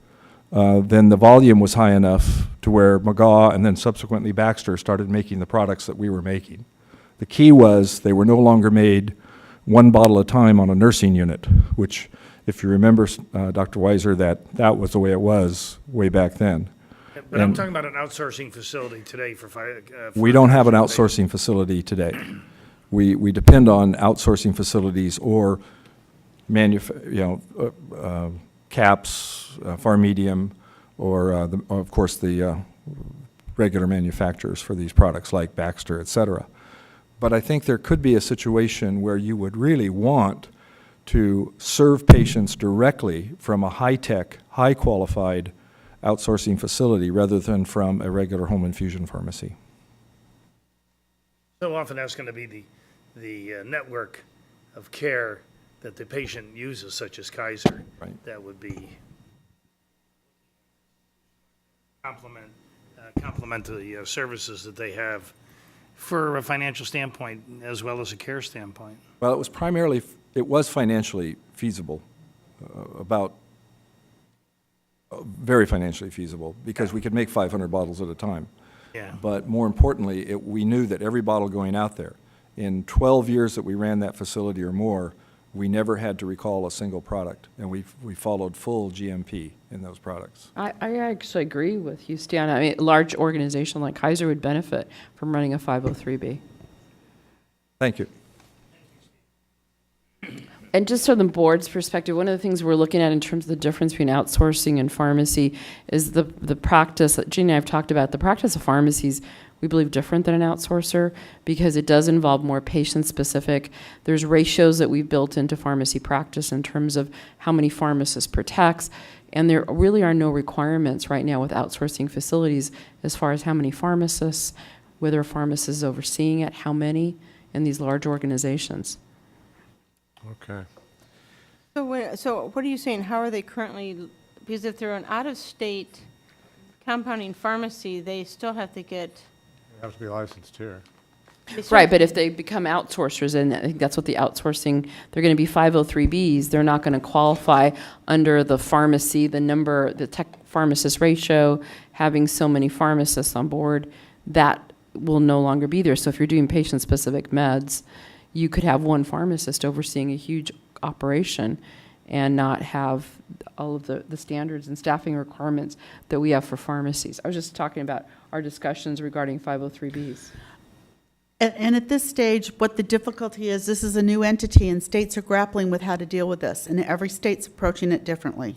J: Then the volume was high enough to where McGaw and then subsequently Baxter started making the products that we were making. The key was they were no longer made one bottle at a time on a nursing unit, which if you remember, Dr. Weiser, that was the way it was way back then.
A: But I'm
J: And
A: talking about an outsourcing facility today for
J: we don't have an outsourcing facility today. We depend on outsourcing facilities or CAPS, Pharmedium, or of course the regular manufacturers for these products like Baxter, et cetera. But I think there could be a situation where you would really want to serve patients directly from a high-tech, high-qualified outsourcing facility rather than from a regular home infusion pharmacy.
A: So often that's going to be the network of care that the patient uses, such as Kaiser.
J: Right.
A: That would be complement the services that they have for a financial standpoint as well as a care standpoint.
J: Well, it was financially feasible, very financially feasible, because we could make 500 bottles at a time.
A: Yeah.
J: But more importantly, we knew that every bottle going out there, in 12 years that we ran that facility or more, we never had to recall a single product, and we followed full GMP in those products.
C: I actually agree with you, Stan. I mean, a large organization like Kaiser would benefit from running a 503B.
J: Thank you.
C: And just from the board's perspective, one of the things we're looking at in terms of the difference between outsourcing and pharmacy is the practice, that Jeannie and I have talked about, the practice of pharmacies, we believe different than an outsourcer because it does involve more patient-specific. There's ratios that we've built into pharmacy practice in terms of how many pharmacists per tax, and there really are no requirements right now with outsourcing facilities as far as how many pharmacists, whether a pharmacist is overseeing it, how many in these large organizations.
E: Okay.
D: So what are you saying? How are they currently, because if they're an out-of-state compounding pharmacy, they still have to get.
E: They have to be licensed here.
C: Right, but if they become outsourcers, and I think that's what the outsourcing, they're going to be 503Bs, they're not going to qualify under the pharmacy, the tech pharmacist ratio, having so many pharmacists on board, that will no longer be there. So if you're doing patient-specific meds, you could have one pharmacist overseeing a huge operation and not have all of the standards and staffing requirements that we have for pharmacies. I was just talking about our discussions regarding 503Bs.
G: And at this stage, what the difficulty is, this is a new entity, and states are grappling with how to deal with this, and every state's approaching it differently.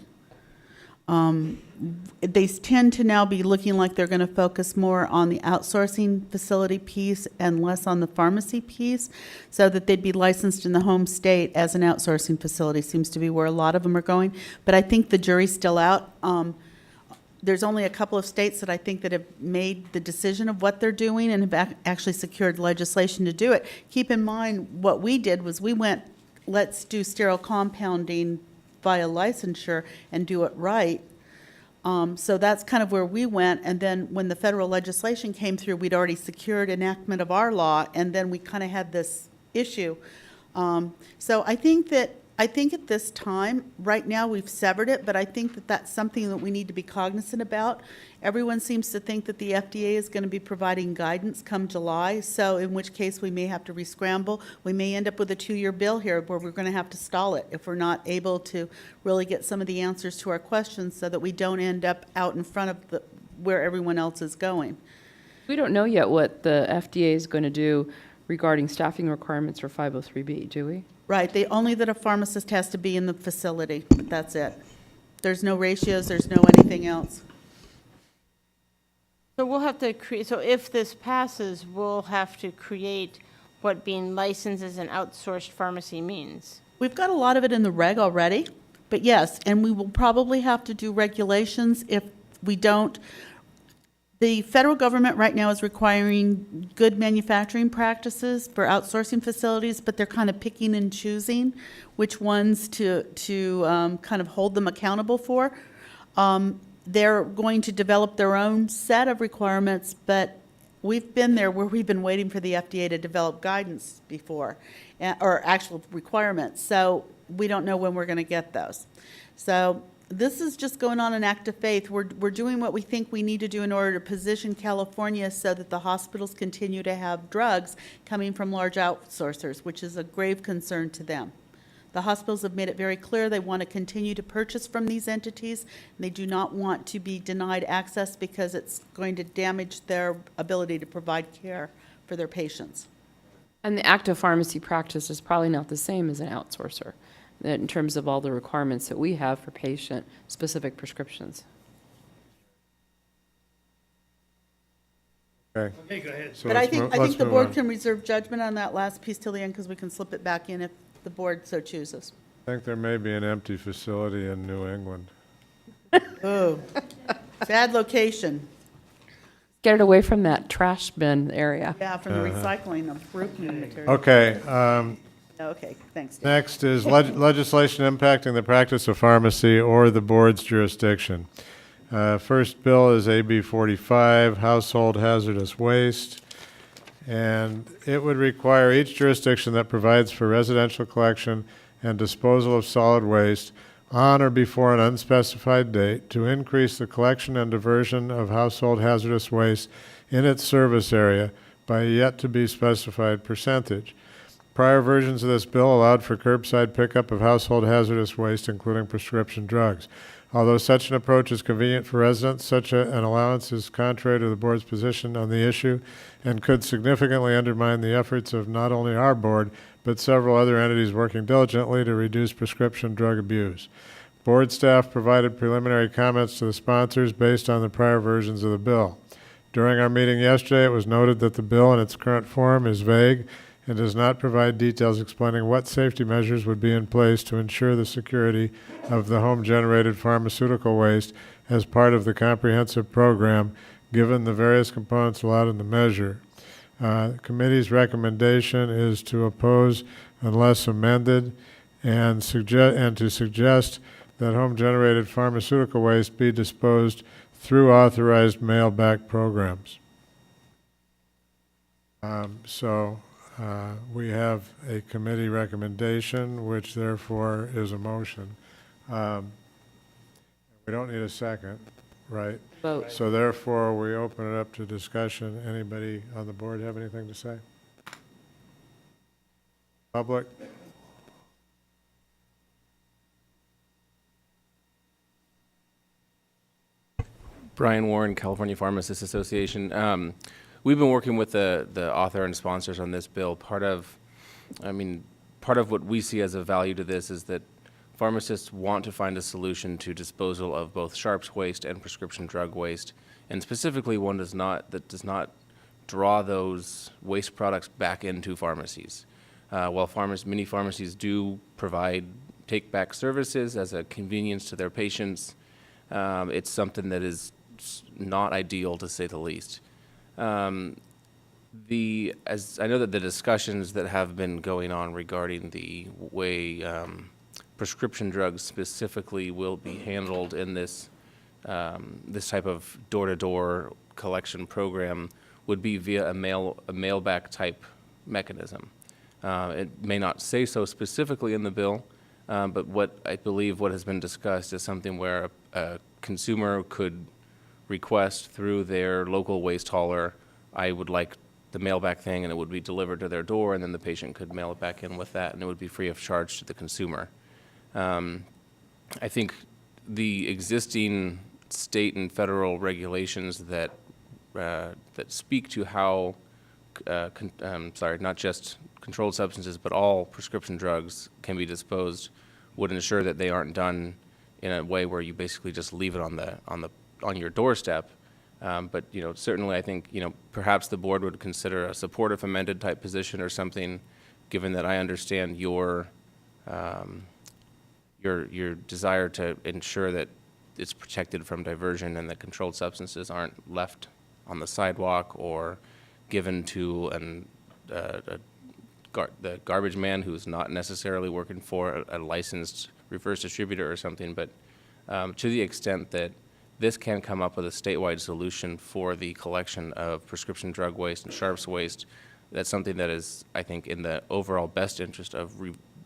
G: They tend to now be looking like they're going to focus more on the outsourcing facility piece and less on the pharmacy piece, so that they'd be licensed in the home state as an outsourcing facility, seems to be where a lot of them are going. But I think the jury's still out. There's only a couple of states that I think that have made the decision of what they're doing and have actually secured legislation to do it. Keep in mind, what we did was we went, let's do sterile compounding via licensure and do it right. So that's kind of where we went, and then when the federal legislation came through, we'd already secured enactment of our law, and then we kind of had this issue. So I think at this time, right now, we've severed it, but I think that that's something that we need to be cognizant about. Everyone seems to think that the FDA is going to be providing guidance come July, so in which case we may have to re-scramble. We may end up with a 2-year bill here where we're going to have to stall it if we're not able to really get some of the answers to our questions so that we don't end up out in front of where everyone else is going.
C: We don't know yet what the FDA is going to do regarding staffing requirements for 503B, do we?
G: Right, only that a pharmacist has to be in the facility, but that's it. There's no ratios, there's no anything else.
D: So we'll have to create, so if this passes, we'll have to create what being licensed as an outsourced pharmacy means.
G: We've got a lot of it in the reg already, but yes, and we will probably have to do regulations if we don't. The federal government right now is requiring good manufacturing practices for outsourcing facilities, but they're kind of picking and choosing which ones to kind of hold them accountable for. They're going to develop their own set of requirements, but we've been there where we've been waiting for the FDA to develop guidance before, or actual requirements. So we don't know when we're going to get those. So this is just going on an act of faith. We're doing what we think we need to do in order to position California so that the hospitals continue to have drugs coming from large outsourcers, which is a grave concern to them. The hospitals have made it very clear they want to continue to purchase from these entities, and they do not want to be denied access because it's going to damage their ability to provide care for their patients.
C: And the active pharmacy practice is probably not the same as an outsourcer, that in terms of all the requirements that we have for patient-specific prescriptions.
E: Okay.
A: Okay, go ahead.
E: So
G: But I
E: let's
G: think,
E: move-
G: I
E: let's
G: think the
E: move
G: board
E: on.
G: can reserve judgment on that last piece till the end, because we can slip it back in if the board so chooses.
E: I think there may be an empty facility in New England.
G: Oh, bad location.
C: Get it away from that trash bin area.
G: Yeah, from the recycling of roofing material.
E: Okay,
G: Okay, thanks, Dave.
E: next is legislation impacting the practice of pharmacy or the board's jurisdiction. First bill is AB 45, Household Hazardous Waste. And it would require each jurisdiction that provides for residential collection and disposal of solid waste on or before an unspecified date to increase the collection and diversion of household hazardous waste in its service area by a yet-to-be-specified percentage. Prior versions of this bill allowed for curbside pickup of household hazardous waste, including prescription drugs. Although such an approach is convenient for residents, such an allowance is contrary to the board's position on the issue and could significantly undermine the efforts of not only our board, but several other entities working diligently to reduce prescription drug abuse. Board staff provided preliminary comments to the sponsors based on the prior versions of the bill. During our meeting yesterday, it was noted that the bill in its current form is vague and does not provide details explaining what safety measures would be in place to ensure the security of the home-generated pharmaceutical waste as part of the comprehensive program, given the various components allowed in the measure. The committee's recommendation is to oppose unless amended and to suggest that home-generated pharmaceutical waste be disposed through authorized mail-back programs. We have a committee recommendation, which therefore is a motion. We don't need a second, right?
C: Vote.
E: So therefore, we open it up to discussion. Anybody on the board have anything to say? Public?
Q: Brian Warren, California Pharmacists Association. We've been working with the author and sponsors on this bill. Part of what we see as a value to this is that pharmacists want to find a solution to disposal of both sharps waste and prescription drug waste, and specifically one that does not draw those waste products back into pharmacies. While many pharmacies do provide take-back services as a convenience to their patients, it's something that is not ideal, to say the least. As I know that the discussions that have been going on regarding the way prescription drugs specifically will be handled in this type of door-to-door collection program would be via a mail-back type mechanism. It may not say so specifically in the bill, but what I believe what has been discussed is something where a consumer could request through their local waste hauler, I would like the mail-back thing, and it would be delivered to their door, and then the patient could mail it back in with that, and it would be free of charge to the consumer. I think the existing state and federal regulations that speak to how, not just controlled substances, but all prescription drugs can be disposed, would ensure that they aren't done in a way where you basically just leave it on your doorstep. But certainly, I think perhaps the board would consider a supportive amended type position or something, given that I understand your desire to ensure that it's protected from diversion and that controlled substances aren't left on the sidewalk or given to the garbage man who's not necessarily working for a licensed reverse distributor or something. But to the extent that this can come up with a statewide solution for the collection of prescription drug waste and sharps waste, that's something that is, I think, in the overall best interest of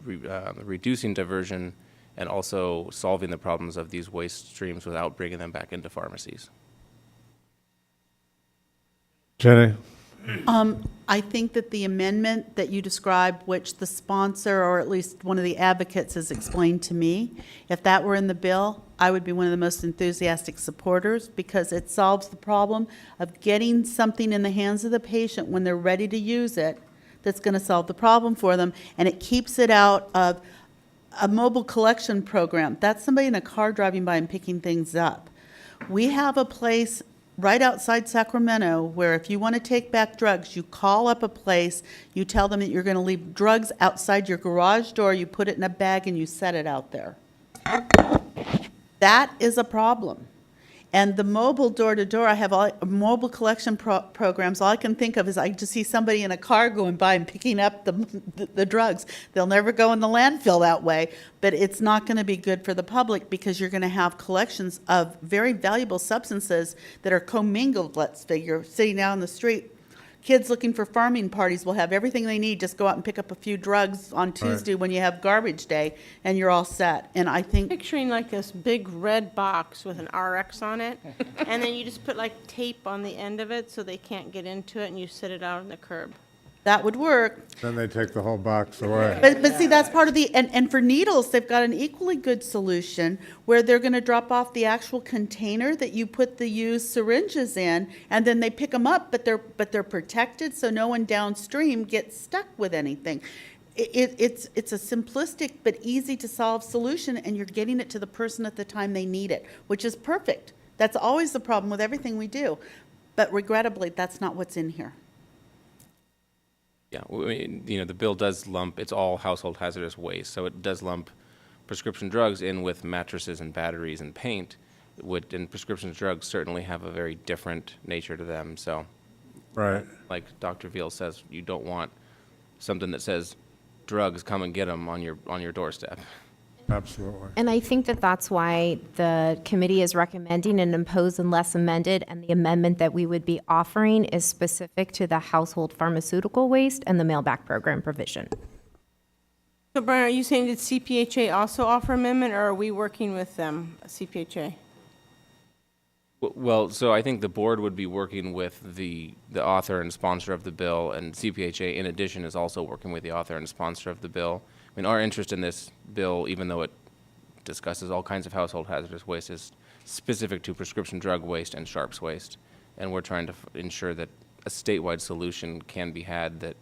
Q: reducing diversion and also solving the problems of these waste streams without bringing them back into pharmacies.
E: Jenny,
G: I think that the amendment that you described, which the sponsor, or at least one of the advocates, has explained to me, if that were in the bill, I would be one of the most enthusiastic supporters, because it solves the problem of getting something in the hands of the patient when they're ready to use it that's going to solve the problem for them, and it keeps it out of a mobile collection program. That's somebody in a car driving by and picking things up. We have a place right outside Sacramento where if you want to take back drugs, you call up a place, you tell them that you're going to leave drugs outside your garage door, you put it in a bag, and you set it out there. That is a problem. And the mobile door-to-door, I have all mobile collection programs. All I can think of is I just see somebody in a car going by and picking up the drugs. They'll never go in the landfill that way, but it's not going to be good for the public, because you're going to have collections of very valuable substances that are commingled, let's figure, sitting out on the street. Kids looking for farming parties will have everything they need. Just go out and pick up a few drugs on Tuesday when you have garbage day, and you're all set. And I think
D: Picturing like this big red box with an RX on it, and then you just put like tape on the end of it so they can't get into it, and you sit it out on the curb.
G: that would work.
E: Then they take the whole box away.
G: But see, that's part of the, and for needles, they've got an equally good solution where they're going to drop off the actual container that you put the used syringes in, and then they pick them up, but they're protected, so no one downstream gets stuck with anything. It's a simplistic but easy to solve solution, and you're getting it to the person at the time they need it, which is perfect. That's always the problem with everything we do. But regrettably, that's not what's in here.
Q: Yeah, the bill does lump, it's all household hazardous waste, so it does lump prescription drugs in with mattresses and batteries and paint, and prescription drugs certainly have a very different nature to them, so.
E: Right.
Q: Like Dr. Veal says, you don't want something that says, drugs, come and get them on your doorstep.
E: Absolutely.
H: And I think that that's why the committee is recommending an imposed unless amended, and the amendment that we would be offering is specific to the household pharmaceutical waste and the mail-back program provision.
D: So Brian, are you saying did CPHA also offer amendment, or are we working with them, CPHA?
Q: Well, so I think the board would be working with the author and sponsor of the bill, and CPHA, in addition, is also working with the author and sponsor of the bill. I mean, our interest in this bill, even though it discusses all kinds of household hazardous waste, is specific to prescription drug waste and sharps waste, and we're trying to ensure that a statewide solution can be had that,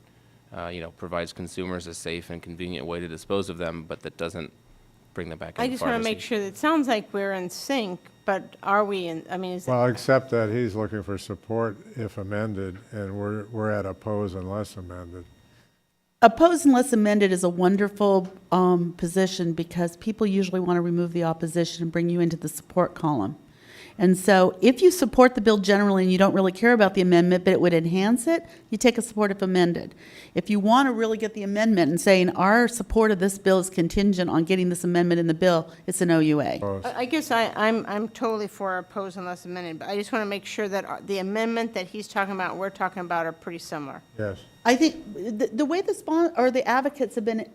Q: provides consumers a safe and convenient way to dispose of them, but that doesn't bring them back into
D: I just want to
Q: pharmacy.
D: make sure that, it sounds like we're in sync, but are we in, I mean, is it?
E: Well, except that he's looking for support if amended, and we're at oppose unless amended.
G: Oppose unless amended is a wonderful position, because people usually want to remove the opposition and bring you into the support column. And so if you support the bill generally and you don't really care about the amendment, but it would enhance it, you take a support if amended. If you want to really get the amendment and saying our support of this bill is contingent on getting this amendment in the bill, it's an OUA.
D: I guess I'm totally for oppose unless amended, but I just want to make sure that the amendment that he's talking about, we're talking about, are pretty similar.
E: Yes.
G: I think the way the advocates have been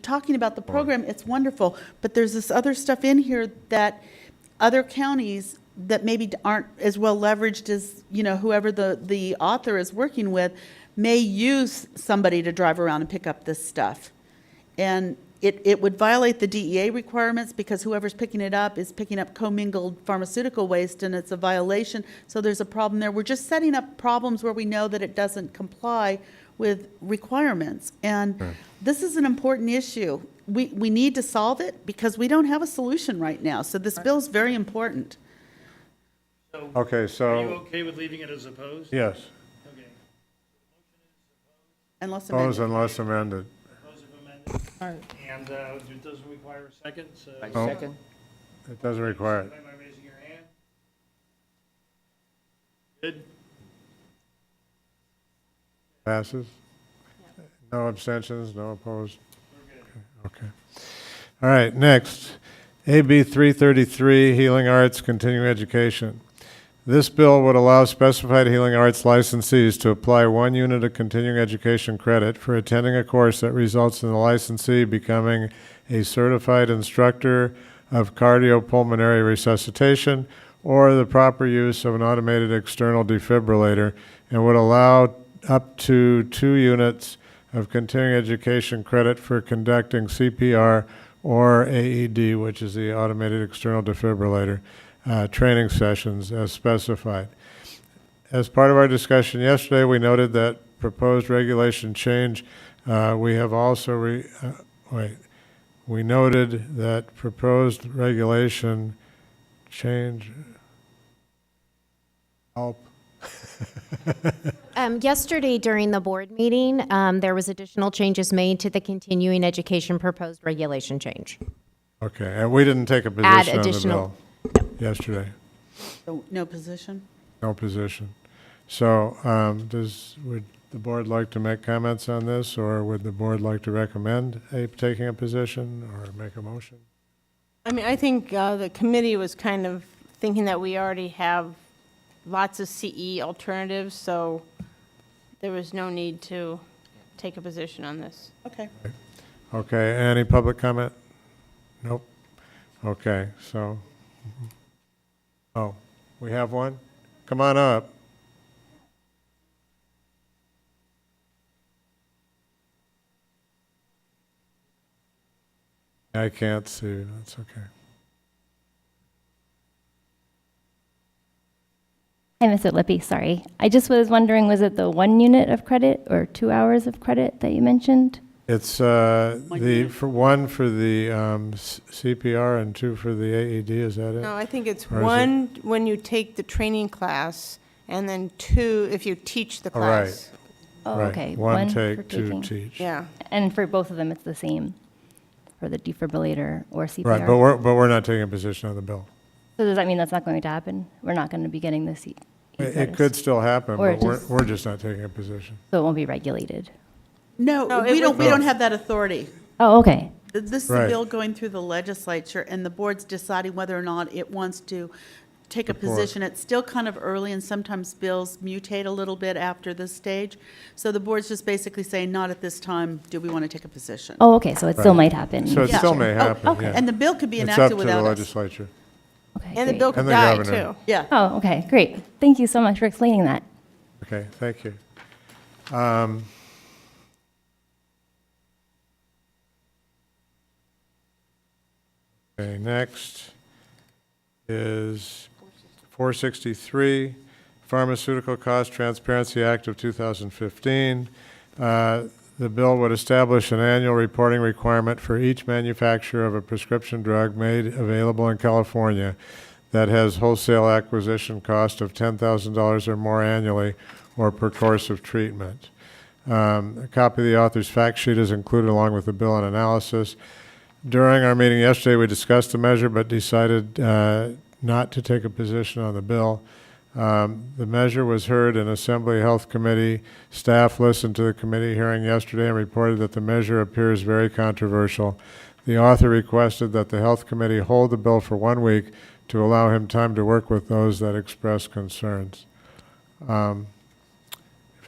G: talking about the program, it's wonderful, but there's this other stuff in here that other counties that maybe aren't as well leveraged as, whoever the author is working with, may use somebody to drive around and pick up this stuff. And it would violate the DEA requirements, because whoever's picking it up is picking up commingled pharmaceutical waste, and it's a violation. So there's a problem there. We're just setting up problems where we know that it doesn't comply with requirements. And this is an important issue. We need to solve it, because we don't have a solution right now. So this bill is very important.
E: Okay, so.
A: Are you okay with leaving it as opposed?
E: Yes.
A: Okay.
G: Unless
E: Oppose
G: amended.
E: unless amended.
A: Oppose if amended. And it doesn't require a second, so.
E: No.
K: Second?
E: It doesn't require it.
A: By raising your hand. Good.
E: Passes? No abstentions, no opposed? Okay. All right, next, AB 333, Healing Arts Continuing Education. This bill would allow specified healing arts licensees to apply 1 unit of continuing education credit for attending a course that results in the licensee becoming a certified instructor of cardiopulmonary resuscitation or the proper use of an automated external defibrillator, and would allow up to 2 units of continuing education credit for conducting CPR or AED, which is the automated external defibrillator, training sessions as specified. As part of our discussion yesterday, we noted that proposed regulation change, we have also, we noted that proposed regulation change, help.
H: Yesterday during the board meeting, there was additional changes made to the continuing education proposed regulation change.
E: Okay, and we didn't take a
H: Add
E: position on the
H: additional-
E: bill yesterday.
G: So no position?
E: No position. So, would the board like to make comments on this, or would the board like to recommend taking a position or make a motion?
D: I mean, I think the committee was kind of thinking that we already have lots of CE alternatives, so there was no need to take a position on this.
G: Okay.
E: Okay, any public comment? Nope. Okay, so, oh, we have one? Come on up. I can't see, that's okay.
S: Hi, Mr. Lippy, sorry. I just was wondering, was it the 1 unit of credit or 2 hours of credit that you mentioned?
E: It's for one for the CPR and 2 for the AED, is that it?
D: No, I think it's
E: Or is it-
D: 1 when you take the training class, and then 2 if you teach the
E: Oh, right.
D: class.
S: Oh,
E: Right.
S: okay.
E: One
S: for
E: take, 2
S: taking.
E: teach.
D: Yeah.
S: And for both of them, it's the same, for the defibrillator or CPR?
E: Right, but we're not taking a position on the bill.
S: So does that mean that's not going to happen? We're not going to be getting the CE
E: It
S: status?
E: could still happen,
S: Or
E: but
S: just-
E: we're just not taking a position.
S: So it won't be regulated?
G: No,
D: No,
G: we
D: it
G: don't,
D: would-
G: we don't have that authority.
S: Oh, okay.
G: This is a
E: Right.
G: bill going through the legislature, and the board's deciding whether or not it wants to take a
E: Support.
G: position. It's still kind of early, and sometimes bills mutate a little bit after this stage. So the board's just basically saying, not at this time, do we want to take a position?
S: Oh, okay, so it still
E: Right.
S: might happen.
E: So it
G: Yeah.
E: still may
G: Oh,
E: happen,
S: okay.
E: yeah.
G: And the bill could be
E: It's up
G: enacted
E: to the
G: without us.
E: legislature.
S: Okay,
D: And the
S: great.
D: bill could
E: And the
D: die,
E: governor.
D: too.
G: Yeah.
S: Oh, okay, great. Thank you so much for explaining that.
E: Okay, thank you. Okay, next is 463, Pharmaceutical Cost Transparency Act of 2015. The bill would establish an annual reporting requirement for each manufacturer of a prescription drug made available in California that has wholesale acquisition cost of $10,000 or more annually or per course of treatment. A copy of the author's fact sheet is included along with the bill and analysis. During our meeting yesterday, we discussed the measure but decided not to take a position on the bill. The measure was heard in Assembly Health Committee. Staff listened to the committee hearing yesterday and reported that the measure appears very controversial. The author requested that the Health Committee hold the bill for 1 week to allow him time to work with those that express concerns. If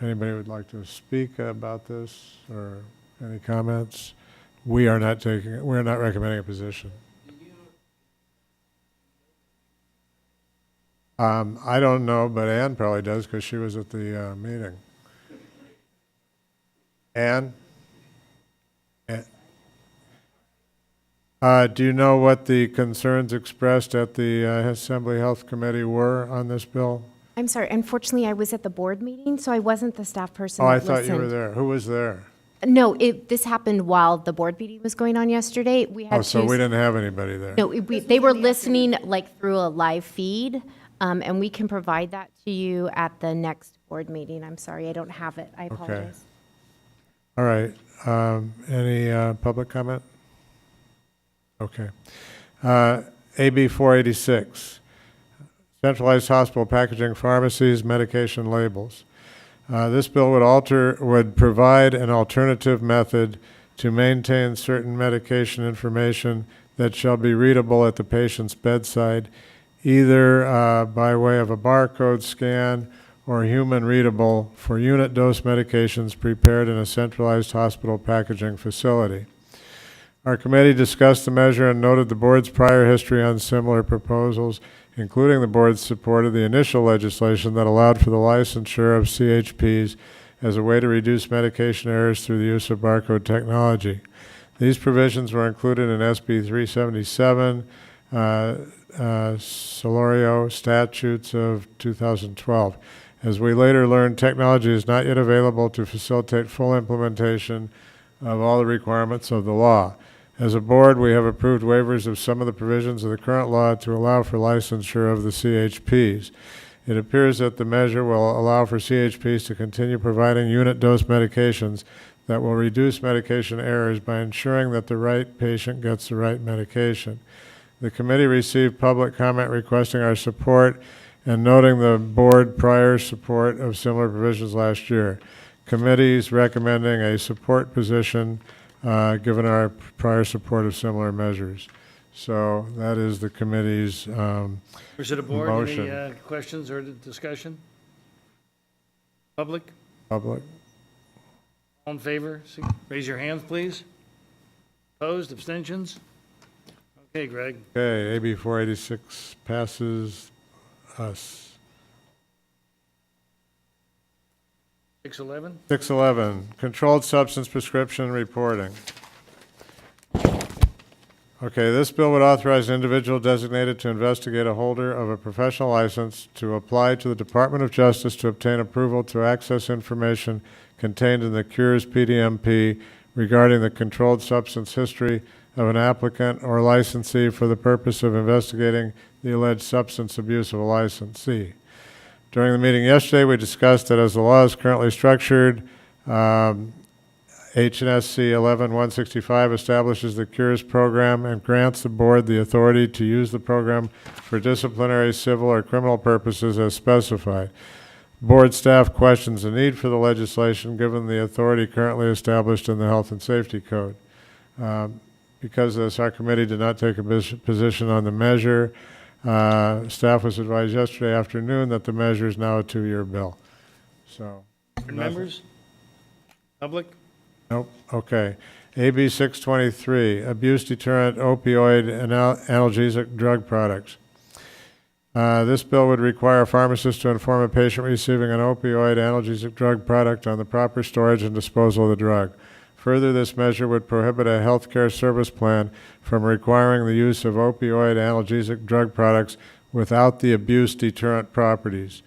E: anybody would like to speak about this or any comments, we're not recommending a position. I don't know, but Ann probably does because she was at the meeting. Ann? Do you know what the concerns expressed at the Assembly Health Committee were on this bill?
H: I'm sorry, unfortunately, I was at the board meeting, so I wasn't the staff person
E: Oh, I
H: that
E: thought you were
H: listened.
E: there. Who was there?
H: No, this happened while the board meeting was going on yesterday. We had
E: Oh, so
H: two-
E: we didn't have anybody there.
H: No, they were listening like through a live feed, and we can provide that to you at the next board meeting. I'm sorry, I don't have it. I apologize.
E: All right. Any public comment? Okay. AB 486, centralized hospital packaging pharmacies, medication labels. This bill would provide an alternative method to maintain certain medication information that shall be readable at the patient's bedside, either by way of a barcode scan or human readable for unit dose medications prepared in a centralized hospital packaging facility. Our committee discussed the measure and noted the board's prior history on similar proposals, including the board's support of the initial legislation that allowed for the licensure of CHPs as a way to reduce medication errors through the use of barcode technology. These provisions were included in SB 377, Solorio Statutes of 2012. As we later learned, technology is not yet available to facilitate full implementation of all the requirements of the law. As a board, we have approved waivers of some of the provisions of the current law to allow for licensure of the CHPs. It appears that the measure will allow for CHPs to continue providing unit dose medications that will reduce medication errors by ensuring that the right patient gets the right medication. The committee received public comment requesting our support and noting the board prior support of similar provisions last year. Committees recommending a support position given our prior support of similar measures. So that is the committee's
A: Members of the board,
E: motion.
A: any questions or discussion? Public?
E: Public.
A: All in favor? Raise your hands, please. Opposed, abstentions? Okay, Greg.
E: Okay, AB 486 passes us.
A: 611?
E: 611, controlled substance prescription reporting. Okay, this bill would authorize an individual designated to investigate a holder of a professional license to apply to the Department of Justice to obtain approval to access information contained in the Cures PDMP regarding the controlled substance history of an applicant or licensee for the purpose of investigating the alleged substance abuse of a licensee. During the meeting yesterday, we discussed that as the law is currently structured, HNSC 11-165 establishes the Cures program and grants the board the authority to use the program for disciplinary, civil, or criminal purposes as specified. Board staff questions the need for the legislation given the authority currently established in the Health and Safety Code. Because of this, our committee did not take a position on the measure. Staff was advised yesterday afternoon that the measure is now a 2-year bill. So,
A: Board members? Public?
E: nope, okay. AB 623, abuse deterrent opioid and analgesic drug products. This bill would require a pharmacist to inform a patient receiving an opioid analgesic drug product on the proper storage and disposal of the drug. Further, this measure would prohibit a healthcare service plan from requiring the use of opioid analgesic drug products without the abuse deterrent properties.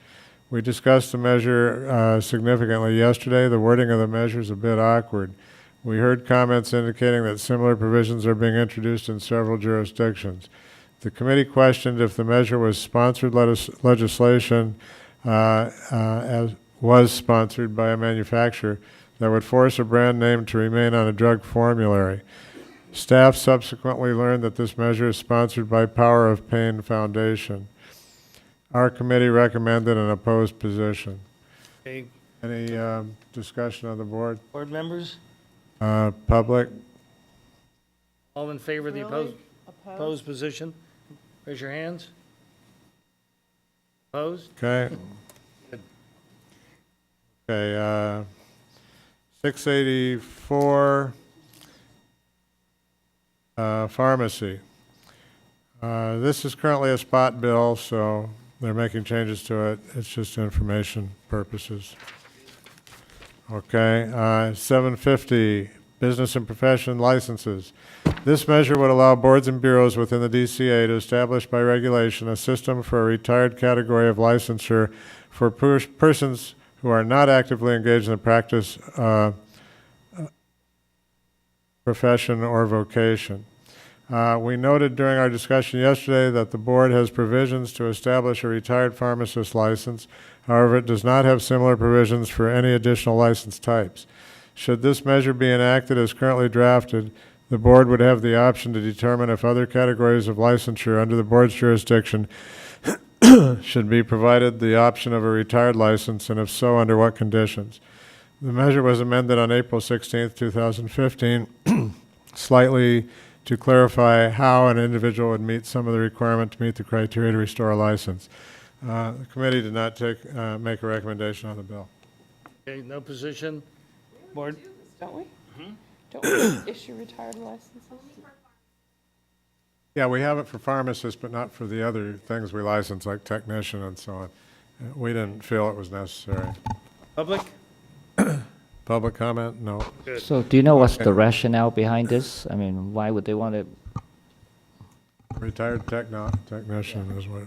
E: We discussed the measure significantly yesterday. The wording of the measure is a bit awkward. We heard comments indicating that similar provisions are being introduced in several jurisdictions. The committee questioned if the measure was sponsored legislation as was sponsored by a manufacturer that would force a brand name to remain on a drug formulary. Staff subsequently learned that this measure is sponsored by Power of Pain Foundation. Our committee recommended an opposed position.
A: Okay,
E: Any discussion on the board?
A: board members?
E: Public?
A: All in favor of the opposed position? Raise your hands. Opposed?
E: Okay. Okay, 684, pharmacy. This is currently a spot bill, so they're making changes to it. It's just information purposes. Okay, 750, business and profession licenses. This measure would allow boards and bureaus within the DCA to establish by regulation a system for a retired category of licensure for persons who are not actively engaged in the practice, profession, or vocation. We noted during our discussion yesterday that the board has provisions to establish a retired pharmacist license. However, it does not have similar provisions for any additional license types. Should this measure be enacted as currently drafted, the board would have the option to determine if other categories of licensure under the board's jurisdiction should be provided the option of a retired license, and if so, under what conditions. The measure was amended on April 16th, 2015, slightly to clarify how an individual would meet some of the requirement to meet the criteria to restore a license. The committee did not make a recommendation on the bill.
A: Okay, no position. Board?
C: Don't we? Don't we issue retired licenses?
E: Yeah, we have it for pharmacists, but not for the other things we license, like technician and so on. We didn't feel it was necessary.
A: Public?
E: public comment? No.
K: So do you know what's
E: Okay.
K: the rationale behind this? I mean, why would they want to?
E: Retired technician is what.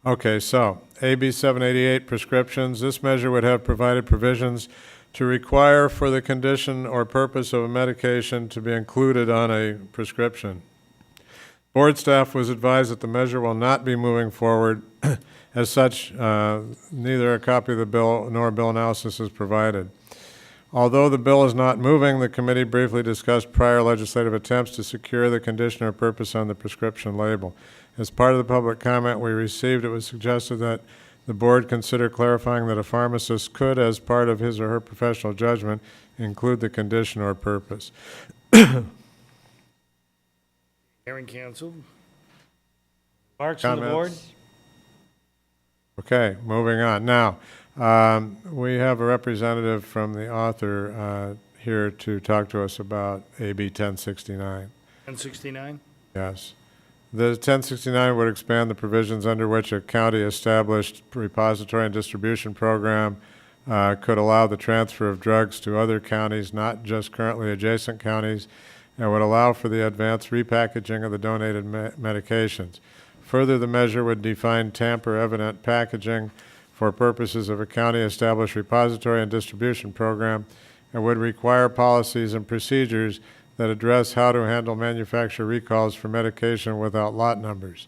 E: Okay, so AB 788 prescriptions. This measure would have provided provisions to require for the condition or purpose of a medication to be included on a prescription. Board staff was advised that the measure will not be moving forward. As such, neither a copy of the bill nor a bill analysis is provided. Although the bill is not moving, the committee briefly discussed prior legislative attempts to secure the condition or purpose on the prescription label. As part of the public comment we received, it was suggested that the board consider clarifying that a pharmacist could, as part of his or her professional judgment, include the condition or purpose.
A: Hearing canceled. Marks on the board?
E: Comments? Okay, moving on. Now, we have a representative from the author here to talk to us about AB 1069.
A: 1069?
E: Yes. The 1069 would expand the provisions under which a county-established repository and distribution program could allow the transfer of drugs to other counties, not just currently adjacent counties, and would allow for the advanced repackaging of the donated medications. Further, the measure would define tamper-evident packaging for purposes of a county-established repository and distribution program, and would require policies and procedures that address how to handle manufacturer recalls for medication without lot numbers.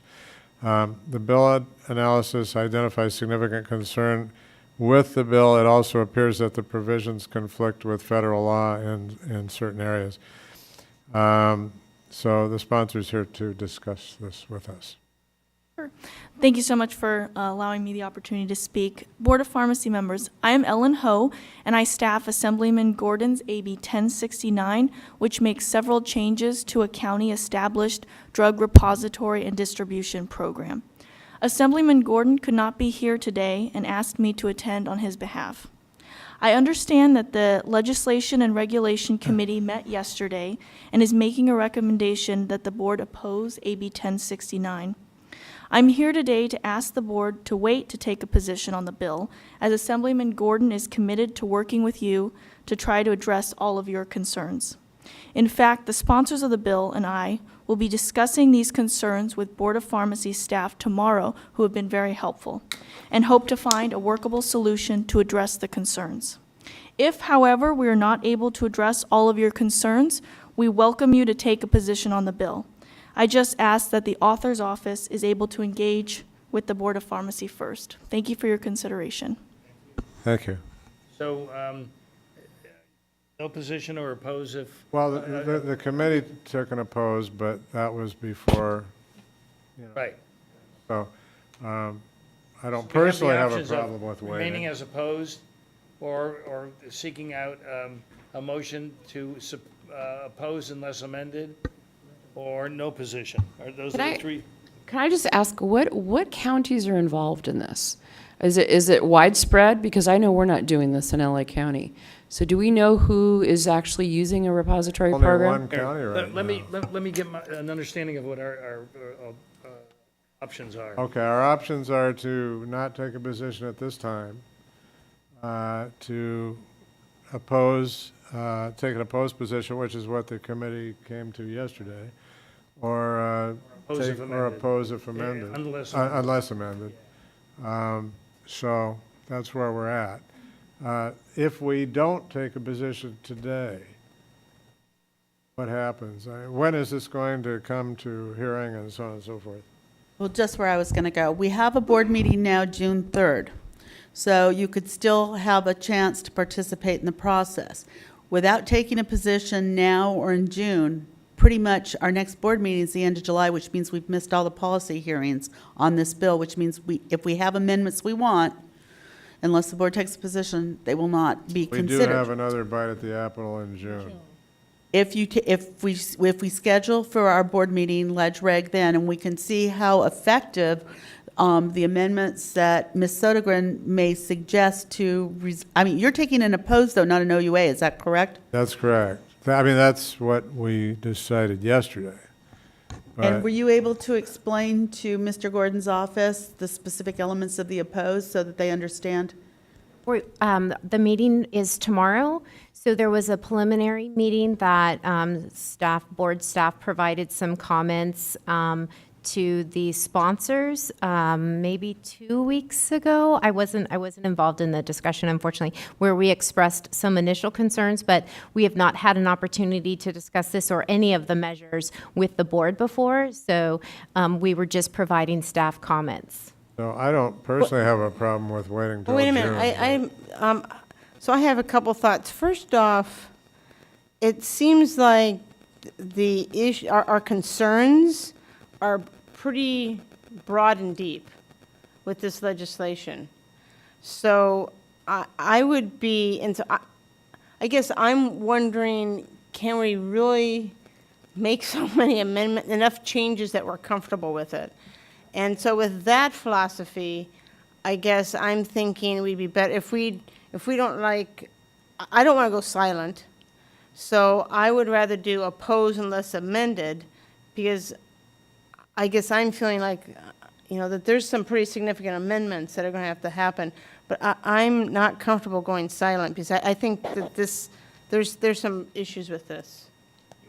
E: The bill analysis identifies significant concern with the bill. It also appears that the provisions conflict with federal law in certain areas. So the sponsor's here to discuss this with us.
T: Thank you so much for allowing me the opportunity to speak. Board of Pharmacy members, I am Ellen Ho, and I staff Assemblyman Gordon's AB 1069, which makes several changes to a county-established drug repository and distribution program. Assemblyman Gordon could not be here today and asked me to attend on his behalf. I understand that the Legislation and Regulation Committee met yesterday and is making a recommendation that the board oppose AB 1069. I'm here today to ask the board to wait to take a position on the bill, as Assemblyman Gordon is committed to working with you to try to address all of your concerns. In fact, the sponsors of the bill and I will be discussing these concerns with Board of Pharmacy staff tomorrow, who have been very helpful, and hope to find a workable solution to address the concerns. If, however, we are not able to address all of your concerns, we welcome you to take a position on the bill. I just ask that the author's office is able to engage with the Board of Pharmacy first. Thank you for your consideration.
E: Thank you.
A: So, no position or oppose if?
E: Well, the committee took an oppose, but that was before,
A: Right.
E: so I don't
A: We have the
E: personally have a
A: options of
E: problem with
A: remaining
E: waiting.
A: as opposed or seeking out a motion to oppose unless amended, or no position. Are those
C: Can
A: the
C: I-
A: three?
C: Can I just ask, what counties are involved in this? Is it widespread? Because I know we're not doing this in LA County. So do we know who is actually using a repository
E: Only
C: program?
E: one county right
A: Let
E: now.
A: me get an understanding of what our options are.
E: Okay, our options are to not take a position at this time, to oppose, take an opposed position, which is what the committee came to yesterday, or
A: Oppose if
E: take, or
A: amended.
E: oppose if amended.
A: Unless
E: Unless amended. So that's where we're at. If we don't take a position today, what happens? When is this going to come to hearing and so on and so forth?
G: Well, just where I was going to go. We have a board meeting now, June 3rd. So you could still have a chance to participate in the process. Without taking a position now or in June, pretty much our next board meeting is the end of July, which means we've missed all the policy hearings on this bill, which means if we have amendments we want, unless the board takes a position, they will not be
E: We do
G: considered.
E: have another bite at the apple in June.
G: If we schedule for our board meeting, leg reg then, and we can see how effective the amendments that Ms. Sodergren may suggest to, I mean, you're taking an opposed though, not an OUA, is that correct?
E: That's correct. I mean, that's what we decided yesterday.
G: And
E: But
G: were you able to explain to Mr. Gordon's office the specific elements of the opposed so that they understand?
H: The meeting is tomorrow. So there was a preliminary meeting that board staff provided some comments to the sponsors maybe 2 weeks ago. I wasn't involved in the discussion, unfortunately, where we expressed some initial concerns, but we have not had an opportunity to discuss this or any of the measures with the board before. So we were just providing staff comments.
E: So I don't personally have a problem with waiting till
D: Wait a
E: June.
D: minute, so I have a couple thoughts. First off, it seems like the issue, our concerns are pretty broad and deep with this legislation. So I would be, and so I guess I'm wondering, can we really make so many enough changes that we're comfortable with it? And so with that philosophy, I guess I'm thinking we'd be better if we don't like, I don't want to go silent. So I would rather do oppose unless amended, because I guess I'm feeling like, that there's some pretty significant amendments that are going to have to happen. But I'm not comfortable going silent, because I think that there's some issues with this.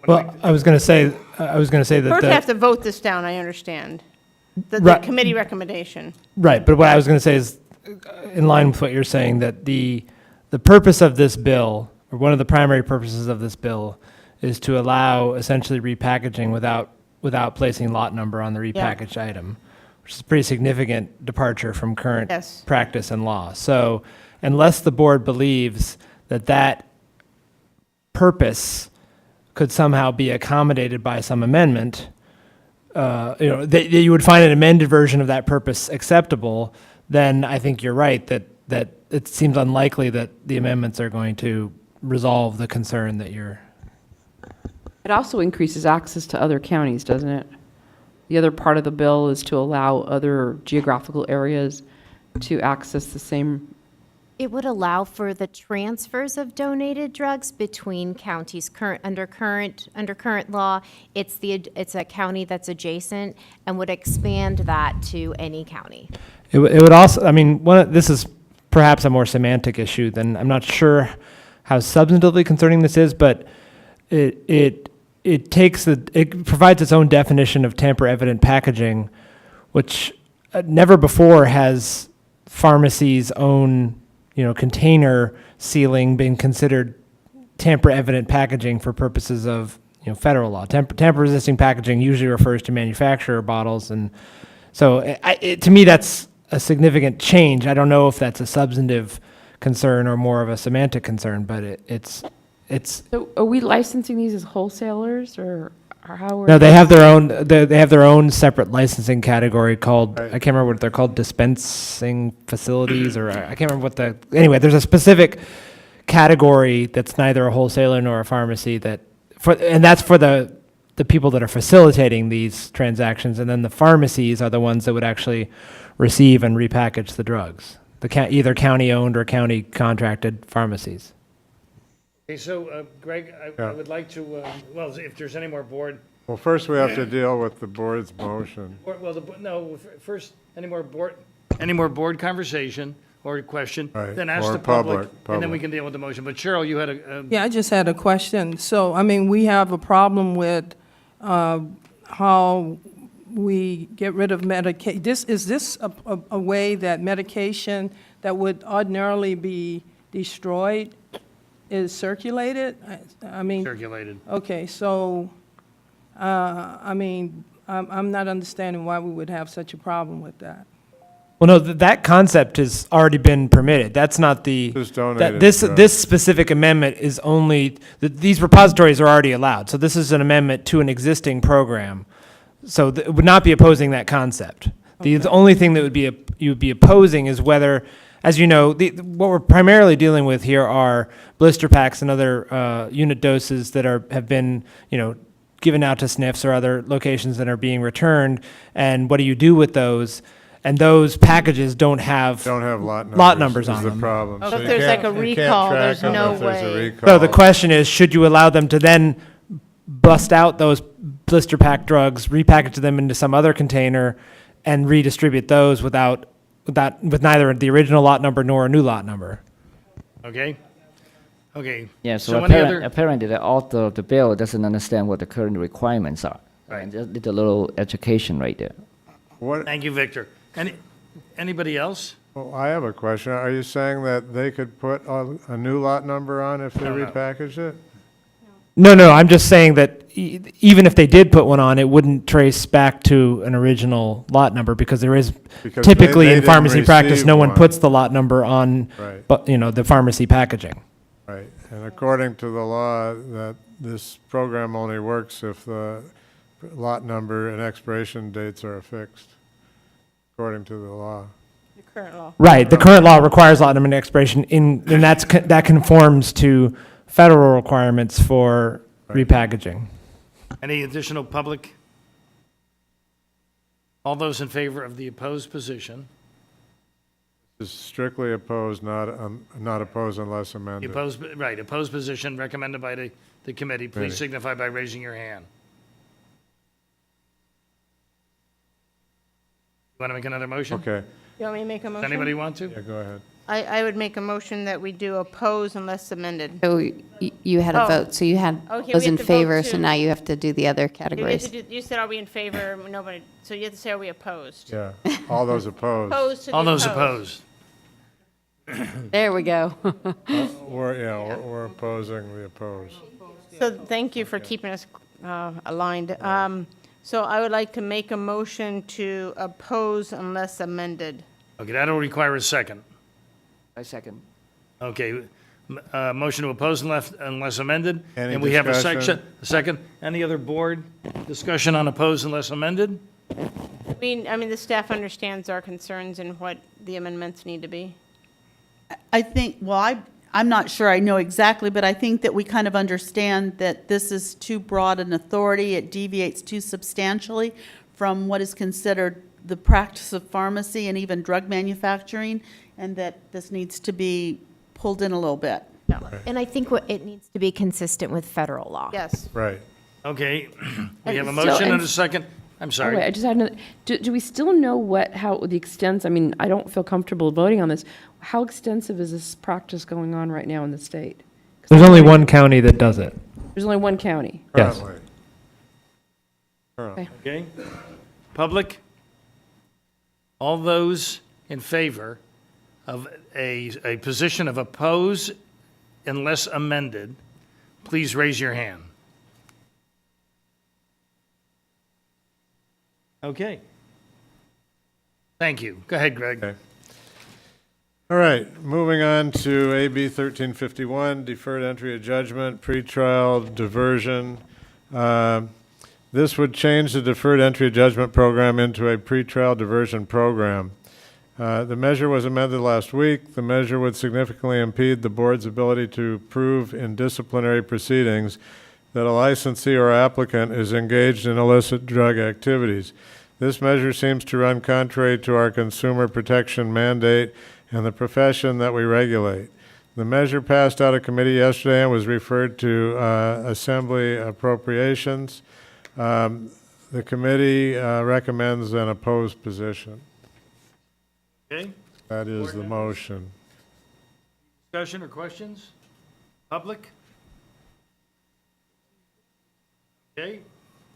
I: Well, I was going to say that
D: First, we have to vote this down, I understand. The
I: Right.
D: committee recommendation.
I: Right, but what I was going to say is, in line with what you're saying, that the purpose of this bill, or one of the primary purposes of this bill, is to allow essentially repackaging without placing lot number on the repackaged item, which is a pretty significant departure from current
D: Yes.
I: practice and law. So unless the board believes that purpose could somehow be accommodated by some amendment, that you would find an amended version of that purpose acceptable, then I think you're right that it seems unlikely that the amendments are going to resolve the concern that you're.
C: It also increases access to other counties, doesn't it? The other part of the bill is to allow other geographical areas to access the same.
H: It would allow for the transfers of donated drugs between counties. Under current law, it's a county that's adjacent and would expand that to any county.
I: It would also, I mean, this is perhaps a more semantic issue than, I'm not sure how substantively concerning this is, but it provides its own definition of tamper-evident packaging, which never before has pharmacy's own container sealing been considered tamper-evident packaging for purposes of federal law. Tamper-resisting packaging usually refers to manufacturer bottles, and so to me that's a significant change. I don't know if that's a substantive concern or more of a semantic concern, but it's.
C: So are we licensing these as wholesalers, or how?
I: No, they have their own. They have their own separate licensing category called. I can't remember what they're called. Dispensing facilities, or I can't remember what the. Anyway, there's a specific category that's neither a wholesaler nor a pharmacy and that's for the people that are facilitating these transactions, and then the pharmacies are the ones that would actually receive and repackage the drugs. Either county-owned or county-contracted pharmacies.
A: Okay, so Greg, I would like to, well, if there's any more board.
E: Well, first we have to deal with the board's motion.
A: First, any more board conversation or question,
E: Right,
A: then ask
E: or
A: the public, and
E: public.
A: then we can deal with the motion. But Cheryl, you had a.
L: Yeah, I just had a question. So, I mean, we have a problem with how we get rid of medication. Is this a way that medication that would ordinarily be destroyed is circulated? I mean.
A: Circulated.
L: Okay, so, I mean, I'm not understanding why we would have such a problem with that.
I: Well, no, that concept has already been permitted. That's not
E: Just donated
I: this specific amendment is only, these repositories are already allowed. So this is an amendment to an existing program. So it would not be opposing that concept. The only thing that you would be opposing is whether, as you know, what we're primarily dealing with here are blister packs and other unit doses that have been, given out to SNFs or other locations that are being returned. And what do you do with those? And those packages don't have lot numbers on
E: is the
I: them.
E: problem.
D: So
E: So
D: if
E: you
D: there's
E: can't-
D: like a
E: you can't
D: recall,
E: track
D: there's
E: them
D: no
E: if there's a
D: way.
E: recall.
I: So the question is, should you allow them to then bust out those blister pack drugs, repackage them into some other container, and redistribute those without with neither the original lot number nor a new lot number.
A: Okay? Okay.
K: Yeah, so
A: any other?
K: apparently the author of the bill doesn't understand what the current requirements are.
A: Right.
K: And just did a little education right there.
E: What,
A: Thank you, Victor. Anybody else?
E: well, I have a question. Are you saying that they could put a new lot number on if they
A: No, no.
E: repackaged it?
I: No, I'm just saying that even if they did put one on, it wouldn't trace back to an original lot number because there is
E: Because
I: typically
E: they
I: in
E: didn't
I: pharmacy practice,
E: receive
I: no one
E: one.
I: puts the lot number on,
E: Right.
I: but, the pharmacy packaging.
E: Right, and according to the law, that this program only works if the lot number and expiration dates are affixed, according to the law.
D: The current law.
I: Right, the current law requires lot number and expiration and that conforms to federal requirements for repackaging.
A: Any additional public? All those in favor of the opposed position?
E: Is strictly opposed, not opposed unless
A: The
E: amended.
A: opposed position recommended by the committee, please
E: Committee.
A: signify by raising your hand. You want to make another motion?
E: Okay,
D: You want me to make a
A: Does
D: motion?
A: anybody want to?
E: yeah, go ahead.
D: I would make a motion that we do oppose unless amended.
P: So you had a
D: Oh.
P: vote, so you had,
D: Okay,
P: was
D: we have
P: in
D: to vote
P: favor, so
D: too.
P: now you have to do the other
D: You have
P: categories.
D: to you said, are we in favor? Nobody, so you have to say, are we opposed?
E: Yeah, all those opposed.
D: Opposed to the
A: All those
D: opposed.
A: opposed?
P: There we go.
E: We're opposing the opposed.
D: So thank you for keeping us aligned. So I would like to make a motion to oppose unless amended.
A: Okay, that'll require a second.
K: I second.
A: Okay, motion to oppose unless amended.
E: Any
A: And we have a
E: discussion?
A: second. Any other board discussion on oppose unless amended?
D: I mean, the staff understands our concerns and what the amendments need to be.
G: I think, well, I'm not sure I know exactly, but I think that we kind of understand that this is too broad an authority. It deviates too substantially from what is considered the practice of pharmacy and even drug manufacturing, and that this needs to be pulled in a little bit.
H: And I think it needs to be consistent with federal law.
D: Yes.
E: Right.
A: Okay, we have a
C: So-
A: motion and
C: and-
A: a second. I'm
C: Oh,
A: sorry.
C: wait, I just had another, do we still know how the extents, I mean, I don't feel comfortable voting on this. How extensive is this practice going on right now in the state? 'Cause
I: There's only
C: I'm-
I: one county that does it.
C: There's only one county.
I: Yes.
E: Currently. Currently.
A: Okay. Public? All those in favor of a position of oppose unless amended, please raise your hand. Okay. Thank you. Go ahead, Greg.
E: Okay. All right, moving on to AB 1351, deferred entry of judgment, pretrial diversion. This would change the deferred entry of judgment program into a pretrial diversion program. The measure was amended last week. The measure would significantly impede the board's ability to prove in disciplinary proceedings that a licensee or applicant is engaged in illicit drug activities. This measure seems to run contrary to our consumer protection mandate and the profession that we regulate. The measure passed out of committee yesterday and was referred to Assembly Appropriations. The committee recommends an opposed position.
A: Okay.
E: That is the motion.
A: Discussion or questions? Public? Okay.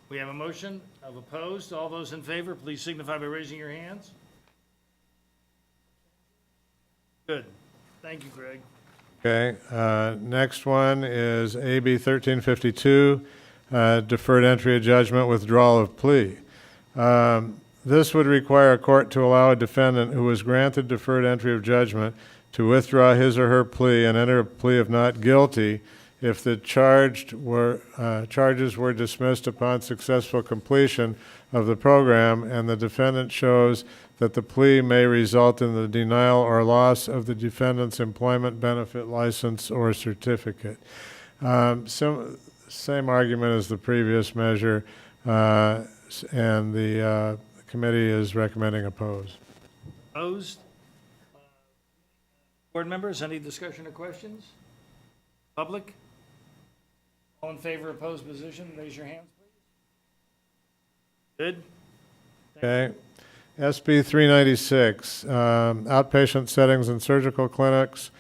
A: We have a motion of opposed. All those in favor, please signify by raising your hands. Good. Thank you, Greg.
E: Okay, next one is AB 1352, deferred entry of judgment, withdrawal of plea. This would require a court to allow a defendant who was granted deferred entry of judgment to withdraw his or her plea and enter a plea of not guilty if the charges were dismissed upon successful completion of the program and the defendant shows that the plea may result in the denial or loss of the defendant's employment benefit license or certificate. Same argument as the previous measure, and the committee is recommending opposed.
A: Opposed? Board members, any discussion or questions? Public? All in favor of opposed position, raise your hands, please. Good.
E: Okay. SB 396, outpatient settings and surgical clinics.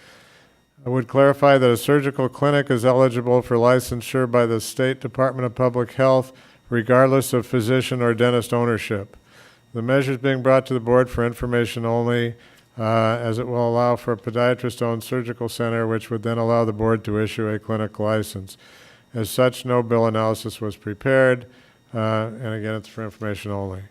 E: I would clarify that a surgical clinic is eligible for licensure by the State Department of Public Health, regardless of physician or dentist ownership. The measure is being brought to the board for information only, as it will allow for a podiatrist-owned surgical center, which would then allow the board to issue a clinic license. As such, no bill analysis was prepared, and again, it's for information only.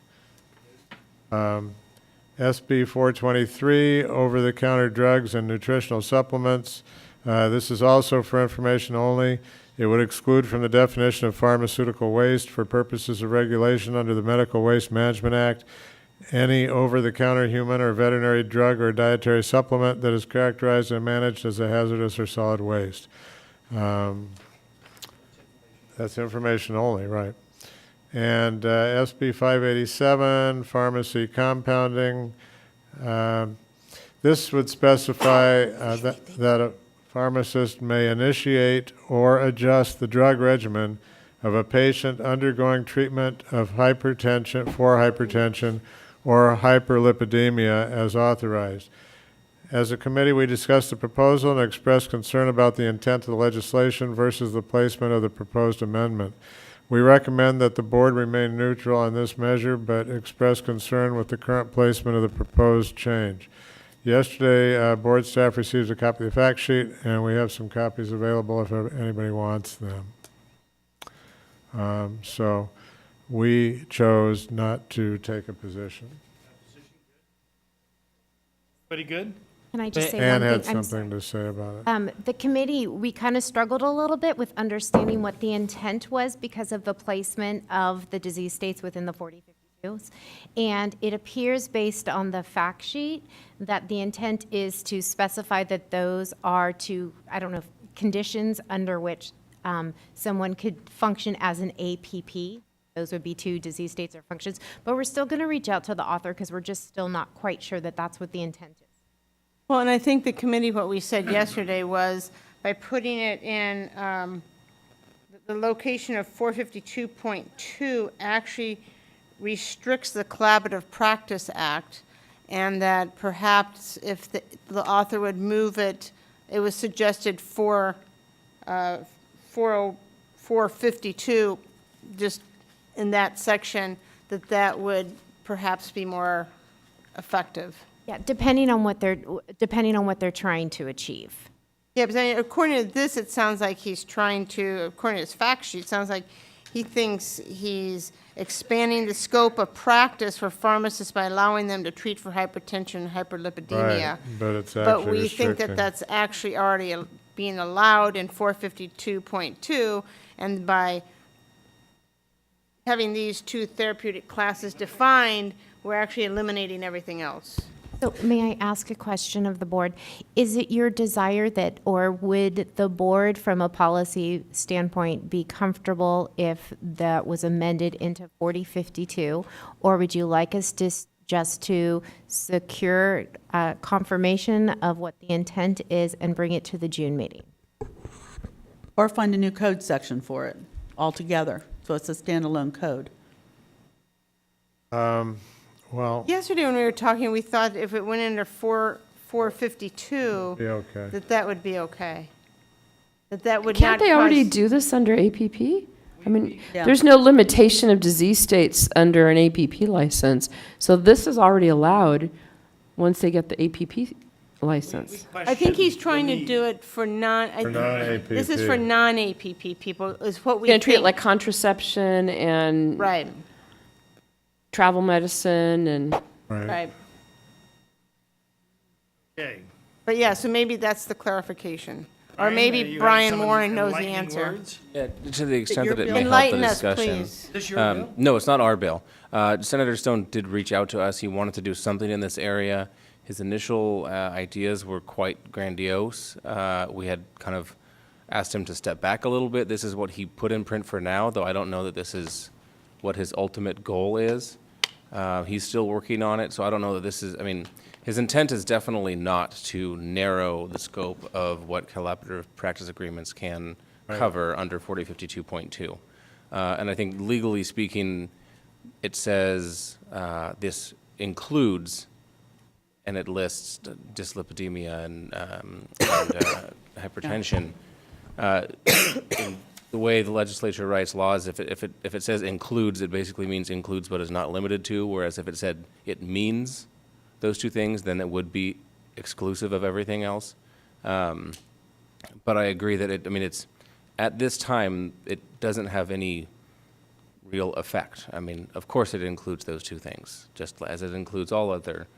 E: SB 423, over-the-counter drugs and nutritional supplements. This is also for information only. It would exclude from the definition of pharmaceutical waste for purposes of regulation under the Medical Waste Management Act any over-the-counter human or veterinary drug or dietary supplement that is characterized and managed as a hazardous or solid waste. That's information only, right? And SB 587, pharmacy compounding. This would specify that a pharmacist may initiate or adjust the drug regimen of a patient undergoing treatment of hypertension, for hypertension, or hyperlipidemia as authorized. As a committee, we discussed the proposal and expressed concern about the intent of the legislation versus the placement of the proposed amendment. We recommend that the board remain neutral on this measure, but express concern with the current placement of the proposed change. Yesterday, board staff received a copy of the fact sheet, and we have some copies available if anybody wants them. So we chose not to take a position.
A: Pretty good?
H: Can I just say
E: Ann
H: one thing?
E: had
H: I'm
E: something to say about it.
H: The committee, we kind of struggled a little bit with understanding what the intent was because of the placement of the disease states within the 4052s. And it appears based on the fact sheet that the intent is to specify that those are I don't know, conditions under which someone could function as an APP. Those would be two disease states or functions. But we're still going to reach out to the author because we're just still not quite sure that that's what the intent is.
D: Well, and I think the committee, what we said yesterday was by putting it in the location of 452.2 actually restricts the Collaborative Practice Act, and that perhaps if the author would move it, it was suggested for 452, just in that section, that would perhaps be more effective.
H: Yeah, depending on what they're trying to achieve.
D: Yeah, but I mean, according to this, it sounds like he's trying to, according to his fact sheet, it sounds like he thinks he's expanding the scope of practice for pharmacists by allowing them to treat for hypertension and hyperlipidemia.
E: Right, but it's
D: But
E: actually
D: we think
E: restricting.
D: that that's actually already being allowed in 452.2, and by having these two therapeutic classes defined, we're actually eliminating everything else.
H: So may I ask a question of the board? Is it your desire that, or would the board, from a policy standpoint, be comfortable if that was amended into 4052? Or would you like us to just to secure confirmation of what the intent is and bring it to the June meeting?
G: Or find a new code section for it altogether, so it's a standalone code.
E: Well,
D: Yesterday when we were talking, we thought if it went into 452,
E: be okay.
D: that would be okay. That would
C: Can't
D: not
C: they already
D: cause-
C: do this under APP? I mean,
G: Yeah.
C: there's no limitation of disease states under an APP license. So this is already allowed once they get the APP license.
D: I think he's trying to do it for
E: non-APP.
D: This is for non-APP people, is what we
C: We're going to treat it
D: think.
C: like contraception and
D: Right,
C: travel medicine and.
D: right.
A: Okay.
D: But yeah, so maybe that's the clarification. Or
A: Brian,
D: maybe
A: you have
D: Brian
A: some
D: Warren knows the
A: enlightening
D: answer.
A: words?
Q: Yeah, to the extent that it may help the
D: Enlighten us,
Q: discussion.
D: please.
A: Is this your bill?
Q: No, it's not our bill. Senator Stone did reach out to us. He wanted to do something in this area. His initial ideas were quite grandiose. We had kind of asked him to step back a little bit. This is what he put in print for now, though I don't know that this is what his ultimate goal is. He's still working on it, so I don't know that this is, I mean, his intent is definitely not to narrow the scope of what collaborative practice agreements can cover under 4052.2. And I think legally speaking, it says this includes, and it lists dyslipidemia and hypertension. In the way the legislature writes laws, if it says includes, it basically means includes but is not limited to, whereas if it said it means those two things, then it would be exclusive of everything else. But I agree that it's, at this time, it doesn't have any real effect. I mean, of course it includes those two things, just as it includes all other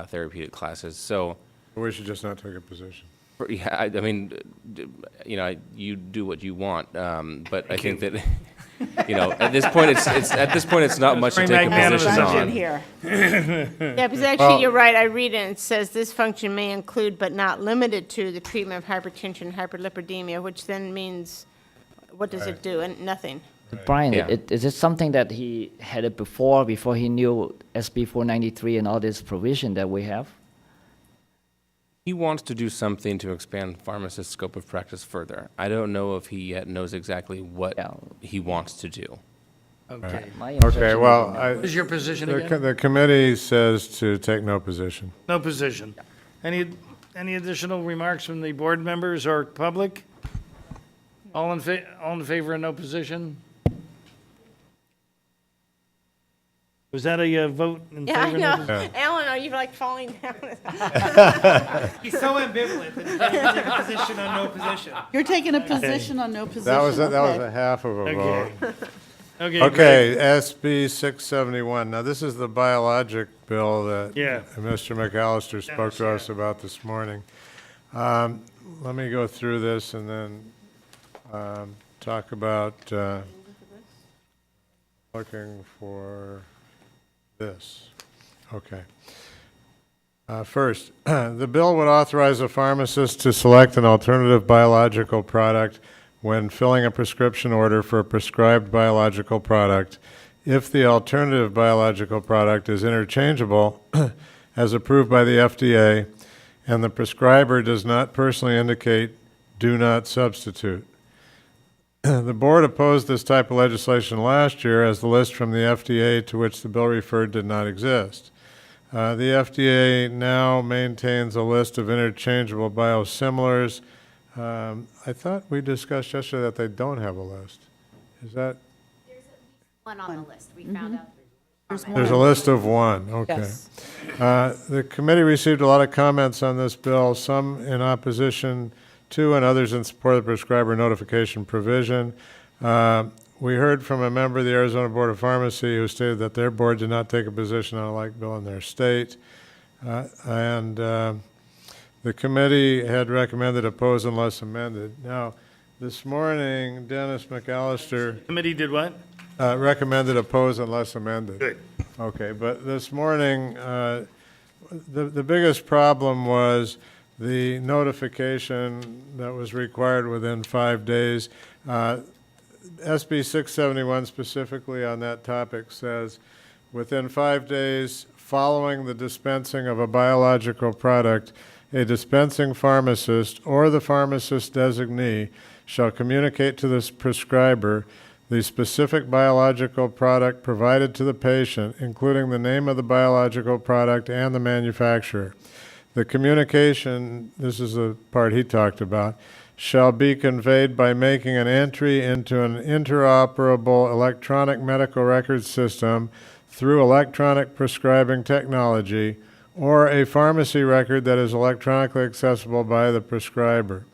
Q: therapeutic classes. So
E: We should just not take a position.
Q: yeah, I mean, you do what you want, but I think that, at this point, it's not much to
A: Very
Q: take a
A: magnanimous
Q: position
A: of you.
Q: on.
D: Here. Yeah, because actually, you're right, I read it, and it says this function may include but not limited to the treatment of hypertension, hyperlipidemia, which then means, what does it do? And nothing.
K: Brian,
Q: Yeah.
K: is it something that he had it before he knew SB 493 and all this provision that we have?
Q: He wants to do something to expand pharmacist scope of practice further. I don't know if he yet knows exactly what he wants to do.
K: Okay. My
E: Okay,
K: impression
E: well,
K: would be
E: I.
A: What is your position
E: the
A: again?
E: co- The committee says to take no position.
A: No position. Any additional remarks from the board members or public? All in favor of no position? Was that a vote in
D: Yeah, I
A: favor? of
D: know.
A: no position?
D: Alan, are you like falling down?
U: He's so ambivalent that he can't take a position on no position.
G: You're taking a position on no position.
E: That was
G: okay.
E: a half of a vote.
A: Okay. Okay,
E: Okay,
A: great.
E: SB 671. Now, this is the biologic bill that
A: Yeah.
E: Mr. McAllister spoke to us about this morning. Let me go through this and then talk about looking for this. Okay. First, the bill would authorize a pharmacist to select an alternative biological product when filling a prescription order for a prescribed biological product if the alternative biological product is interchangeable as approved by the FDA and the prescriber does not personally indicate do not substitute. The board opposed this type of legislation last year as the list from the FDA to which the bill referred did not exist. The FDA now maintains a list of interchangeable biosimilars. I thought we discussed yesterday that they don't have a list. Is that?
H: One on the list, we found out.
E: There's a list of one, okay.
G: Yes.
E: The committee received a lot of comments on this bill, some in opposition to and others in support of the prescriber notification provision. We heard from a member of the Arizona Board of Pharmacy who stated that their board did not take a position on a like bill in their state. The committee had recommended oppose unless amended. Now, this morning, Dennis McAllister
A: Committee did what?
E: recommended oppose unless amended.
A: Good.
E: Okay, but this morning, the biggest problem was the notification that was required within 5 days. SB 671 specifically on that topic says, within 5 days following the dispensing of a biological product, a dispensing pharmacist or the pharmacist designee shall communicate to the prescriber the specific biological product provided to the patient, including the name of the biological product and the manufacturer. The communication, this is the part he talked about, shall be conveyed by making an entry into an interoperable electronic medical record system through electronic prescribing technology or a pharmacy record that is electronically accessible by the prescriber.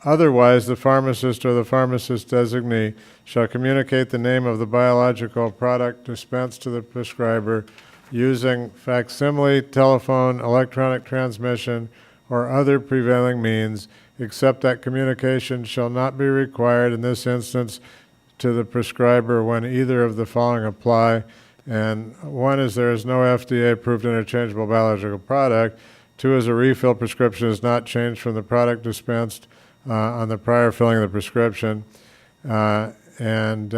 E: Otherwise, the pharmacist or the pharmacist designee shall communicate the name of the biological product dispensed to the prescriber using facsimile, telephone, electronic transmission, or other prevailing means, except that communication shall not be required in this instance to the prescriber when either of the following apply. And one is there is no FDA-approved interchangeable biological product. Two is a refill prescription is not changed from the product dispensed on the prior filling of the prescription. And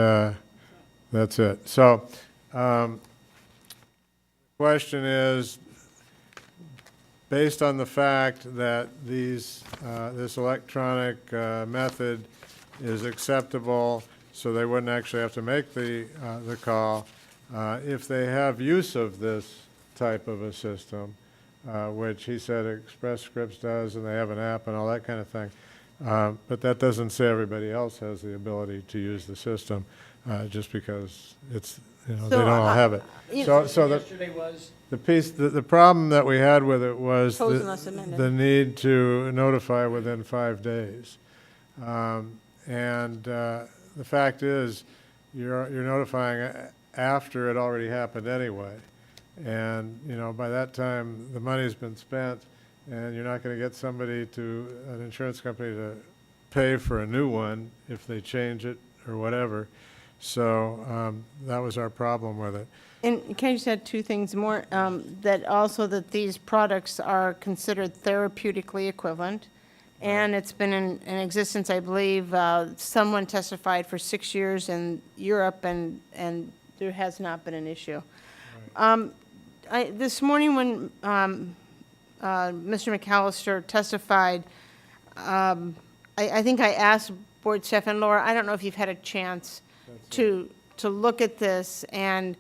E: that's it. So question is, based on the fact that this electronic method is acceptable, so they wouldn't actually have to make the call, if they have use of this type of a system, which he said Express Scripts does, and they have an app and all that kind of thing. But that doesn't say everybody else has the ability to use the system, just because it's, they
D: So,
E: don't all have it. So the problem that we had with it was
D: Proposed unless amended.
E: the need to notify within 5 days. The fact is, you're notifying after it already happened anyway. And, by that time, the money's been spent, and you're not going to get somebody an insurance company to pay for a new one if they change it or whatever. So that was our problem with it.
D: And can I just add two things more? That these products are considered therapeutically equivalent, and it's been in existence, I believe, someone testified for 6 years in Europe, and there has not been an issue. This morning when Mr. McAllister testified, I think I asked Board Staff, and Laura, I don't know if you've had a chance to look at this and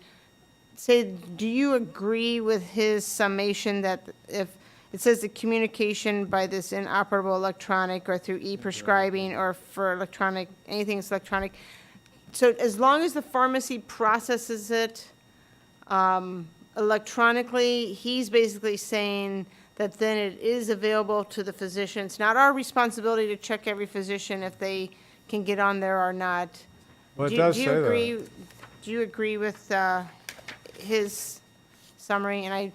D: say, do you agree with his summation that if it says the communication by this inoperable electronic or through e-prescribing or for electronic, anything that's electronic, so as long as the pharmacy processes it electronically, he's basically saying that then it is available to the physician. It's not our responsibility to check every physician if they can get on there or not.
E: Well, it does say that.
D: Do you agree with his summary? And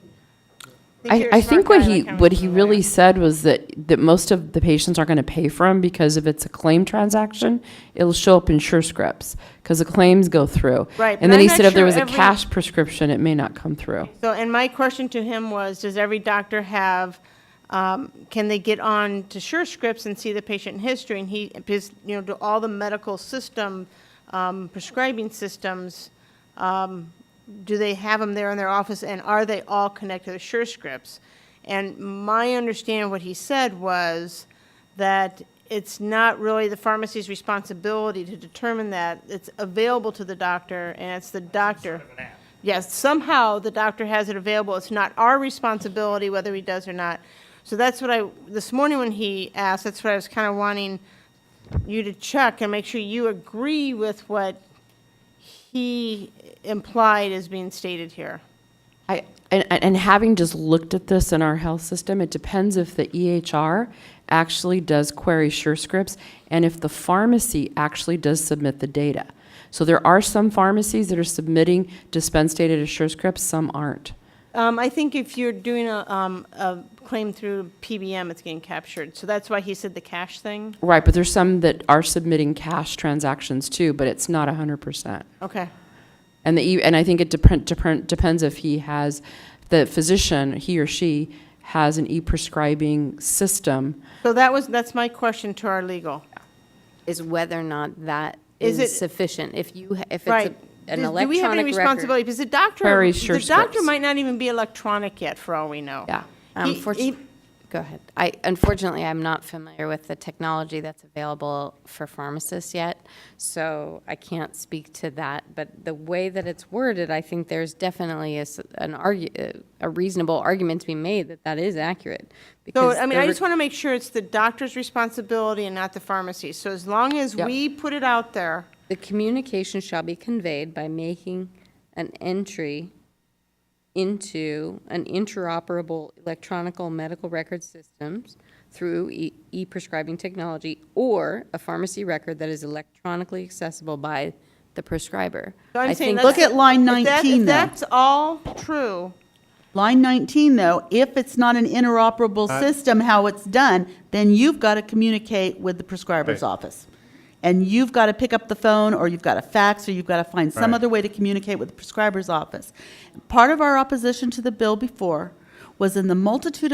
C: I think what he really said was that most of the patients aren't going to pay for them because if it's a claim transaction, it'll show up in SureScripts because the claims go through.
D: Right,
C: And
D: but
C: then
D: I'm
C: he
D: not
C: said if there
D: sure
C: was a
D: every-
C: cash prescription, it may not come through.
D: So, and my question to him was, does every doctor have, can they get on to SureScripts and see the patient history? And because, do all the medical system, prescribing systems, do they have them there in their office, and are they all connected to SureScripts? And my understanding of what he said was that it's not really the pharmacy's responsibility to determine that. It's available to the doctor, and it's the doctor. Yes, somehow the doctor has it available. It's not our responsibility whether he does or not. So that's what this morning when he asked, that's what I was kind of wanting you to check and make sure you agree with what he implied is being stated here.
C: And having just looked at this in our health system, it depends if the EHR actually does query SureScripts and if the pharmacy actually does submit the data. So there are some pharmacies that are submitting dispense data to SureScripts, some aren't.
D: I think if you're doing a claim through PBM, it's getting captured. So that's why he said the cash thing.
C: Right, but there's some that are submitting cash transactions too, but it's not 100%.
D: Okay.
C: And I think it depends if the physician, he or she, has an e-prescribing system.
D: So that's my question to our legal.
P: Is whether or not that
D: Is
P: is
D: it-
P: sufficient. If it's
D: Right.
P: an
D: Do we have any
P: electronic
D: responsibility?
P: record.
D: Because the doctor
C: Query SureScripts.
D: might not even be electronic yet, for all we know.
C: Yeah.
P: Go ahead. Unfortunately, I'm not familiar with the technology that's available for pharmacists yet, so I can't speak to that. But the way that it's worded, I think there's definitely a reasonable argument to be made that is accurate.
D: So,
P: because
D: I mean,
P: the
D: I just want to make sure it's the doctor's responsibility and not the pharmacy. So as long as we put it out there.
P: The communication shall be conveyed by making an entry into an interoperable electronic medical record systems through e-prescribing technology or a pharmacy record that is electronically accessible by the prescriber.
D: So I'm
P: I
D: saying
P: think-
G: Look at line
D: if
G: 19, though.
D: that's all true,
G: Line 19, though, if it's not an interoperable system, how it's done, then you've got to communicate with the prescriber's
E: Right.
G: office. And you've got to pick up the phone, or you've got to fax, or you've got to find some
E: Right.
G: other way to communicate with the prescriber's office. Part of our opposition to the bill before was in the multitude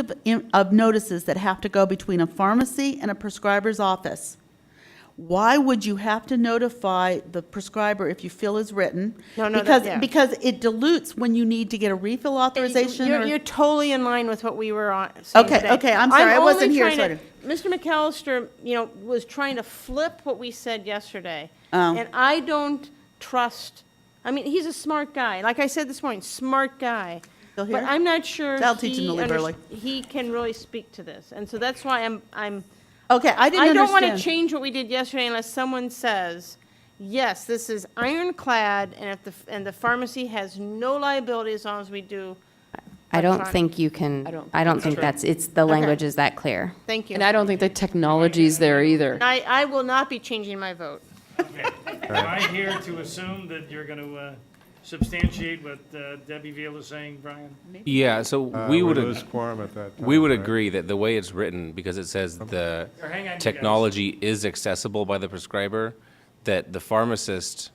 G: of notices that have to go between a pharmacy and a prescriber's office. Why would you have to notify the prescriber if you fill is written?
D: No,
G: Because it dilutes when you need to get a refill authorization.
D: You're totally in line with what we were saying
G: Okay,
D: today.
G: okay, I'm sorry, I wasn't
D: only
G: here,
D: trying
G: so
D: Mr. McAllister, was trying to flip what we said yesterday.
G: Oh.
D: And I don't trust, I mean, he's a smart guy. Like I said this morning, smart guy.
G: Still here?
D: But I'm not sure
G: I'll teach him to leave early.
D: he can really speak to this. And so that's why I'm
G: Okay, I didn't
D: I don't want to
G: understand.
D: change what we did yesterday unless someone says, yes, this is ironclad, and the pharmacy has no liability as long as we do.
P: I don't
D: electronic.
P: think you can,
C: don't
P: I don't think the language is that clear.
D: Thank you.
C: And I don't think the technology's there either.
D: I will not be changing my vote.
A: Am I here to assume that you're going to substantiate what Debbie Veal is saying, Brian?
Q: Yeah, so we would
E: lose quorum at that time.
Q: we would
E: right?
Q: agree that the way it's written, because it says the
A: Or hang on, you
Q: technology is accessible by the prescriber, that the pharmacist,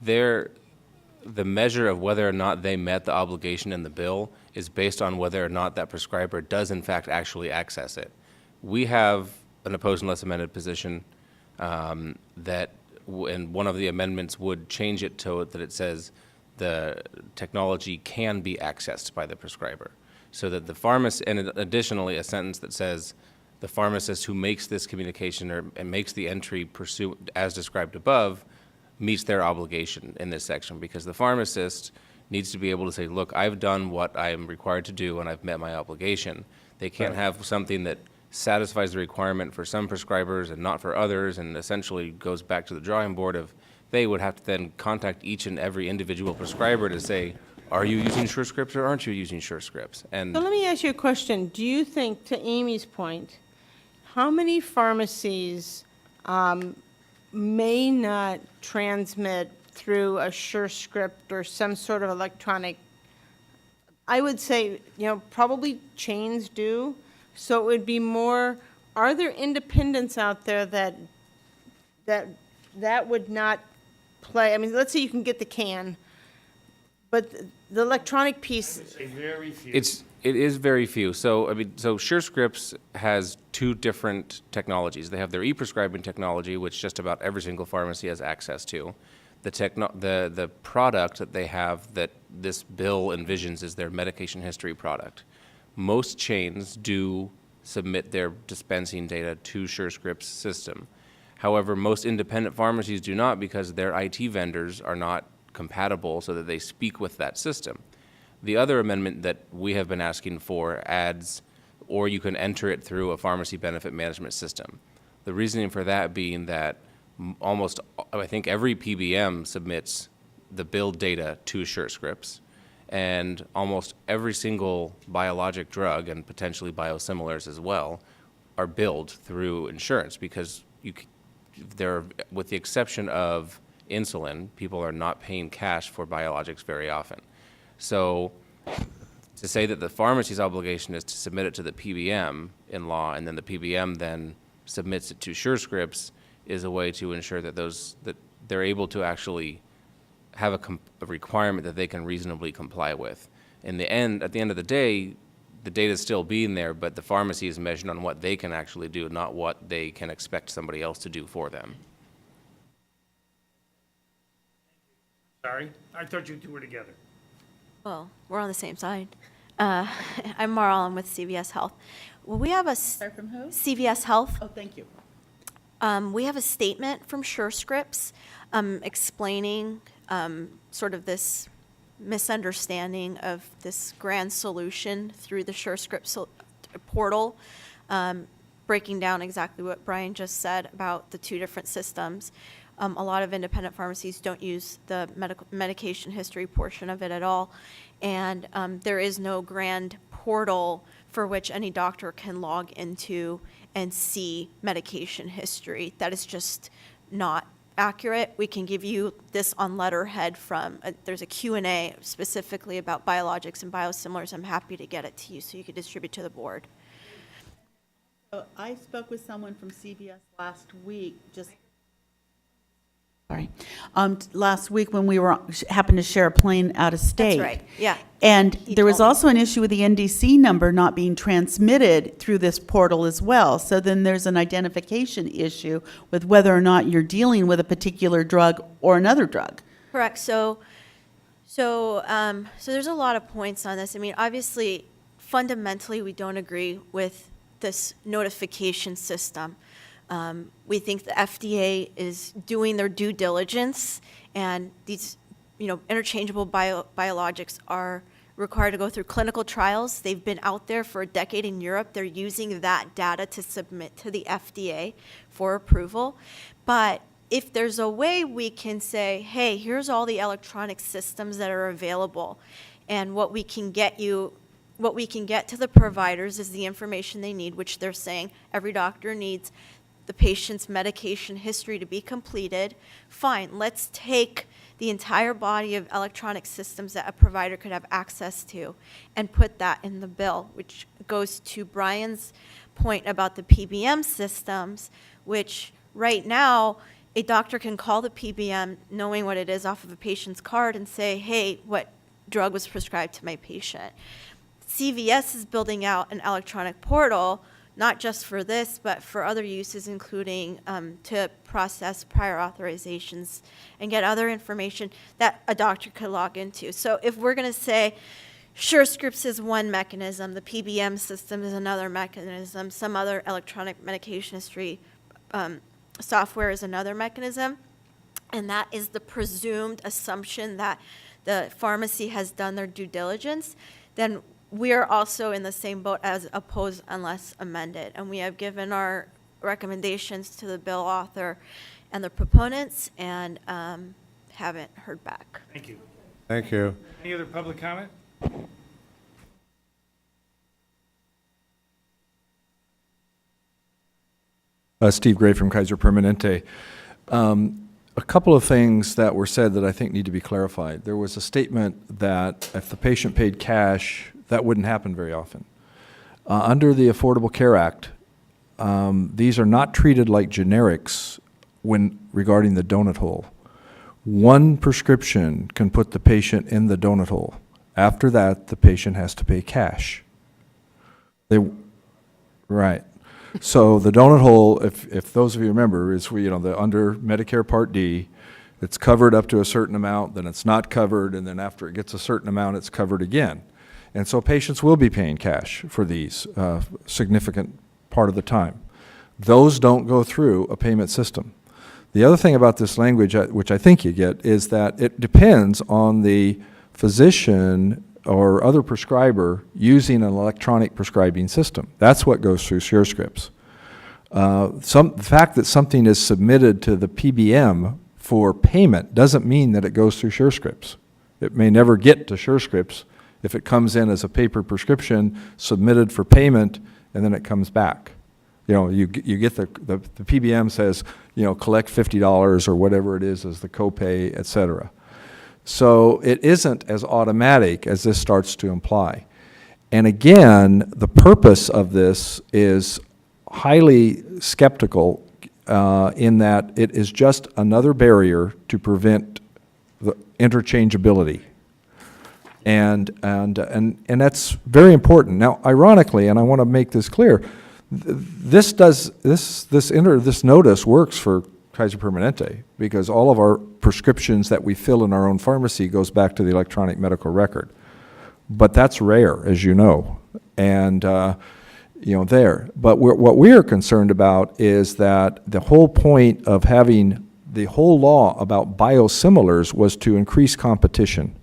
Q: the measure of whether or not they met the obligation in the bill is based on whether or not that prescriber does in fact actually access it. We have an opposed unless amended position that, and one of the amendments would change it to that it says the technology can be accessed by the prescriber. So that the pharmacist, and additionally a sentence that says the pharmacist who makes this communication and makes the entry pursuant as described above meets their obligation in this section, because the pharmacist needs to be able to say, look, I've done what I am required to do and I've met my obligation. They can't have something that satisfies the requirement for some prescribers and not for others, and essentially goes back to the drawing board of they would have to then contact each and every individual prescriber to say, are you using SureScripts or aren't you using SureScripts? And
D: So let me ask you a question. Do you think, to Amy's point, how many pharmacies may not transmit through a SureScript or some sort of electronic? I would say, probably chains do. So it would be more, are there independents out there that would not play? I mean, let's say you can get the can, but the electronic piece,
A: Say very few.
Q: It is very few. So, I mean, so SureScripts has two different technologies. They have their e-prescribing technology, which just about every single pharmacy has access to. The product that they have that this bill envisions is their medication history product. Most chains do submit their dispensing data to SureScripts system. However, most independent pharmacies do not, because their IT vendors are not compatible so that they speak with that system. The other amendment that we have been asking for adds, or you can enter it through a pharmacy benefit management system. The reasoning for that being that I think every PBM submits the billed data to SureScripts, and almost every single biologic drug, and potentially biosimilars as well, are billed through insurance, because with the exception of insulin, people are not paying cash for biologics very often. So to say that the pharmacy's obligation is to submit it to the PBM in law, and then the PBM then submits it to SureScripts, is a way to ensure that that they're able to actually have a requirement that they can reasonably comply with. At the end of the day, the data is still being there, but the pharmacy is measured on what they can actually do, not what they can expect somebody else to do for them.
A: Sorry, I thought you two were together.
F: Well, we're on the same side. I'm Marl, I'm with CVS Health. Well, we have
G: Sorry, from who?
F: CVS Health.
G: Oh, thank you.
F: We have a statement from SureScripts explaining sort of this misunderstanding of this grand solution through the SureScripts portal, breaking down exactly what Brian just said about the two different systems. A lot of independent pharmacies don't use the medication history portion of it at all, and there is no grand portal for which any doctor can log into and see medication history. That is just not accurate. We can give you this on letterhead from, there's a Q&A specifically about biologics and biosimilars. I'm happy to get it to you so you can distribute to the board.
G: So I spoke with someone from CVS last week, sorry, last week when we happened to share a plane out of state.
F: That's right, yeah.
G: And there was also an issue with the NDC number not being transmitted through this portal as well. So then there's an identification issue with whether or not you're dealing with a particular drug or another drug.
F: Correct. So there's a lot of points on this. I mean, obviously, fundamentally, we don't agree with this notification system. We think the FDA is doing their due diligence, and these, interchangeable biologics are required to go through clinical trials. They've been out there for a decade in Europe. They're using that data to submit to the FDA for approval. But if there's a way we can say, hey, here's all the electronic systems that are available, and what we can get to the providers is the information they need, which they're saying every doctor needs the patient's medication history to be completed. Fine, let's take the entire body of electronic systems that a provider could have access to and put that in the bill, which goes to Brian's point about the PBM systems, which right now a doctor can call the PBM knowing what it is off of a patient's card and say, hey, what drug was prescribed to my patient. CVS is building out an electronic portal, not just for this, but for other uses, including to process prior authorizations and get other information that a doctor could log into. So if we're going to say SureScripts is one mechanism, the PBM system is another mechanism, some other electronic medication history software is another mechanism, and that is the presumed assumption that the pharmacy has done their due diligence, then we are also in the same boat as opposed unless amended. And we have given our recommendations to the bill author and the proponents and haven't heard back.
A: Thank you.
E: Thank you.
A: Any other public comment?
J: Steve Gray from Kaiser Permanente. A couple of things that were said that I think need to be clarified. There was a statement that if the patient paid cash, that wouldn't happen very often. Under the Affordable Care Act, these are not treated like generics when regarding the donut hole. One prescription can put the patient in the donut hole. After that, the patient has to pay cash. Right. So the donut hole, if those of you remember, is under Medicare Part D, it's covered up to a certain amount, then it's not covered, and then after it gets a certain amount, it's covered again. And so patients will be paying cash for these significant part of the time. Those don't go through a payment system. The other thing about this language, which I think you get, is that it depends on the physician or other prescriber using an electronic prescribing system. That's what goes through SureScripts. The fact that something is submitted to the PBM for payment doesn't mean that it goes through SureScripts. It may never get to SureScripts if it comes in as a paper prescription submitted for payment and then it comes back. You get the PBM says, collect $50 or whatever it is as the copay, et cetera. So it isn't as automatic as this starts to imply. And again, the purpose of this is highly skeptical in that it is just another barrier to prevent the interchangeability. And that's very important. Now, ironically, and I want to make this clear, this notice works for Kaiser Permanente because all of our prescriptions that we fill in our own pharmacy goes back to the electronic medical record. But that's rare, as you know, and there. But what we are concerned about is that the whole point of having the whole law about biosimilars was to increase competition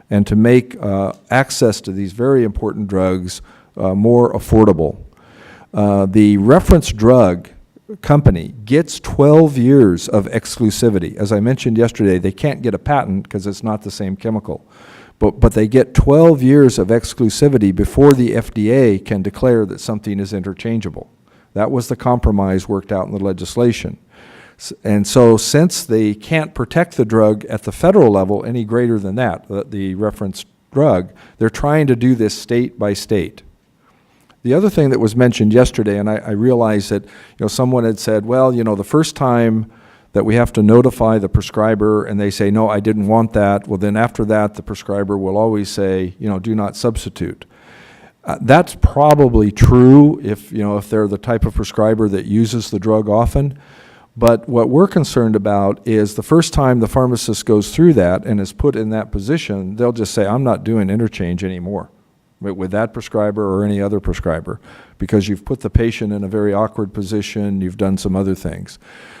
J: and to make access to these very important drugs more affordable. The reference drug company gets 12 years of exclusivity. As I mentioned yesterday, they can't get a patent because it's not the same chemical. But they get 12 years of exclusivity before the FDA can declare that something is interchangeable. That was the compromise worked out in the legislation. And so since they can't protect the drug at the federal level any greater than that, the reference drug, they're trying to do this state by state. The other thing that was mentioned yesterday, and I realized that someone had said, well, the first time that we have to notify the prescriber and they say, no, I didn't want that, well, then after that, the prescriber will always say, do not substitute. That's probably true if they're the type of prescriber that uses the drug often. But what we're concerned about is the first time the pharmacist goes through that and is put in that position, they'll just say, I'm not doing interchange anymore with that prescriber or any other prescriber because you've put the patient in a very awkward position, you've done some other things.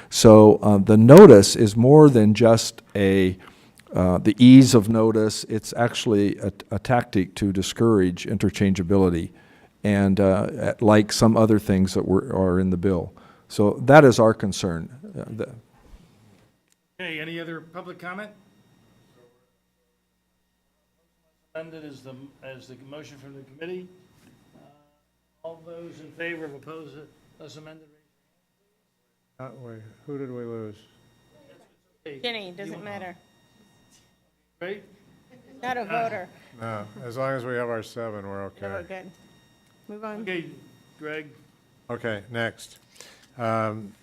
J: So the notice is more than just a the ease of notice. It's actually a tactic to discourage interchangeability, and like some other things that are in the bill. So that is our concern.
A: Okay, any other public comment? Amended as the motion from the committee. All those in favor of oppose it as amended?
E: Wait, who did we lose?
D: Kenny, doesn't matter.
A: Right?
D: Not a voter.
E: No, as long as we have our 7, we're
D: No, we're
E: okay.
D: good. Move on.
A: Okay, Greg.
E: Okay, next. I'm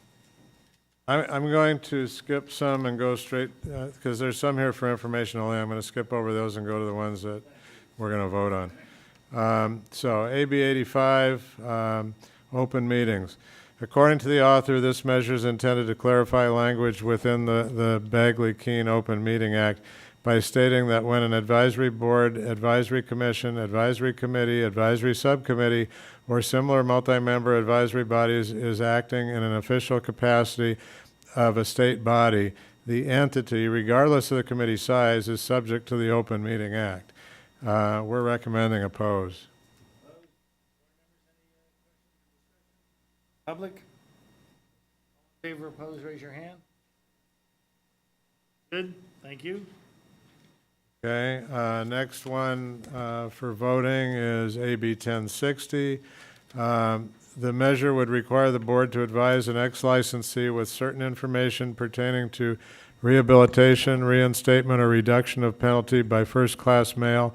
E: going to skip some and go straight, because there's some here for information only. I'm going to skip over those and go to the ones that we're going to vote on. So AB 85, open meetings. According to the author, this measure is intended to clarify language within the Bagley-Keene Open Meeting Act by stating that when an advisory board, advisory commission, advisory committee, advisory subcommittee, or similar multi-member advisory bodies is acting in an official capacity of a state body, the entity, regardless of the committee size, is subject to the Open Meeting Act. We're recommending oppose.
A: Public? In favor, oppose, raise your hand. Good, thank you.
E: Okay, next one for voting is AB 1060. The measure would require the board to advise an ex-licensee with certain information pertaining to rehabilitation, reinstatement, or reduction of penalty by first-class mail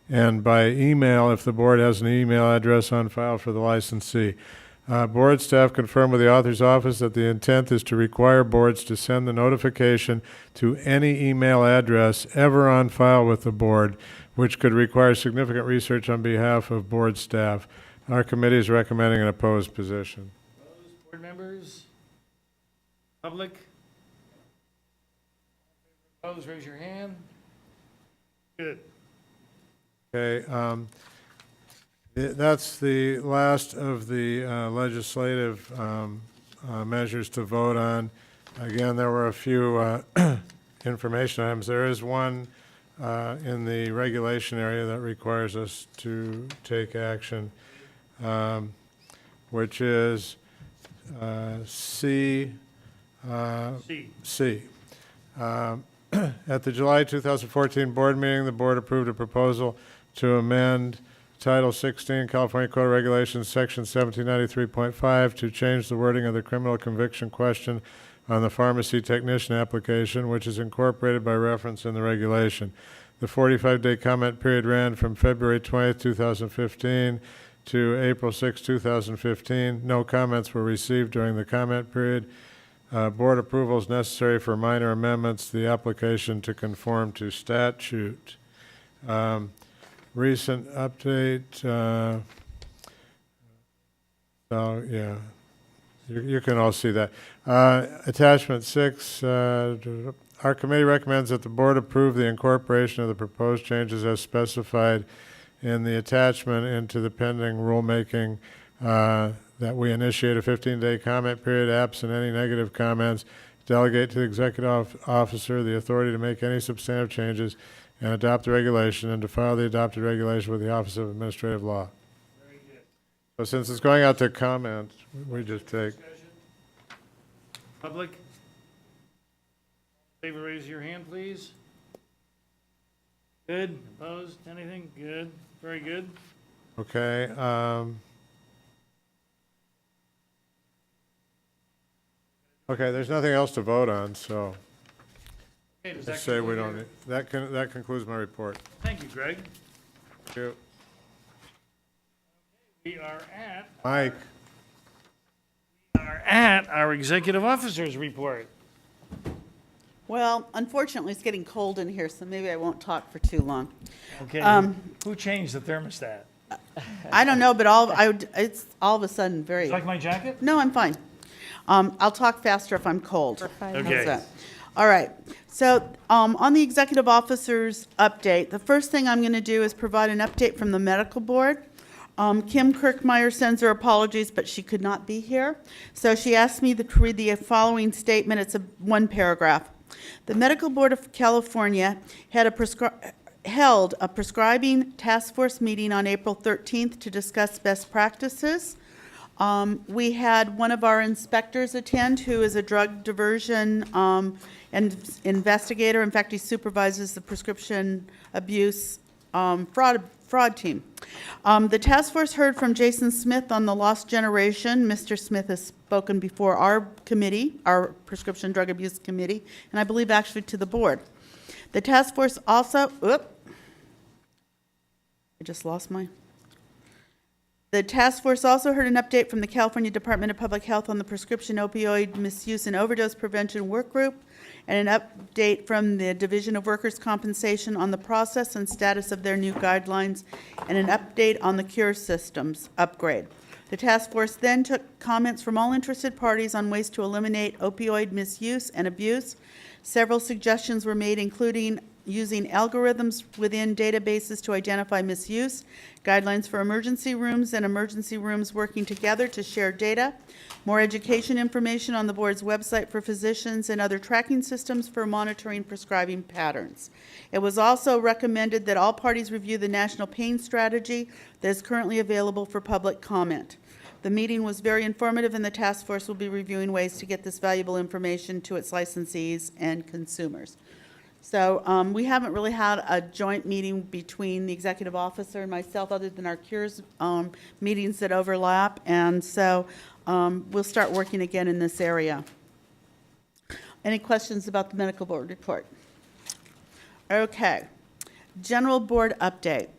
E: and by email if the board has an email address on file for the licensee. Board staff confirmed with the author's office that the intent is to require boards to send the notification to any email address ever on file with the board, which could require significant research on behalf of board staff. Our committee is recommending an opposed position.
A: Opposed, board members? Public? Opposed, raise your hand. Good.
E: Okay, that's the last of the legislative measures to vote on. Again, there were a few information items. There is one in the regulation area that requires us to take action, which is C. At the July 2014 board meeting, the board approved a proposal to amend Title 16 California Code of Regulations, Section 1793.5, to change the wording of the criminal conviction question on the pharmacy technician application, which is incorporated by reference in the regulation. The 45-day comment period ran from February 20th, 2015 to April 6, 2015. No comments were received during the comment period. Board approval is necessary for minor amendments to the application to conform to statute. Recent update, yeah, you can all see that. Attachment 6, our committee recommends that the board approve the incorporation of the proposed changes as specified in the attachment into the pending rulemaking, that we initiate a 15-day comment period, absent any negative comments, delegate to the executive officer the authority to make any substantive changes, and adopt the regulation, and to file the adopted regulation with the Office of Administrative Law.
A: Very good.
E: So since it's going out to comment, we just take.
A: Public? In favor, raise your hand, please. Good, opposed, anything? Good, very good.
E: Okay, okay, there's nothing else to vote on, so
A: Okay, does
E: just
A: that
E: say we
A: conclude
E: don't,
A: your-
E: that concludes my report.
A: Thank you, Greg.
E: Thank you.
A: We are
E: Mike,
A: at our executive officers report.
G: Well, unfortunately, it's getting cold in here, so maybe I won't talk for too long.
A: Okay, who changed the thermostat?
G: I don't know, but it's all of a sudden very.
A: You like my jacket?
G: No, I'm fine. I'll talk faster if I'm cold. How's
A: Okay.
G: that? All right. So on the executive officers update, the first thing I'm going to do is provide an update from the medical board. Kim Kirkmeyer sends her apologies, but she could not be here. So she asked me to read the following statement. It's one paragraph. The Medical Board of California had held a prescribing task force meeting on April 13th to discuss best practices. We had one of our inspectors attend, who is a drug diversion and investigator. In fact, he supervises the prescription abuse fraud team. The task force heard from Jason Smith on the lost generation. Mr. Smith has spoken before our committee, our prescription drug abuse committee, and I believe actually to the board. The task force also, The task force also heard an update from the California Department of Public Health on the prescription opioid misuse and overdose prevention work group, and an update from the Division of Workers' Compensation on the process and status of their new guidelines, and an update on the Cure Systems upgrade. The task force then took comments from all interested parties on ways to eliminate opioid misuse and abuse. Several suggestions were made, including using algorithms within databases to identify misuse, guidelines for emergency rooms and emergency rooms working together to share data, more education information on the board's website for physicians, and other tracking systems for monitoring prescribing patterns. It was also recommended that all parties review the national pain strategy that is currently available for public comment. The meeting was very informative, and the task force will be reviewing ways to get this valuable information to its licensees and consumers. So we haven't really had a joint meeting between the executive officer and myself, other than our cures meetings that overlap, and so we'll start working again in this area. Any questions about the medical board report? Okay. General board update.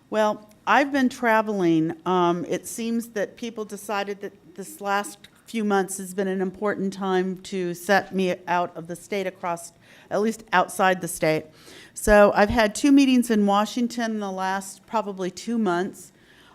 G: Well, I've been traveling. It seems that people decided that this last few months has been an important time to set me out of the state, across, at least outside the state. So I've had 2 meetings in Washington in the last probably 2 months.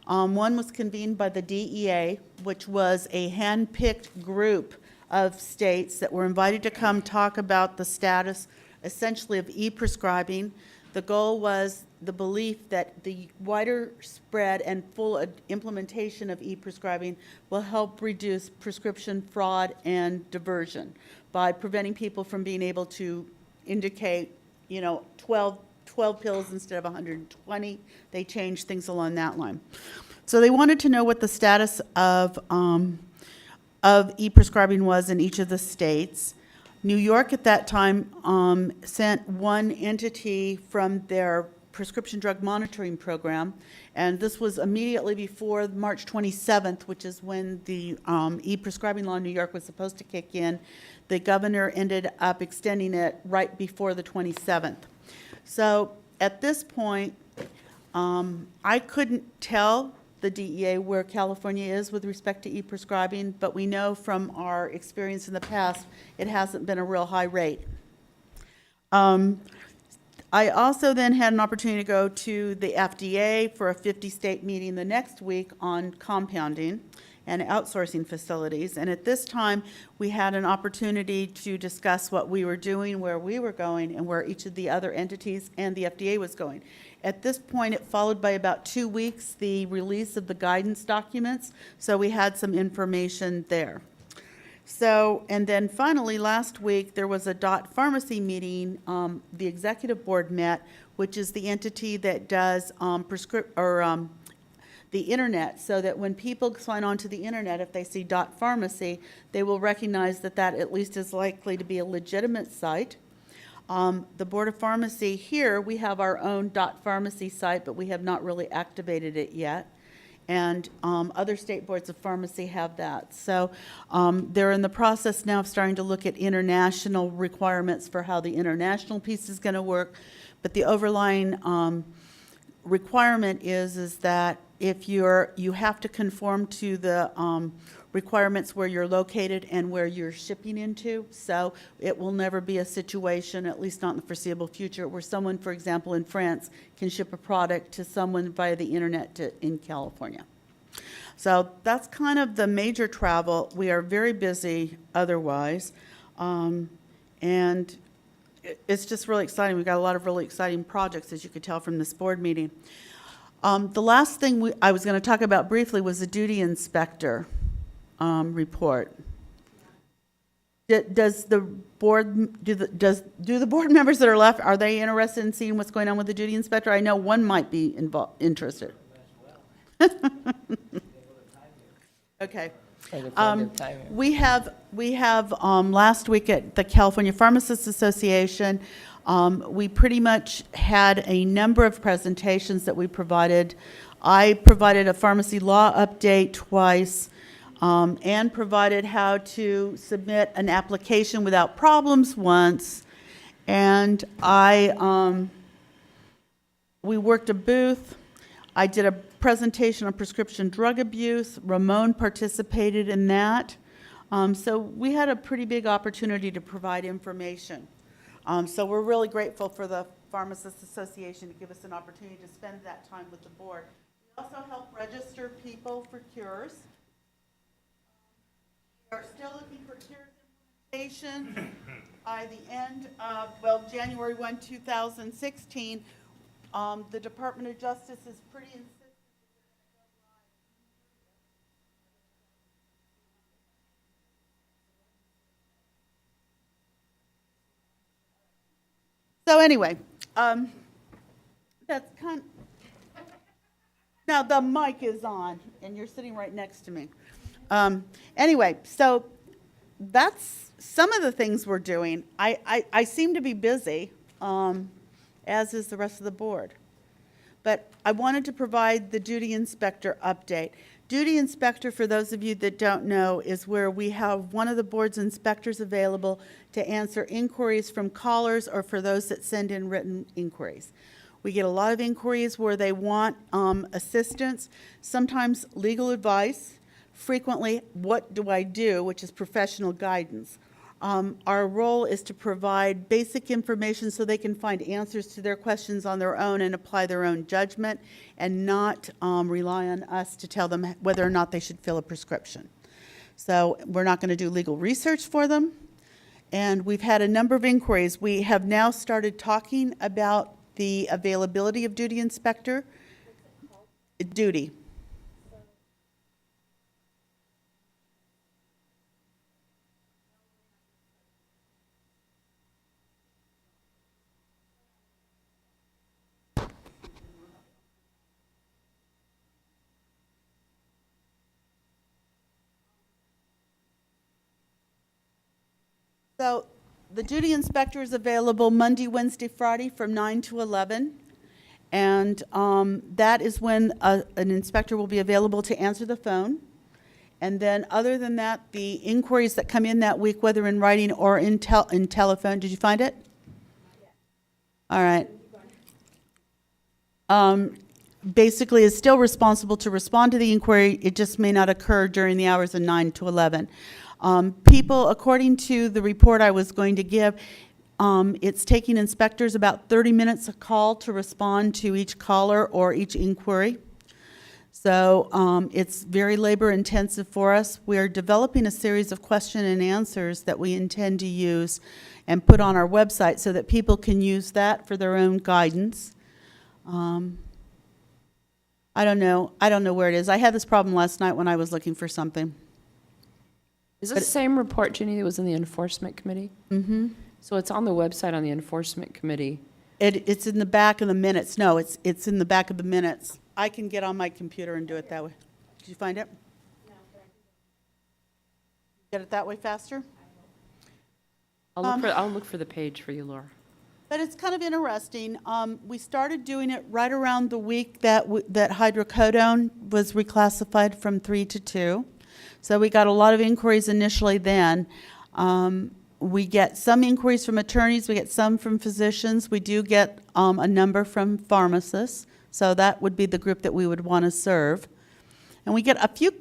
G: One was convened by the DEA, which was a hand-picked group of states that were invited to come talk about the status, essentially, of e-prescribing. The goal was the belief that the wider spread and full implementation of e-prescribing will help reduce prescription fraud and diversion by preventing people from being able to indicate, 12 pills instead of 120. They changed things along that line. So they wanted to know what the status of e-prescribing was in each of the states. New York at that time sent one entity from their prescription drug monitoring program, and this was immediately before March 27th, which is when the e-prescribing law in New York was supposed to kick in. The governor ended up extending it right before the 27th. So at this point, I couldn't tell the DEA where California is with respect to e-prescribing, but we know from our experience in the past, it hasn't been a real high rate. I also then had an opportunity to go to the FDA for a 50-state meeting the next week on compounding and outsourcing facilities. And at this time, we had an opportunity to discuss what we were doing, where we were going, and where each of the other entities and the FDA was going. At this point, it followed by about 2 weeks the release of the guidance documents, so we had some information there. So, and then finally, last week, there was a DOT pharmacy meeting. The executive board met, which is the entity that does the internet, so that when people sign on to the internet, if they see DOT pharmacy, they will recognize that that at least is likely to be a legitimate site. The Board of Pharmacy here, we have our own DOT pharmacy site, but we have not really activated it yet. And other state boards of pharmacy have that. So they're in the process now of starting to look at international requirements for how the international piece is going to work. But the overlying requirement is that if you have to conform to the requirements where you're located and where you're shipping into. So it will never be a situation, at least not in the foreseeable future, where someone, for example, in France can ship a product to someone via the internet in California. So that's kind of the major travel. We are very busy otherwise. And it's just really exciting. We've got a lot of really exciting projects, as you could tell from this board meeting. The last thing I was going to talk about briefly was the duty inspector report. Does the board, do the board members that are left, are they interested in seeing what's going on with the duty inspector? I know one might be interested. Okay. We have, last week at the California Pharmacists Association, we pretty much had a number of presentations that we provided. I provided a pharmacy law update twice, and provided how to submit an application without problems once. And we worked a booth. I did a presentation on prescription drug abuse. Ramon participated in that. So we had a pretty big opportunity to provide information. So we're really grateful for the Pharmacists Association to give us an opportunity to spend that time with the board. We also help register people for cures. We are still looking for cures implementation by the end of, January 1, 2016. The Department of Justice is pretty insistent. So anyway, that's kind. Now the mic is on, and you're sitting right next to me. Anyway, so that's some of the things we're doing. I seem to be busy, as is the rest of the board. But I wanted to provide the duty inspector update. Duty inspector, for those of you that don't know, is where we have one of the board's inspectors available to answer inquiries from callers or for those that send in written inquiries. We get a lot of inquiries where they want assistance, sometimes legal advice, frequently what do I do, which is professional guidance. Our role is to provide basic information so they can find answers to their questions on their own and apply their own judgment and not rely on us to tell them whether or not they should fill a prescription. So we're not going to do legal research for them. And we've had a number of inquiries. We have now started talking about the availability of duty inspector. Duty. So the duty inspector is available Monday, Wednesday, Friday from 9 to 11. And that is when an inspector will be available to answer the phone. And then other than that, the inquiries that come in that week, whether in writing or in telephone, did you find it? All right. Basically is still responsible to respond to the inquiry. It just may not occur during the hours of 9 to 11. People, according to the report I was going to give, it's taking inspectors about 30 minutes a call to respond to each caller or each inquiry. So it's very labor intensive for us. We are developing a series of question and answers that we intend to use and put on our website so that people can use that for their own guidance. I don't know where it is. I had this problem last night when I was looking for something.
C: Is this the same report, Ginny, that was in the Enforcement Committee?
G: Mm-hmm.
C: So it's on the website on the Enforcement Committee.
G: It's in the back of the minutes. No, it's in the back of the minutes. I can get on my computer and do it that way. Did you find it? No. Get it that way faster?
C: I'll look for the page for you, Laura.
G: But it's kind of interesting. We started doing it right around the week that hydrocodone was reclassified from 3 to 2. So we got a lot of inquiries initially then. We get some inquiries from attorneys. We get some from physicians. We do get a number from pharmacists. So that would be the group that we would want to serve. And we get a few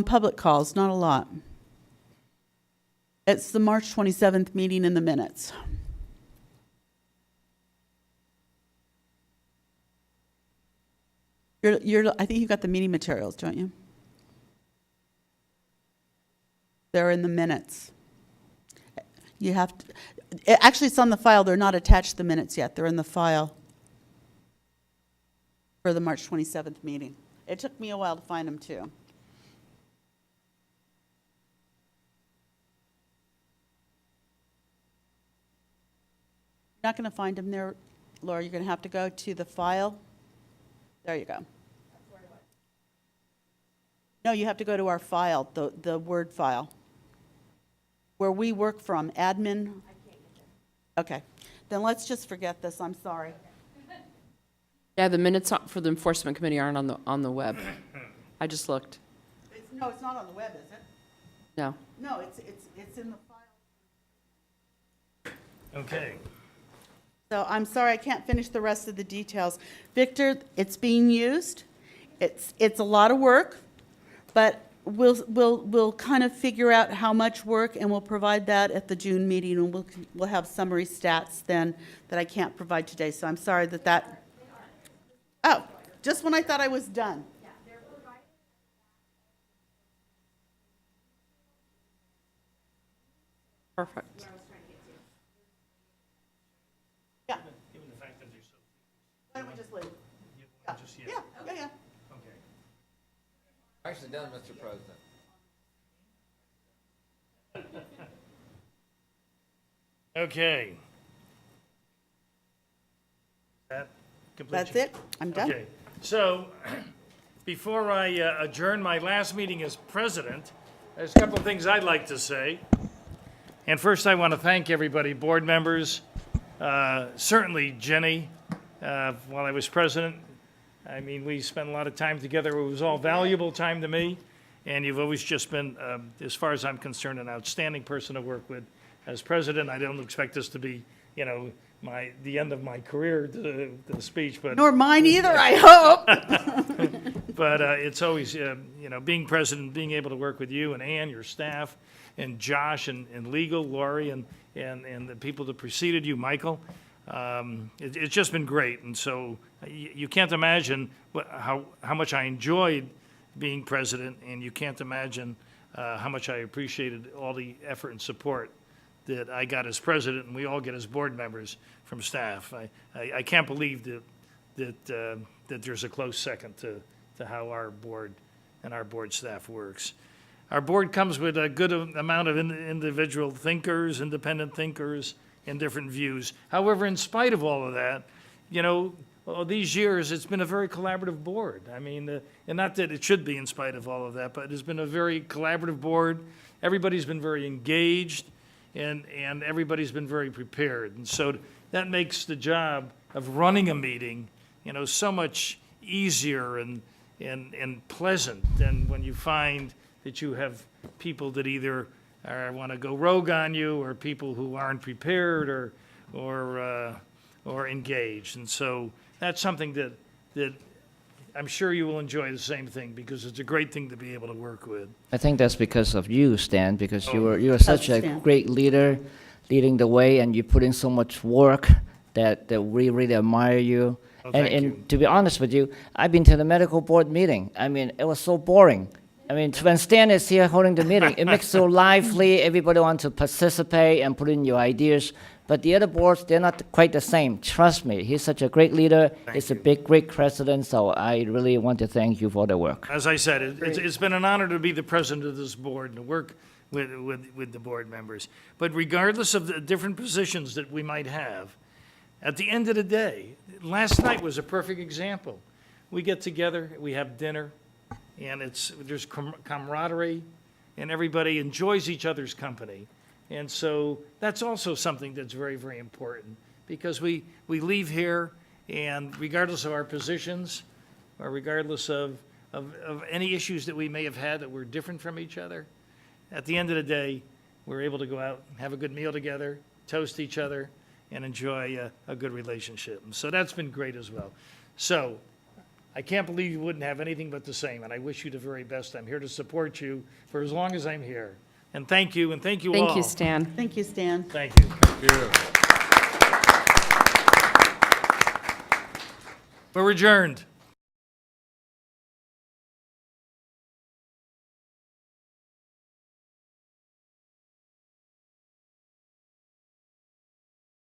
G: public calls, not a lot. It's the March 27th meeting in the minutes. I think you've got the meeting materials, don't you? They're in the minutes. You have to, actually it's on the file. They're not attached to the minutes yet. They're in the file for the March 27th meeting. It took me a while to find them too. Not going to find them there, Laura. You're going to have to go to the file. There you go. No, you have to go to our file, the Word file, where we work from, admin. Okay, then let's just forget this. I'm sorry.
C: Yeah, the minutes for the enforcement committee aren't on the web. I just looked.
G: No, it's not on the web, is it?
C: No.
G: No, it's in the file.
A: Okay.
G: So I'm sorry, I can't finish the rest of the details. Victor, it's being used. It's a lot of work, but we'll kind of figure out how much work, and we'll provide that at the June meeting, and we'll have summary stats then that I can't provide today. So I'm sorry that. Oh, just when I thought I was done.
C: Perfect.
G: Yeah.
A: Given the fact that they're so.
G: Why don't we just leave?
A: Yeah.
G: Yeah.
A: Okay.
R: Actually done, Mr. President.
A: Okay. That complete?
G: That's it. I'm done.
A: Okay. So, before I adjourn my last meeting as president, there's a couple of things I'd like to say. And first, I want to thank everybody, board members, certainly Jenny, while I was president. I mean, we spent a lot of time together. It was all valuable time to me. And you've always just been, as far as I'm concerned, an outstanding person to work with. As president, I don't expect this to be, the end of my career, the speech, but.
G: Nor mine either, I hope.
A: But it's always, being president, being able to work with you and Ann, your staff, and Josh and legal, Lori, and the people that preceded you, Michael. It's just been great. And so you can't imagine how much I enjoyed being president, and you can't imagine how much I appreciated all the effort and support that I got as president, and we all get as board members from staff. I can't believe that there's a close second to how our board and our board staff works. Our board comes with a good amount of individual thinkers, independent thinkers, and different views. However, in spite of all of that, these years, it's been a very collaborative board. I mean, and not that it should be in spite of all of that, but it's been a very collaborative board. Everybody's been very engaged, and everybody's been very prepared. And so that makes the job of running a meeting, so much easier and pleasant than when you find that you have people that either want to go rogue on you, or people who aren't prepared or engaged. And so that's something that I'm sure you will enjoy the same thing, because it's a great thing to be able to work with.
K: I think that's because of you, Stan, because you are such a great leader, leading the way, and you put in so much work that we really admire you.
A: Oh, thank you.
K: And to be honest with you, I've been to the medical board meeting. I mean, it was so boring. I mean, when Stan is here holding the meeting, it makes it so lively. Everybody wants to participate and put in your ideas. But the other boards, they're not quite the same. Trust me, he's such a great leader. He's a great president. So I really want to thank you for the work.
A: As I said, it's been an honor to be the president of this board and to work with the board members. But regardless of the different positions that we might have, at the end of the day, last night was a perfect example. We get together, we have dinner, and there's camaraderie, and everybody enjoys each other's company. And so that's also something that's very, very important, because we leave here, and regardless of our positions, or regardless of any issues that we may have had that were different from each other, at the end of the day, we're able to go out, have a good meal together, toast each other, and enjoy a good relationship. And so that's been great as well. So I can't believe you wouldn't have anything but the same, and I wish you the very best. I'm here to support you for as long as I'm here. And thank you all.
C: Thank you, Stan.
G: Thank you, Stan.
A: Thank you. We're adjourned.